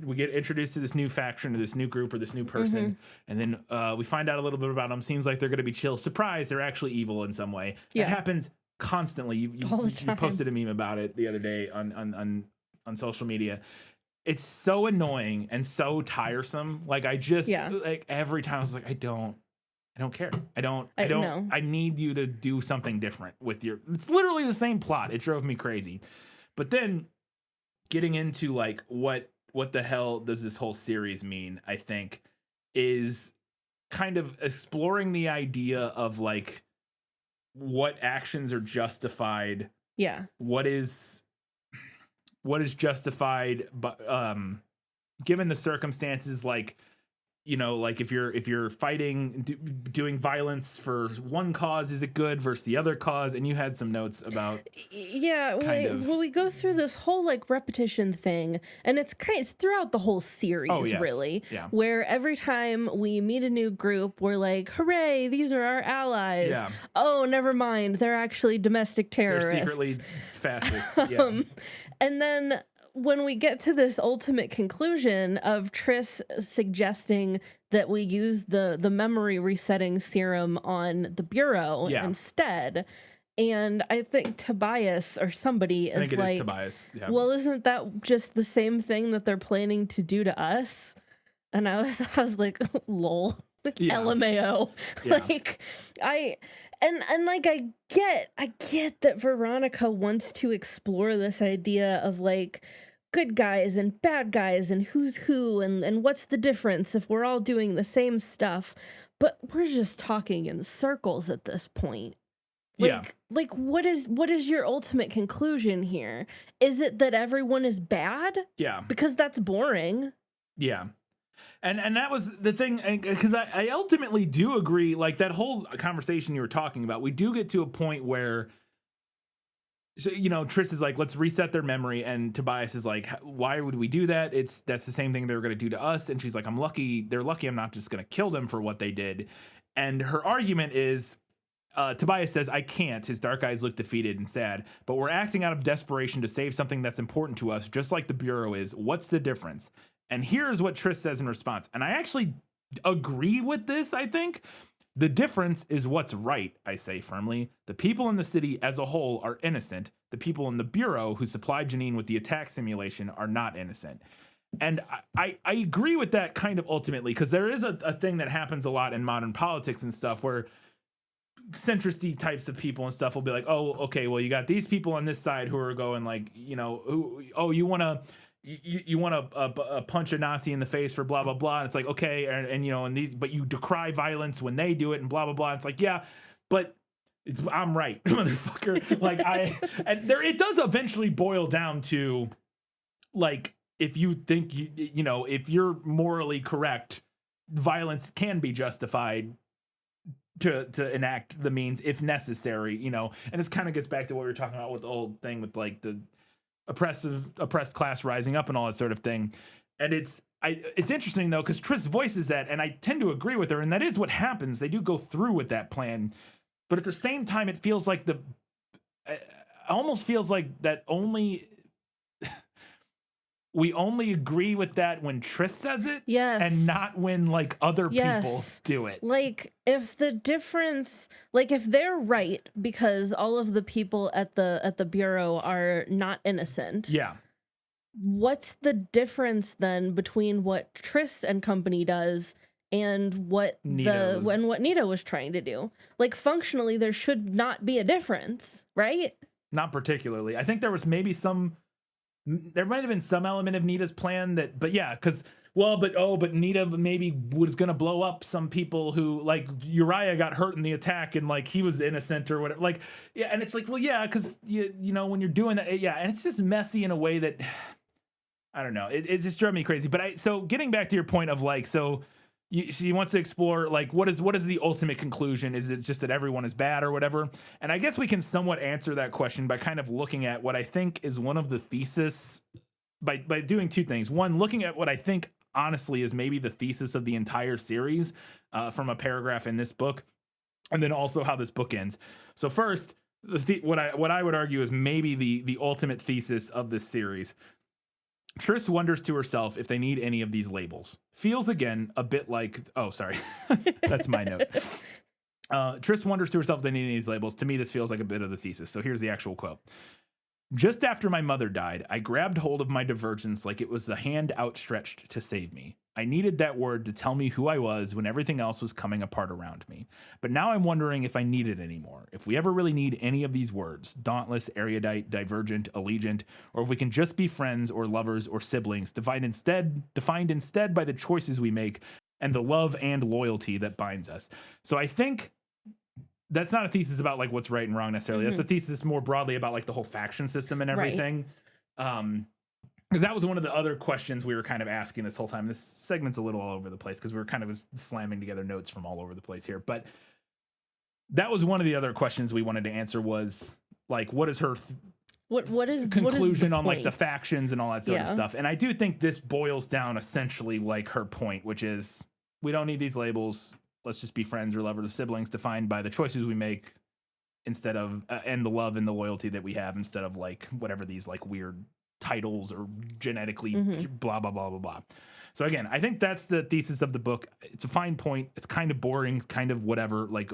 we get introduced to this new faction or this new group or this new person, and then we find out a little bit about them. Seems like they're going to be chill. Surprise, they're actually evil in some way. Yeah. It happens constantly. All the time. You posted a meme about it the other day on social media. It's so annoying and so tiresome. Like like every time I was like, I don't care. I don't. No. I need you to do something different with it's literally the same plot. It drove me crazy. But then getting into like what the hell does this whole series mean, I think, is kind of exploring the idea of like what actions are justified. Yeah. What is justified, but given the circumstances, like, you know, like if you're fighting, doing violence for one cause, is it good versus the other cause? And you had some notes about, well, we go through this whole like repetition thing, and it's throughout the whole series, really, where every time we meet a new group, we're like, hooray, these are our allies. Yeah. Oh, never mind, they're actually domestic terrorists. They're secretly fascists. Yeah. And then when we get to this ultimate conclusion of Triss suggesting that we use the memory resetting serum on the Bureau instead, and I think Tobias or somebody is like, Tobias. Yeah. Well, isn't that just the same thing that they're planning to do to us? And I was like, lol, LMAO. Yeah. Like And like I get that Veronica wants to explore this idea of like good guys and bad guys and who's who and what's the difference if we're all doing the same stuff, but we're just talking in circles at this point. Like what is your ultimate conclusion here? Is it that everyone is bad? Yeah. Because that's boring. Yeah. And that was the thing, because I ultimately do agree, like that whole conversation you were talking about, we do get to a point where, so, you know, Triss is like, let's reset their memory, and Tobias is like, why would we do that? That's the same thing they were going to do to us. And she's like, they're lucky I'm not just going to kill them for what they did. And her argument is, Tobias says, I can't. His dark eyes look defeated and sad, but we're acting out of desperation to save something that's important to us, just like the Bureau is. What's the difference? And here's what Triss says in response. And I actually agree with this, I think. The difference is what's right, I say firmly. The people in the city as a whole are innocent. The people in the Bureau who supplied Janine with the attack simulation are not innocent. And I agree with that kind of ultimately, because there is a thing that happens a lot in modern politics and stuff where centristy types of people and stuff will be like, oh, okay, well, you got these people on this side who are going like, you know, you want to... You want to punch a Nazi in the face for blah blah blah, and it's like, okay, and you know, but you decry violence when they do it and blah blah blah. And it's like, yeah, but I'm right, motherfucker. Like it does eventually boil down to like, if you think you know, if you're morally correct, violence can be justified to enact the means if necessary, you know. And this kind of gets back to what we were talking about with the old thing with like the oppressed class rising up and all that sort of thing. And it's interesting though, because Triss voices that, and I tend to agree with her, and that is what happens. They do go through with that plan, but at the same time, it feels like it almost feels like that we only agree with that when Triss says it, and not when like other people do it. Like if the difference, like if they're right because all of the people at the Bureau are not innocent. Yeah. What's the difference then between what Triss and company does and what Nita was trying to do? Like functionally, there should not be a difference, right? Not particularly. I think there was maybe there might have been some element of Nita's plan but Nita maybe was going to blow up some people who, like, Uriah got hurt in the attack and like he was innocent or whatever. Like, yeah. And it's like, well, yeah, because you know, when you're doing that, yeah. And it's just messy in a way that, I don't know. It just drove me crazy. But so getting back to your point of like, she wants to explore like what is the ultimate conclusion? Is it just that everyone is bad or whatever? And I guess we can somewhat answer that question by kind of looking at what I think is one of the thesis by doing two things. One, looking at what I think honestly is maybe the thesis of the entire series from a paragraph in this book. and then also how this book ends. So first, what I would argue is maybe the ultimate thesis of this series. Triss wonders to herself if they need any of these labels. Feels again a bit like, oh, sorry, that's my note. Triss wonders to herself if they need any of these labels. To me, this feels like a bit of the thesis. So here's the actual quote. Just after my mother died, I grabbed hold of my divergence like it was the hand outstretched to save me. I needed that word to tell me who I was when everything else was coming apart around me. But now I'm wondering if I need it anymore. If we ever really need any of these words, dauntless, erudite, divergent, allegiant, or if we can just be friends or lovers or siblings, defined instead by the choices we make and the love and loyalty that binds us. So I think that's not a thesis about like what's right and wrong necessarily. That's a thesis more broadly about like the whole faction system and everything. Because that was one of the other questions we were kind of asking this whole time. This segment's a little all over the place because we were kind of slamming together notes from all over the place here. But that was one of the other questions we wanted to answer was like, what is her what is conclusion on like the point? factions and all that sort of stuff? And I do think this boils down essentially like her point, which is we don't need these labels. Let's just be friends or lovers or siblings defined by the choices we make instead of, and the love and the loyalty that we have instead of like whatever these like weird tletals or genetically blah, blah, blah, blah, blah. So again, I think that's the thesis of the book. It's a fine point. It's kind of boring, kind of whatever, like,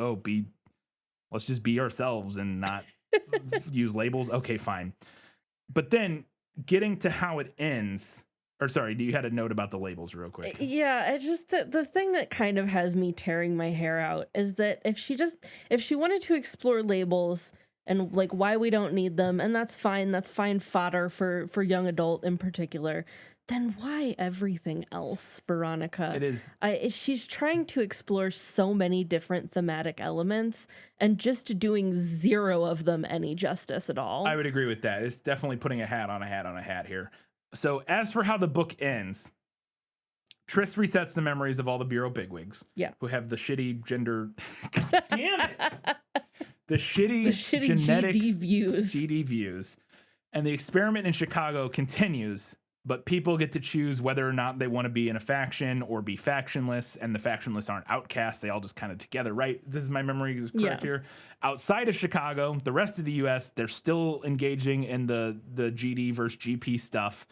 let's just be ourselves and not use labels. Okay, fine. But then getting to how it ends, or sorry, you had a note about the labels real quick. Yeah, it's just the thing that kind of has me tearing my hair out is that if she wanted to explore labels and like why we don't need them, and that's fine fodder for young adult in particular, then why everything else, Veronica? It is. She's trying to explore so many different thematic elements and just doing zero of them any justice at all. I would agree with that. It's definitely putting a hat on a hat on a hat here. So as for how the book ends, Triss resets the memories of all the Bureau bigwigs. Yeah. Who have the shitty gender... God damn it! The shitty genetic GD views. And the experiment in Chicago continues, but people get to choose whether or not they want to be in a faction or be factionless, and the factionless aren't outcasts. They all just kind of together, right? This is my memory is correct here. Outside of Chicago, the rest of the U.S., they're still engaging in the GD versus GP stuff,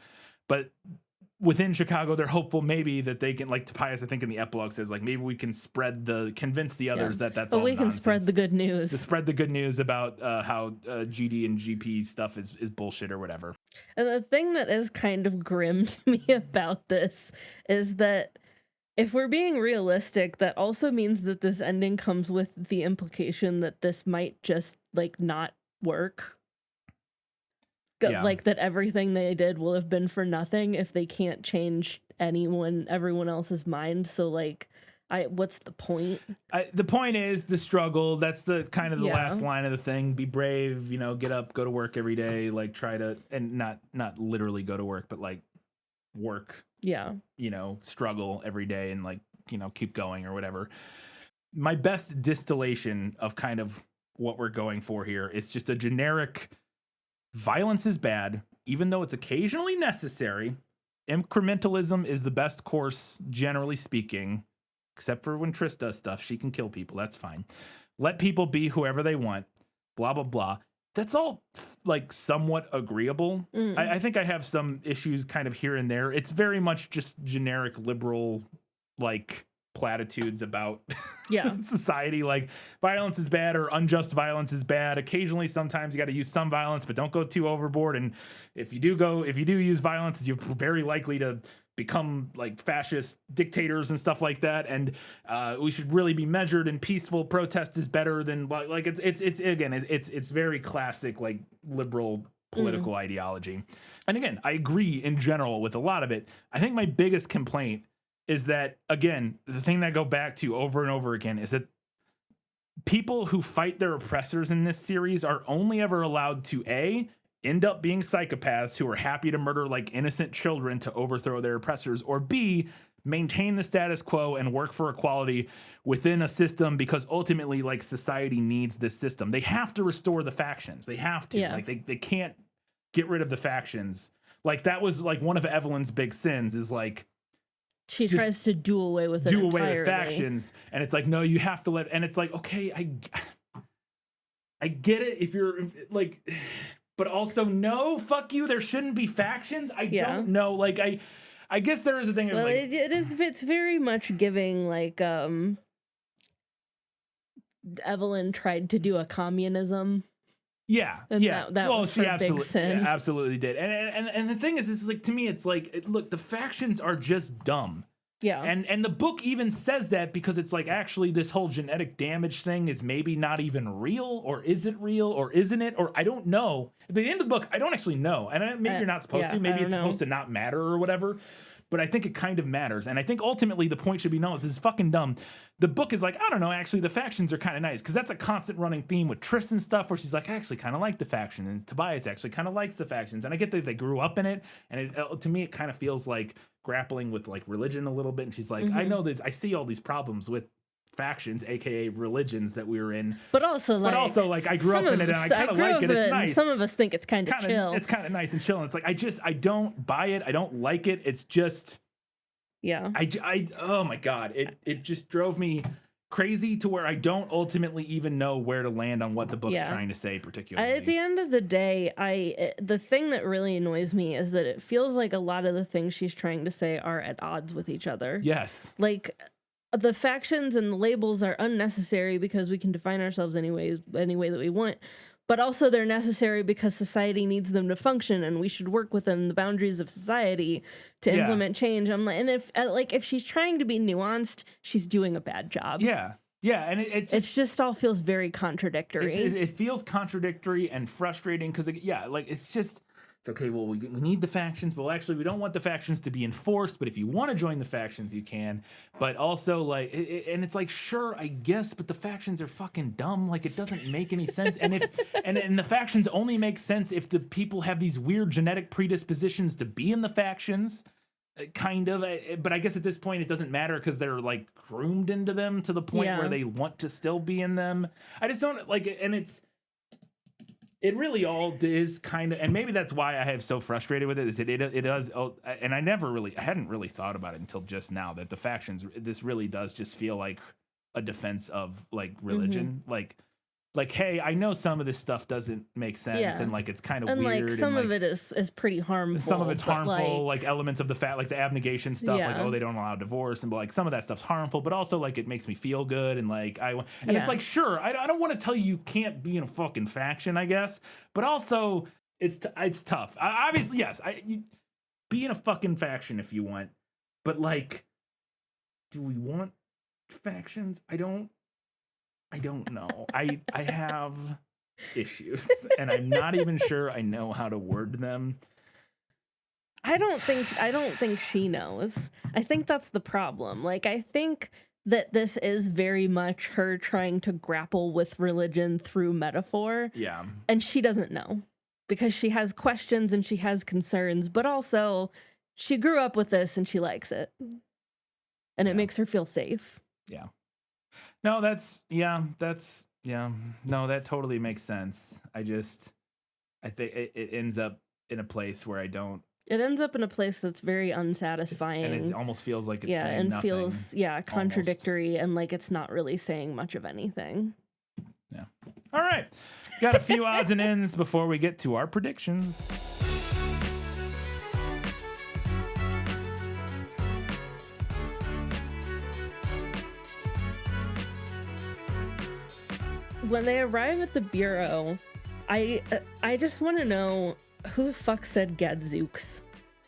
but within Chicago, they're hopeful maybe that they can, like Tobias, I think in the epilogue says, like maybe we can convince the others that that's all we can nonsense. spread the good news. To spread the good news about how GD and GP stuff is bullshit or whatever. And the thing that is kind of grim to me about this is that if we're being realistic, that also means that this ending comes with the implication that this might just like not work. Like that everything they did will have been for nothing if they can't change everyone else's mind. So like, what's the point? The point is the struggle. That's the kind of the last line of the thing. Be brave, get up, go to work every day, like try to, and not literally go to work, but like work. Yeah. Struggle every day and like, keep going or whatever. My best distillation of kind of what we're going for here is just a generic violence is bad, even though it's occasionally necessary. Incrementalism is the best course, generally speaking, except for when Triss does stuff. She can kill people. That's fine. Let people be whoever they want. Blah, blah, blah. That's all like somewhat agreeable. I think I have some issues kind of here and there. It's very much just generic liberal, like platitudes about society, like violence is bad or unjust violence is bad. Occasionally, sometimes you got to use some violence, but don't go too overboard. And if you do use violence, you're very likely to become like fascist dictators and stuff like that. And we should really be measured, and peaceful protest is better than like it's very classic like liberal political ideology. And again, I agree in general with a lot of it. I think my biggest complaint is that, again, the thing that I go back to over and over again is that people who fight their oppressors in this series are only ever allowed to A, end up being psychopaths who are happy to murder like innocent children to overthrow their oppressors, or B, maintain the status quo and work for equality within a system because ultimately like society needs this system. They have to restore the factions. They have to. Like they can't get rid of the factions. Like that was like one of Evelyn's big sins is like She just tries to do away with it do away entirely. with factions, and it's like, no, you have to let. And it's like, okay, I get it if you're like, but also no, fuck you. There shouldn't be factions. I don't know. Like I guess there is a thing of Well, like, it's very much giving like Evelyn tried to do a communism. yeah, And yeah. that Well, was she her big sin. absolutely did. And the thing is like, to me, it's like, look, the factions are just dumb. Yeah. And the book even says that, because it's like, actually, this whole genetic damage thing is maybe not even real, or is it real, or isn't it? Or I don't know. At the end of the book, I don't actually know. And maybe you're not supposed to. Maybe it's supposed to not matter or whatever. But I think it kind of matters. And I think ultimately the point should be known. This is fucking dumb. The book is like, I don't know, actually, the factions are kind of nice. Because that's a constant running theme with Tristan stuff, where she's like, I actually kind of like the faction. And Tobias actually kind of likes the factions. And I get that they grew up in it. And to me, it kind of feels like grappling with like religion a little bit. And she's like, I know this. I see all these problems with factions, aka religions that we were in. But also like I grew up in it, and I kind of like it. It's nice. Some of us think it's kind of chill. It's kind of nice and chill. And it's like, I don't buy it. I don't like it. It's just... Yeah. Oh my God. It just drove me crazy to where I don't ultimately even know where to land on what the book's trying to say particularly. At the end of the day, the thing that really annoys me is that it feels like a lot of the things she's trying to say are at odds with each other. Yes. Like, the factions and the labels are unnecessary because we can define ourselves any way that we want. But also they're necessary because society needs them to function, and we should work within the boundaries of society to implement change. I'm like, and if she's trying to be nuanced, she's doing a bad job. Yeah. Yeah, and it just all feels very contradictory. It feels contradictory and frustrating because, it's okay, well, we need the factions, but actually we don't want the factions to be enforced, but if you want to join the factions, you can. But also, like, and it's like, sure, I guess, but the factions are fucking dumb. Like, it doesn't make any sense. And and the factions only make sense if the people have these weird genetic predispositions to be in the factions. Kind of, but I guess at this point it doesn't matter because they're like groomed into them to the point where they want to still be in them. I just don't like it, and it really all is kind of, and maybe that's why I have so frustrated with it. Is it does, and I hadn't really thought about it until just now that the factions, this really does just feel like a defense of like religion, like, hey, I know some of this stuff doesn't make sense, and like it's kind of weird. Like some of it is pretty harmful. Some of it's harmful, like elements of the like the abnegation stuff, like, oh, they don't allow divorce, and like some of that stuff's harmful, but also like it makes me feel good, and like it's like, sure, I don't want to tell you can't be in a fucking faction, I guess, but also it's tough. Obviously, yes, you be in a fucking faction if you want, but like, do we want factions? I don't know. I have issues, and I'm not even sure I know how to word them. I don't think she knows. I think that's the problem. Like, I think that this is very much her trying to grapple with religion through metaphor. Yeah. And she doesn't know because she has questions and she has concerns, but also she grew up with this and she likes it. And it makes her feel safe. Yeah. No, that totally makes sense. I think it ends up in a place where I don't. It ends up in a place that's very unsatisfying. And it almost feels like it's saying and nothing. Feels contradictory, almost. And like it's not really saying much of anything. Yeah. All right. Got a few odds and ends before we get to our predictions. When they arrive at the bureau, I just want to know who the fuck said Gadzooks.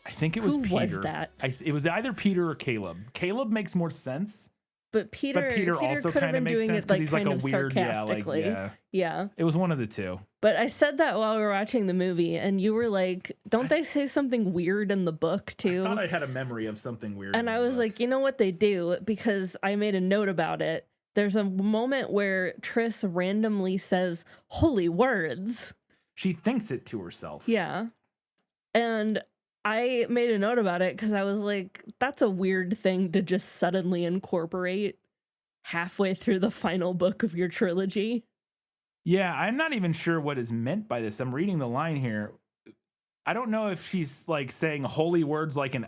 I think it was Peter. Who was that? It was either Peter or Caleb. Caleb makes more sense. But Peter also could have kind of been makes doing sense it like he's like kind a of weird, sarcastically. Yeah. It was one of the two. But I said that while we were watching the movie, and you were like, "Don't they say something weird in the book too?" I thought I had a memory of something weird. And I was like, you know what they do, because I made a note about it. There's a moment where Triss randomly says holy words. She thinks it to herself. Yeah. And I made a note about it because I was like, that's a weird thing to just suddenly incorporate halfway through the final book of your trilogy. Yeah, I'm not even sure what is meant by this. I'm reading the line here. I don't know if she's like saying holy words like an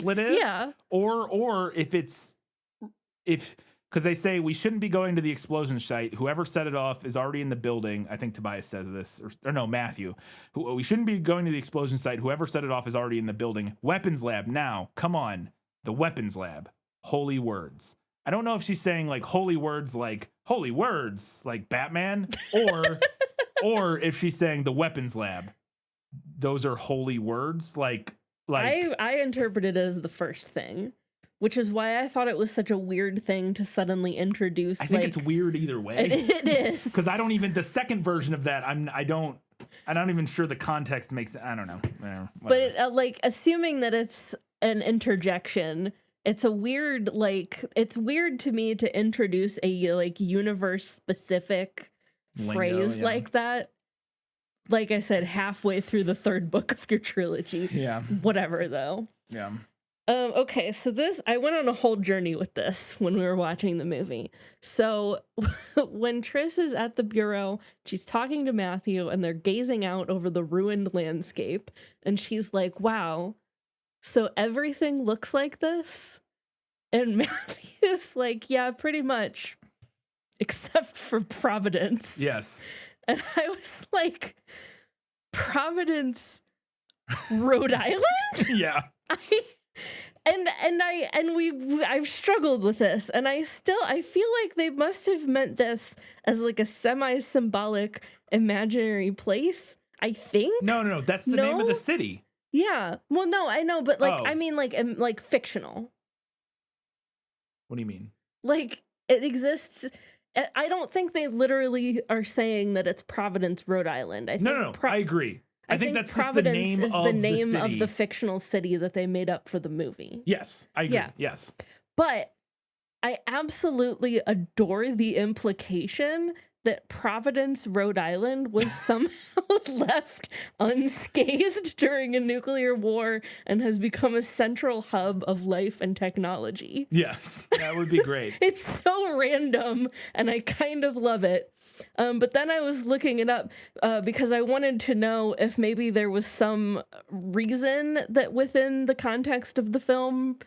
expletive. Yeah. Or if because they say we shouldn't be going to the explosion site. Whoever set it off is already in the building. I think Tobias says this, or no, Matthew. We shouldn't be going to the explosion site. Whoever set it off is already in the building. Weapons lab now. Come on, the weapons lab. Holy words. I don't know if she's saying like holy words like Batman, or if she's saying the weapons lab. Those are holy words, like I interpreted it as the first thing, which is why I thought it was such a weird thing to suddenly introduce. I think it's weird either way. It is, because I don't even the second version of that. I'm not even sure the context makes. I don't know. But like assuming that it's an interjection, it's a weird it's weird to me to introduce a like universe specific phrase like that. Like I said, halfway through the third book of your trilogy. Yeah. Whatever though. Yeah. Okay, so I went on a whole journey with this when we were watching the movie. So when Triss is at the bureau, she's talking to Matthew and they're gazing out over the ruined landscape. And she's like, wow, so everything looks like this? And Matthew's like, yeah, pretty much, except for Providence. Yes. And I was like, Providence, Rhode Island? Yeah. I've struggled with this, and I feel like they must have meant this as like a semi-symbolic imaginary place. I think. No. That's the name of the city. Yeah. Well, no, I know, but like, I mean, like fictional. What do you mean? Like it exists. I don't think they literally are saying that it's Providence, Rhode Island. I think No. I agree. I think that's Providence just the name of the fictional city that they made up for the movie. Yes, I agree. Yeah. Yes. But I absolutely adore the implication that Providence, Rhode Island was somehow left unscathed during a nuclear war and has become a central hub of life and technology. Yes, that would be great. It's so random, and I kind of love it. But then I was looking it up because I wanted to know if maybe there was some reason that within the context of the film,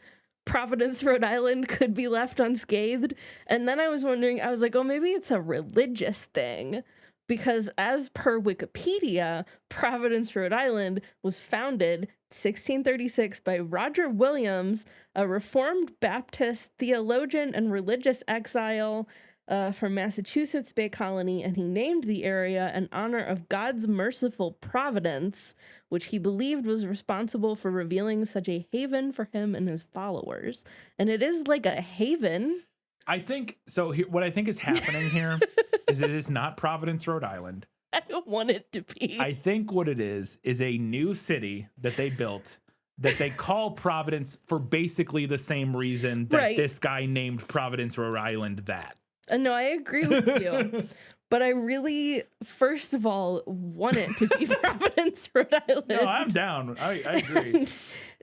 Providence, Rhode Island could be left unscathed. And then I was wondering, I was like, oh, maybe it's a religious thing. Because as per Wikipedia, Providence, Rhode Island was founded 1636 by Roger Williams, a Reformed Baptist theologian and religious exile from Massachusetts Bay Colony, and he named the area in honor of God's merciful providence, which he believed was responsible for revealing such a haven for him and his followers. And it is like a haven. I think so. What I think is happening here is it is not Providence, Rhode Island. I don't want it to be. I think what it is a new city that they built that they call Providence for basically the same reason that this guy named Providence, Rhode Island that. No, I agree with you. But I really, first of all, want it to be Providence, Rhode Island. No, I'm down. I agree.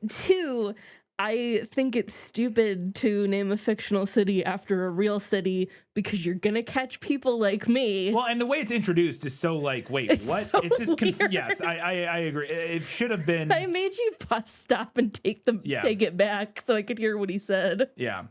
And two, I think it's stupid to name a fictional city after a real city because you're going to catch people like me. Well, and the way it's introduced is so like, wait, what? So it's just weird. Yes, I agree. It should have been. I made you stop and take it back so I could hear what he said. Yeah.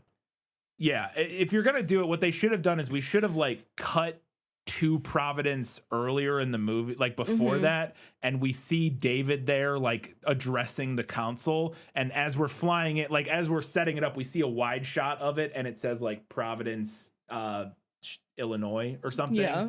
Yeah, if you're going to do it, what they should have done is we should have like cut to Providence earlier in the movie, like before that, and we see David there like addressing the council, and as we're flying it, like as we're setting it up, we see a wide shot of it and it says like Providence, Illinois or something. Yeah.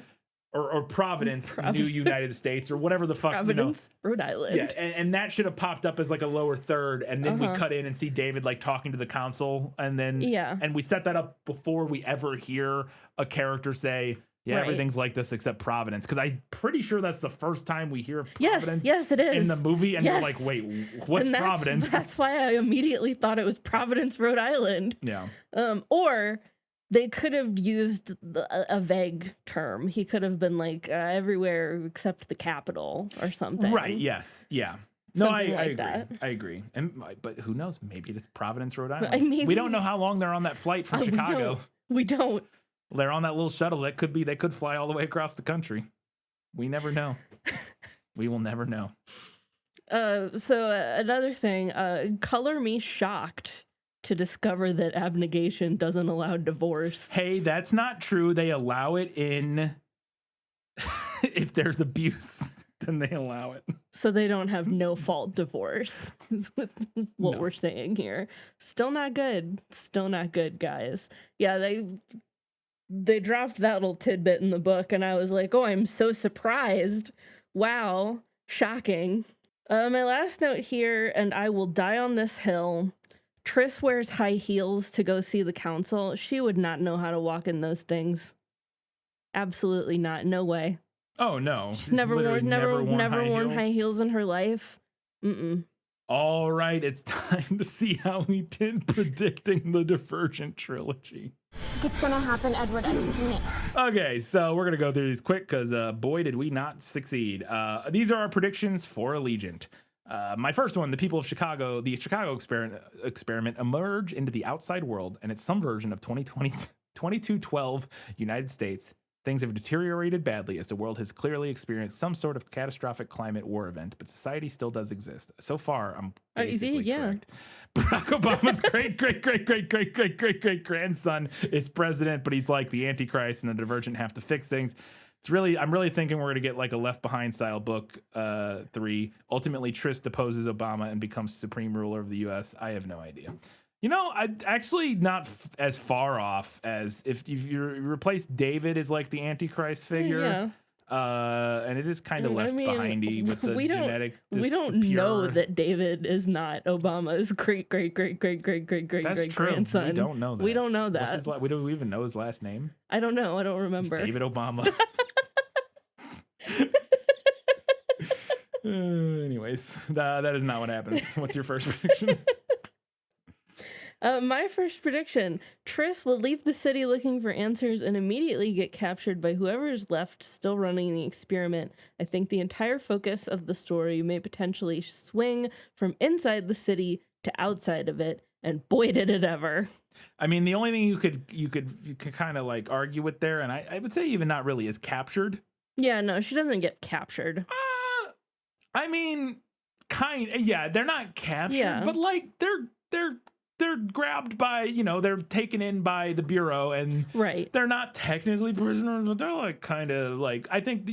Or Providence, New United States, or whatever the fuck, Providence, Rhode Island. Yeah, and that should have popped up as like a lower third, and then we cut in and see David like talking to the council, and then and we set that up before we ever hear a character say, everything's like this except Providence, because I'm pretty sure that's the first time we hear Providence. Yes, it is in the movie, and you're like, wait, what's Providence? That's why I immediately thought it was Providence, Rhode Island. Yeah. Or they could have used a vague term. He could have been like everywhere except the capital or something. Right. Yes. Yeah. No, I agree. That. I agree. But who knows? Maybe it's Providence, Rhode Island. We don't know how long they're on that flight from Chicago. We don't. They're on that little shuttle. They could fly all the way across the country. We never know. We will never know. Another thing, color me shocked to discover that abnegation doesn't allow divorce. Hey, that's not true. They allow it in if there's abuse, then they allow it. So they don't have no fault divorce is what we're saying here. Still not good. Still not good, guys. Yeah, they dropped that little tidbit in the book and I was like, oh, I'm so surprised. Wow. Shocking. My last note here, and I will die on this hill. Triss wears high heels to go see the council. She would not know how to walk in those things. Absolutely not. No way. Oh no. She's never worn high heels. heels in her life. Mm-mm. All right, it's time to see how we did predicting the Divergent trilogy. It's gonna happen, Edward. I've seen it. Okay, so we're gonna go through these quick because boy did we not succeed. These are our predictions for Allegiant. My first one, the people of Chicago, the Chicago experiment emerge into the outside world, and it's some version of 2212 United States. Things have deteriorated badly as the world has clearly experienced some sort of catastrophic climate war event, but society still does exist. So far, I'm basically correct. Barack Obama's great grandson is president, but he's like the Antichrist, and the Divergent have to fix things. I'm really thinking we're gonna get like a Left Behind style book 3. Ultimately, Triss deposes Obama and becomes supreme ruler of the U.S. I have no idea. You know, I actually not as far off as if you replace David as like the Antichrist figure. Yeah. And it is kind of left behindy with the genetic. We don't know that David is not Obama's great grandson. We don't know that. We don't know that. We don't even know his last name. I don't know. I don't remember. It's David Obama. Anyways, that is not what happens. What's your first prediction? My first prediction, Triss will leave the city looking for answers and immediately get captured by whoever is left still running the experiment. I think the entire focus of the story may potentially swing from inside the city to outside of it, and boy did it ever. I mean, the only thing you could kind of like argue with there, and I would say even not really, is captured. Yeah, no, she doesn't get captured. I mean, they're not captured, but like they're grabbed by, they're taken in by the Bureau, and they're not technically prisoners, but they're like kind of like, I think,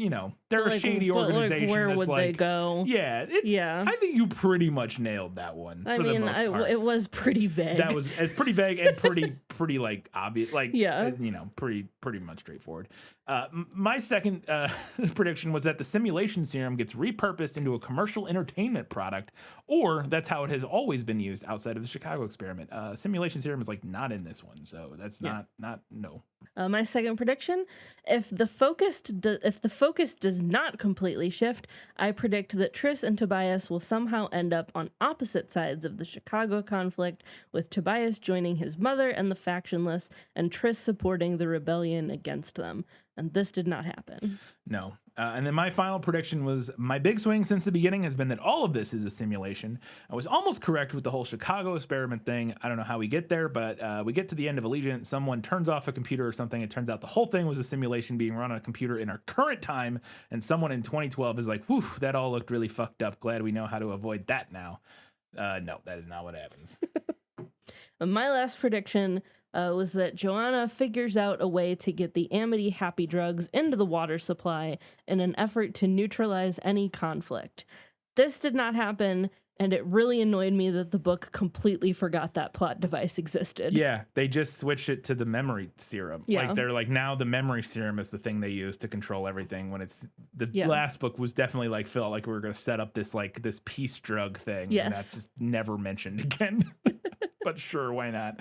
they're a shady organization. Where would they go? Yeah. I think you pretty much nailed that one. The most part. It was pretty vague. It's pretty vague and pretty like obvious, like, pretty much straightforward. My second prediction was that the simulation serum gets repurposed into a commercial entertainment product, or that's how it has always been used outside of the Chicago experiment. Simulation serum is like not in this one, so that's not no. My second prediction: if the focus does not completely shift, I predict that Triss and Tobias will somehow end up on opposite sides of the Chicago conflict, with Tobias joining his mother and the factionless, and Triss supporting the rebellion against them. And this did not happen. No. And then my final prediction was, my big swing since the beginning has been that all of this is a simulation. I was almost correct with the whole Chicago experiment thing. I don't know how we get there, but we get to the end of Allegiant. Someone turns off a computer or something. It turns out the whole thing was a simulation being run on a computer in our current time. And someone in 2012 is like, whew, that all looked really fucked up. Glad we know how to avoid that now. No, that is not what happens. My last prediction was that Joanna figures out a way to get the Amity happy drugs into the water supply in an effort to neutralize any conflict. This did not happen, and it really annoyed me that the book completely forgot that plot device existed. Yeah, they just switched it to the memory serum. Yeah. Like, they're like, now the memory serum is the thing they use to control everything, when it's the last book was definitely like, felt like we were going to set up this peace drug thing. Yes. And that's just never mentioned again. But sure, why not?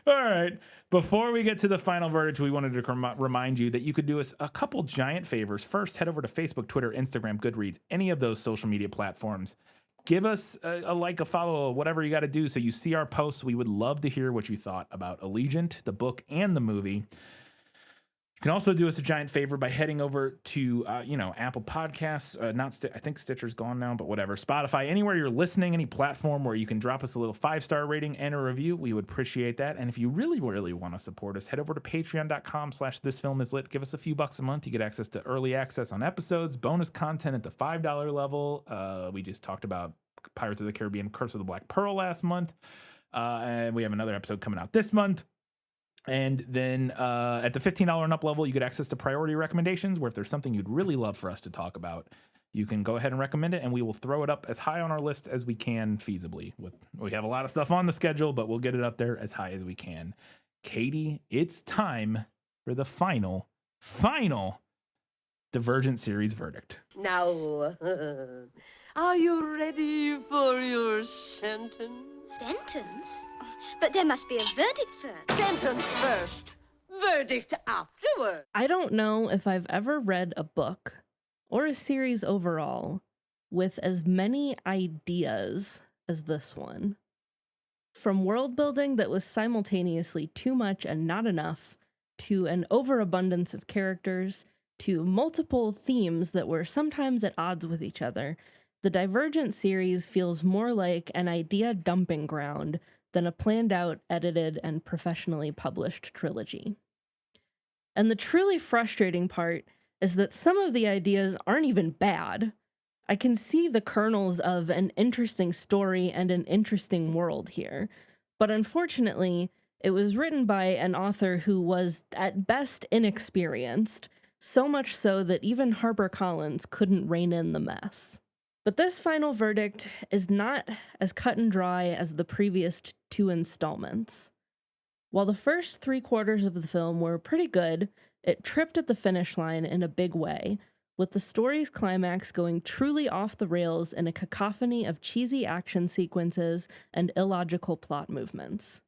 All right. Before we get to the final verdict, we wanted to remind you that you could do us a couple giant favors. First, head over to Facebook, Twitter, Instagram, Goodreads, any of those social media platforms. Give us a like, a follow, whatever you got to do so you see our posts. We would love to hear what you thought about Allegiant, the book, and the movie. You can also do us a giant favor by heading over to, Apple Podcasts. I think Stitcher's gone now, but whatever. Spotify, anywhere you're listening, any platform where you can drop us a little 5-star rating and a review. We would appreciate that. And if you really, really want to support us, head over to patreon.com/thisfilmislit. Give us a few bucks a month. You get access to early access on episodes, bonus content at the $5 level. We just talked about Pirates of the Caribbean, Curse of the Black Pearl last month. And we have another episode coming out this month. And then at the $15 and up level, you get access to priority recommendations, where if there's something you'd really love for us to talk about, you can go ahead and recommend it, and we will throw it up as high on our list as we can feasibly. We have a lot of stuff on the schedule, but we'll get it up there as high as we can. Katie, it's time for the final Divergent series verdict. Now, are you ready for your sentence? Sentence? But there must be a verdict first. Sentence first, verdict afterward. I don't know if I've ever read a book or a series overall with as many ideas as this one. From world building that was simultaneously too much and not enough, to an overabundance of characters, to multiple themes that were sometimes at odds with each other, the Divergent series feels more like an idea dumping ground than a planned out, edited, and professionally published trilogy. And the truly frustrating part is that some of the ideas aren't even bad. I can see the kernels of an interesting story and an interesting world here, but unfortunately, it was written by an author who was, at best, inexperienced, so much so that even HarperCollins couldn't rein in the mess. But this final verdict is not as cut and dry as the previous 2 installments. While the first 3/4 of the film were pretty good, it tripped at the finish line in a big way, with the story's climax going truly off the rails in a cacophony of cheesy action sequences and illogical plot movements.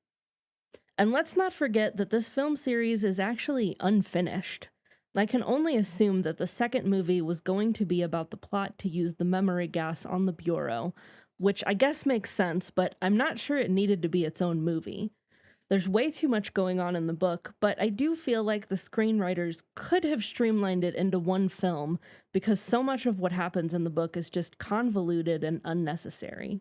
And let's not forget that this film series is actually unfinished. I can only assume that the second movie was going to be about the plot to use the memory gas on the Bureau, which I guess makes sense, but I'm not sure it needed to be its own movie. There's way too much going on in the book, but I do feel like the screenwriters could have streamlined it into one film because so much of what happens in the book is just convoluted and unnecessary.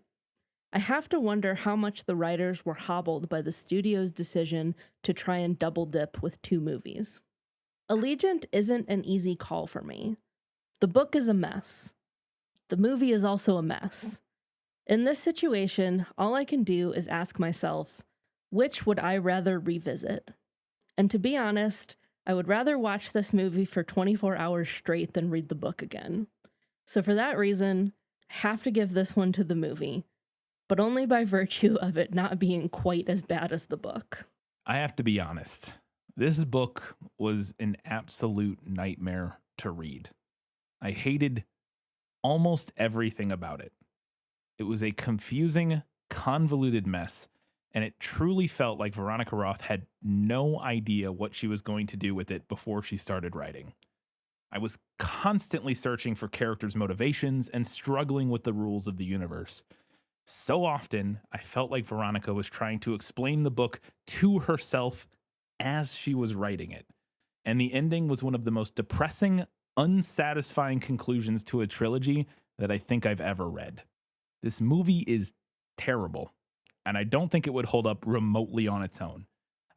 I have to wonder how much the writers were hobbled by the studio's decision to try and double dip with 2 movies. Allegiant isn't an easy call for me. The book is a mess. The movie is also a mess. In this situation, all I can do is ask myself, which would I rather revisit? And to be honest, I would rather watch this movie for 24 hours straight than read the book again. So for that reason, I have to give this one to the movie, but only by virtue of it not being quite as bad as the book. I have to be honest. This book was an absolute nightmare to read. I hated almost everything about it. It was a confusing, convoluted mess, and it truly felt like Veronica Roth had no idea what she was going to do with it before she started writing. I was constantly searching for characters' motivations and struggling with the rules of the universe. So often, I felt like Veronica was trying to explain the book to herself as she was writing it. And the ending was one of the most depressing, unsatisfying conclusions to a trilogy that I think I've ever read. This movie is terrible, and I don't think it would hold up remotely on its own.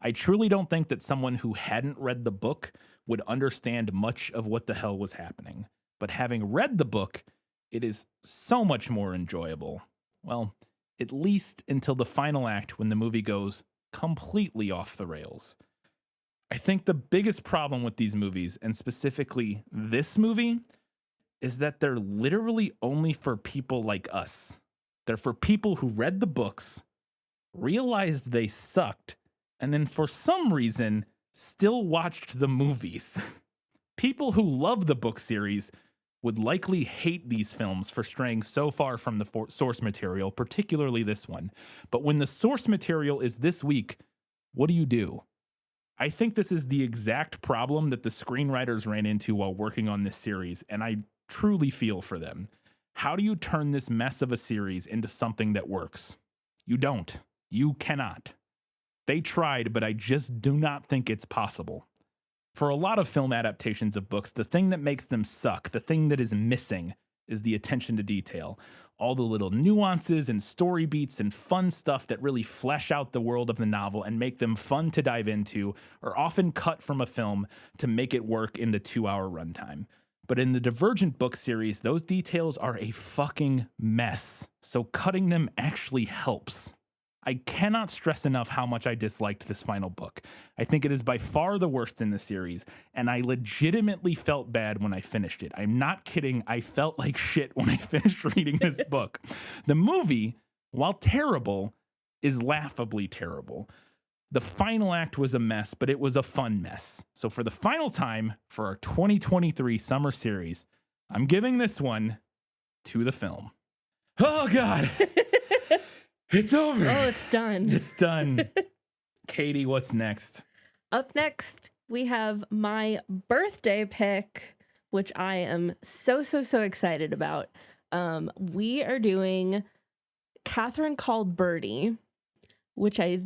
I truly don't think that someone who hadn't read the book would understand much of what the hell was happening. But having read the book, it is so much more enjoyable. Well, at least until the final act when the movie goes completely off the rails. I think the biggest problem with these movies, and specifically this movie, is that they're literally only for people like us. They're for people who read the books, realized they sucked, and then for some reason still watched the movies. People who love the book series would likely hate these films for straying so far from the source material, particularly this one. But when the source material is this weak, what do? I think this is the exact problem that the screenwriters ran into while working on this series, and I truly feel for them. How do you turn this mess of a series into something that works? You don't. You cannot. They tried, but I just do not think it's possible. For a lot of film adaptations of books, the thing that makes them suck, the thing that is missing, is the attention to detail. All the little nuances and story beats and fun stuff that really flesh out the world of the novel and make them fun to dive into are often cut from a film to make it work in the 2-hour runtime. But in the Divergent book series, those details are a fucking mess, so cutting them actually helps. I cannot stress enough how much I disliked this final book. I think it is by far the worst in the series, and I legitimately felt bad when I finished it. I'm not kidding. I felt like shit when I finished reading this book. The movie, while terrible, is laughably terrible. The final act was a mess, but it was a fun mess. So for the final time for our 2023 summer series, I'm giving this one to the film. Oh, God. It's over. Oh, it's done. It's done. Katie, what's next? Up next, we have my birthday pick, which I am so excited about. We are doing Catherine Called Birdy, which I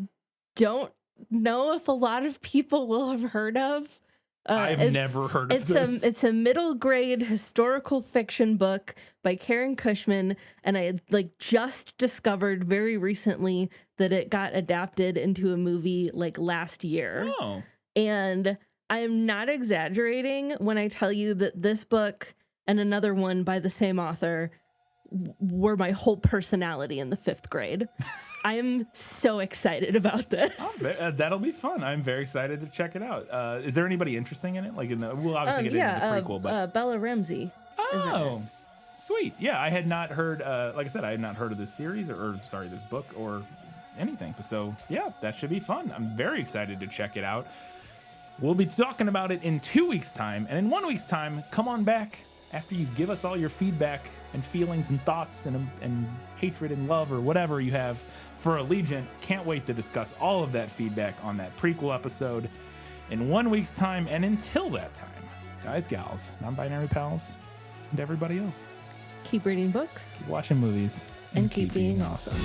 don't know if a lot of people will have heard of. I've never heard of this. It's a middle grade historical fiction book by Karen Cushman, and I had just discovered very recently that it got adapted into a movie last year. Oh. And I am not exaggerating when I tell you that this book and another one by the same author were my whole personality in the 5th grade. I am so excited about this. Oh, that'll be fun. I'm very excited to check it out. Is there anybody interesting in it? We'll obviously get into the prequel, but Bella Ramsey. Oh, sweet. Yeah, I had not heard. Like I said, I had not heard of this series or this book or anything. So yeah, that should be fun. I'm very excited to check it out. We'll be talking about it in 2 weeks' time, and in 1 week's time, come on back after you give us all your feedback and feelings and thoughts and hatred and love or whatever you have for Allegiant. Can't wait to discuss all of that feedback on that prequel episode in 1 week's time. And until that time, guys, gals, non-binary pals, and everybody else, Keep reading books. keep watching movies, and keep being awesome.